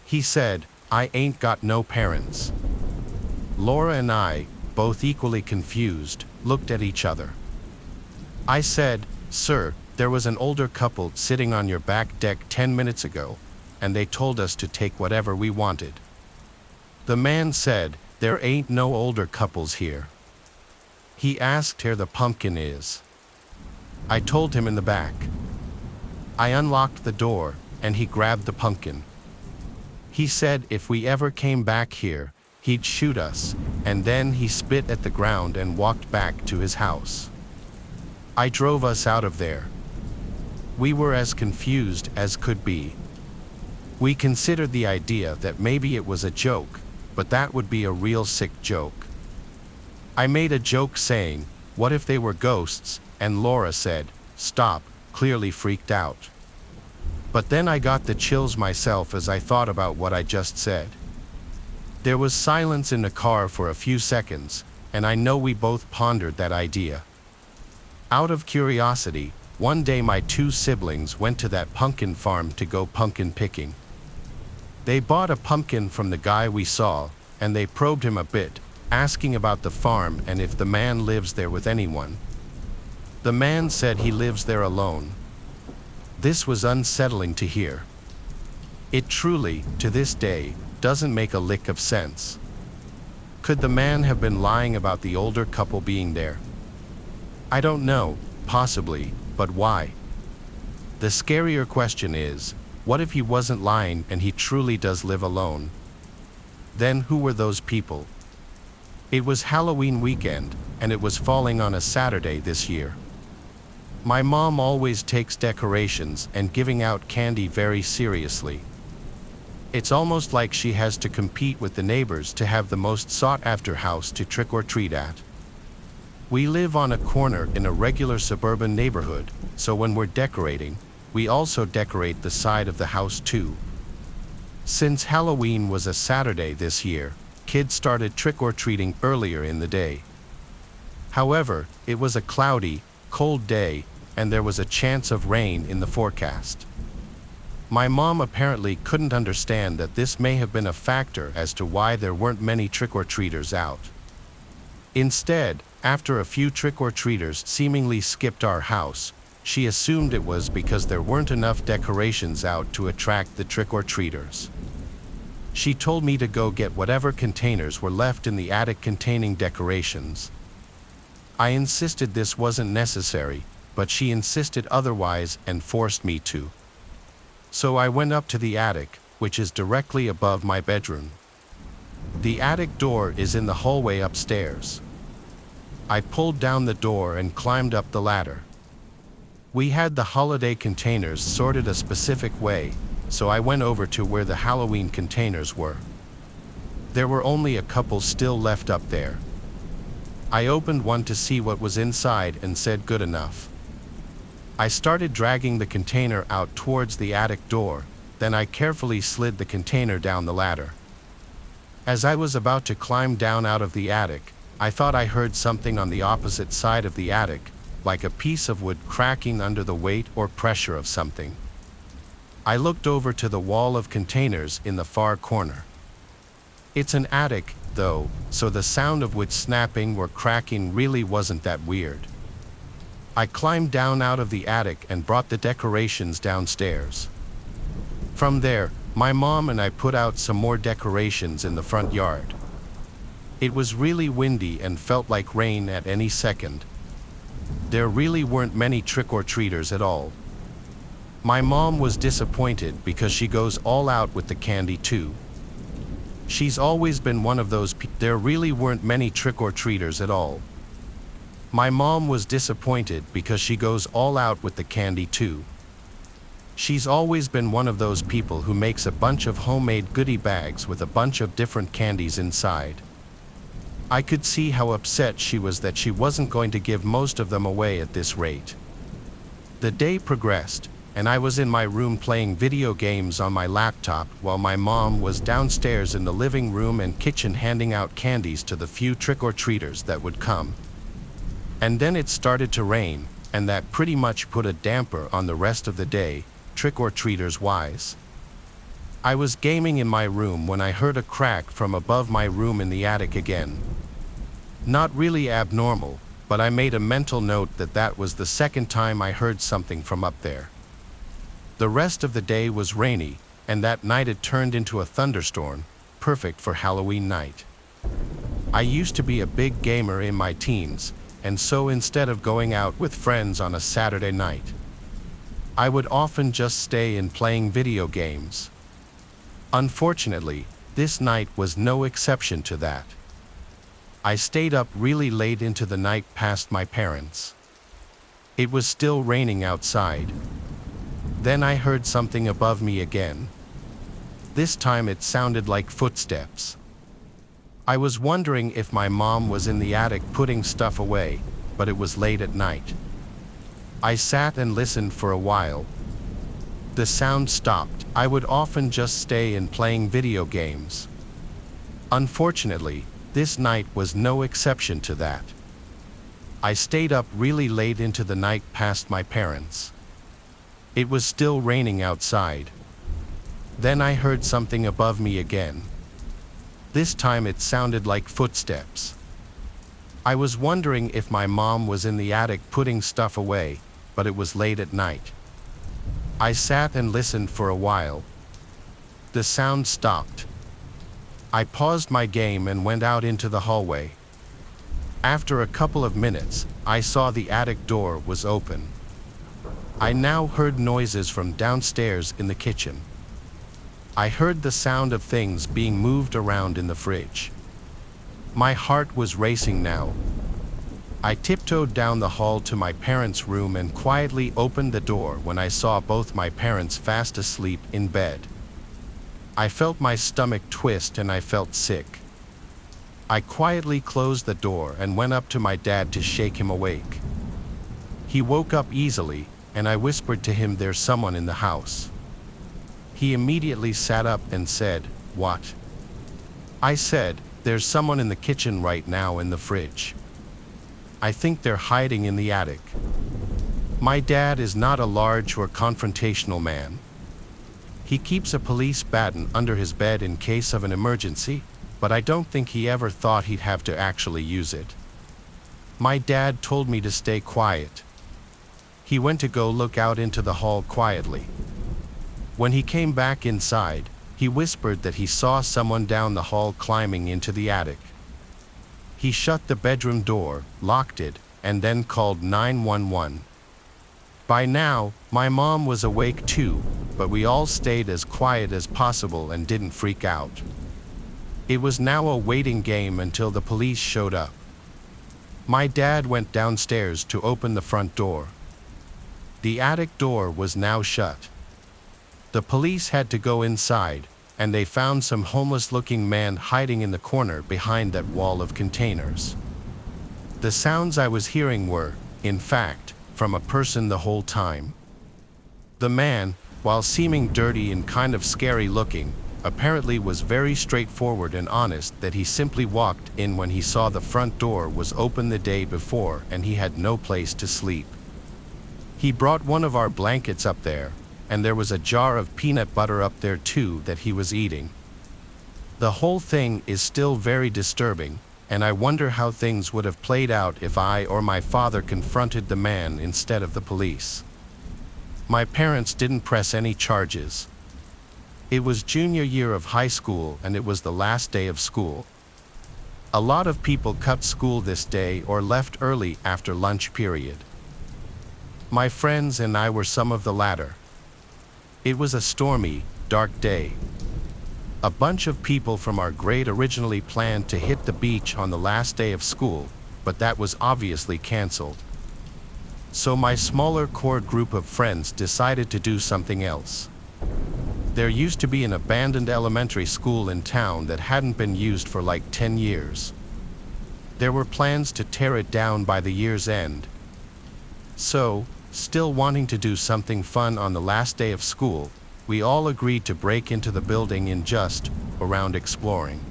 He said, "I ain't got no parents." Laura and I, both equally confused, looked at each other. I said, "Sir, there was an older couple sitting on your back deck 10 minutes ago, and they told us to take whatever we wanted." The man said, "There ain't no older couples here." He asked where the pumpkin is. I told him in the back. I unlocked the door, and he grabbed the pumpkin. He said if we ever came back here, he'd shoot us, and then he spit at the ground and walked back to his house. I drove us out of there. We were as confused as could be. We considered the idea that maybe it was a joke, but that would be a real sick joke. I made a joke saying, "What if they were ghosts?" And Laura said, "Stop, clearly freaked out. But then I got the chills myself as I thought about what I just said. There was silence in the car for a few seconds, and I know we both pondered that idea. Out of curiosity, one day my two siblings went to that pumpkin farm to go pumpkin picking. They bought a pumpkin from the guy we saw, and they probed him a bit, asking about the farm and if the man lives there with anyone. The man said he lives there alone. This was unsettling to hear. It truly, to this day, doesn't make a lick of sense. Could the man have been lying about the older couple being there? I don't know, possibly, but why? The scarier question is, what if he wasn't lying and he truly does live alone? Then who were those people? It was Halloween weekend, and it was falling on a Saturday this year. My mom always takes decorations and giving out candy very seriously. It's almost like she has to compete with the neighbors to have the most sought-after house to trick-or-treat at. We live on a corner in a regular suburban neighborhood, so when we're decorating, we also decorate the side of the house too. Since Halloween was a Saturday this year, kids started trick-or-treating earlier in the day. However, it was a cloudy, cold day, and there was a chance of rain in the forecast. My mom apparently couldn't understand that this may have been a factor as to why there weren't many trick-or-treaters out. Instead, after a few trick-or-treaters seemingly skipped our house, she assumed it was because there weren't enough decorations out to attract the trick-or-treaters. She told me to go get whatever containers were left in the attic containing decorations. I insisted this wasn't necessary, but she insisted otherwise and forced me to. So I went up to the attic, which is directly above my bedroom. The attic door is in the hallway upstairs. I pulled down the door and climbed up the ladder. We had the holiday containers sorted a specific way, so I went over to where the Halloween containers were. There were only a couple still left up there. I opened one to see what was inside and said good enough. I started dragging the container out towards the attic door, then I carefully slid the container down the ladder. As I was about to climb down out of the attic, I thought I heard something on the opposite side of the attic, like a piece of wood cracking under the weight or pressure of something. I looked over to the wall of containers in the far corner. It's an attic, though, so the sound of wood snapping or cracking really wasn't that weird. I climbed down out of the attic and brought the decorations downstairs. From there, my mom and I put out some more decorations in the front yard. It was really windy and felt like rain at any second. There really weren't many trick-or-treaters at all. My mom was disappointed because she goes all out with the candy too. She's always been one of those there really weren't many trick-or-treaters at all. My mom was disappointed because she goes all out with the candy too. She's always been one of those people who makes a bunch of homemade goodie bags with a bunch of different candies inside. I could see how upset she was that she wasn't going to give most of them away at this rate. The day progressed, and I was in my room playing video games on my laptop while my mom was downstairs in the living room and kitchen handing out candies to the few trick-or-treaters that would come. And then it started to rain, and that pretty much put a damper on the rest of the day, trick-or-treaters wise. I was gaming in my room when I heard a crack from above my room in the attic again. Not really abnormal, but I made a mental note that that was the second time I heard something from up there. The rest of the day was rainy, and that night it turned into a thunderstorm, perfect for Halloween night. I used to be a big gamer in my teens, and so instead of going out with friends on a Saturday night, I would often just stay in playing video games. Unfortunately, this night was no exception to that. I stayed up really late into the night past my parents. It was still raining outside. Then I heard something above me again. This time it sounded like footsteps. I was wondering if my mom was in the attic putting stuff away, but it was late at night. I sat and listened for a while. The sound stopped. I would often just stay in playing video games. Unfortunately, this night was no exception to that. I stayed up really late into the night past my parents. It was still raining outside. Then I heard something above me again. This time it sounded like footsteps. I was wondering if my mom was in the attic putting stuff away, but it was late at night. I sat and listened for a while. The sound stopped. I paused my game and went out into the hallway. After a couple of minutes, I saw the attic door was open. I now heard noises from downstairs in the kitchen. I heard the sound of things being moved around in the fridge. My heart was racing now. I tiptoed down the hall to my parents' room and quietly opened the door when I saw both my parents fast asleep in bed. I felt my stomach twist and I felt sick. I quietly closed the door and went up to my dad to shake him awake. He woke up easily, and I whispered to him, "There's someone in the house." He immediately sat up and said, "What?" I said, "There's someone in the kitchen right now in the fridge. I think they're hiding in the attic." My dad is not a large or confrontational man. He keeps a police baton under his bed in case of an emergency, but I don't think he ever thought he'd have to actually use it. My dad told me to stay quiet. He went to go look out into the hall quietly. When he came back inside, he whispered that he saw someone down the hall climbing into the attic. He shut the bedroom door, locked it, and then called 911. By now, my mom was awake too, but we all stayed as quiet as possible and didn't freak out. It was now a waiting game until the police showed up. My dad went downstairs to open the front door. The attic door was now shut. The police had to go inside, and they found some homeless-looking man hiding in the corner behind that wall of containers. The sounds I was hearing were, in fact, from a person the whole time. The man, while seeming dirty and kind of scary looking, apparently was very straightforward and honest that he simply walked in when he saw the front door was open the day before and he had no place to sleep. He brought one of our blankets up there, and there was a jar of peanut butter up there too that he was eating. The whole thing is still very disturbing, and I wonder how things would have played out if I or my father confronted the man instead of the police. My parents didn't press any charges. It was junior year of high school and it was the last day of school. A lot of people cut school this day or left early after lunch period. My friends and I were some of the latter. It was a stormy, dark day. A bunch of people from our grade originally planned to hit the beach on the last day of school, but that was obviously canceled. So my smaller core group of friends decided to do something else. There used to be an abandoned elementary school in town that hadn't been used for like 10 years. There were plans to tear it down by the year's end. So, still wanting to do something fun on the last day of school, we all agreed to break into the building and just around exploring.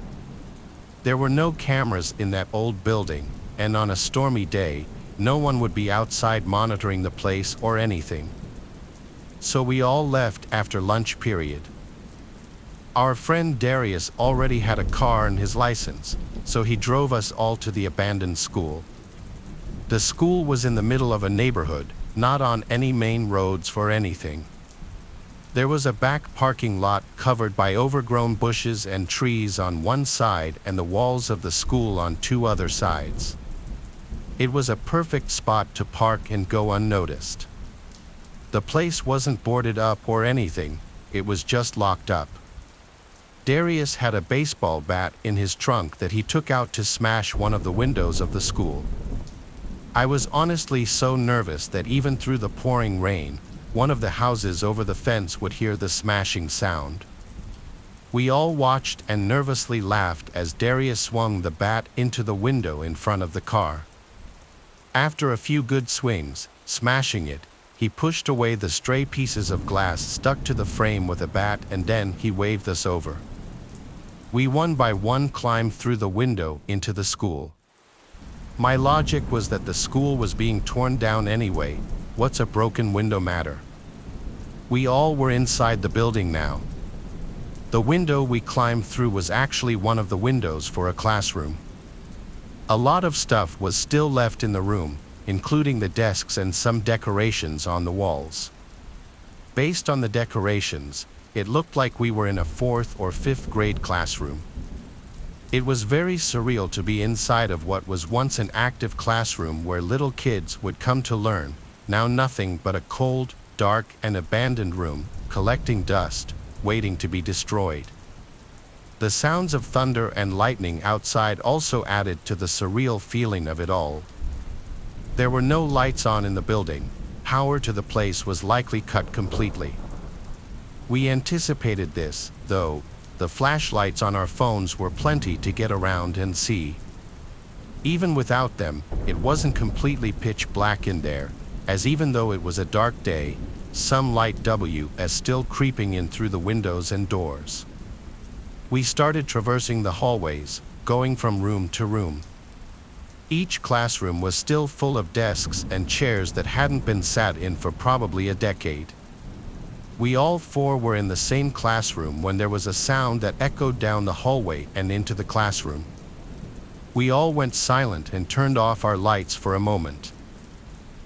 There were no cameras in that old building, and on a stormy day, no one would be outside monitoring the place or anything. So we all left after lunch period. Our friend Darius already had a car and his license, so he drove us all to the abandoned school. The school was in the middle of a neighborhood, not on any main roads for anything. There was a back parking lot covered by overgrown bushes and trees on one side and the walls of the school on two other sides. It was a perfect spot to park and go unnoticed. The place wasn't boarded up or anything, it was just locked up. Darius had a baseball bat in his trunk that he took out to smash one of the windows of the school. I was honestly so nervous that even through the pouring rain, one of the houses over the fence would hear the smashing sound. We all watched and nervously laughed as Darius swung the bat into the window in front of the car. After a few good swings, Smashing it, he pushed away the stray pieces of glass stuck to the frame with a bat, and then he waved us over. We one by one climbed through the window into the school. My logic was that the school was being torn down anyway. What's a broken window matter? We all were inside the building now. The window we climbed through was actually one of the windows for a classroom. A lot of stuff was still left in the room, including the desks and some decorations on the walls. Based on the decorations, it looked like we were in a 4th or 5th grade classroom. It was very surreal to be inside of what was once an active classroom where little kids would come to learn, now nothing but a cold, dark, and abandoned room, collecting dust, waiting to be destroyed. The sounds of thunder and lightning outside also added to the surreal feeling of it all. There were no lights on in the building. Power to the place was likely cut completely. We anticipated this, though. The flashlights on our phones were plenty to get around and see. Even without them, it wasn't completely pitch black in there, as even though it was a dark day, some light was still creeping in through the windows and doors. We started traversing the hallways, going from room to room. Each classroom was still full of desks and chairs that hadn't been sat in for probably a decade. We all 4 were in the same classroom when there was a sound that echoed down the hallway and into the classroom. We all went silent and turned off our lights for a moment.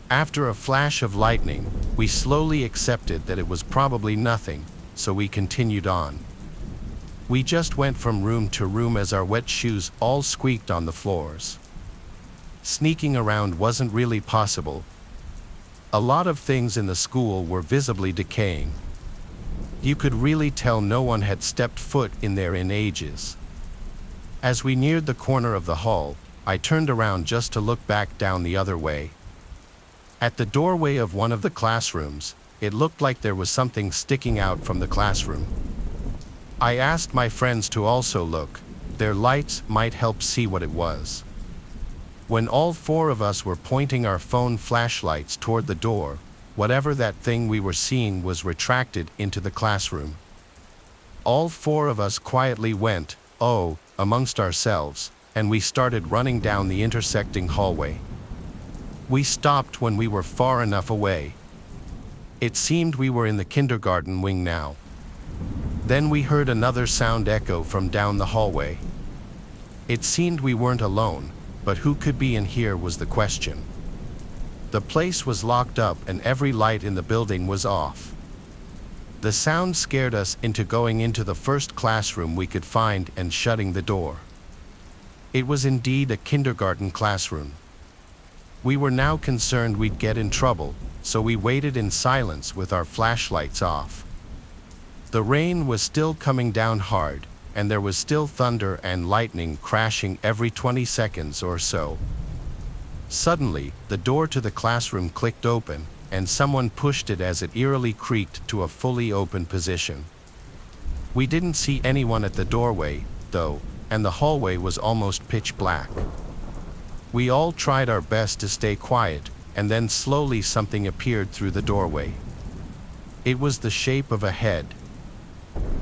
After a flash of lightning, we slowly accepted that it was probably nothing, so we continued on. We just went from room to room as our wet shoes all squeaked on the floors. Sneaking around wasn't really possible. A lot of things in the school were visibly decaying. You could really tell no one had stepped foot in there in ages. As we neared the corner of the hall, I turned around just to look back down the other way. At the doorway of one of the classrooms, it looked like there was something sticking out from the classroom. I asked my friends to also look. Their lights might help see what it was. When all 4 of us were pointing our phone flashlights toward the door, whatever that thing we were seeing was retracted into the classroom. All 4 of us quietly went, "Oh," amongst ourselves, and we started running down the intersecting hallway. We stopped when we were far enough away. It seemed we were in the kindergarten wing now. Then we heard another sound echo from down the hallway. It seemed we weren't alone, but who could be in here was the question. The place was locked up and every light in the building was off. The sound scared us into going into the first classroom we could find and shutting the door. It was indeed a kindergarten classroom. We were now concerned we'd get in trouble, so we waited in silence with our flashlights off. The rain was still coming down hard, and there was still thunder and lightning crashing every 20 seconds or so. Suddenly, the door to the classroom clicked open, and someone pushed it as it eerily creaked to a fully open position. We didn't see anyone at the doorway, though, and the hallway was almost pitch black. We all tried our best to stay quiet, and then slowly something appeared through the doorway. It was the shape of a head.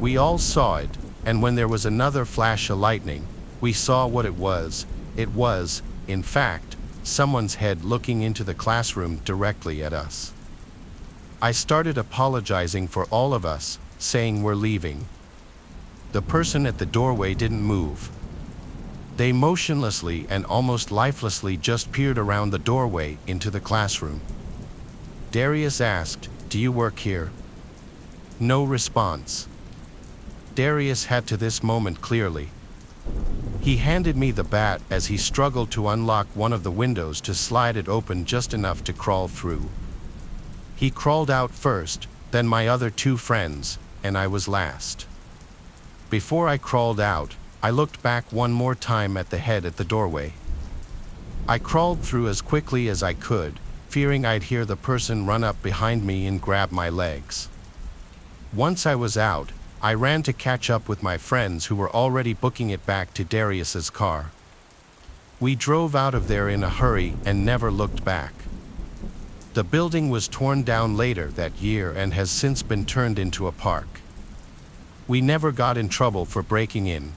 We all saw it, and when there was another flash of lightning, we saw what it was. It was, in fact, someone's head looking into the classroom directly at us. I started apologizing for all of us, saying we're leaving. The person at the doorway didn't move. They motionlessly and almost lifelessly just peered around the doorway into the classroom. Darius asked, "Do you work here?" No response. Darius had to this moment clearly. He handed me the bat as he struggled to unlock one of the windows to slide it open just enough to crawl through. He crawled out first, then my other 2 friends, and I was last. Before I crawled out, I looked back one more time at the head at the doorway. I crawled through as quickly as I could, fearing I'd hear the person run up behind me and grab my legs. Once I was out, I ran to catch up with my friends who were already booking it back to Darius's car. We drove out of there in a hurry and never looked back. The building was torn down later that year and has since been turned into a park. We never got in trouble for breaking in.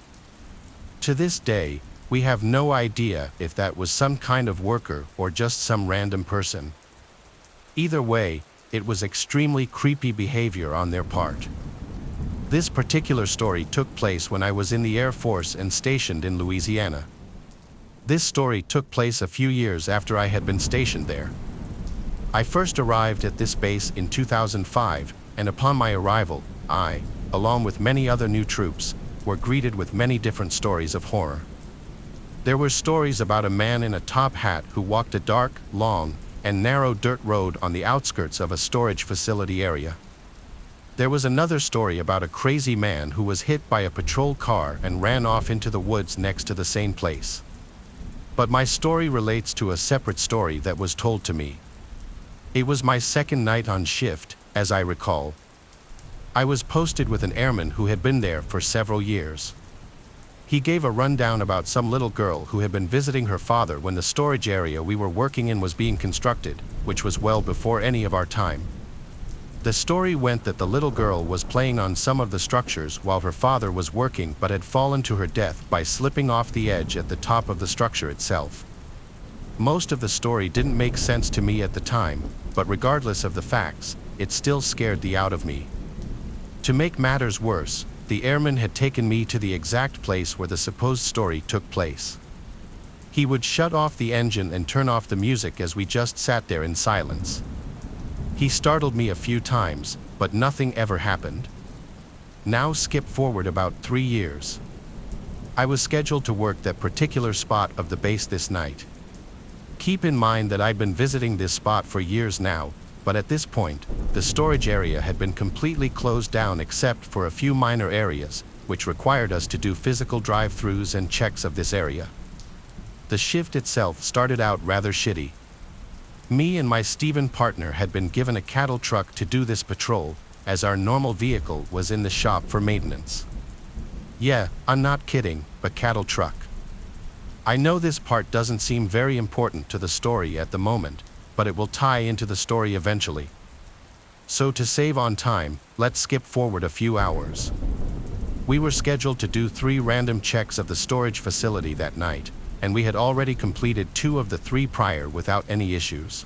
To this day, we have no idea if that was some kind of worker or just some random person. Either way, it was extremely creepy behavior on their part. This particular story took place when I was in the Air Force and stationed in Louisiana. This story took place a few years after I had been stationed there. I first arrived at this base in 2005, and upon my arrival, I, along with many other new troops, were greeted with many different stories of horror. There were stories about a man in a top hat who walked a dark, long, and narrow dirt road on the outskirts of a storage facility area. There was another story about a crazy man who was hit by a patrol car and ran off into the woods next to the same place. But my story relates to a separate story that was told to me. It was my second night on shift, as I recall. I was posted with an airman who had been there for several years. He gave a rundown about some little girl who had been visiting her father when the storage area we were working in was being constructed, which was well before any of our time. The story went that the little girl was playing on some of the structures while her father was working but had fallen to her death by slipping off the edge at the top of the structure itself. Most of the story didn't make sense to me at the time, but regardless of the facts, it still scared the out of me. To make matters worse, the airman had taken me to the exact place where the supposed story took place. He would shut off the engine and turn off the music as we just sat there in silence. He startled me a few times, but nothing ever happened. Now skip forward about 3 years. I was scheduled to work that particular spot of the base this night. Keep in mind that I'd been visiting this spot for years now, but at this point, the storage area had been completely closed down except for a few minor areas, which required us to do physical drive-throughs and checks of this area. The shift itself started out rather shitty. Me and my Steven partner had been given a cattle truck to do this patrol, as our normal vehicle was in the shop for maintenance. Yeah, I'm not kidding, a cattle truck. I know this part doesn't seem very important to the story at the moment, but it will tie into the story eventually. So to save on time, let's skip forward a few hours. We were scheduled to do 3 random checks of the storage facility that night, and we had already completed 2 of the 3 prior without any issues.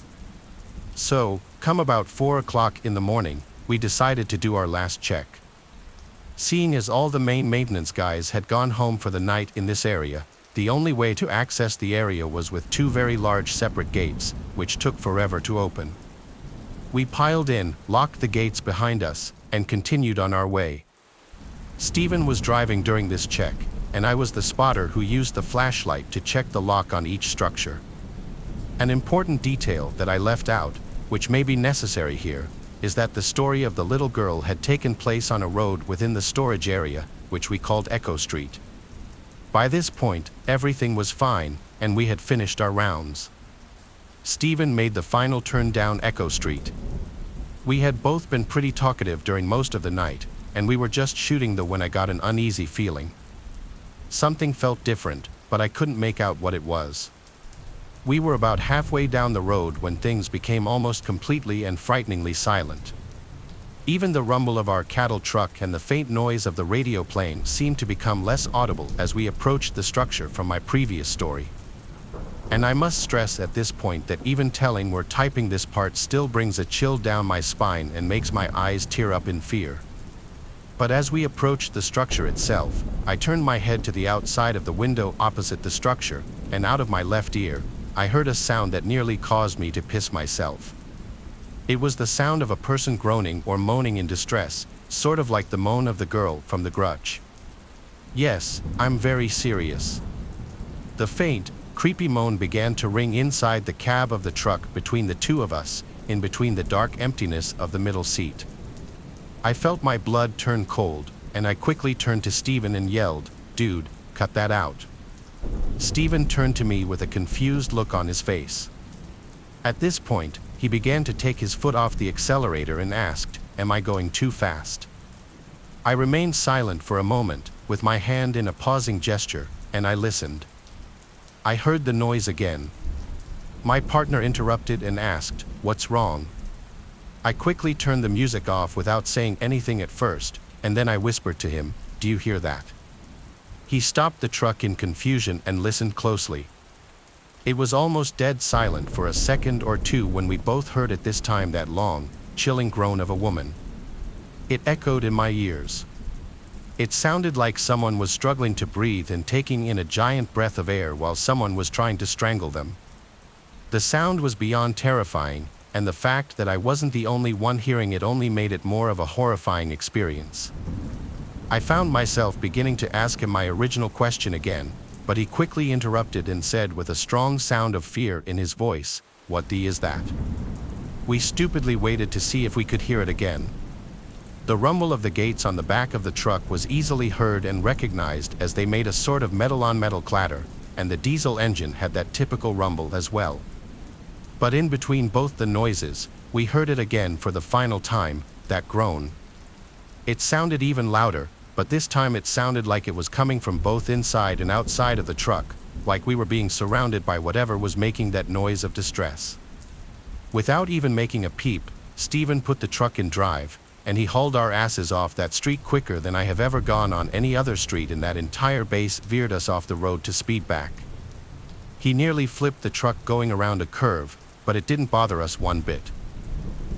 So, come about 4 o'clock in the morning, we decided to do our last check. Seeing as all the main maintenance guys had gone home for the night in this area, the only way to access the area was with 2 very large separate gates, which took forever to open. We piled in, locked the gates behind us, and continued on our way. Steven was driving during this check, and I was the spotter who used the flashlight to check the lock on each structure. An important detail that I left out, which may be necessary here, is that the story of the little girl had taken place on a road within the storage area, which we called Echo Street. By this point, everything was fine, and we had finished our rounds. Steven made the final turn down Echo Street. We had both been pretty talkative during most of the night, and we were just shooting when I got an uneasy feeling. Something felt different, but I couldn't make out what it was. We were about halfway down the road when things became almost completely and frighteningly silent. Even the rumble of our cattle truck and the faint noise of the radio plane seemed to become less audible as we approached the structure from my previous story. And I must stress at this point that even telling or typing this part still brings a chill down my spine and makes my eyes tear up in fear. But as we approached the structure itself, I turned my head to the outside of the window opposite the structure, and out of my left ear, I heard a sound that nearly caused me to piss myself. It was the sound of a person groaning or moaning in distress, sort of like the moan of the girl from The Grudge. Yes, I'm very serious. The faint, creepy moan began to ring inside the cab of the truck between the 2 of us, in between the dark emptiness of the middle seat. I felt my blood turn cold, and I quickly turned to Steven and yelled, "Dude, cut that out." Steven turned to me with a confused look on his face. At this point, he began to take his foot off the accelerator and asked, "Am I going too fast?" I remained silent for a moment, with my hand in a pausing gesture, and I listened. I heard the noise again. My partner interrupted and asked, "What's wrong?" I quickly turned the music off without saying anything at first, and then I whispered to him, "Do you hear that?" He stopped the truck in confusion and listened closely. It was almost dead silent for a second or two when we both heard at this time that long, chilling groan of a woman. It echoed in my ears. It sounded like someone was struggling to breathe and taking in a giant breath of air while someone was trying to strangle them. The sound was beyond terrifying, and the fact that I wasn't the only one hearing it only made it more of a horrifying experience. I found myself beginning to ask him my original question again, but he quickly interrupted and said with a strong sound of fear in his voice, "What the is that?" We stupidly waited to see if we could hear it again. The rumble of the gates on the back of the truck was easily heard and recognized as they made a sort of metal-on-metal clatter, and the diesel engine had that typical rumble as well. But in between both the noises, we heard it again for the final time, that groan. It sounded even louder, but this time it sounded like it was coming from both inside and outside of the truck, like we were being surrounded by whatever was making that noise of distress. Without even making a peep, Stephen put the truck in drive, and he hauled our asses off that street quicker than I have ever gone on any other street, and that entire base veered us off the road to speed back. He nearly flipped the truck going around a curve, but it didn't bother us one bit.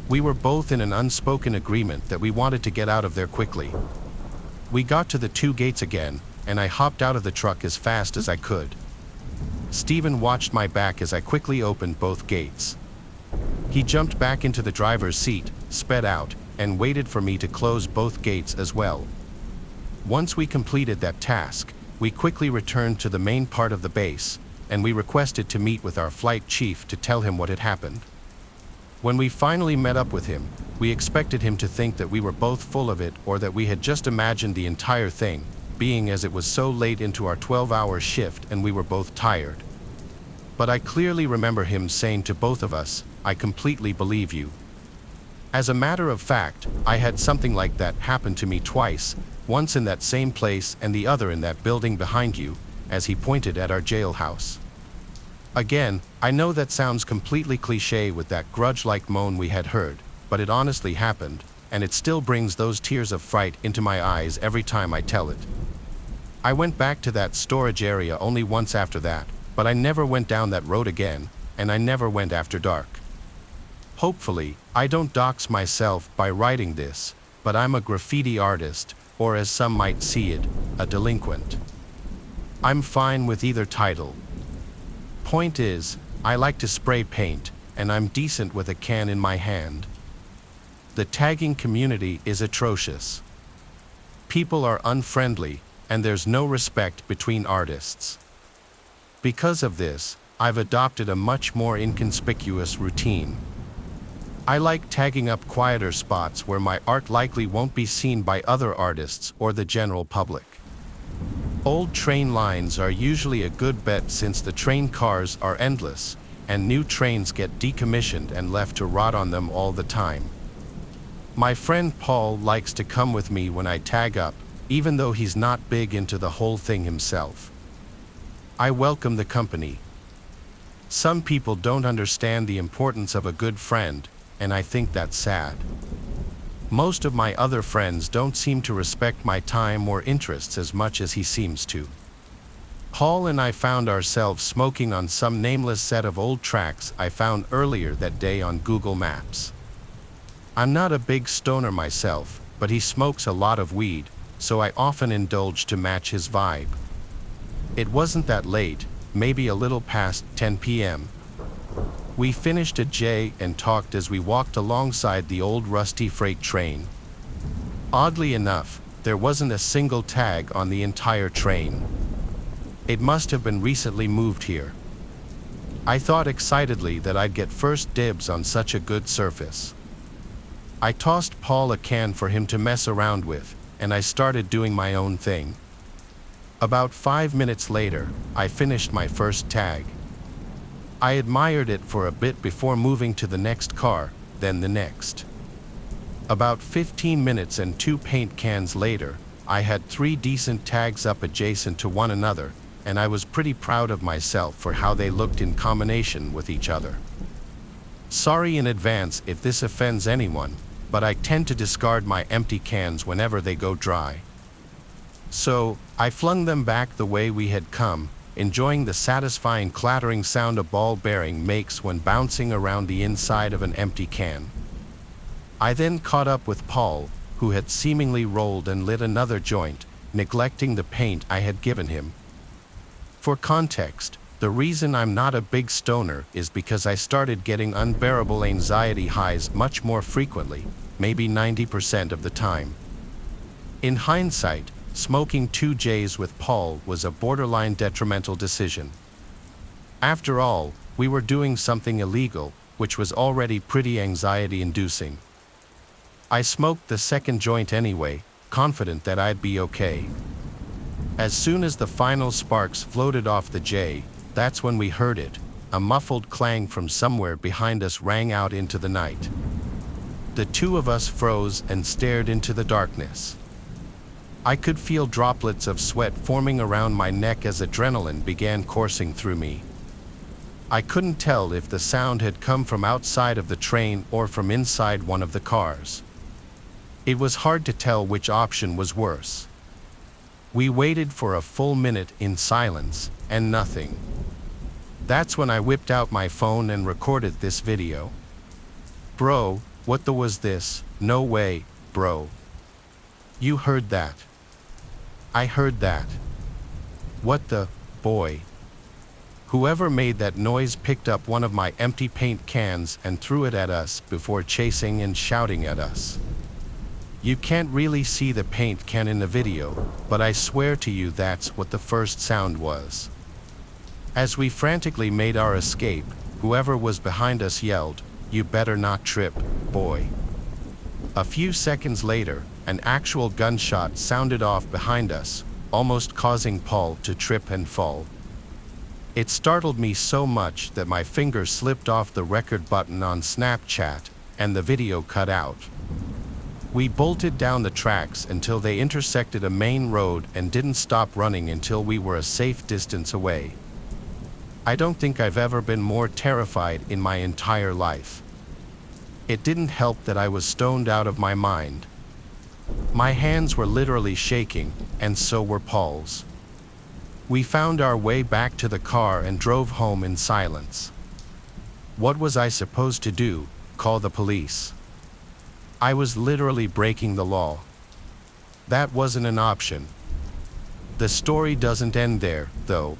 We were both in an unspoken agreement that we wanted to get out of there quickly. We got to the 2 gates again, and I hopped out of the truck as fast as I could. Stephen watched my back as I quickly opened both gates. He jumped back into the driver's seat, sped out, and waited for me to close both gates as well. Once we completed that task, we quickly returned to the main part of the base, and we requested to meet with our flight chief to tell him what had happened. When we finally met up with him, we expected him to think that we were both full of it or that we had just imagined the entire thing, being as it was so late into our 12-hour shift and we were both tired. But I clearly remember him saying to both of us, "I completely believe you." As a matter of fact, I had something like that happen to me twice, once in that same place and the other in that building behind you, as he pointed at our jailhouse. Again, I know that sounds completely cliché with that grudge-like moan we had heard, but it honestly happened, and it still brings those tears of fright into my eyes every time I tell it. I went back to that storage area only once after that, but I never went down that road again, and I never went after dark. Hopefully, I don't dox myself by writing this, but I'm a graffiti artist, or as some might see it, a delinquent. I'm fine with either title. Point is, I like to spray paint, and I'm decent with a can in my hand. The tagging community is atrocious. People are unfriendly, and there's no respect between artists. Because of this, I've adopted a much more inconspicuous routine. I like tagging up quieter spots where my art likely won't be seen by other artists or the general public. Old train lines are usually a good bet since the train cars are endless, and new trains get decommissioned and left to rot on them all the time. My friend Paul likes to come with me when I tag up, even though he's not big into the whole thing himself. I welcome the company. Some people don't understand the importance of a good friend, and I think that's sad. Most of my other friends don't seem to respect my time or interests as much as he seems to. Paul and I found ourselves smoking on some nameless set of old tracks I found earlier that day on Google Maps. I'm not a big stoner myself, but he smokes a lot of weed, so I often indulge to match his vibe. It wasn't that late, maybe a little past 10 p.m. We finished at J and talked as we walked alongside the old rusty freight train. Oddly enough, there wasn't a single tag on the entire train. It must have been recently moved here. I thought excitedly that I'd get first dibs on such a good surface. I tossed Paul a can for him to mess around with, and I started doing my own thing. About 5 minutes later, I finished my first tag. I admired it for a bit before moving to the next car, then the next. About 15 minutes and 2 paint cans later, I had 3 decent tags up adjacent to one another, and I was pretty proud of myself for how they looked in combination with each other. Sorry in advance if this offends anyone, but I tend to discard my empty cans whenever they go dry. So, I flung them back the way we had come, enjoying the satisfying clattering sound a ball bearing makes when bouncing around the inside of an empty can. I then caught up with Paul, who had seemingly rolled and lit another joint, neglecting the paint I had given him. For context, the reason I'm not a big stoner is because I started getting unbearable anxiety highs much more frequently, maybe 90% of the time. In hindsight, smoking 2 Js with Paul was a borderline detrimental decision. After all, we were doing something illegal, which was already pretty anxiety-inducing. I smoked the second joint anyway, confident that I'd be okay. As soon as the final sparks floated off the J, that's when we heard it. A muffled clang from somewhere behind us rang out into the night. The two of us froze and stared into the darkness. I could feel droplets of sweat forming around my neck as adrenaline began coursing through me. I couldn't tell if the sound had come from outside of the train or from inside one of the cars. It was hard to tell which option was worse. We waited for a full minute in silence, and nothing. That's when I whipped out my phone and recorded this video. Bro, what the was this? No way, bro. You heard that? I heard that. What the, boy? Whoever made that noise picked up one of my empty paint cans and threw it at us before chasing and shouting at us. You can't really see the paint can in the video, but I swear to you that's what the first sound was. As we frantically made our escape, whoever was behind us yelled, "You better not trip, boy." A few seconds later, an actual gunshot sounded off behind us, almost causing Paul to trip and fall. It startled me so much that my finger slipped off the record button on Snapchat, and the video cut out. We bolted down the tracks until they intersected a main road and didn't stop running until we were a safe distance away. I don't think I've ever been more terrified in my entire life. It didn't help that I was stoned out of my mind. My hands were literally shaking, and so were Paul's. We found our way back to the car and drove home in silence. What was I supposed to do? Call the police? I was literally breaking the law. That wasn't an option. The story doesn't end there, though.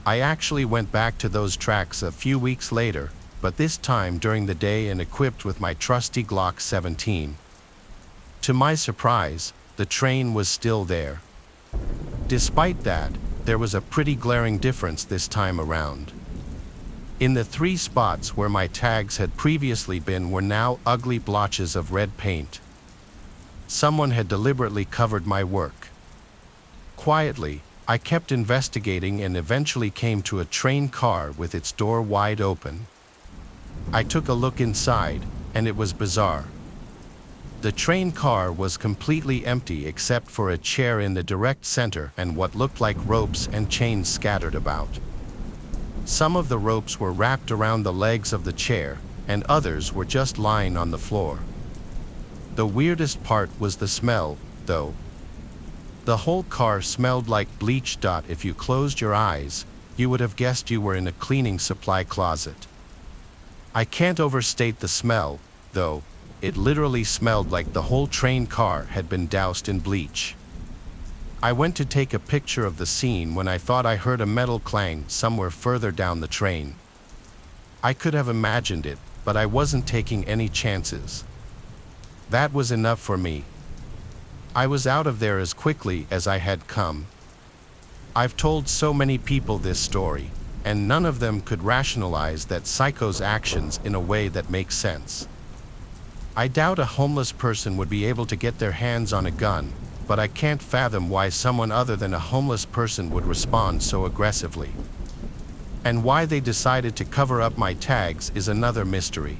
I actually went back to those tracks a few weeks later, but this time during the day and equipped with my trusty Glock 17. To my surprise, the train was still there. Despite that, there was a pretty glaring difference this time around. In the 3 spots where my tags had previously been were now ugly blotches of red paint. Someone had deliberately covered my work. Quietly, I kept investigating and eventually came to a train car with its door wide open. I took a look inside, and it was bizarre. The train car was completely empty except for a chair in the direct center and what looked like ropes and chains scattered about. Some of the ropes were wrapped around the legs of the chair, and others were just lying on the floor. The weirdest part was the smell, though. The whole car smelled like bleach. If you closed your eyes, you would have guessed you were in a cleaning supply closet. I can't overstate the smell, though. It literally smelled like the whole train car had been doused in bleach. I went to take a picture of the scene when I thought I heard a metal clang somewhere further down the train. I could have imagined it, but I wasn't taking any chances. That was enough for me. I was out of there as quickly as I had come. I've told so many people this story, and none of them could rationalize that psycho's actions in a way that makes sense. I doubt a homeless person would be able to get their hands on a gun, but I can't fathom why someone other than a homeless person would respond so aggressively. And why they decided to cover up my tags is another mystery.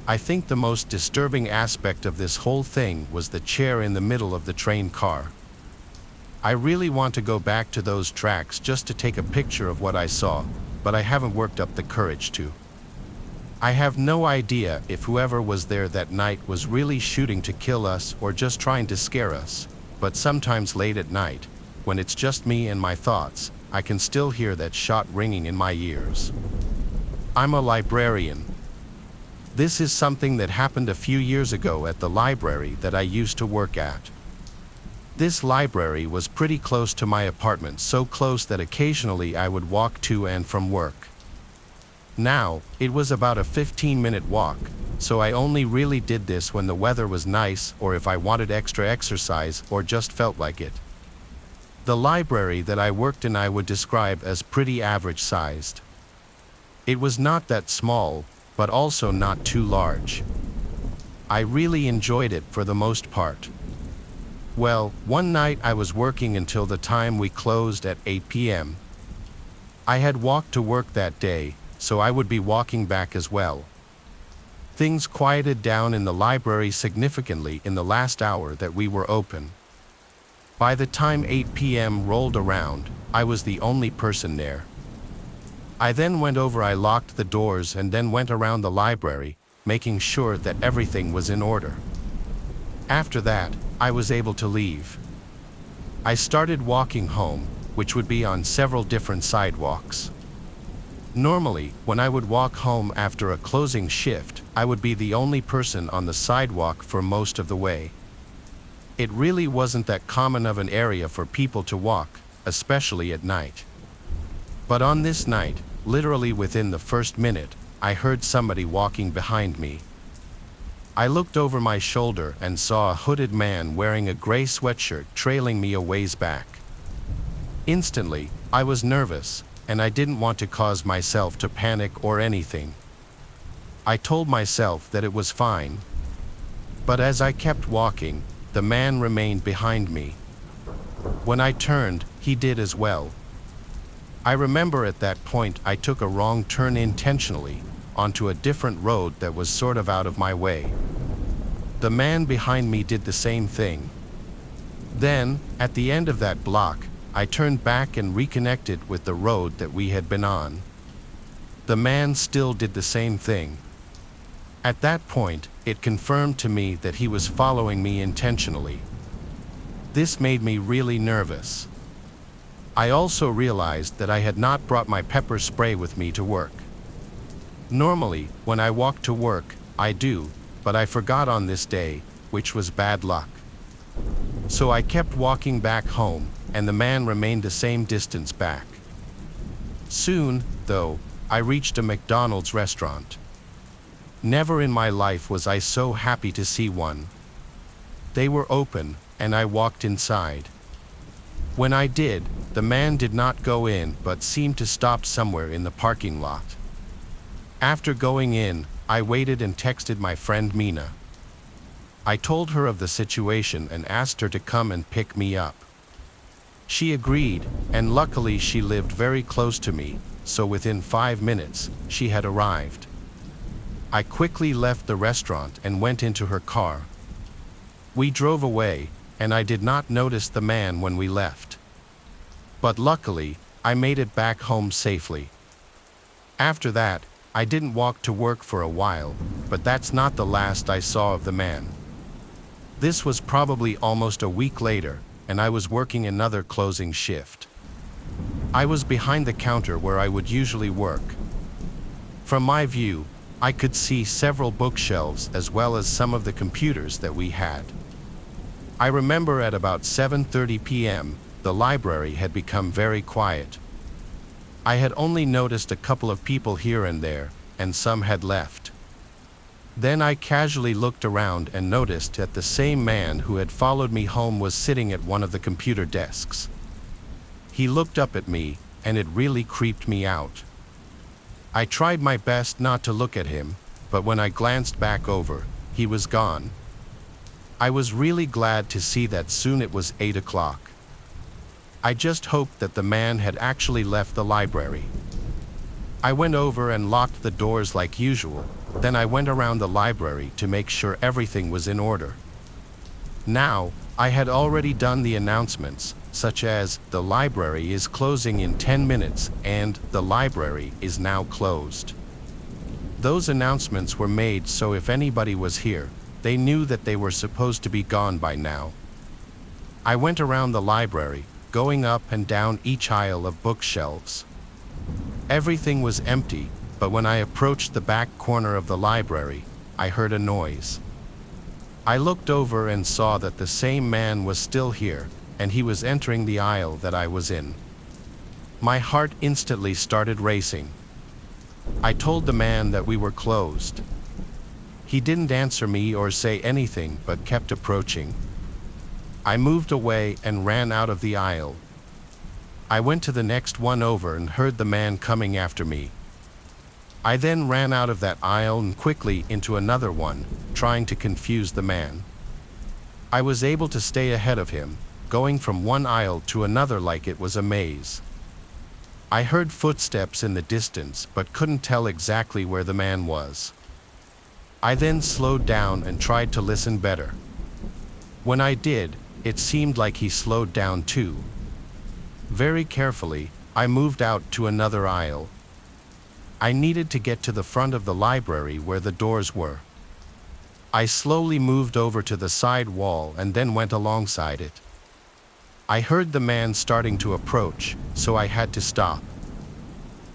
I think the most disturbing aspect of this whole thing was the chair in the middle of the train car. I really want to go back to those tracks just to take a picture of what I saw, but I haven't worked up the courage to. I have no idea if whoever was there that night was really shooting to kill us or just trying to scare us, but sometimes late at night, when it's just me and my thoughts, I can still hear that shot ringing in my ears. I'm a librarian. This is something that happened a few years ago at the library that I used to work at. This library was pretty close to my apartment, so close that occasionally I would walk to and from work. Now, it was about a 15-minute walk, so I only really did this when the weather was nice or if I wanted extra exercise or just felt like it. The library that I worked in I would describe as pretty average-sized. It was not that small, but also not too large. I really enjoyed it for the most part. Well, one night I was working until the time we closed at 8 p.m. I had walked to work that day, so I would be walking back as well. Things quieted down in the library significantly in the last hour that we were open. By the time 8 p.m. rolled around, I was the only person there. I then went over, I locked the doors and then went around the library, making sure that everything was in order. After that, I was able to leave. I started walking home, which would be on several different sidewalks. Normally, when I would walk home after a closing shift, I would be the only person on the sidewalk for most of the way. It really wasn't that common of an area for people to walk, especially at night. But on this night, literally within the first minute, I heard somebody walking behind me. I looked over my shoulder and saw a hooded man wearing a gray sweatshirt trailing me a ways back. Instantly, I was nervous, and I didn't want to cause myself to panic or anything. I told myself that it was fine. But as I kept walking, the man remained behind me. When I turned, he did as well. I remember at that point I took a wrong turn intentionally onto a different road that was sort of out of my way. The man behind me did the same thing. Then, at the end of that block, I turned back and reconnected with the road that we had been on. The man still did the same thing. At that point, it confirmed to me that he was following me intentionally. This made me really nervous. I also realized that I had not brought my pepper spray with me to work. Normally, when I walk to work, I do, but I forgot on this day, which was bad luck. So I kept walking back home, and the man remained the same distance back. Soon, though, I reached a McDonald's restaurant. Never in my life was I so happy to see one. They were open, and I walked inside. When I did, the man did not go in but seemed to stop somewhere in the parking lot. After going in, I waited and texted my friend Mina. I told her of the situation and asked her to come and pick me up. She agreed, and luckily she lived very close to me, so within 5 minutes, she had arrived. I quickly left the restaurant and went into her car. We drove away, and I did not notice the man when we left. But luckily, I made it back home safely. After that, I didn't walk to work for a while, but that's not the last I saw of the man. This was probably almost a week later, and I was working another closing shift. I was behind the counter where I would usually work. From my view, I could see several bookshelves as well as some of the computers that we had. I remember at about 7:30 p.m., the library had become very quiet. I had only noticed a couple of people here and there, and some had left. Then I casually looked around and noticed that the same man who had followed me home was sitting at one of the computer desks. He looked up at me, and it really creeped me out. I tried my best not to look at him, but when I glanced back over, he was gone. I was really glad to see that soon it was 8 o'clock. I just hoped that the man had actually left the library. I went over and locked the doors like usual, then I went around the library to make sure everything was in order. Now, I had already done the announcements, such as, "The library is closing in 10 minutes," and "The library is now closed." Those announcements were made so if anybody was here, they knew that they were supposed to be gone by now. I went around the library, going up and down each aisle of bookshelves. Everything was empty, but when I approached the back corner of the library, I heard a noise. I looked over and saw that the same man was still here, and he was entering the aisle that I was in. My heart instantly started racing. I told the man that we were closed. He didn't answer me or say anything but kept approaching. I moved away and ran out of the aisle. I went to the next one over and heard the man coming after me. I then ran out of that aisle and quickly into another one, trying to confuse the man. I was able to stay ahead of him, going from one aisle to another like it was a maze. I heard footsteps in the distance but couldn't tell exactly where the man was. I then slowed down and tried to listen better. When I did, it seemed like he slowed down too. Very carefully, I moved out to another aisle. I needed to get to the front of the library where the doors were. I slowly moved over to the side wall and then went alongside it. I heard the man starting to approach, so I had to stop.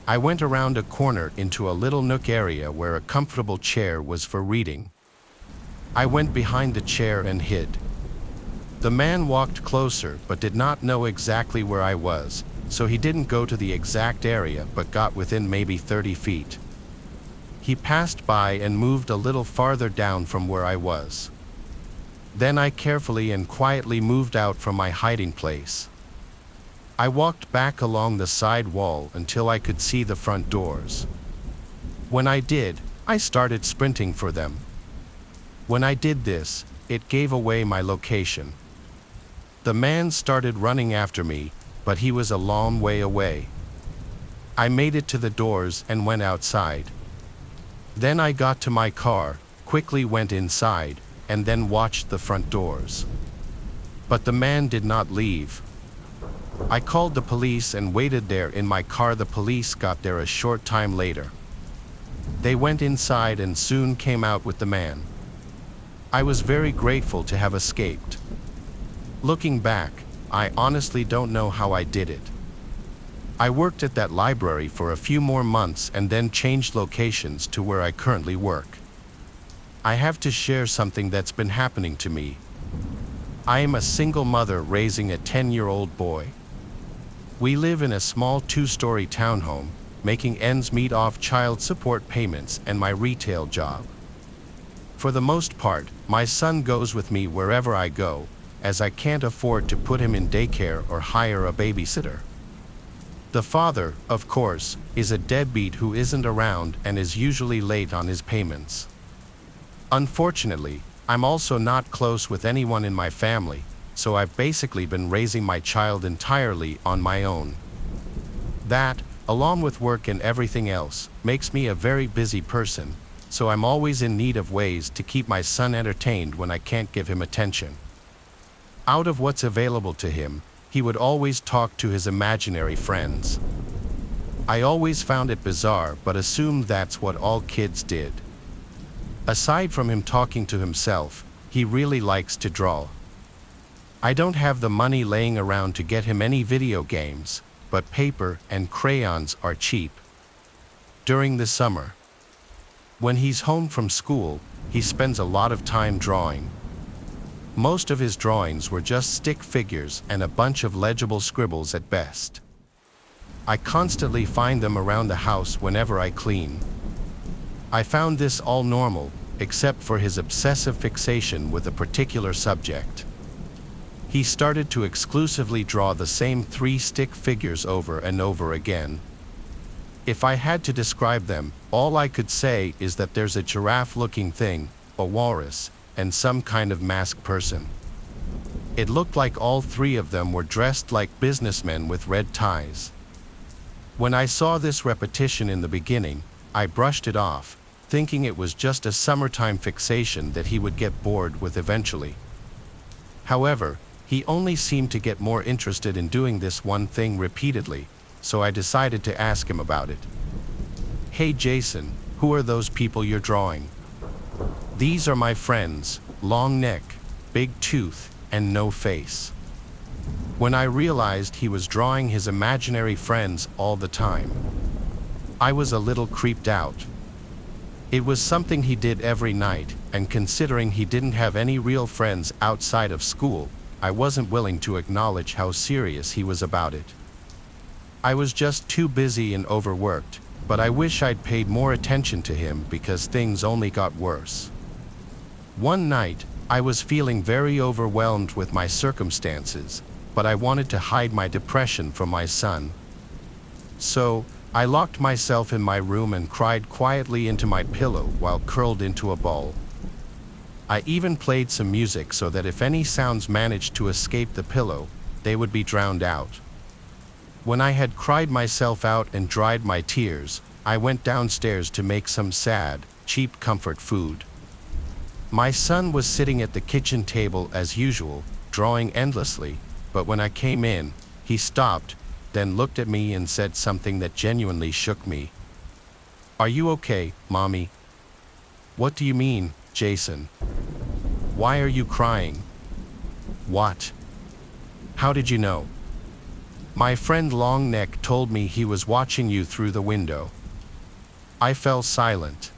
I went around a corner into a little nook area where a comfortable chair was for reading. I went behind the chair and hid. The man walked closer but did not know exactly where I was, so he didn't go to the exact area but got within maybe 30 feet. He passed by and moved a little farther down from where I was. Then I carefully and quietly moved out from my hiding place. I walked back along the side wall until I could see the front doors. When I did, I started sprinting for them. When I did this, it gave away my location. The man started running after me, but he was a long way away. I made it to the doors and went outside. Then I got to my car, quickly went inside, and then watched the front doors. But the man did not leave. I called the police and waited there in my car. The police got there a short time later. They went inside and soon came out with the man. I was very grateful to have escaped. Looking back, I honestly don't know how I did it. I worked at that library for a few more months and then changed locations to where I currently work. I have to share something that's been happening to me. I am a single mother raising a 10-year-old boy. We live in a small 2-story townhome, making ends meet off child support payments and my retail job. For the most part, my son goes with me wherever I go, as I can't afford to put him in daycare or hire a babysitter. The father, of course, is a deadbeat who isn't around and is usually late on his payments. Unfortunately, I'm also not close with anyone in my family, so I've basically been raising my child entirely on my own. That, along with work and everything else, makes me a very busy person, so I'm always in need of ways to keep my son entertained when I can't give him attention. Out of what's available to him, he would always talk to his imaginary friends. I always found it bizarre but assumed that's what all kids did. Aside from him talking to himself, he really likes to draw. I don't have the money laying around to get him any video games, but paper and crayons are cheap. During the summer, when he's home from school, he spends a lot of time drawing. Most of his drawings were just stick figures and a bunch of legible scribbles at best. I constantly find them around the house whenever I clean. I found this all normal, except for his obsessive fixation with a particular subject. He started to exclusively draw the same 3 stick figures over and over again. If I had to describe them, all I could say is that there's a giraffe-looking thing, a walrus, and some kind of masked person. It looked like all 3 of them were dressed like businessmen with red ties. When I saw this repetition in the beginning, I brushed it off, thinking it was just a summertime fixation that he would get bored with eventually. However, He only seemed to get more interested in doing this one thing repeatedly, so I decided to ask him about it. "Hey Jason, who are those people you're drawing?" "These are my friends, long neck, big tooth, and no face." When I realized he was drawing his imaginary friends all the time, I was a little creeped out. It was something he did every night, and considering he didn't have any real friends outside of school, I wasn't willing to acknowledge how serious he was about it. I was just too busy and overworked, but I wish I'd paid more attention to him because things only got worse. One night, I was feeling very overwhelmed with my circumstances, but I wanted to hide my depression from my son. So, I locked myself in my room and cried quietly into my pillow while curled into a ball. I even played some music so that if any sounds managed to escape the pillow, they would be drowned out. When I had cried myself out and dried my tears, I went downstairs to make some sad, cheap comfort food. My son was sitting at the kitchen table as usual, drawing endlessly, but when I came in, he stopped, then looked at me and said something that genuinely shook me. "Are you okay, Mommy?" "What do you mean, Jason? Why are you crying?" "What? How did you know?" "My friend Longneck told me he was watching you through the window." I fell silent.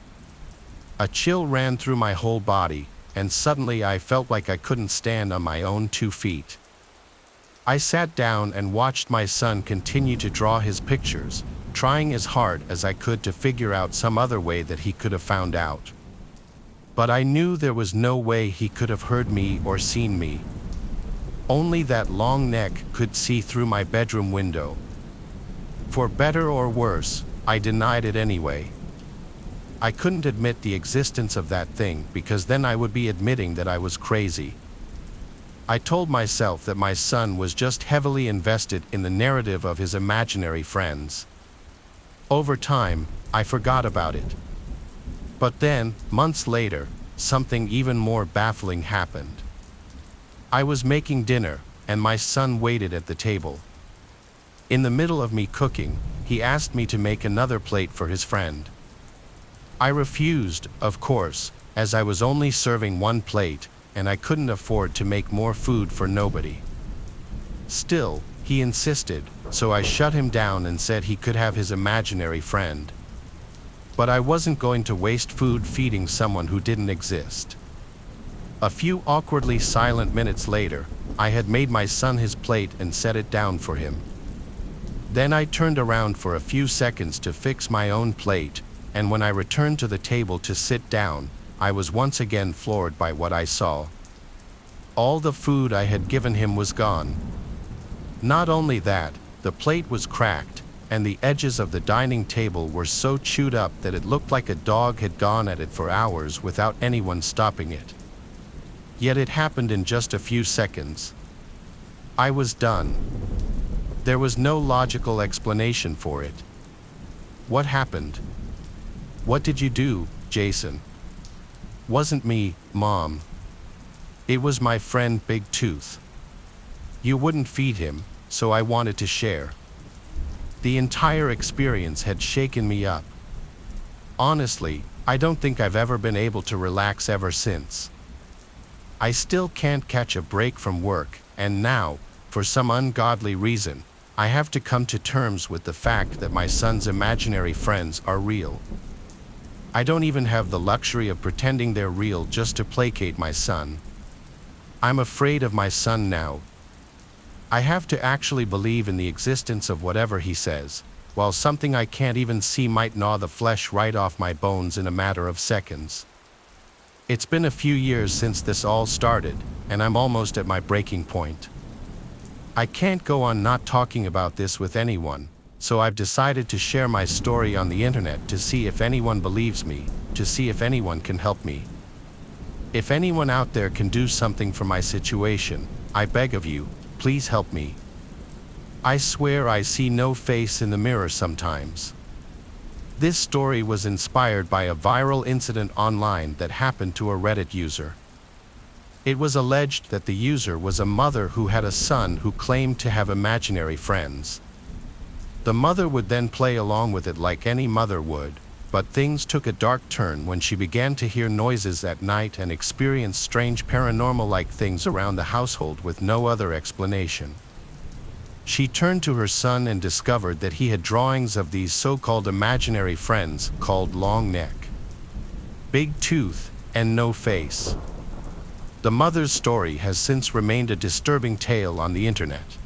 A chill ran through my whole body, and suddenly I felt like I couldn't stand on my own 2 feet. I sat down and watched my son continue to draw his pictures, trying as hard as I could to figure out some other way that he could have found out. But I knew there was no way he could have heard me or seen me. Only that long neck could see through my bedroom window. For better or worse, I denied it anyway. I couldn't admit the existence of that thing because then I would be admitting that I was crazy. I told myself that my son was just heavily invested in the narrative of his imaginary friends. Over time, I forgot about it. But then, months later, something even more baffling happened. I was making dinner, and my son waited at the table. In the middle of me cooking, he asked me to make another plate for his friend. I refused, of course, as I was only serving one plate, and I couldn't afford to make more food for nobody. Still, he insisted, so I shut him down and said he could have his imaginary friend. But I wasn't going to waste food feeding someone who didn't exist. A few awkwardly silent minutes later, I had made my son his plate and set it down for him. Then I turned around for a few seconds to fix my own plate, and when I returned to the table to sit down, I was once again floored by what I saw. All the food I had given him was gone. Not only that, the plate was cracked, and the edges of the dining table were so chewed up that it looked like a dog had gone at it for hours without anyone stopping it. Yet it happened in just a few seconds. I was done. There was no logical explanation for it. What happened? What did you do, Jason? Wasn't me, Mom. It was my friend Big Tooth. You wouldn't feed him, so I wanted to share. The entire experience had shaken me up. Honestly, I don't think I've ever been able to relax ever since. I still can't catch a break from work, and now, for some ungodly reason, I have to come to terms with the fact that my son's imaginary friends are real. I don't even have the luxury of pretending they're real just to placate my son. I'm afraid of my son now. I have to actually believe in the existence of whatever he says, while something I can't even see might gnaw the flesh right off my bones in a matter of seconds. It's been a few years since this all started, and I'm almost at my breaking point. I can't go on not talking about this with anyone, so I've decided to share my story on the internet to see if anyone believes me, to see if anyone can help me. If anyone out there can do something for my situation, I beg of you, please help me. I swear I see no face in the mirror sometimes. This story was inspired by a viral incident online that happened to a Reddit user. It was alleged that the user was a mother who had a son who claimed to have imaginary friends. The mother would then play along with it like any mother would, but things took a dark turn when she began to hear noises at night and experience strange paranormal-like things around the household with no other explanation. She turned to her son and discovered that he had drawings of these so-called imaginary friends called long neck, big tooth, and no face. The mother's story has since remained a disturbing tale on the internet.